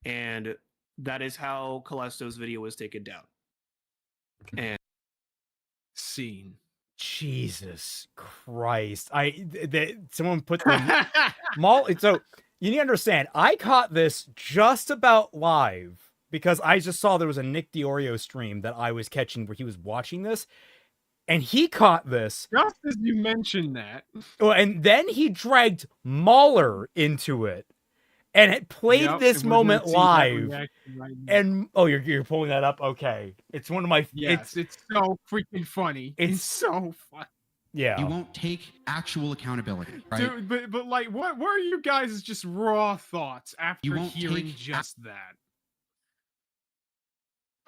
and that is how Callisto's video was taken down. And scene. Jesus Christ! Someone put the so you need to understand. I caught this just about live because I just saw there was a Nick DiOrio stream that I was catching where he was watching this, and he caught this Just as you mentioned that. Oh, and then he dragged Mahler into it, and it played Yep, this and we're gonna moment see that live. reaction right now. And you're pulling that up. Okay, it's one of my. Yes, it's so freaking funny. It's so fun. Yeah. You won't take actual accountability, right? Dude, but like, what are you guys' just raw thoughts after won't hearing take just that?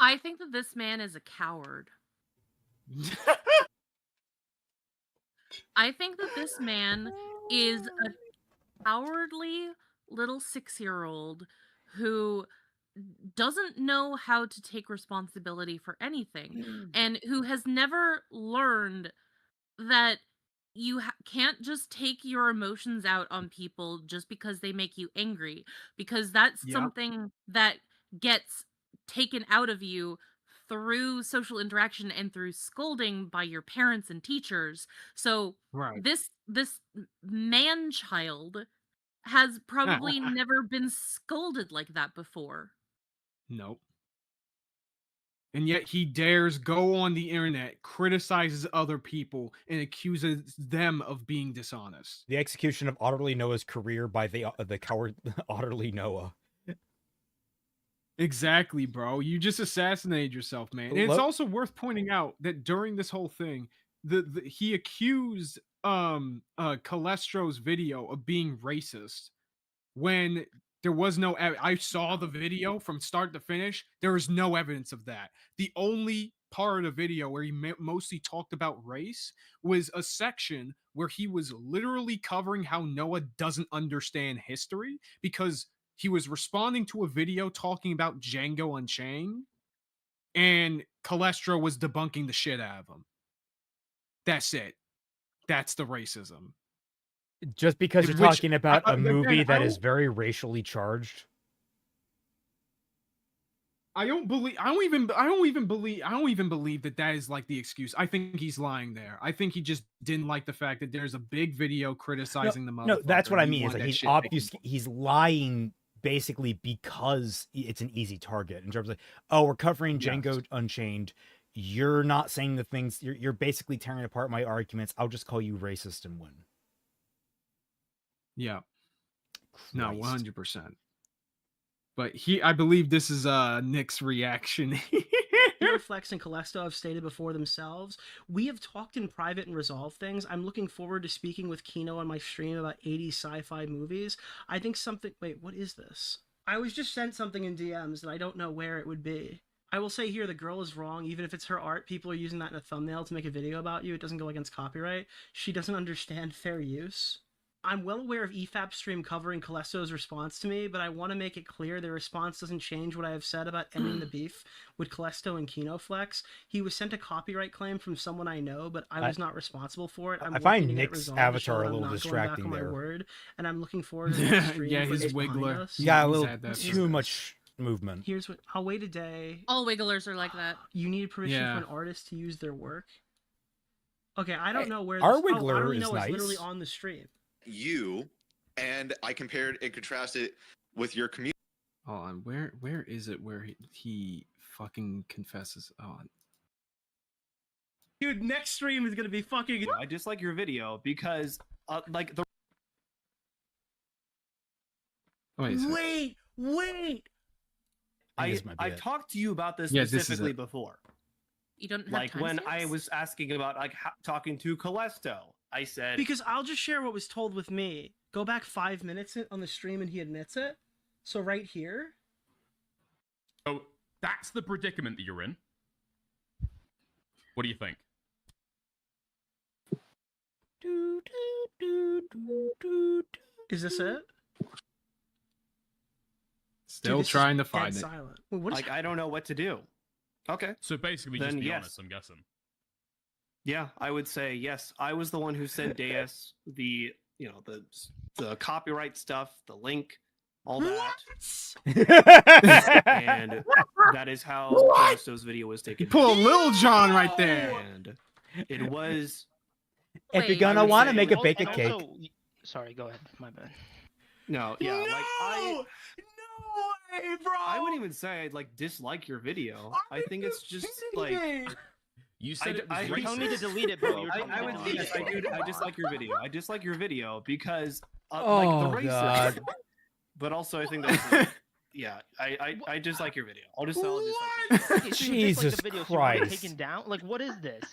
I think that this man is a coward. I think that this man is a cowardly little 6-year-old who doesn't know how to take responsibility for anything and who has never learned that you can't just take your emotions out on people just because they make you angry, because that's Yep. something that gets taken out of you through social interaction and through scolding by your parents and teachers. So Right. this man child has probably never been scolded like that before. Nope. And yet he dares go on the internet, criticizes other people, and accuses them of being dishonest. The execution of Otterly Noah's career by the coward Otterly Noah. Exactly, bro. You just assassinated yourself, man. And it's also worth pointing out that during this whole thing, he accused Calestro's video of being racist when there was no I saw the video from start to finish. There was no evidence of that. The only part of the video where he mostly talked about race was a section where he was literally covering how Noah doesn't understand history because he was responding to a video talking about Django Unchained, and Calestro was debunking the shit out of him. That's it. That's the racism. Just because you're talking about a movie that is very racially charged. I don't even believe that is like the excuse. I think he's lying there. I think he just didn't like the fact that there's a big video criticizing the motherfucker. No, that's what I and mean. Is wanted that that he's shit taken he's lying basically because it's an easy target in terms of, oh, we're covering Django Unchained. You're not saying the things. You're basically tearing apart my arguments. I'll just call you racist and win. Yeah. No, 100%. But I believe this is Nick's reaction. Flex and Callisto have stated before themselves. We have talked in private and resolved things. I'm looking forward to speaking with Kino on my stream about 80s sci-fi movies. I think something... Wait, what is this? I was just sent something in DMs and I don't know where it would be. I will say here, the girl is wrong. Even if it's her art, people are using that in a thumbnail to make a video about you. It doesn't go against copyright. She doesn't understand fair use. I'm well aware of EFAP's stream covering Callisto's response to me, but I want to make it clear their response doesn't change what I have said about ending the beef with Callisto and KinoFlex. He was sent a copyright claim from someone I know, but I was not responsible for it. I find Nick's avatar a little distracting there. Word, and I'm looking forward to the stream. Yeah, his wiggler. Yeah, a little too much movement. Here's what I'll wait a day. All wigglers are like that. You need permission for an artist to use their work. Okay, I don't know where Our this... Wiggler Otterly is Noah nice. literally on the stream. You, and I compared and contrasted with your community. Hold on, where is it where he fucking confesses? Oh, Dude, next stream is gonna be fucking... I dislike your video because, like, the... Wait! I've talked to you about this Yeah, this is specifically it. before. You don't have Like, when I timestamps? was asking about, like, talking to Callisto, I said... Because I'll just share what was told with me. Go back 5 minutes on the stream and he admits it. So right here... Oh, that's the predicament that you're in. What do you think? Is this it? Still Dude, this is trying to dead find it. silent. Wait, what is Like, I don't know what to do. Okay. So basically, Then just be yes. honest, I'm guessing. Yeah, I would say yes. I was the one who sent Deus the, you know, the copyright stuff, the link, all that. And that is how Callisto's video was taken. Pull Lil Jon right there. And it was... If you're Wait, gonna I would want to say- make a and bake a also- cake. Sorry, go ahead. My bad. No, yeah, like No way, bro! I wouldn't even say I'd like dislike your video. I think it's just like You said it was I, racist. Tell me to delete it, bro. You're telling I me would to delete yes, it. I do. I dislike your video. I dislike your video because Oh, like the racism. God. But also I think that's like, yeah. I dislike your video. I'll just say I'll dislike your video. Okay, so you dislike Jesus the video, so you want it Christ. taken down? Like, what is this?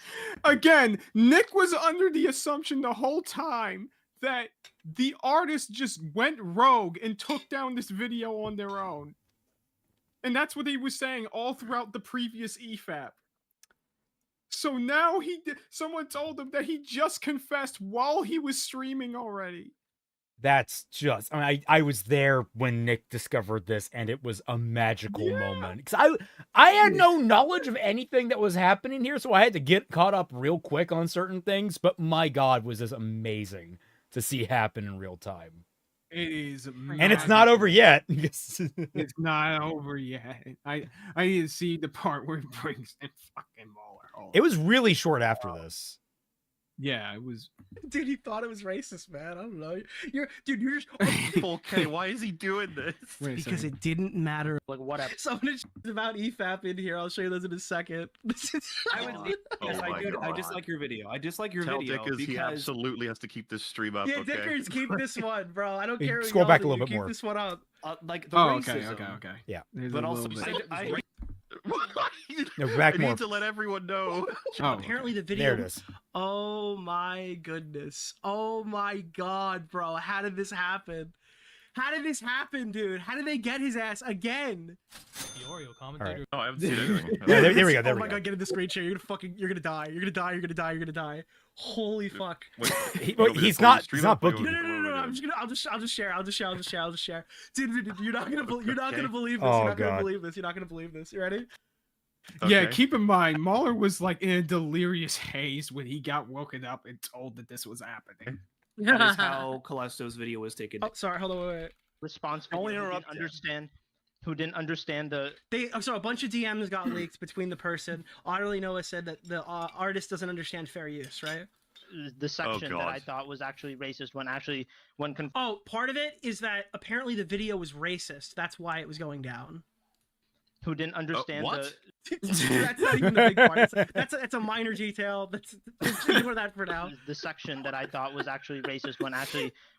Again, Nick was under the assumption the whole time that the artist just went rogue and took down this video on their own. And that's what he was saying all throughout the previous EFAP. So now someone told him that he just confessed while he was streaming already. That's just, I mean, I was there when Nick discovered this, and it was a magical moment. Because I had no knowledge of anything that was happening here, so I had to get caught up real quick on certain things. But my God, was this amazing to see happen in real time. It is, And it's not over yet. It's not over yet. I need to see the part where it brings in fucking Mauler. Hold It was really short after this. Yeah, it was. Dude, he thought it was racist, man. I don't know. You're just... Okay, why is he doing this? Because it didn't matter. Like, whatever. Someone about EFAP in here. I'll show you those in a second. I would yes, Oh I do. I my dislike your video. I dislike your Tell video Dickers he because absolutely has to keep this stream up. Yeah, okay? Dickers, keep this one, bro. I don't Hey, care. what scroll y'all back a do, little you bit keep more. this one up. like the Oh, racism. okay. Yeah. There's But a also little bit. No, back I more. need to let everyone know. Oh, Apparently the video... There it is. Oh my goodness. Oh my God, bro. How did this happen? How did this happen, dude? How did they get his ass again? The Oreo commentator. Oh, I haven't seen anything. Yeah, there we go. There Oh we my go. God, get in the screen share. You're gonna die. You're gonna die. Holy fuck. He's not booking. No. I'll just share. Dude, you're not gonna believe this. Oh, You're not gonna God. believe this. You're not gonna believe this. You ready? Yeah, Okay. keep in mind, Mahler was like in a delirious haze when he got woken up and told that this was happening. That is how Callisto's video was taken. Oh, sorry. Hold on. Wait. Response Don't video interrupt who didn't understand the... So a bunch of DMs got leaked between the person. Otterly Noah said that the artist doesn't understand fair use, right? The section that God. I thought was actually racist when Oh, part of it is that apparently the video was racist. That's why it was going down. who didn't understand what? That's not even the big part. That's a minor detail. Just ignore that for now. the section that I thought was actually racist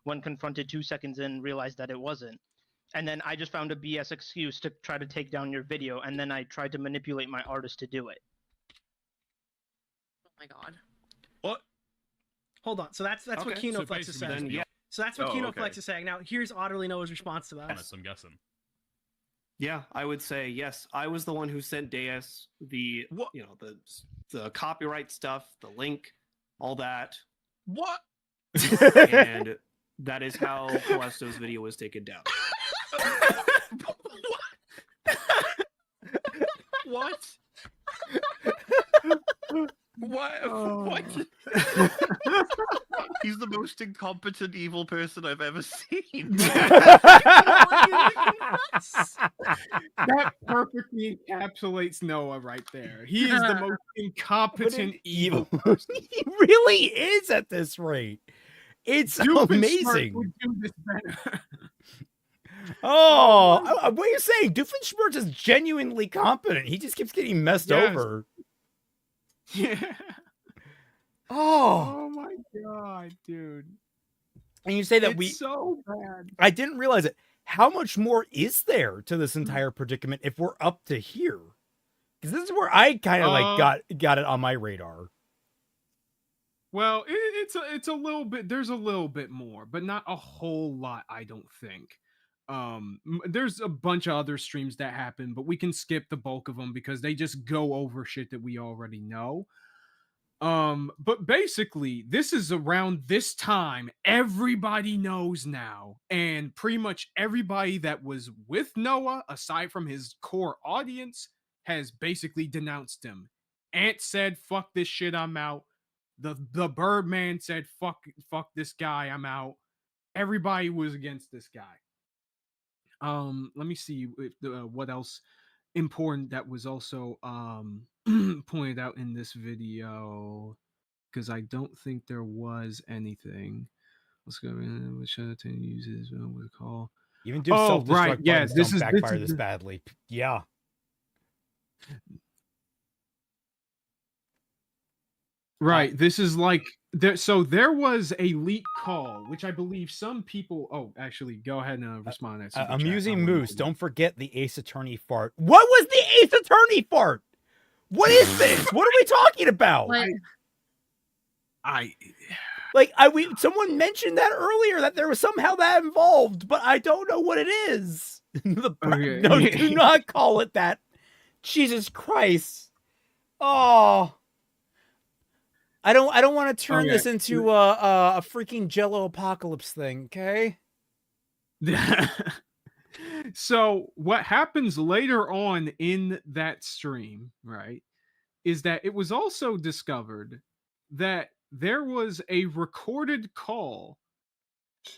when confronted 2 seconds in realized that it wasn't. And then I just found a BS excuse to try to take down your video, and then I tried to manipulate my artist to do it. Oh my God. What? Hold on. So that's what Okay, Kino so Flex is basically saying. just be So that's what Oh, Kino okay. Flex is saying. Now here's Otterly Noah's response to that. honest, I'm guessing. Yeah, I would say yes. I was the one who sent Deus the you know the copyright stuff, the link, all that. What? And that is how Callisto's video was taken down. What? What? What? He's the most incompetent evil person I've ever seen. That perfectly encapsulates Noah right there. He is the most incompetent evil person. He really is at this rate. It's Doofenshmirtz amazing. would do this better. Oh, what are you saying? Doofenshmirtz is genuinely competent. He just keeps getting messed over. Yeah. Oh my god, dude. And you say that It's so bad. I didn't realize it. How much more is there to this entire predicament if we're up to here? Because this is where I kind of like got it on my radar. Well, it's a little bit. There's a little bit more, but not a whole lot. I don't think. There's a bunch of other streams that happen, but we can skip the bulk of them because they just go over shit that we already know. But basically, this is around this time. Everybody knows now, and pretty much everybody that was with Noah, aside from his core audience, has basically denounced him. Ant said, "Fuck this shit, I'm out." The Birdman said, fuck this guy, I'm out. Everybody was against this guy. Let me see if what else important that was also pointed out in this video, because I don't think there was anything. Let's go in. Which uses what we call. Even do self-destruct right, yeah, buttons don't backfire this badly. Yeah. Right. This is like so there was a leak call, which I believe some people. Oh, actually, go ahead and respond to that. Amusing Moose. Don't forget the Ace Attorney fart. What was the Ace Attorney fart? What is this? What are we talking about? Someone mentioned that earlier, that there was somehow that involved, but I don't know what it is. No, do not call it that. Jesus Christ. Oh. I don't want to turn this into a freaking Jello apocalypse thing, okay? So what happens later on in that stream, right, is that it was also discovered that there was a recorded call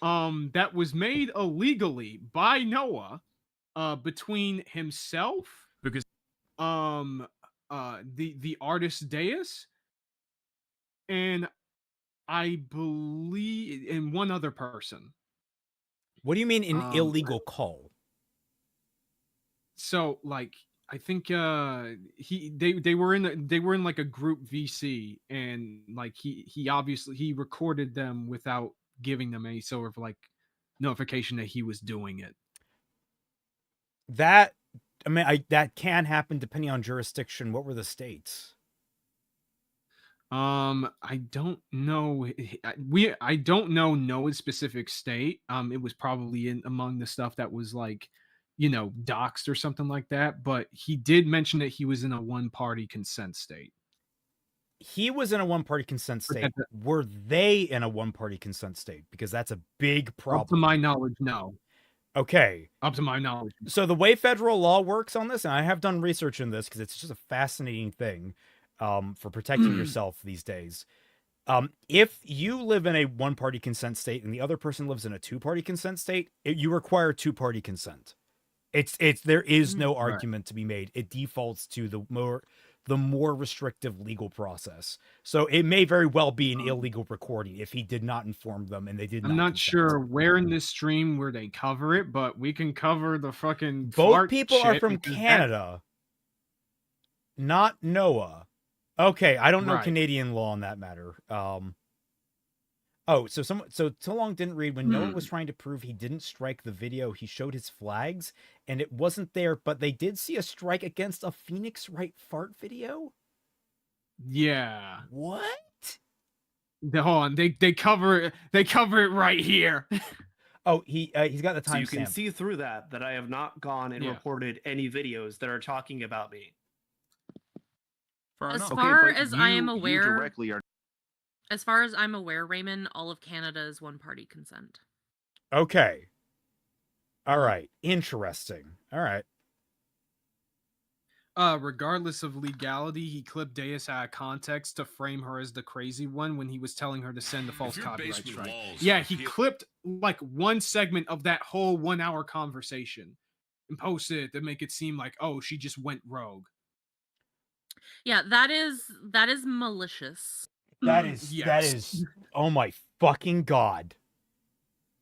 that was made illegally by Noah between himself, because the artist Deus, and I believe in one other person. What do you mean an illegal call? So like I think they were in like a group VC, and like he obviously recorded them without giving them any sort of like notification that he was doing it. That that can happen depending on jurisdiction. What were the states? I don't know. I don't know Noah's specific state. It was probably in among the stuff that was like, doxed or something like that. But he did mention that he was in a one-party consent state. He was in a one-party consent state. Were they in a one-party consent state? Because that's a big problem. Up to my knowledge, no. Okay. Up to my knowledge. So the way federal law works on this, and I have done research in this because it's just a fascinating thing. For protecting yourself these days. If you live in a one-party consent state and the other person lives in a two-party consent state, you require two-party consent. There is no argument to be made. It defaults to the more restrictive legal process. So it may very well be an illegal recording if he did not inform them and they did not. I'm not sure where in this stream where they cover it, but we can cover the fucking both people are from Canada, not Noah. Okay, I don't know Canadian law on that matter. So Tolong didn't read when Noah was trying to prove he didn't strike the video. He showed his flags, and it wasn't there, but they did see a strike against a Phoenix Wright fart video. Yeah. What? Hold on, they cover it right here. Oh, he's got the timestamp. So you can see through that I have not gone and reported any videos that are talking about me. As far as I am aware, Raymond, all of Canada is one-party consent. Okay. All right. Interesting. All right. regardless of legality, he clipped Deus out of context to frame her as the crazy one when he was telling her to send the false copyright strike. Yeah, he clipped like one segment of that whole 1 hour conversation and posted it to make it seem like, oh, she just went rogue. Yeah, that is malicious. That is oh my fucking god.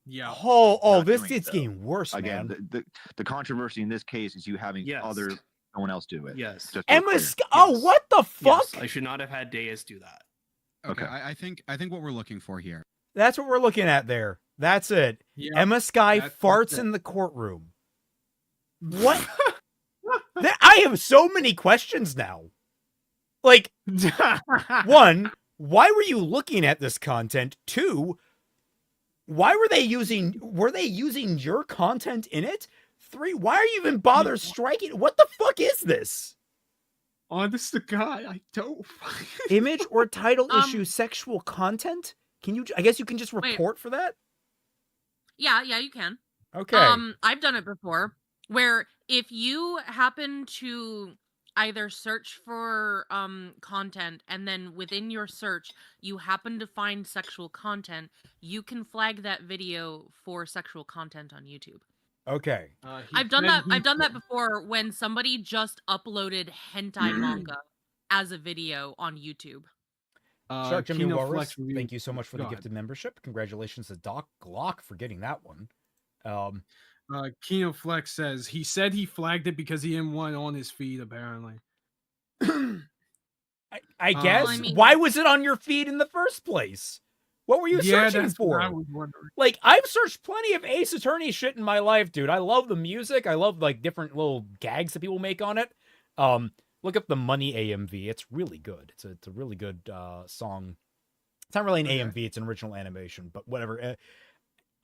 Yeah. Oh, Not this doing it's so. getting worse, Again, man. the controversy in this case is you having someone else do it. Yes. Just Emma oh, what the fuck? Yes, I should not have had Deus do that. Okay, I think what we're looking for here. That's what we're looking at there. That's it. Yep, Emma Sky that's farts it. in the courtroom. What? I have so many questions now. Like, one, why were you looking at this content? Two, why were they using your content in it? Three, why are you even bother striking? What the fuck is this? Honest to God, I don't. Image or title issue sexual content? Can you? I guess you can just Wait. report for that. Yeah, you can. Okay. I've done it before, where if you happen to either search for content and then within your search you happen to find sexual content, you can flag that video for sexual content on YouTube. Okay. I've done that before when somebody just uploaded hentai manga as a video on YouTube. Shark Jimmy Kino Walrus, Flex review- thank you so much for the Go gifted membership. Congratulations to Doc Glock for getting that one. Kino Flex says he said he flagged it because he didn't want it on his feed, apparently. I guess. Why was it on your feed in the first place? What were you searching that's for? what I was wondering. Like, I've searched plenty of Ace Attorney shit in my life, dude. I love the music. I love like different little gags that people make on it. Look up the Money AMV. It's really good. It's a really good song. It's not really an AMV. It's an original animation, but whatever.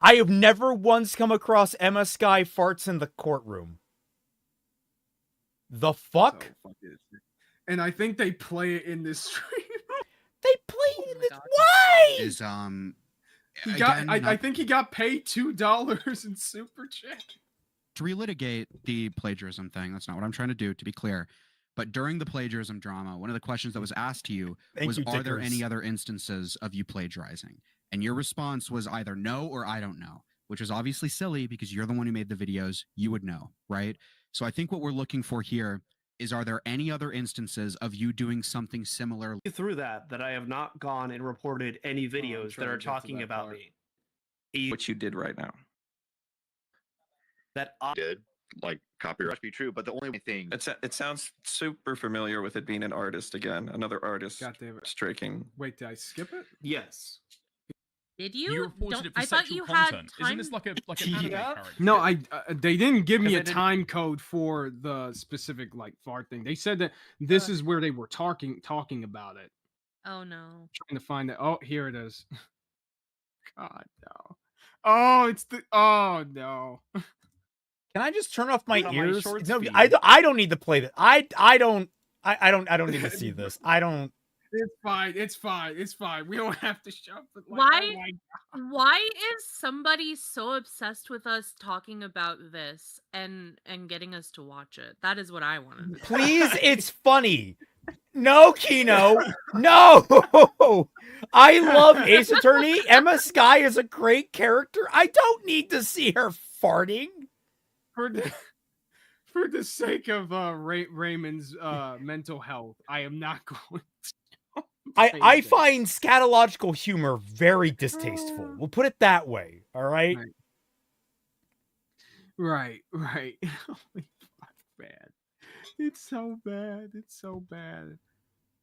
I have never once come across Emma Sky farts in the courtroom. The fuck? And I think they play it in this stream. They play it in this. Why? Is He got. again, I not- think he got paid $2 in super chat. to relitigate the plagiarism thing. That's not what I'm trying to do, to be clear. But during the plagiarism drama, one of the questions that was asked to you Thank was, you, are there Dickers. any other instances of you plagiarizing? And your response was either no or I don't know, which is obviously silly because you're the one who made the videos. You would know, right? So I think what we're looking for here is, are there any other instances of you doing something similar? Through that I have not gone and reported any videos that are talking about me. What you did right now. That I did. Like, copyright must be true, but the only thing... It sounds super familiar with it being an artist again. Another artist God damn it. striking. Wait, did I skip it? Yes. Did you? You reported Don't- it for I thought sexual you content. had Isn't time. this like an anime character? No, they didn't give me a Because I didn't- time code for the specific like fart thing. They said that this is where they were talking about it. Oh no. Trying to find it. Oh, here it is. God no. Oh, it's the. Oh no. Can I just turn off my Not on my ears? shorts No, feed. I don't need to play that. I don't need to see this. I don't. It's fine. It's fine. It's fine. We don't have to show it. Like, Why? oh my Why is somebody so obsessed with us talking about this and getting us to watch it? That is what I want to know. Please, it's funny. No, Kino. No. I love Ace Attorney. Emma Sky is a great character. I don't need to see her farting. For the sake of Raymond's mental health, I am not going to. I find scatological humor very distasteful. We'll put it that way. All right. Right. Holy fuck, man. It's so bad. It's so bad.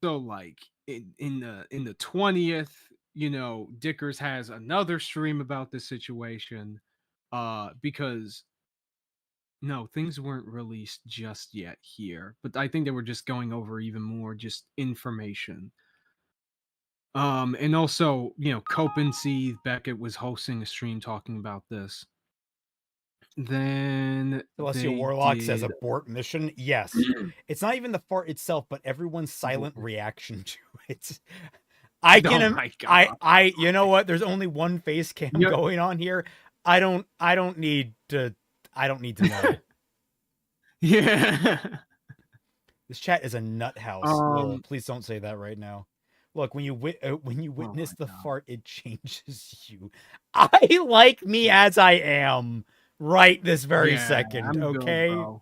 So like in the 20th, you know, Dickers has another stream about this situation. Because no, things weren't released just yet here. But I think they were just going over even more just information. And also, you know, Cope and Seethe Beckett was hosting a stream talking about this. Then Celestial they Warlock says did- abort mission. Yes. It's not even the fart itself, but everyone's silent reaction to it. I can Oh my God. I you know what? There's only one face cam Yep. going on here. I don't need to know. Yeah. This chat is a nut house. Lol, please don't say that right now. Look, when you witness the fart, it changes you. I like me as I am right this very second. I'm good, Okay, bro.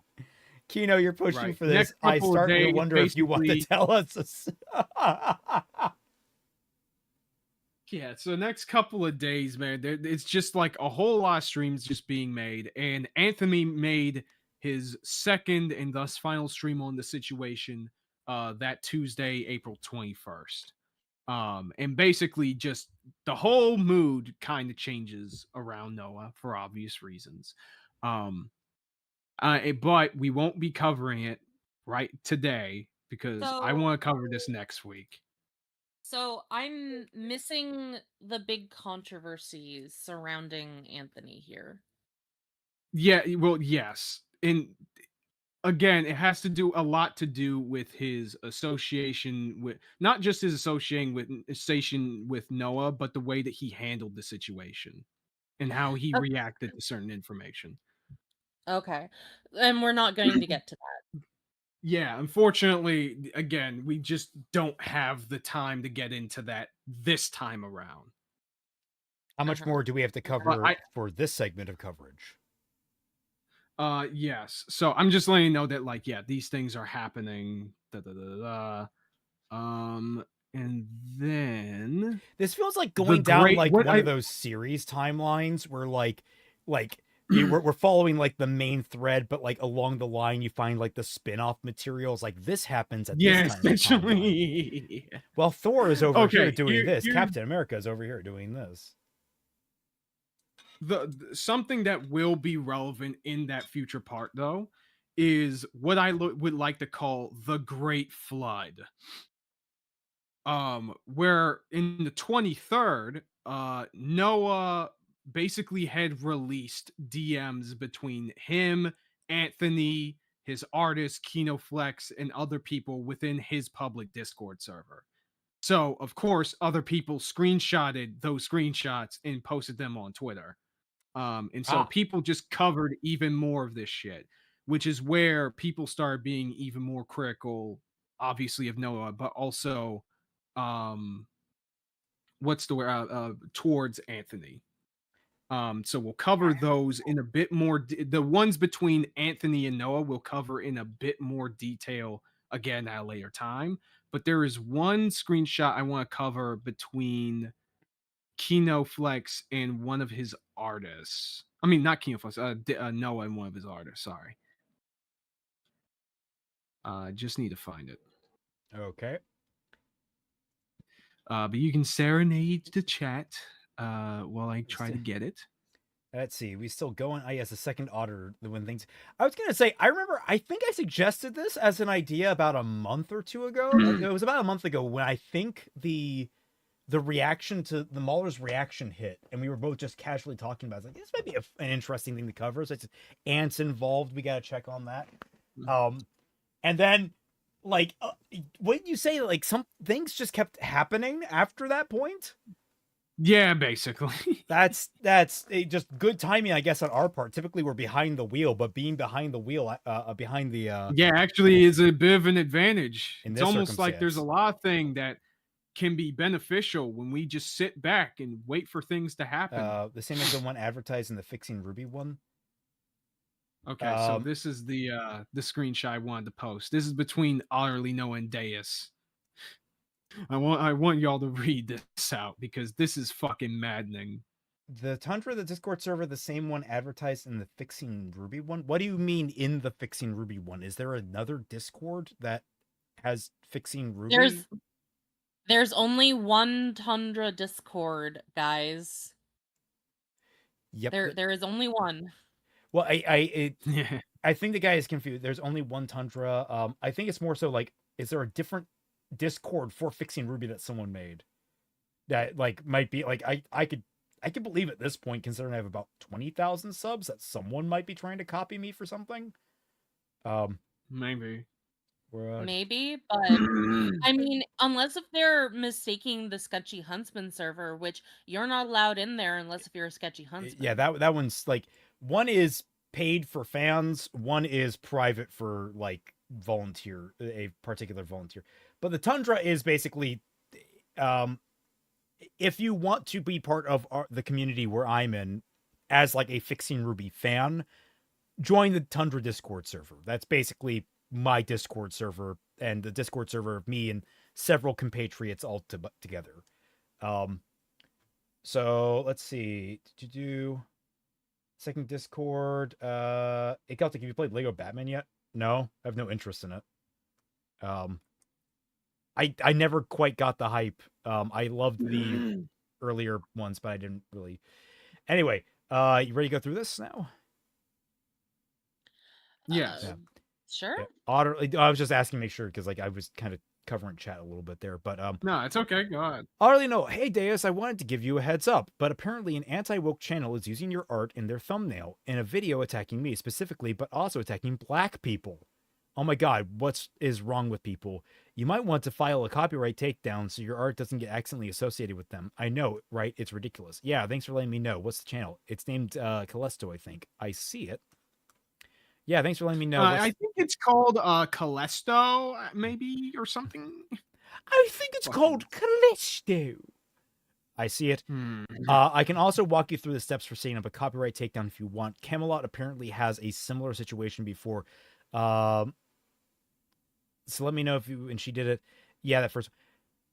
Kino, you're pushing Right. for Next this. I couple of start to days, wonder if you want to basically- tell us. Yeah, so next couple of days, man, it's just like a whole lot of streams just being made, and Anthony made his second and thus final stream on the situation that Tuesday, April 21st. And basically just the whole mood kind of changes around Noah for obvious reasons. But we won't be covering it right today because I want to cover this next week. So I'm missing the big controversies surrounding Anthony here. Yeah, well, yes. And again, it has to do a lot to do with his association with not just his association with Noah, but the way that he handled the situation and how he Okay. reacted to certain information. Okay. And we're not going to get to that. Yeah, unfortunately, again, we just don't have the time to get into that this time around. How much more do we have to cover I- for this segment of coverage? Yes. So I'm just letting you know that, like, yeah, these things are happening. And then This feels like going down great- like what one I- of those series timelines where like we're following like the main thread, but like along the line you find like the spin-off materials. Like this happens at Yeah, this time. essentially. Well, Thor is over here Okay, doing this. here- Captain America is over here doing this. The something that will be relevant in that future part though is what I would like to call the Great Flood. Where in the 23rd, Noah basically had released DMs between him, Anthony, his artist, KinoFlex, and other people within his public Discord server. So, of course, other people screenshotted those screenshots and posted them on Twitter. And so people just covered even more of this shit, which is where people started being even more critical, obviously, of Noah, but also what's the word towards Anthony. So we'll cover those in a bit more the ones between Anthony and Noah we'll cover in a bit more detail again at a later time, but there is one screenshot I want to cover between KinoFlex and one of his artists. I mean, not KinoFlex, Noah and one of his artists, sorry. Just need to find it. Okay. But you can serenade the chat while I try to get it. Let's see. We still going? Oh, yes, the second order when things. I was gonna say. I remember. I think I suggested this as an idea about a month or two ago. It was about a month ago when I think the reaction to the Mahler's reaction hit, and we were both just casually talking about it. Like, this might be an interesting thing to cover. So it's ants involved. We gotta check on that. And then, like, what did you say? Like, some things just kept happening after that point. Yeah, basically. That's just good timing, I guess, on our part. Typically, we're behind the wheel, but being behind the wheel, behind the yeah, actually, is a bit of an advantage. In It's this almost like there's a circumstance. lot of things that can be beneficial when we just sit back and wait for things to happen. The same as the one advertised in the Fixing Ruby one. Okay, so this is the screenshot I wanted to post. This is between Otterly Noah and Deus. I want y'all to read this out because this is fucking maddening. The Tundra, the Discord server, the same one advertised in the Fixing Ruby one. What do you mean in the Fixing Ruby one? Is there another Discord that has Fixing Ruby? There's only one Tundra Discord, guys. Yep. There is only one. Well, I think the guy is confused. There's only one Tundra. I think it's more so like, is there a different Discord for Fixing Ruby that someone made that like might be like I could believe at this point, considering I have about 20,000 subs, that someone might be trying to copy me for something. Maybe. Maybe, but I mean, unless if they're mistaking the Sketchy Huntsman server, which you're not allowed in there unless if you're a Sketchy Huntsman. Yeah, that one's like, one is paid for fans, one is private for like volunteer, a particular volunteer. But the Tundra is basically, if you want to be part of the community where I'm in, as like a Fixing Ruby fan, join the Tundra Discord server. That's basically my Discord server and the Discord server of me and several compatriots all together. So let's see. Did you do second Discord? Celtic, have you played Lego Batman yet? No, I have no interest in it. I never quite got the hype. I loved the earlier ones, but I didn't really. Anyway, you ready to go through this now? Yes. Yeah. Sure. Yeah. I was just asking to make sure because like I was kind of covering chat a little bit there, but No, it's okay. Go ahead. Otterly Noah, hey Deus, I wanted to give you a heads up, but apparently an anti-woke channel is using your art in their thumbnail in a video attacking me specifically, but also attacking black people. Oh my god, what is wrong with people? You might want to file a copyright takedown so your art doesn't get accidentally associated with them. I know, right? It's ridiculous. Yeah, thanks for letting me know. What's the channel? It's named Callisto, I think. I see it. Yeah, thanks for letting me know. I think it's called Callisto, maybe, or something. I think it's called Callisto. I see it. I can also walk you through the steps for setting up a copyright takedown if you want. Camelot apparently has a similar situation before. So let me know if you, and she did it. Yeah, that first.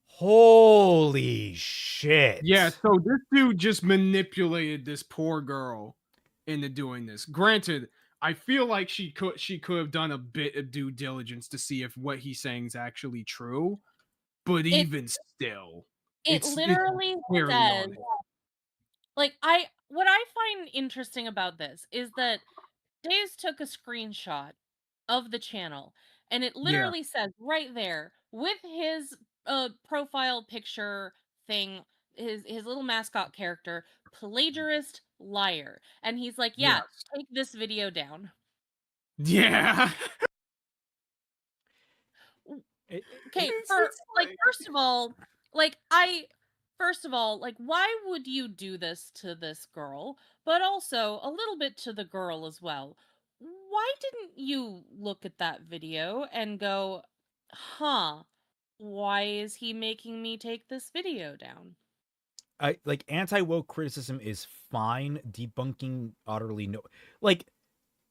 Holy shit. Yeah, so this dude just manipulated this poor girl into doing this. Granted, I feel like she could have done a bit of due diligence to see if what he's saying is actually true, but even still, it literally says, like, what I find interesting about this is that Days took a screenshot of the channel, and it literally says right there with his profile picture thing, his little mascot character, plagiarist liar, and he's like, yeah, take this video down. Yeah. Okay, first of all, why would you do this to this girl? But also a little bit to the girl as well. Why didn't you look at that video and go, huh, why is he making me take this video down? Like anti-woke criticism is fine. Debunking Otterly Noah, like,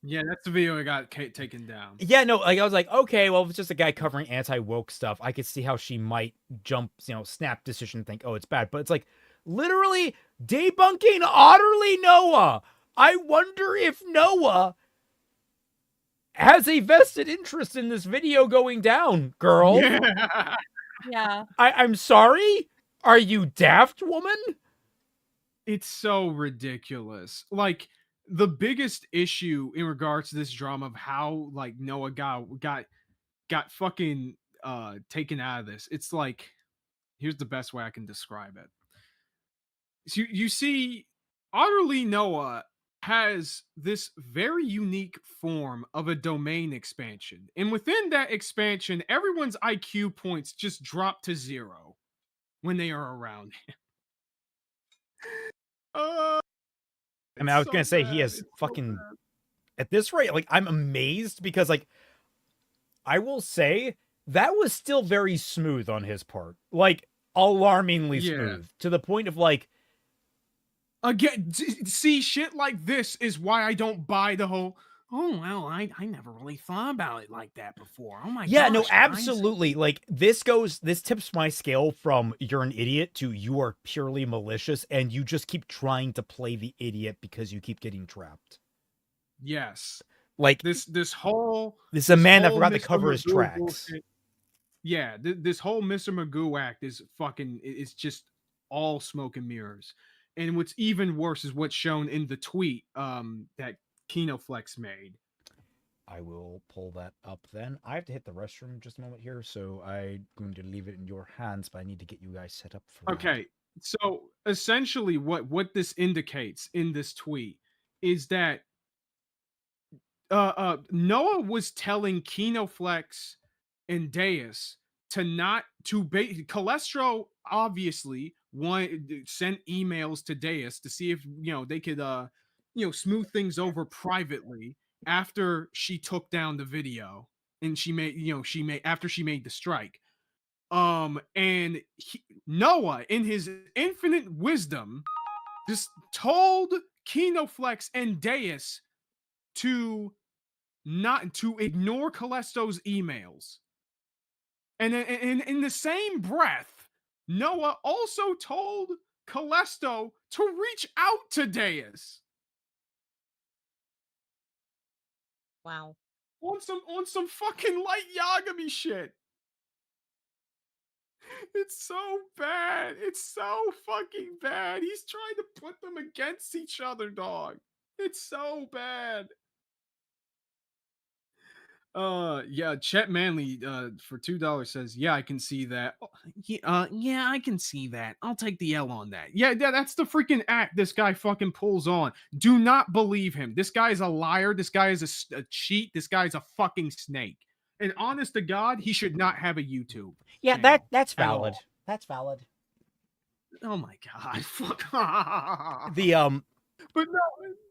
yeah, that's the video that got taken down. Yeah, no, like I was like, okay, well, if it's just a guy covering anti-woke stuff, I could see how she might jump, snap decision and think, oh, it's bad. But it's like literally debunking Otterly Noah. I wonder if Noah has a vested interest in this video going down, girl. Yeah. I'm sorry? Are you daft, woman? It's so ridiculous. Like, the biggest issue in regards to this drama of how like Noah got fucking taken out of this. It's like, here's the best way I can describe it. So you see, Otterly Noah has this very unique form of a domain expansion, and within that expansion, everyone's IQ points just drop to 0 when they are around him. I mean, I was gonna say he has fucking at this rate, like I'm amazed because like I will say that was still very smooth on his part. Like alarmingly smooth to the point of like again, see, shit like this is why I don't buy the whole oh well, I never really thought about it like that before. Oh my yeah, gosh, no, guys. absolutely. Like this tips my scale from you're an idiot to you are purely malicious and you just keep trying to play the idiot because you keep getting trapped. Yes. Like this whole this is a man that forgot to Mr. cover his Magoo tracks. bullshit. Yeah, this whole Mr. Magoo act is fucking, it's just all smoke and mirrors. And what's even worse is what's shown in the tweet that KinoFlex made. I will pull that up then. I have to hit the restroom just a moment here, so I'm going to leave it in your hands, but I need to get you guys set up for Okay, so essentially what this indicates in this tweet is that Noah was telling KinoFlex and Deus Calestro obviously sent emails to Deus to see if they could smooth things over privately after she took down the video and after she made the strike. And Noah, in his infinite wisdom, just told Kinoflex and Deus to ignore Callisto's emails. And in the same breath, Noah also told Callisto to reach out to Deus. Wow. On some fucking light Yagami shit. It's so bad. It's so fucking bad. He's trying to put them against each other, dog. It's so bad. Yeah, Chet Manley for $2 says, yeah, I can see that. Yeah, I can see that. I'll take the L on that. Yeah, that's the freaking act this guy fucking pulls on. Do not believe him. This guy is a liar. This guy is a cheat. This guy is a fucking snake. And honest to God, he should not have a YouTube. Yeah, channel that's at valid. all. That's valid. Oh my God. Fuck. But no,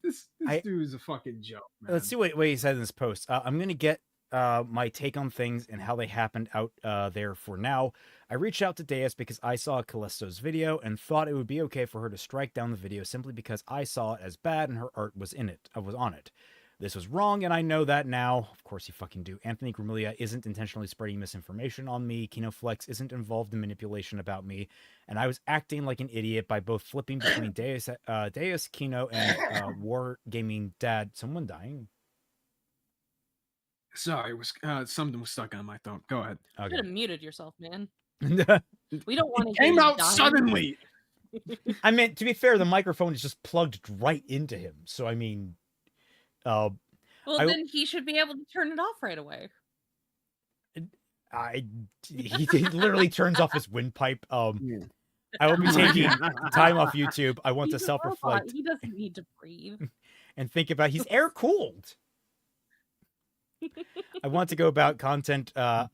this dude is a fucking joke, man. Let's see what he said in this post. I'm gonna get my take on things and how they happened out there for now. I reached out to Deus because I saw Callisto's video and thought it would be okay for her to strike down the video simply because I saw it as bad and her art was on it. This was wrong, and I know that now. Of course you fucking do. Anthony Gramiglia isn't intentionally spreading misinformation on me. Kinoflex isn't involved in manipulation about me. And I was acting like an idiot by both flipping between Deus, Kino, and Wargaming Dad. Someone dying? Sorry, something was stuck on my throat. Go ahead. You Okay. could have muted yourself, man. We We don't want to Came out suddenly. I mean, to be fair, the microphone is just plugged right into him. So, I mean... Well, then he should be able to turn it off right away. He literally turns off his windpipe. I will be taking time off YouTube. I want He's to a self-reflect robot. He doesn't need to breathe. and think about he's air cooled. I want to go about content. How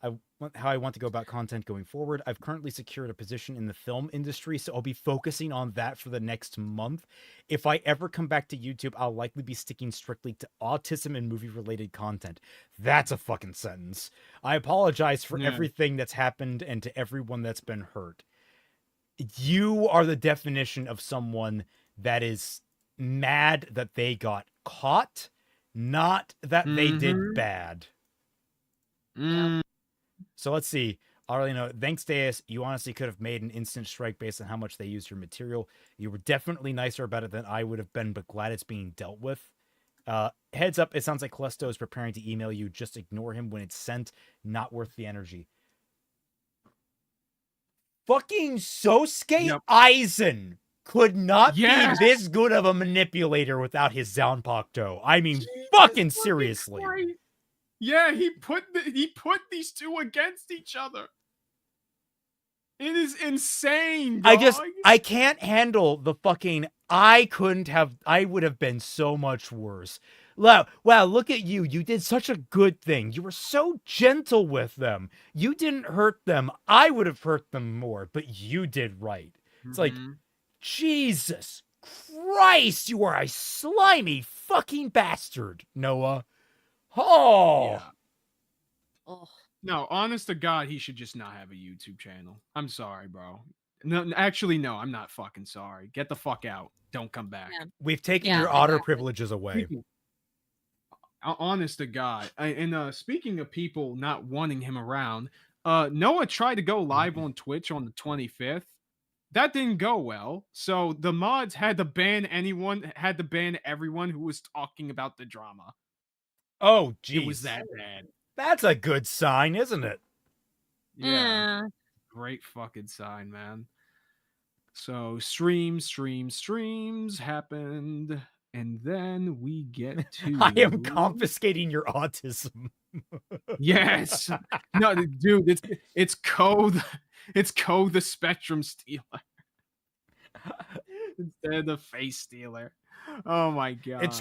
I want to go about content going forward. I've currently secured a position in the film industry, so I'll be focusing on that for the next month. If I ever come back to YouTube, I'll likely be sticking strictly to autism and movie-related content. That's a fucking sentence. I apologize for everything that's happened and to everyone that's been hurt. You are the definition of someone that is mad that they got caught, not that they did bad. So let's see. Otterly Noah, thanks, Deus. You honestly could have made an instant strike based on how much they used your material. You were definitely nicer about it than I would have been, but glad it's being dealt with. Heads up, it sounds like Callisto is preparing to email you. Just ignore him when it's sent. Not worth the energy. Fucking Sosuke Aizen could not be this good of a manipulator without his Zanpakuto. I mean, fucking seriously. Christ. Yeah, he put these two against each other. It is insane, dog. I can't handle the fucking I would have been so much worse. Wow, look at you. You did such a good thing. You were so gentle with them. You didn't hurt them. I would have hurt them more, but you did right. It's like, Jesus Christ, you are a slimy fucking bastard, Noah. Oh. Yeah. No, honest to God, he should just not have a YouTube channel. I'm sorry, bro. No, actually, no, I'm not fucking sorry. Get the fuck out. Don't come back. Yeah. We've taken your otter privileges away. Honest to God. And speaking of people not wanting him around, Noah tried to go live on Twitch on the 25th. That didn't go well. So the mods had to ban everyone who was talking about the drama. Oh, geez. It was that bad. That's a good sign, isn't it? Yeah. Great fucking sign, man. So streams happened, and then we get to I am confiscating your autism. Yes. No, dude, it's Code the Spectrum Stealer. Instead of the Face Stealer. Oh my god. It's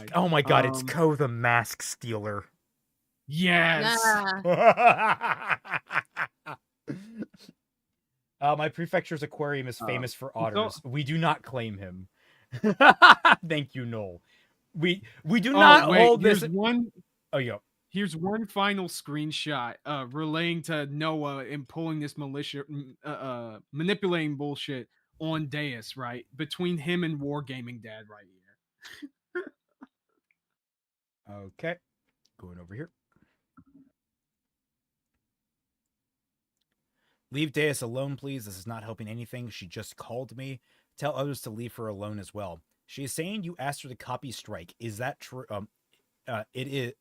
Ko the Mask Stealer. Yes. My prefecture's aquarium is famous for otters. We do not claim him. Thank you, Noel. We do not hold this. One. Oh, yo. Here's one final screenshot relaying to Noah and pulling this manipulating bullshit on Deus, right? Between him and Wargaming Dad right here. Okay. Going over here. Leave Deus alone, please. This is not helping anything. She just called me. Tell others to leave her alone as well. She is saying you asked her to copy strike. Is that true? It is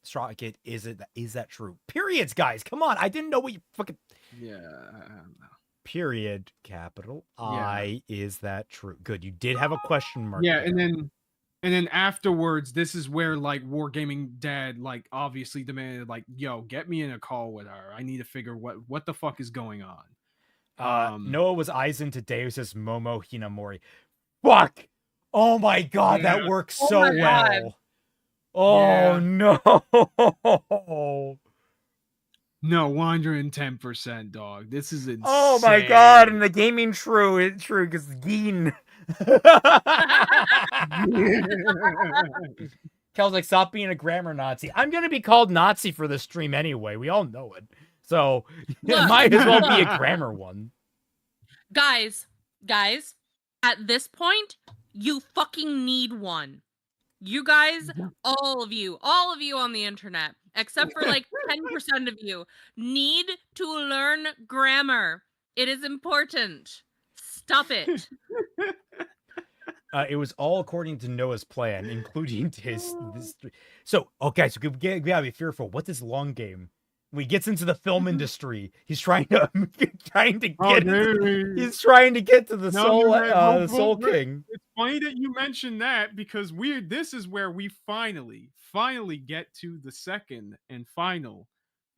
Strike. Is that true? Periods, guys. Come on. I didn't know what you fucking. Yeah, I don't know. Period. Capital Yeah. I. Is that true? Good. You did have a question mark. Yeah, there. and then afterwards, this is where like Wargaming Dad like obviously demanded like, yo, get me in a call with her. I need to figure what the fuck is going on. Noah was eyes into Deus's Momo Hinamori. Fuck! Oh my god, Yeah. that works Oh so my God. well. Oh no! No, 110%, dog. This is insane. Oh my god! And the gaming it's true because Geen. Kel's like, stop being a grammar Nazi. I'm gonna be called Nazi for this stream anyway. We all know it. So it might as well be a grammar one. Guys, at this point, you fucking need one. You guys, all of you on the internet, except for like 10% of you, need to learn grammar. It is important. Stop it. It was all according to Noah's plan, including his. So, okay, so we gotta be fearful. What's this long game? When he gets into the film industry, he's trying to get to the Soul King. It's funny that you mentioned that because this is where we finally get to the second and final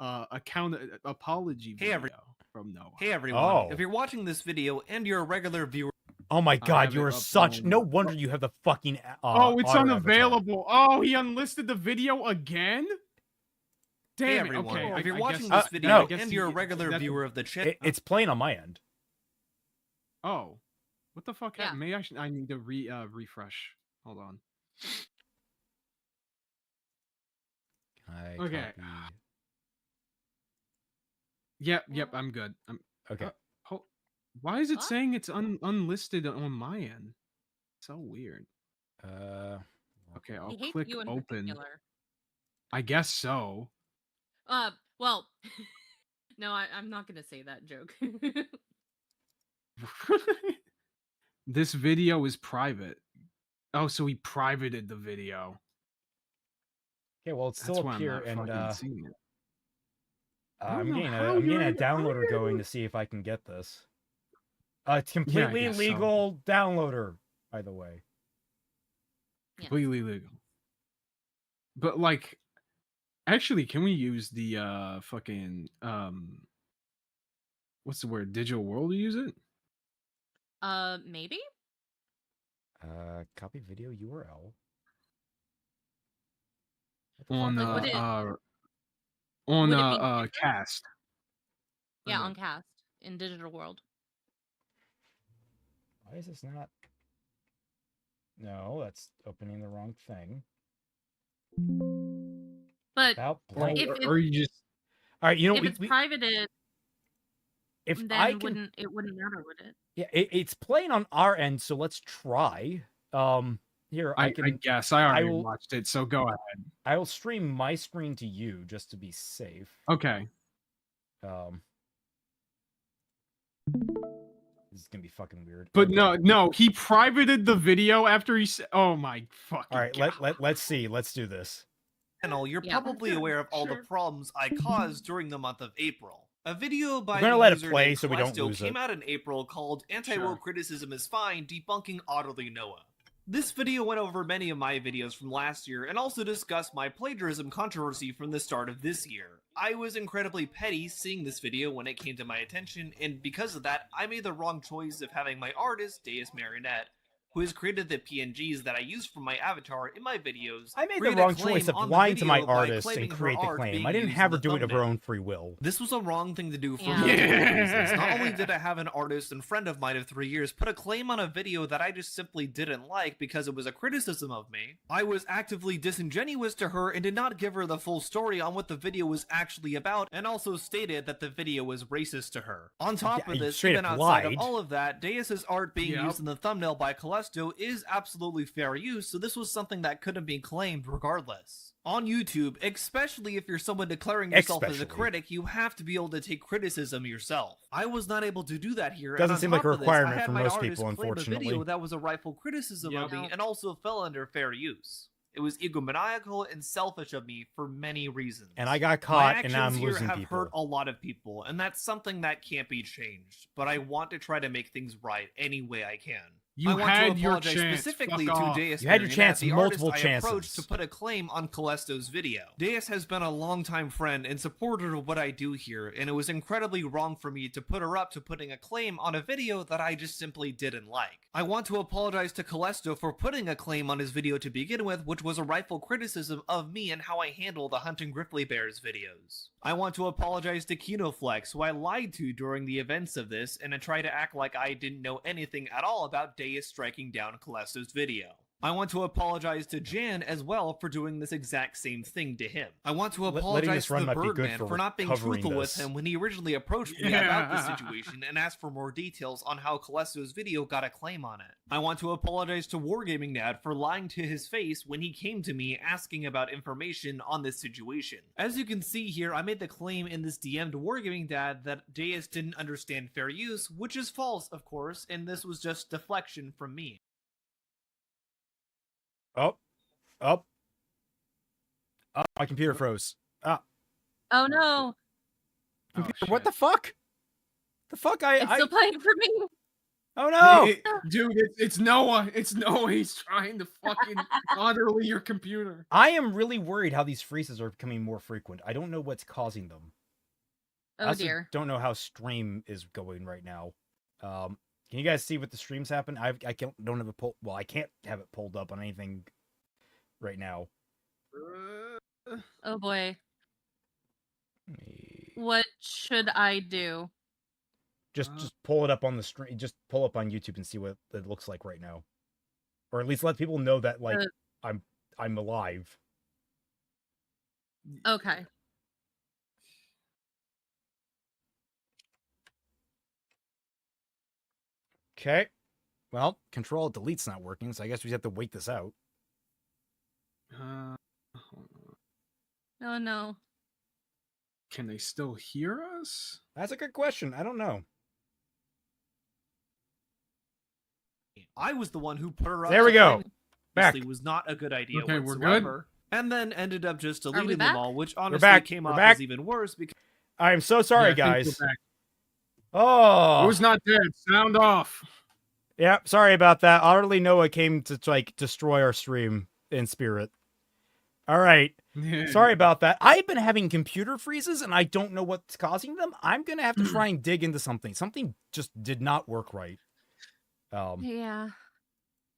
apology video from Noah. Hey everyone, if you're watching this video and you're a regular viewer. Oh my god, you are such. No wonder you have the fucking. It's auto unavailable. Oh, he unlisted the video again? Damn Hey it. everyone, Okay, if you're I watching guess- this video no. and you're a regular viewer of the channel. It's playing on my end. Oh, what the fuck happened? Maybe I need to refresh. Hold on. Okay. Yep, I'm good. Okay. Why is it saying it's unlisted on my end? So weird. Okay, I'll I hate click you in open. particular. I guess so. Well, no, I'm not gonna say that joke. This video is private. Oh, so he privated the video. Okay, well, it's That's still why up I'm here, not and fucking seeing it. I'm getting a downloader going to see if I can get this. It's completely guess so. legal downloader, by the way. Completely legal. But like, actually, can we use the fucking what's the word? Digital world to use it? Maybe? Copy video URL. On Like, would it- cast. Yeah, on cast in digital world. Why is this not? No, that's opening the wrong thing. But About if blank. it's, Or you just. All right, you know if it's privated, if then I can, it wouldn't matter, would it? yeah, it's playing on our end, so let's try. Here I guess I already will, watched it, so go ahead. I will stream my screen to you just to be safe. Okay. This is gonna be fucking weird. But no, he privated the video after he said, "Oh my fucking." All right, God. let's see. Let's do this. You're probably aware of all the problems I caused during the month of April. A video by We're gonna the let it user play named so we don't Calesto lose came it. out in April called Anti-Woke Criticism is Fine, Debunking Otterly Noah. This video went over many of my videos from last year and also discussed my plagiarism controversy from the start of this year. I was incredibly petty seeing this video when it came to my attention, and because of that, I made the wrong choice of having my artist, Deus Marionette, who has created the PNGs that I use for my avatar in my videos. I made the created a wrong claim choice of on the lying to my video by artist and claiming her create the art claim. being I didn't used have in her the do it of her thumbnail. own free will. This was a wrong thing to do for Yeah. multiple Yeah. reasons. Not only did I have an artist and friend of mine of 3 years put a claim on a video that I just simply didn't like because it was a criticism of me, I was actively disingenuous to her and did not give her the full story on what the video was actually about, and also stated that the video was racist to her. On top Yeah, of you this, straight even up outside lied. of all of that, Deus's art being Yep. used in the thumbnail by Callisto is absolutely fair use, so this was something that couldn't be claimed regardless. On YouTube, especially if you're someone declaring yourself as a critic, you have to be able to take criticism yourself. I was not able to do that here. Doesn't and on seem like top a of this, requirement I had for my most artist people, claim a unfortunately. video that was a rightful criticism of me and also fell under fair use. It was egomaniacal and selfish of me for many reasons. And I got My caught, and actions now I'm here losing have people. hurt a lot of people, and that's something that can't be changed. But I want to try to make things right any way I can. You I want had to your apologize chance. specifically Fuck to off. Deus You had your Marionette, chance the multiple artist I approached chances. to put a claim on Callisto's video. Deus has been a longtime friend and supporter of what I do here, and it was incredibly wrong for me to put her up to putting a claim on a video that I just simply didn't like. I want to apologize to Callisto for putting a claim on his video to begin with, which was a rightful criticism of me and how I handle the Hunting Griffly Bears videos. I want to apologize to KinoFlex, who I lied to during the events of this, and I tried to act like I didn't know anything at all about Deus striking down Callisto's video. I want to apologize to Jan as well for doing this exact same thing to him. I want to Letting apologize this to run the might be good Birdman for for not being recovering truthful with this. him when he originally approached me about this situation and asked for more details on how Callisto's video got a claim on it. I want to apologize to Wargaming Dad for lying to his face when he came to me asking about information on this situation. As you can see here, I made the claim in this DM to Wargaming Dad that Deus didn't understand fair use, which is false, of course, and this was just deflection from me. Oh, my computer froze. Oh no. Computer, what the fuck? The fuck? It's still playing for me. Oh no! Dude, it's Noah. It's Noah. He's trying to fucking utterly your computer. I am really worried how these freezes are becoming more frequent. I don't know what's causing them. I Oh also dear. don't know how stream is going right now. Can you guys see what the streams happen? I don't have it pulled. Well, I can't have it pulled up on anything right now. Oh boy. What should I do? Just pull it up on the stream. Just pull up on YouTube and see what it looks like right now, or at least let people know that like I'm alive. Okay. Okay. Well, Control Delete's not working, so I guess we have to wait this out. Oh no. Can they still hear us? That's a good question. I don't know. I was the one who put her up. There we go. Back. Obviously was not a good idea Okay, we're whatsoever. And then ended up just we deleting back? them all, which honestly back. came We're off back. as even worse because I am so sorry, Yeah, I think guys. we're back. Oh, Who's not dead? Sound off. yeah. Sorry about that. Otterly Noah came to like destroy our stream in spirit. All right. Sorry about that. I've been having computer freezes, and I don't know what's causing them. I'm gonna have to try and dig into something. Something just did not work right. Yeah.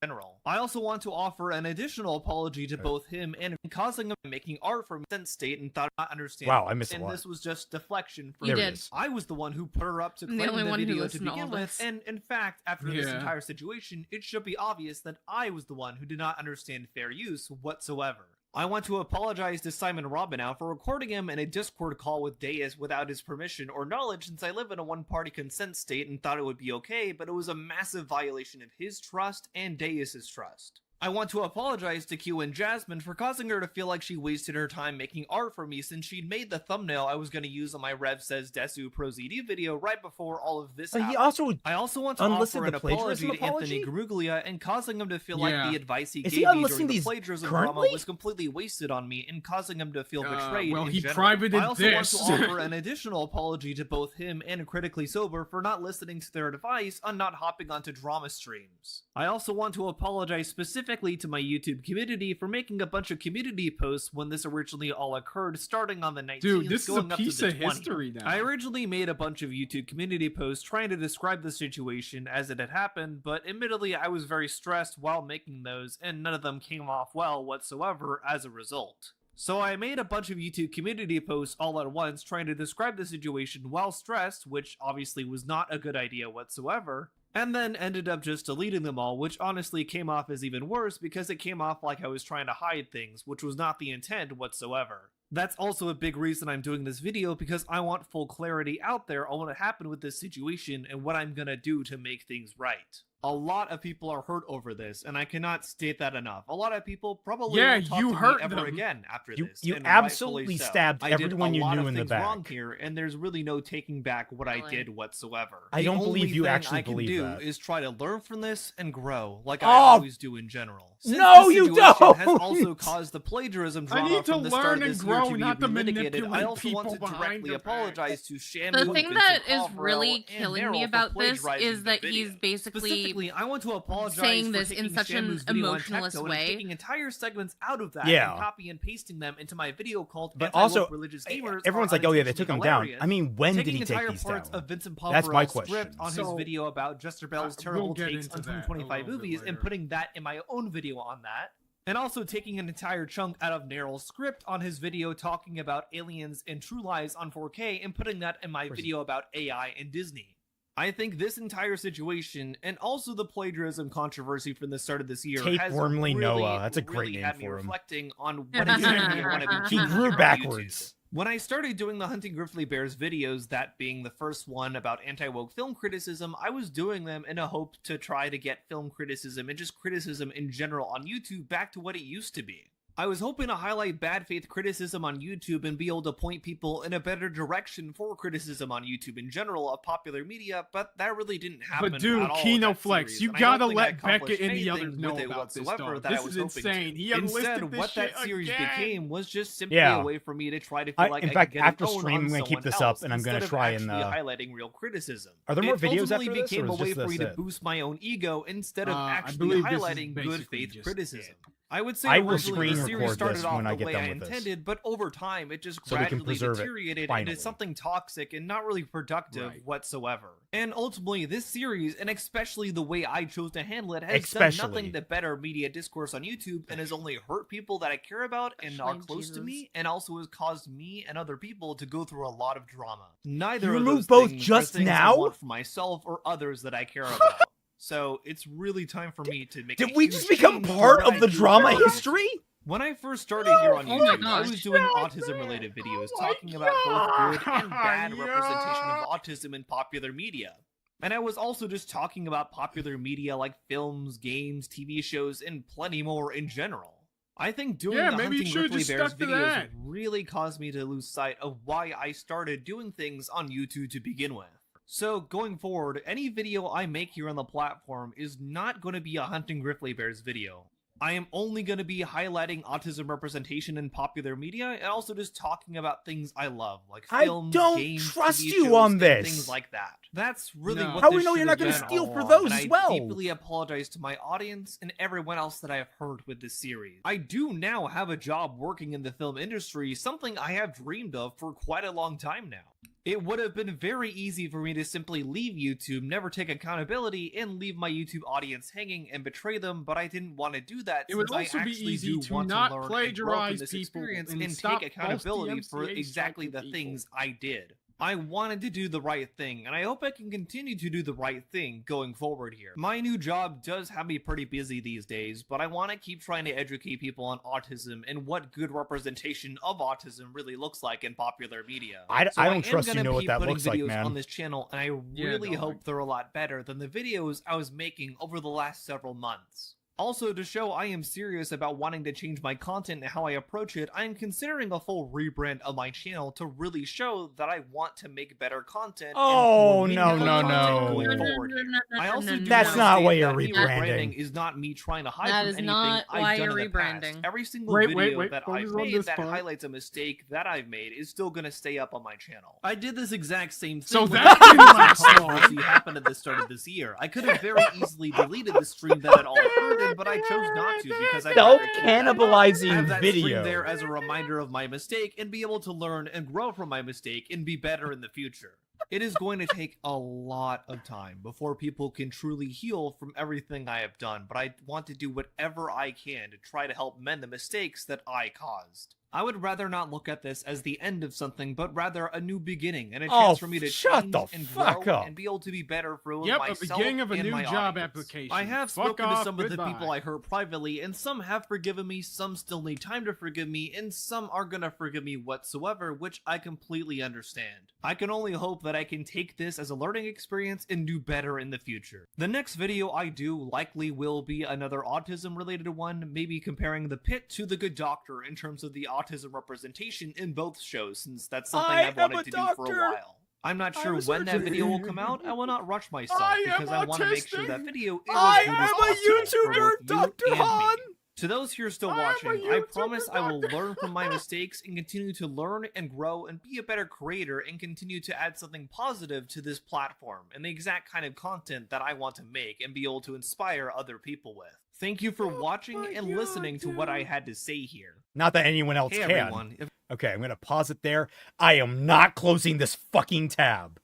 general. I also want to offer an additional apology to both him and causing him making art from sense state and thought not understanding. Wow, I missed a and lot. this was just deflection from You me. did. I was the one who put her up to I'm claim the only one who video to listened to all begin with, this. and in fact, after this Yeah. entire situation, it should be obvious that I was the one who did not understand fair use whatsoever. I want to apologize to Simon Robinow for recording him in a Discord call with Deus without his permission or knowledge, since I live in a one-party consent state and thought it would be okay, but it was a massive violation of his trust and Deus's trust. I want to apologize to Q and Jasmine for causing her to feel like she wasted her time making art for me, since she'd made the thumbnail I was going to use on my Rev Says Desu Pro ZD video right before all of this happened. I also want to unlisted offer an the apology plagiarism to Anthony Garuglia and causing him to feel like Yeah. the advice he Is gave he me unlisting during the these plagiarism currently? drama was completely wasted on me and causing him to feel betrayed. well, in he general. privated I also this. want to offer an additional apology to both him and Critically Sober for not listening to their advice on not hopping onto drama streams. I also want to apologize specifically specifically to my YouTube community for making a bunch of community posts when this originally all occurred, starting on the 19th, Dude, this is a going up to piece the of 20th. history now. I originally made a bunch of YouTube community posts trying to describe the situation as it had happened, but admittedly I was very stressed while making those, and none of them came off well whatsoever as a result. So I made a bunch of YouTube community posts all at once trying to describe the situation while stressed, which obviously was not a good idea whatsoever, and then ended up just deleting them all, which honestly came off as even worse because it came off like I was trying to hide things, which was not the intent whatsoever. That's also a big reason I'm doing this video, because I want full clarity out there on what happened with this situation and what I'm gonna do to make things right. A lot of people are hurt over this, and I cannot state that enough. A lot of people probably won't talk to me ever again after this. You and absolutely rightfully so. stabbed I did everyone a you lot knew of in the things back. wrong here, and there's really no taking back what I did whatsoever. I don't The believe only you thing actually I can believe do that. is try to learn from this and grow, like Oh! I always do in general. Since No, this you situation don't! has also caused the plagiarism I drama need to from the start learn of and this year grow, to be not to relitigated. I manipulate also want to people behind directly their backs. apologize to Shamu, The thing Vincent that is Cofrell, really and killing Daryl me for about this plagiarizing is the that video. he's basically Specifically, I want to apologize saying for this taking in such an Shamu's video on emotionless Tectone and way. taking entire segments out of that Yeah. and copy and pasting them into my video called But Anti-Woke also, Religious Gamers everyone's are like, oh yeah, they took him down. unintentionally I mean, when did taking he take entire these parts down? of Vincent That's my Poverel's question. script on his So, video about Jester Bell's we'll terrible get takes into on that a 2025 little bit movies and later. putting that in my own video on that. And also taking an entire chunk out of Neryl's script on his video talking about aliens and True Lies on 4K and putting that in my video about AI and Disney. I think this entire situation, and also the plagiarism controversy from the start of this year, Take has Wormly really, Noah. That's a great really name had me for him. reflecting on what exactly I want to be He doing grew here on backwards. YouTube. When I started doing the Hunting Grizzly Bears videos, that being the first one about anti-woke film criticism, I was doing them in a hope to try to get film criticism and just criticism in general on YouTube back to what it used to be. I was hoping to highlight bad faith criticism on YouTube and be able to point people in a better direction for criticism on YouTube in general of popular media, but that really didn't happen. But dude, at all with Kino that Flex, series, you and I gotta don't think I let Becca accomplished and the others anything know with it about this whatsoever dog. that I This was is hoping insane. to. He unlisted Instead, this what that shit series again. became was just simply Yeah. a way for me to try to feel like I in fact, could get after an own stream, on I'm gonna keep someone this else up, and I'm gonna instead of try and, actually highlighting real criticism. Are there more It videos ultimately after this, became or a is way just for me this to it? boost my own ego instead of I actually believe this is highlighting good basically faith just criticism. I would say I will originally the screen series record started this off when I the get way done I with this. intended, but over time it just So we can gradually preserve it, deteriorated finally. into something toxic and not really productive whatsoever. And ultimately, this series, and especially the way I chose to handle it, has done nothing to better media discourse on YouTube and has only hurt people that I care about and are close to me, and also has caused me and other people to go through a lot of drama. Neither You of removed those both things just are things now? I want for myself or others that I care about. So it's really time for me to make. Did a we huge just become change to part what of I the do drama here on history? When I first started here on Oh my YouTube, I gosh. was doing autism-related videos talking about both good and bad representation of autism in popular media. And I was also just talking about popular media like films, games, TV shows, and plenty more in general. I think doing Yeah, the maybe you Hunting should've Grizzly just Bears stuck to videos that. really caused me to lose sight of why I started doing things on YouTube to begin with. So, going forward, any video I make here on the platform is not going to be a Hunting Grizzly Bears video. I am only going to be highlighting autism representation in popular media and also just talking about things I love, like I films, don't games, trust TV you shows, on and this. things like that. That's really No. what How this we know you're should not have gonna been steal all for along, those and as I well? deeply apologize to my audience and everyone else that I have heard with this series. I do now have a job working in the film industry, something I have dreamed of for quite a long time now. It would have been very easy for me to simply leave YouTube, never take accountability, and leave my YouTube audience hanging and betray them, but I didn't want to do that It would since also I be actually easy do to want not to learn and grow from plagiarize this people experience and and stop take false accountability for DMCA exactly the striking things I did. I wanted to do the right thing, and I hope I can continue to do the right thing going forward here. My new job does have me pretty busy these days, but I want to keep trying to educate people on autism and what good representation of autism really looks like in popular media. I So don't am trust you gonna know what keep that putting looks like, videos man. on this channel, and I Yeah, really dog. hope they're a lot better than the videos I was making over the last several months. Also, to show I am serious about wanting to change my content and how I approach it, I am considering a full rebrand of my channel to really show that I want to make better content. and Oh, more no, meaningful no, content no. going forward here. I also do That's wanna not state why you're that me rebranding. is not me trying to hide That from is anything not I've why done you're in the past. rebranding. Every single Wait, video wait, that focus I've on made this that part. highlights a mistake that I've made is still going to stay up on my channel. I did this exact same thing So when that the didn't last long. controversy happened at the start of this year. I could have very easily deleted the stream that had all occurred happen, but I chose not to because I Self have cannibalizing that video. stream there as a reminder of my mistake and be able to learn and grow from my mistake and be better in the future. It is going to take a lot of time before people can truly heal from everything I have done, but I want to do whatever I can to try to help mend the mistakes that I caused. I would rather not look at this as the end of something, but rather a new beginning and a chance for me to change and grow and be able to be better for myself a beginning of a and new my job audience. application. I have Fuck spoken to off, some of the goodbye. people I hurt privately, and some have forgiven me, some still need time to forgive me, and some aren't gonna forgive me whatsoever, which I completely understand. I can only hope that I can take this as a learning experience and do better in the future. The next video I do likely will be another autism related one, maybe comparing The Pit to The Good Doctor in terms of the autism representation in both shows, since that's something I've wanted to do for a while. I'm not sure when that video will come out. I will not rush myself because I want to make sure that video is as good as possible for both Dr. you and Han. me. To those here still watching, I promise I will learn from my mistakes and continue to learn and grow and be a better creator and continue to add something positive to this platform and the exact kind of content that I want to make and be able to inspire other people with. Thank you for watching and listening to what I had to say here. Not that anyone else Hey, can. everyone. Okay, I'm gonna pause it there. I am not closing this fucking tab.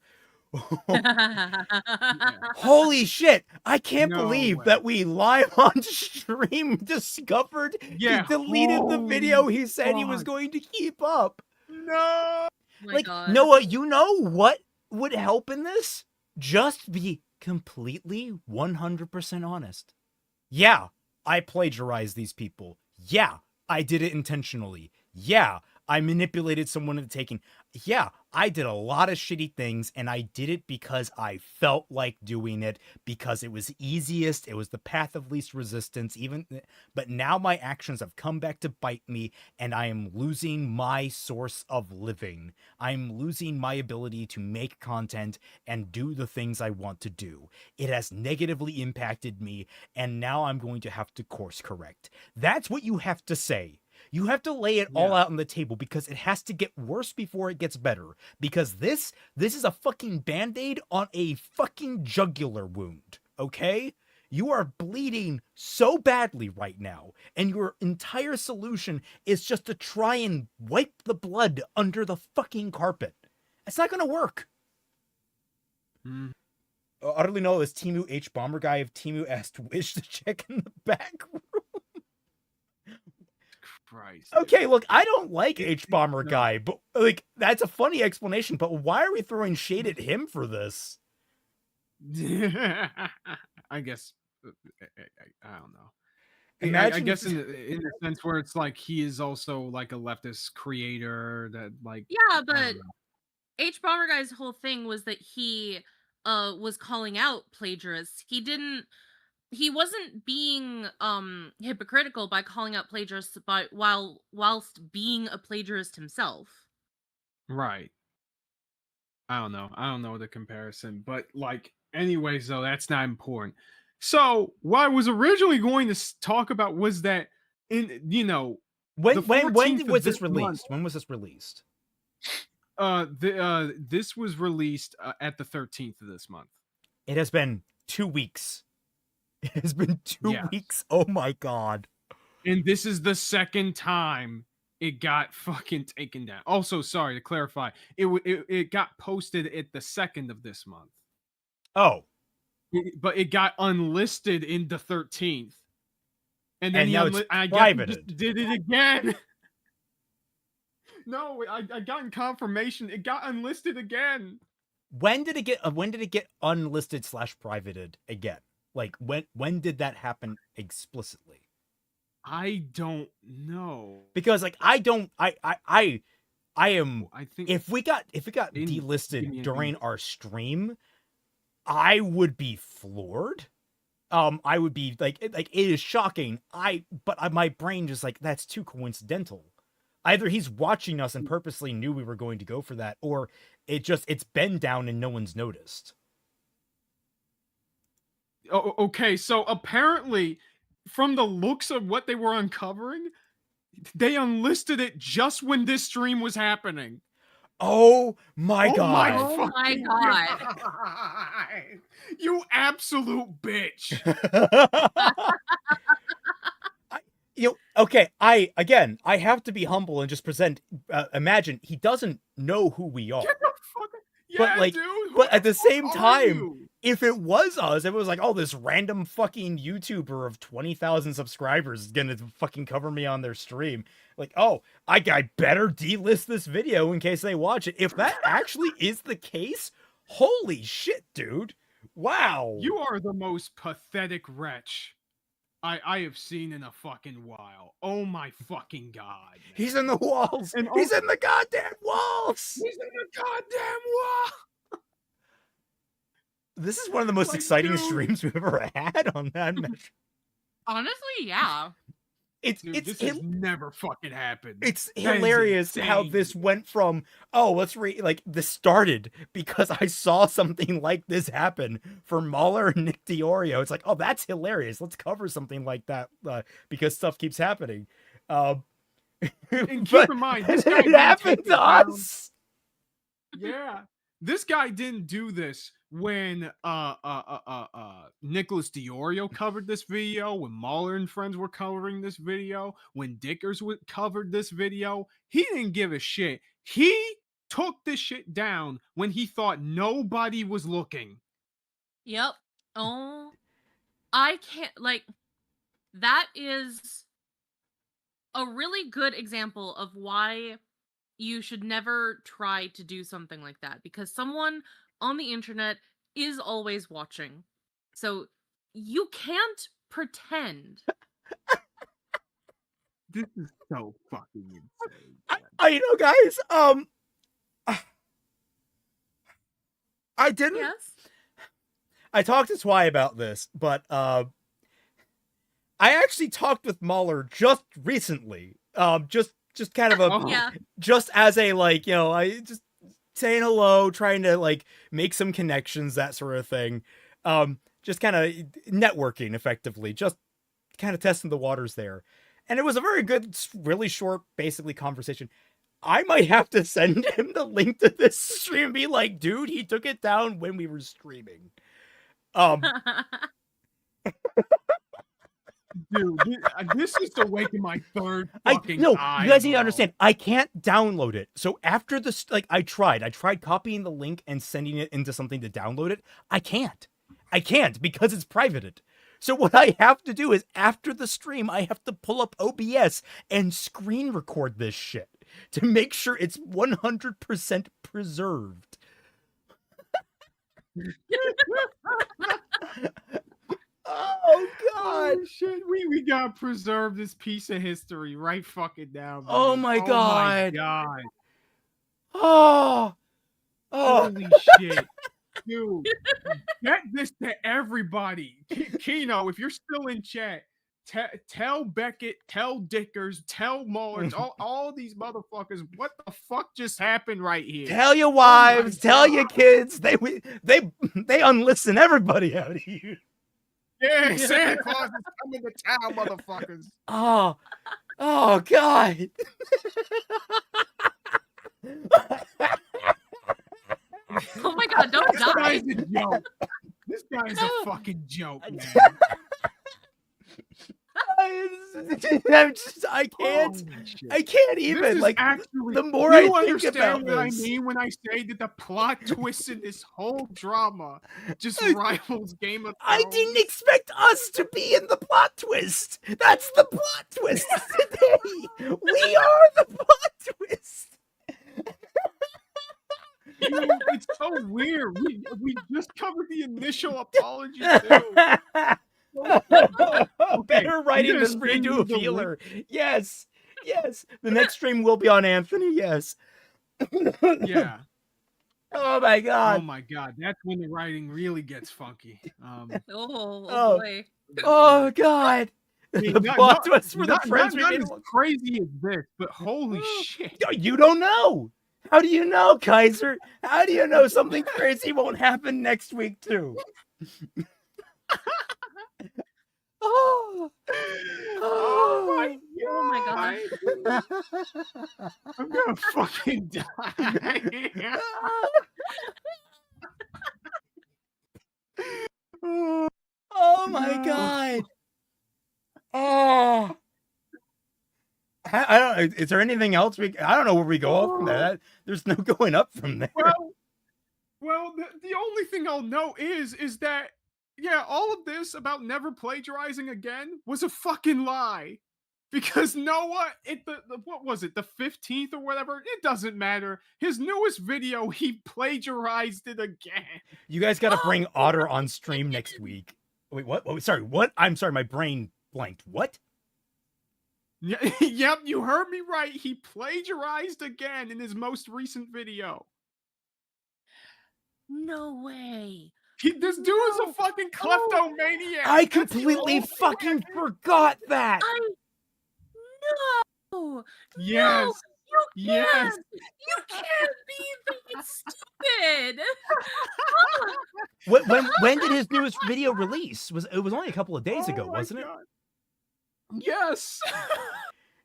Holy shit! I can't believe that we live on stream discovered he deleted the video he said he was going to keep up. No! Like, Noah, you know what would help in this? Just be completely 100% honest. Yeah, I plagiarized these people. Yeah, I did it intentionally. Yeah, I manipulated someone into taking. Yeah, I did a lot of shitty things, and I did it because I felt like doing it, because it was easiest, it was the path of least resistance, but now my actions have come back to bite me, and I am losing my source of living. I'm losing my ability to make content and do the things I want to do. It has negatively impacted me, and now I'm going to have to course correct. That's what you have to say. You have to lay it all out on the table because it has to get worse before it gets better. Because this is a fucking Band-Aid on a fucking jugular wound, okay? You are bleeding so badly right now, and your entire solution is just to try and wipe the blood under the fucking carpet. It's not gonna work. Otterly Noah is Timu H Bomber Guy if Timu asked Wish to check in the back room. Christ. Okay, look, I don't like H Bomber Guy, but like that's a funny explanation. But why are we throwing shade at him for this? I guess I don't know. Imagine I guess in the sense where it's like he is also like a leftist creator that like Yeah, but H Bomber Guy's whole thing was that he was calling out plagiarists. He wasn't being hypocritical by calling out plagiarists whilst being a plagiarist himself. Right. I don't know the comparison, but like anyways though, that's not important. So what I was originally going to talk about was that when was this released? When was this released? This was released at the 13th of this month. It has been 2 weeks. It has been 2 weeks. Oh my god. And this is the second time it got fucking taken down. Also, sorry to clarify, it got posted at the 2nd of this month. Oh. But it got unlisted in the 13th. And then now it's I privated. just did it again. No, I got confirmation. It got unlisted again. When did it get unlisted / privated again? Like when did that happen explicitly? I don't know. Because like I think if we got delisted during our stream, I would be floored. I would be like it is shocking. But my brain just like that's too coincidental. Either he's watching us and purposely knew we were going to go for that, or it's been down and no one's noticed. Oh, okay, so apparently, from the looks of what they were uncovering, they unlisted it just when this stream was happening. Oh my Oh god. my Oh my fucking god. You absolute bitch. Okay, I have to be humble and just present. Imagine he doesn't know who we are. Yeah, But dude. Who but at the fuck same are time, you? if it was us, if it was like, oh, this random fucking YouTuber of 20,000 subscribers is gonna fucking cover me on their stream, like, oh, I better delist this video in case they watch it. If that actually is the case, holy shit, dude! Wow, You are the most pathetic wretch I have seen in a fucking while. Oh my fucking god. Man. He's in the walls. He's in the goddamn walls. He's in the goddamn wall. This is one of the most exciting dude. streams we've ever had on that measure. Honestly, yeah. Dude, this has never fucking happened. It's That is hilarious how insane. this went from, oh, this started because I saw something like this happen for Mahler and Nick Diorio. It's like, oh, that's hilarious. Let's cover something like that because stuff keeps happening. And keep in mind, this guy it didn't happened take to it down. us. Yeah. This guy didn't do this when Nicholas Diorio covered this video, when Mahler and friends were covering this video, when Dickers covered this video. He didn't give a shit. He took this shit down when he thought nobody was looking. Yep. Oh, I can't, like, that is a really good example of why you should never try to do something like that, because someone on the internet is always watching. So you can't pretend. This is so fucking insane. Guys, I didn't. Yes. I talked to Twy about this, but I actually talked with Mahler just recently. Just kind of just as a, like, I just saying hello, trying to, like, make some connections, that sort of thing. Just kind of networking effectively, just kind of testing the waters there. And it was a very good, really short, basically conversation. I might have to send him the link to this stream and be like, dude, he took it down when we were streaming. Dude, this is awakening my third fucking No, eye, you guys need to bro. understand, I can't download it. So after this, like, I tried copying the link and sending it into something to download it. I can't because it's privated. So what I have to do is, after the stream, I have to pull up OBS and screen record this shit to make sure it's 100% preserved. Oh god! Oh, shit. We gotta preserve this piece of history right fucking now. Man. Oh my god! My god! Oh! Holy shit, dude! Get this to everybody. Kino, if you're still in chat, tell Beckett, tell Dickers, tell Mullins, all these motherfuckers, what the fuck just happened right here? Tell your wives, tell your kids. They unlisten everybody out here. Yeah, Santa Claus is coming to town, motherfuckers. Oh god. Oh my god, don't This die. guy's a joke. This guy's a fucking joke, man. I can't even. This is like, actually, the more you I think understand about what this. I mean when I say that the plot twist in this whole drama just rivals Game of Thrones. I didn't expect us to be in the plot twist. That's the plot twist today. We are the plot twist. Dude, it's so weird. We just covered the initial apology too. Better writing than redo a feeler. Yes. The next stream will be on Anthony. Yes. Yeah. Oh my god. Oh my god. That's when the writing really gets funky. Oh boy. Oh god. The plot twist for the friends we not made. as crazy as this, but holy shit. You don't know. How do you know, Kaiser? How do you know something crazy won't happen next week too? Oh my god. Oh my god. die. I'm gonna fucking die. Oh my god. Oh. I don't. Is there anything else I don't know where we go up from there. There's no going up from there. Well, the only thing I'll note is that yeah, all of this about never plagiarizing again was a fucking lie. Because Noah, what was it, the 15th or whatever? It doesn't matter. His newest video, he plagiarized it again. You guys got to bring Otter on stream next week. Wait, what? Oh, sorry, what? I'm sorry, my brain blanked. What? Yeah, yep, you heard me right. He plagiarized again in his most recent video. No way. This dude is a fucking kleptomaniac. I completely fucking forgot that. No. Yes. No, you can't. Yes. You can't be that stupid. When did his newest video release? It was only a couple of days ago, wasn't it? Yes.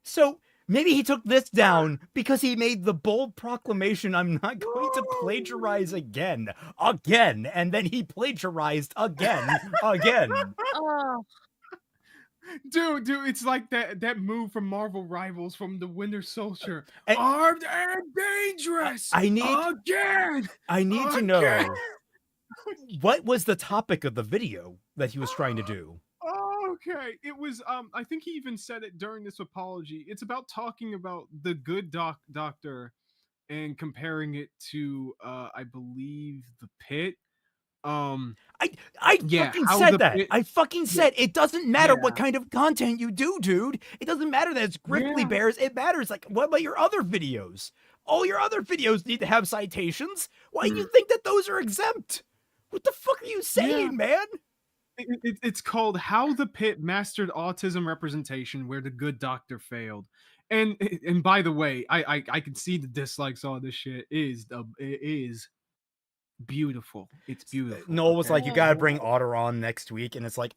So maybe he took this down because he made the bold proclamation, I'm not going to plagiarize again, and then he plagiarized again. Oh. Dude, it's like that move from Marvel Rivals from the Winter Soldier. Armed and dangerous. I need to know what was the topic of the video that he was trying to do. Okay, it was I think he even said it during this apology. It's about talking about the good doctor and comparing it to I believe the Pit. I fucking said that. I fucking said it doesn't matter what kind of content you do, dude. It doesn't matter that it's grizzly bears. It matters like what about your other videos? All your other videos need to have citations. Why do you think that those are exempt? What the fuck are you saying, man? It's called How the Pit Mastered Autism Representation Where the Good Doctor Failed. And by the way, I can see the dislikes on this shit. It is beautiful. It's beautiful. Noel was like, you gotta bring Otter on next week, and it's like,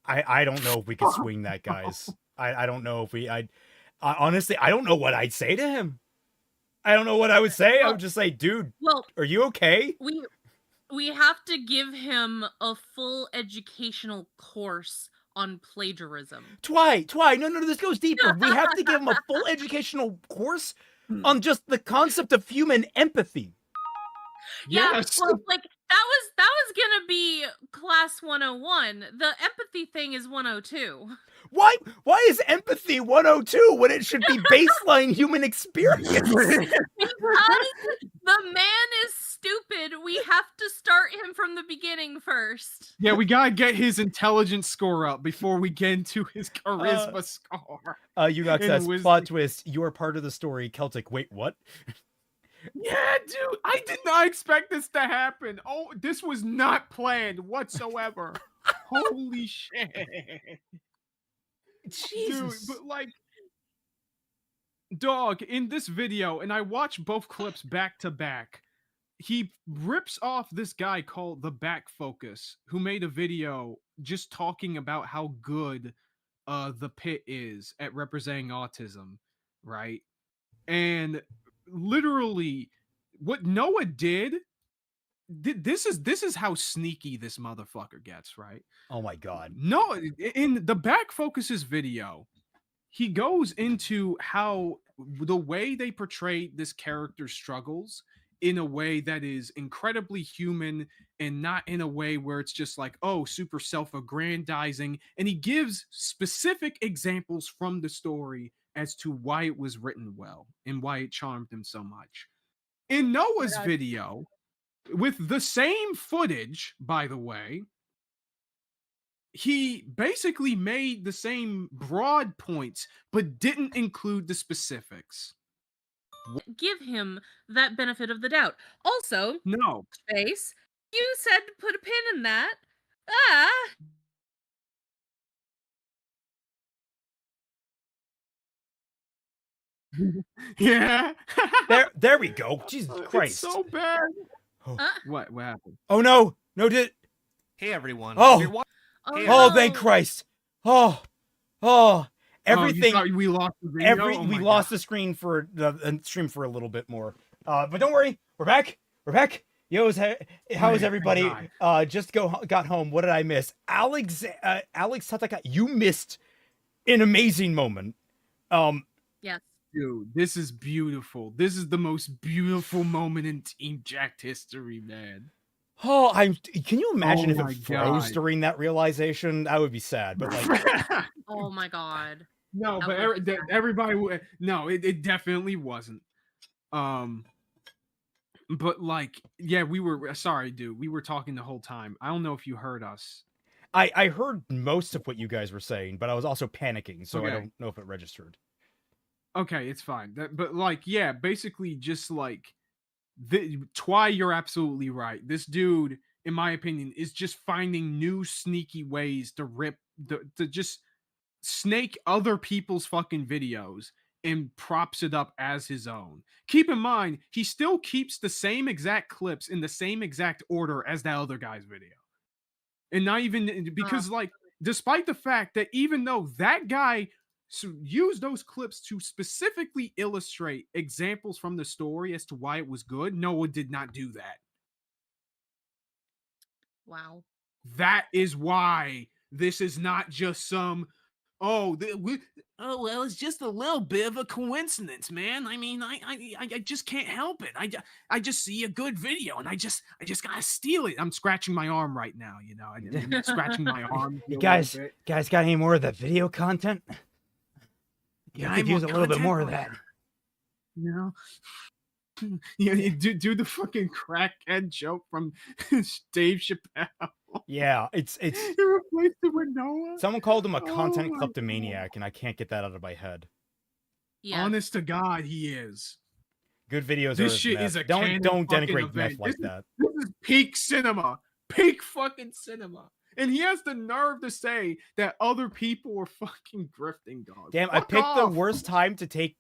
I don't know if we could swing that, guys. I don't know if I honestly, I don't know what I'd say to him. I don't know what I would say. I would just say, dude, are you okay? We have to give him a full educational course on plagiarism. No, this goes deeper. We have to give him a full educational course on just the concept of human empathy. Yeah, Yes. well, like that was gonna be class 101. The empathy thing is 102. Why is empathy 102 when it should be baseline human experience? Because the man is stupid. We have to start him from the beginning first. Yeah, we gotta get his intelligence score up before we get into his charisma score. You got And says wisdom. plot twist. You are part of the story. Celtic. Wait, what? Yeah, dude, I did not expect this to happen. Oh, this was not planned whatsoever. Holy shit. Jesus. Dude, but like, dog, in this video, and I watched both clips back to back, he rips off this guy called The Back Focus, who made a video just talking about how good the Pit is at representing autism, right? And literally, what Noah did, this is how sneaky this motherfucker gets, right? Oh my god. No, in the Back Focus's video, he goes into how the way they portray this character's struggles in a way that is incredibly human and not in a way where it's just like, oh, super self-aggrandizing. And he gives specific examples from the story as to why it was written well and why it charmed him so much. In Noah's video, with the same footage, by the way, he basically made the same broad points, but didn't include the specifics. Give him that benefit of the doubt. Also, No. Space, you said to put a pin in that. Ah. Yeah. There we go. Jesus Christ. It's so bad. Oh. What happened? Oh no. Did Hey everyone. Oh. If you're wa- Hey, Oh, everyone. thank Christ. Oh. everything. Oh, we lost the video? We lost the screen for the stream for a little bit more. But don't worry, we're back. We're back. Yo, how is everybody? Just got home. What did I miss? Alex Tataka, you missed an amazing moment. Yes. Dude, this is beautiful. This is the most beautiful moment in Team JYCT history, man. Oh, can you imagine if my it froze God. during that realization? That would be sad, but like Oh my god. No, That but was sad. everybody no, it definitely wasn't. But like, yeah, we were sorry, dude. We were talking the whole time. I don't know if you heard us. I heard most of what you guys were saying, but I was also panicking, so I Okay. don't know if it registered. Okay, it's fine. But like, yeah, basically just like Twy, you're absolutely right. This dude, in my opinion, is just finding new sneaky ways to to just snake other people's fucking videos and props it up as his own. Keep in mind, he still keeps the same exact clips in the same exact order as that other guy's video. And not even because, like, despite the fact that even though that guy used those clips to specifically illustrate examples from the story as to why it was good, Noah did not do that. Wow. That is why this is not just some, well, it's just a little bit of a coincidence, man. I mean, I just can't help it. I just see a good video and I just gotta steal it. I'm scratching my arm right now, you know. I'm scratching my arm. You guys got any more of that video content? Yeah, I could use a little bit more of that. You know? Yeah, you do the fucking crackhead joke from Dave Chappelle. Yeah, it's You replaced it with Noah. someone called him a content my kleptomaniac, and I can't get that out of my head. Yeah. Honest to God, he is. Good videos This are shit meth. is a don't canon denigrate fucking meth event. like This is- that. This is peak cinema. Peak fucking cinema. And he has the nerve to say that other people were fucking grifting, dog. Damn, I Fuck picked the off. worst time to take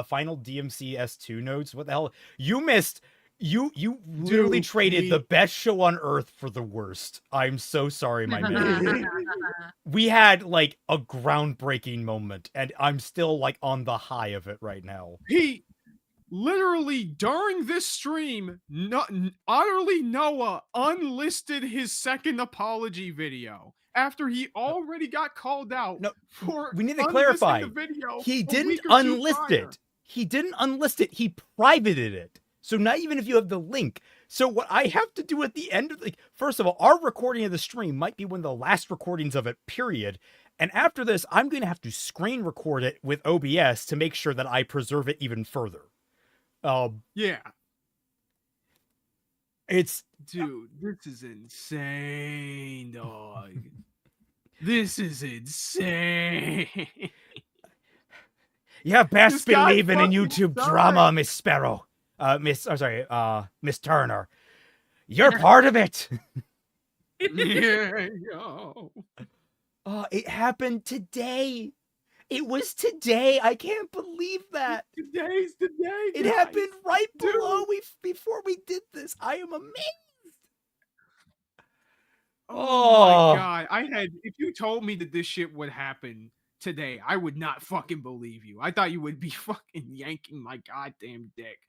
final DMC S2 notes. What the hell? You missed. You literally Dude, traded the please. best show on earth for the worst. I'm so sorry, my man. We had like a groundbreaking moment, and I'm still like on the high of it right now. He literally during this stream, Otterly Noah unlisted his second apology video after he already got called out. For We need to unlisting clarify. the video He a didn't week or two unlist prior. it. He didn't unlist it. He privated it. So not even if you have the link. So what I have to do at the end of first of all, our recording of the stream might be one of the last recordings of it, period. And after this, I'm going to have to screen record it with OBS to make sure that I preserve it even further. Yeah. It's Dude, this is insane, dog. This is insane. You have best This guy believing in fucking YouTube sucks. drama, Miss Sparrow. Miss Turner. You're part of it. Yeah, yo. It happened today. It was today. I can't believe that. Today's the day. It guys. happened right before we did this. I am amazed. Oh my God. If you told me that this shit would happen today, I would not fucking believe you. I thought you would be fucking yanking my goddamn dick.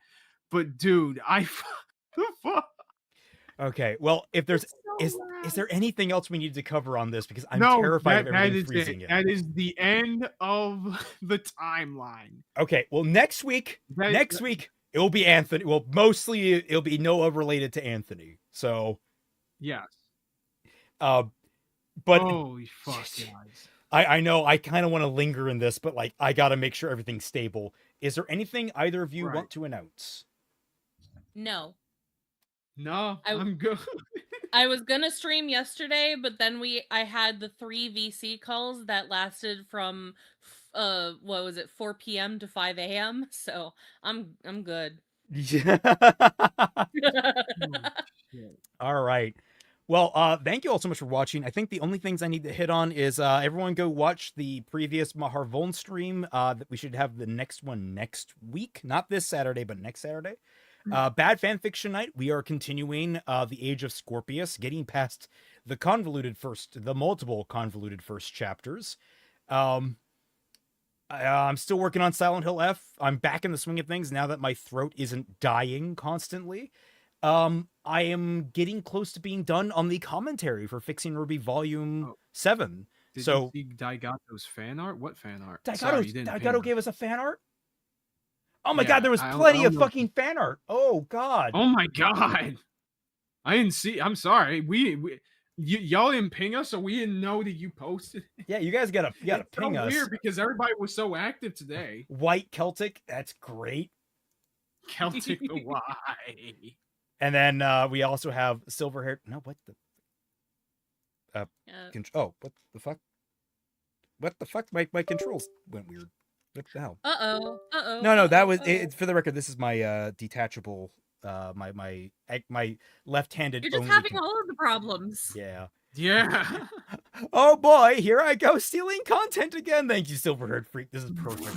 But dude, the fuck. Okay, well, if there's is there anything else we need to cover on this? Because I'm No, terrified of that everything is freezing it. in. That is the end of the timeline. Okay, well, next week it'll be Anthony. Well, mostly it'll be Noah related to Anthony. So, Yes. but Holy fuck, guys. I know I kind of want to linger in this, but like I got to make sure everything's stable. Is there anything either of you want to announce? No. No, I'm good. I was gonna stream yesterday, but then I had the 3 VC calls that lasted from what was it, 4 p.m. to 5 a.m. So I'm good. All right. Well, thank you all so much for watching. I think the only things I need to hit on is everyone go watch the previous Maharvoln stream. That we should have the next one next week, not this Saturday, but next Saturday. Bad Fanfiction Night. We are continuing the Age of Scorpius, getting past the multiple convoluted first chapters. I'm still working on Silent Hill F. I'm back in the swing of things now that my throat isn't dying constantly. I am getting close to being done on the commentary for Fixing Ruby Volume 7. Did So you see Daigato's fan art? What fan art? Daigato gave us a fan art? Oh my Yeah, god, there was I plenty don't of know. fucking fan art. Oh god. Oh my god. I didn't see. I'm sorry. Y'all didn't ping us, so we didn't know that you posted. Yeah, you guys gotta It's ping so us. weird because everybody was so active today. White Celtic, that's great. Celtic the Y. And then we also have silver hair. No, what the? What the fuck? What the fuck? My controls went weird. What the hell? Uh-oh. No, that was it. For the record, this is my detachable. My left-handed. You're just only having all of the problems. Yeah. Yeah. Oh boy, here I go stealing content again. Thank you, Silverhaired Freak. This is perfect.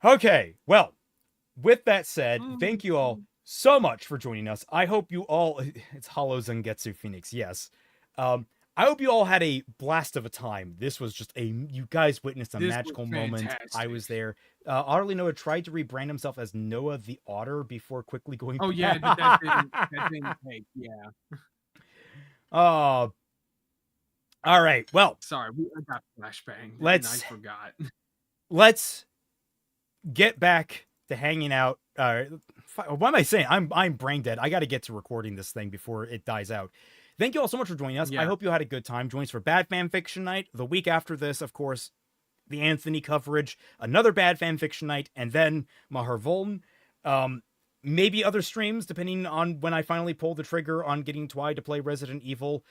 Okay, well, with that said, thank you all so much for joining us. I hope you all. It's Hollow Zangetsu Phoenix, yes. I hope you all had a blast of a time. This was just you guys witnessed a This magical was moment. I fantastic. was there. Otterly Noah tried to rebrand himself as Noah the Otter before quickly going. Oh yeah, but that didn't take. Yeah. All right. Well, Sorry, I got flashbang. Let's- And I forgot. let's get back to hanging out. What am I saying? I'm brain dead. I got to get to recording this thing before it dies out. Thank you all so much for joining us. I Yeah. hope you had a good time. Join us for Bad Fan Fiction Night. The week after this, of course, the Anthony coverage, another Bad Fan Fiction Night, and then Mahar Voln. Maybe other streams, depending on when I finally pull the trigger on getting Twi to play Resident Evil.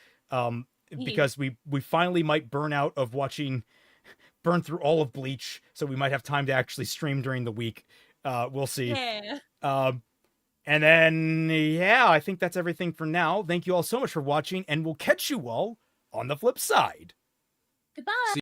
Because we finally might burn out of burn through all of Bleach, so we might have time to actually stream during the week. We'll see. Yeah. And then, yeah, I think that's everything for now. Thank you all so much for watching, and we'll catch you all on the flip side. Goodbye.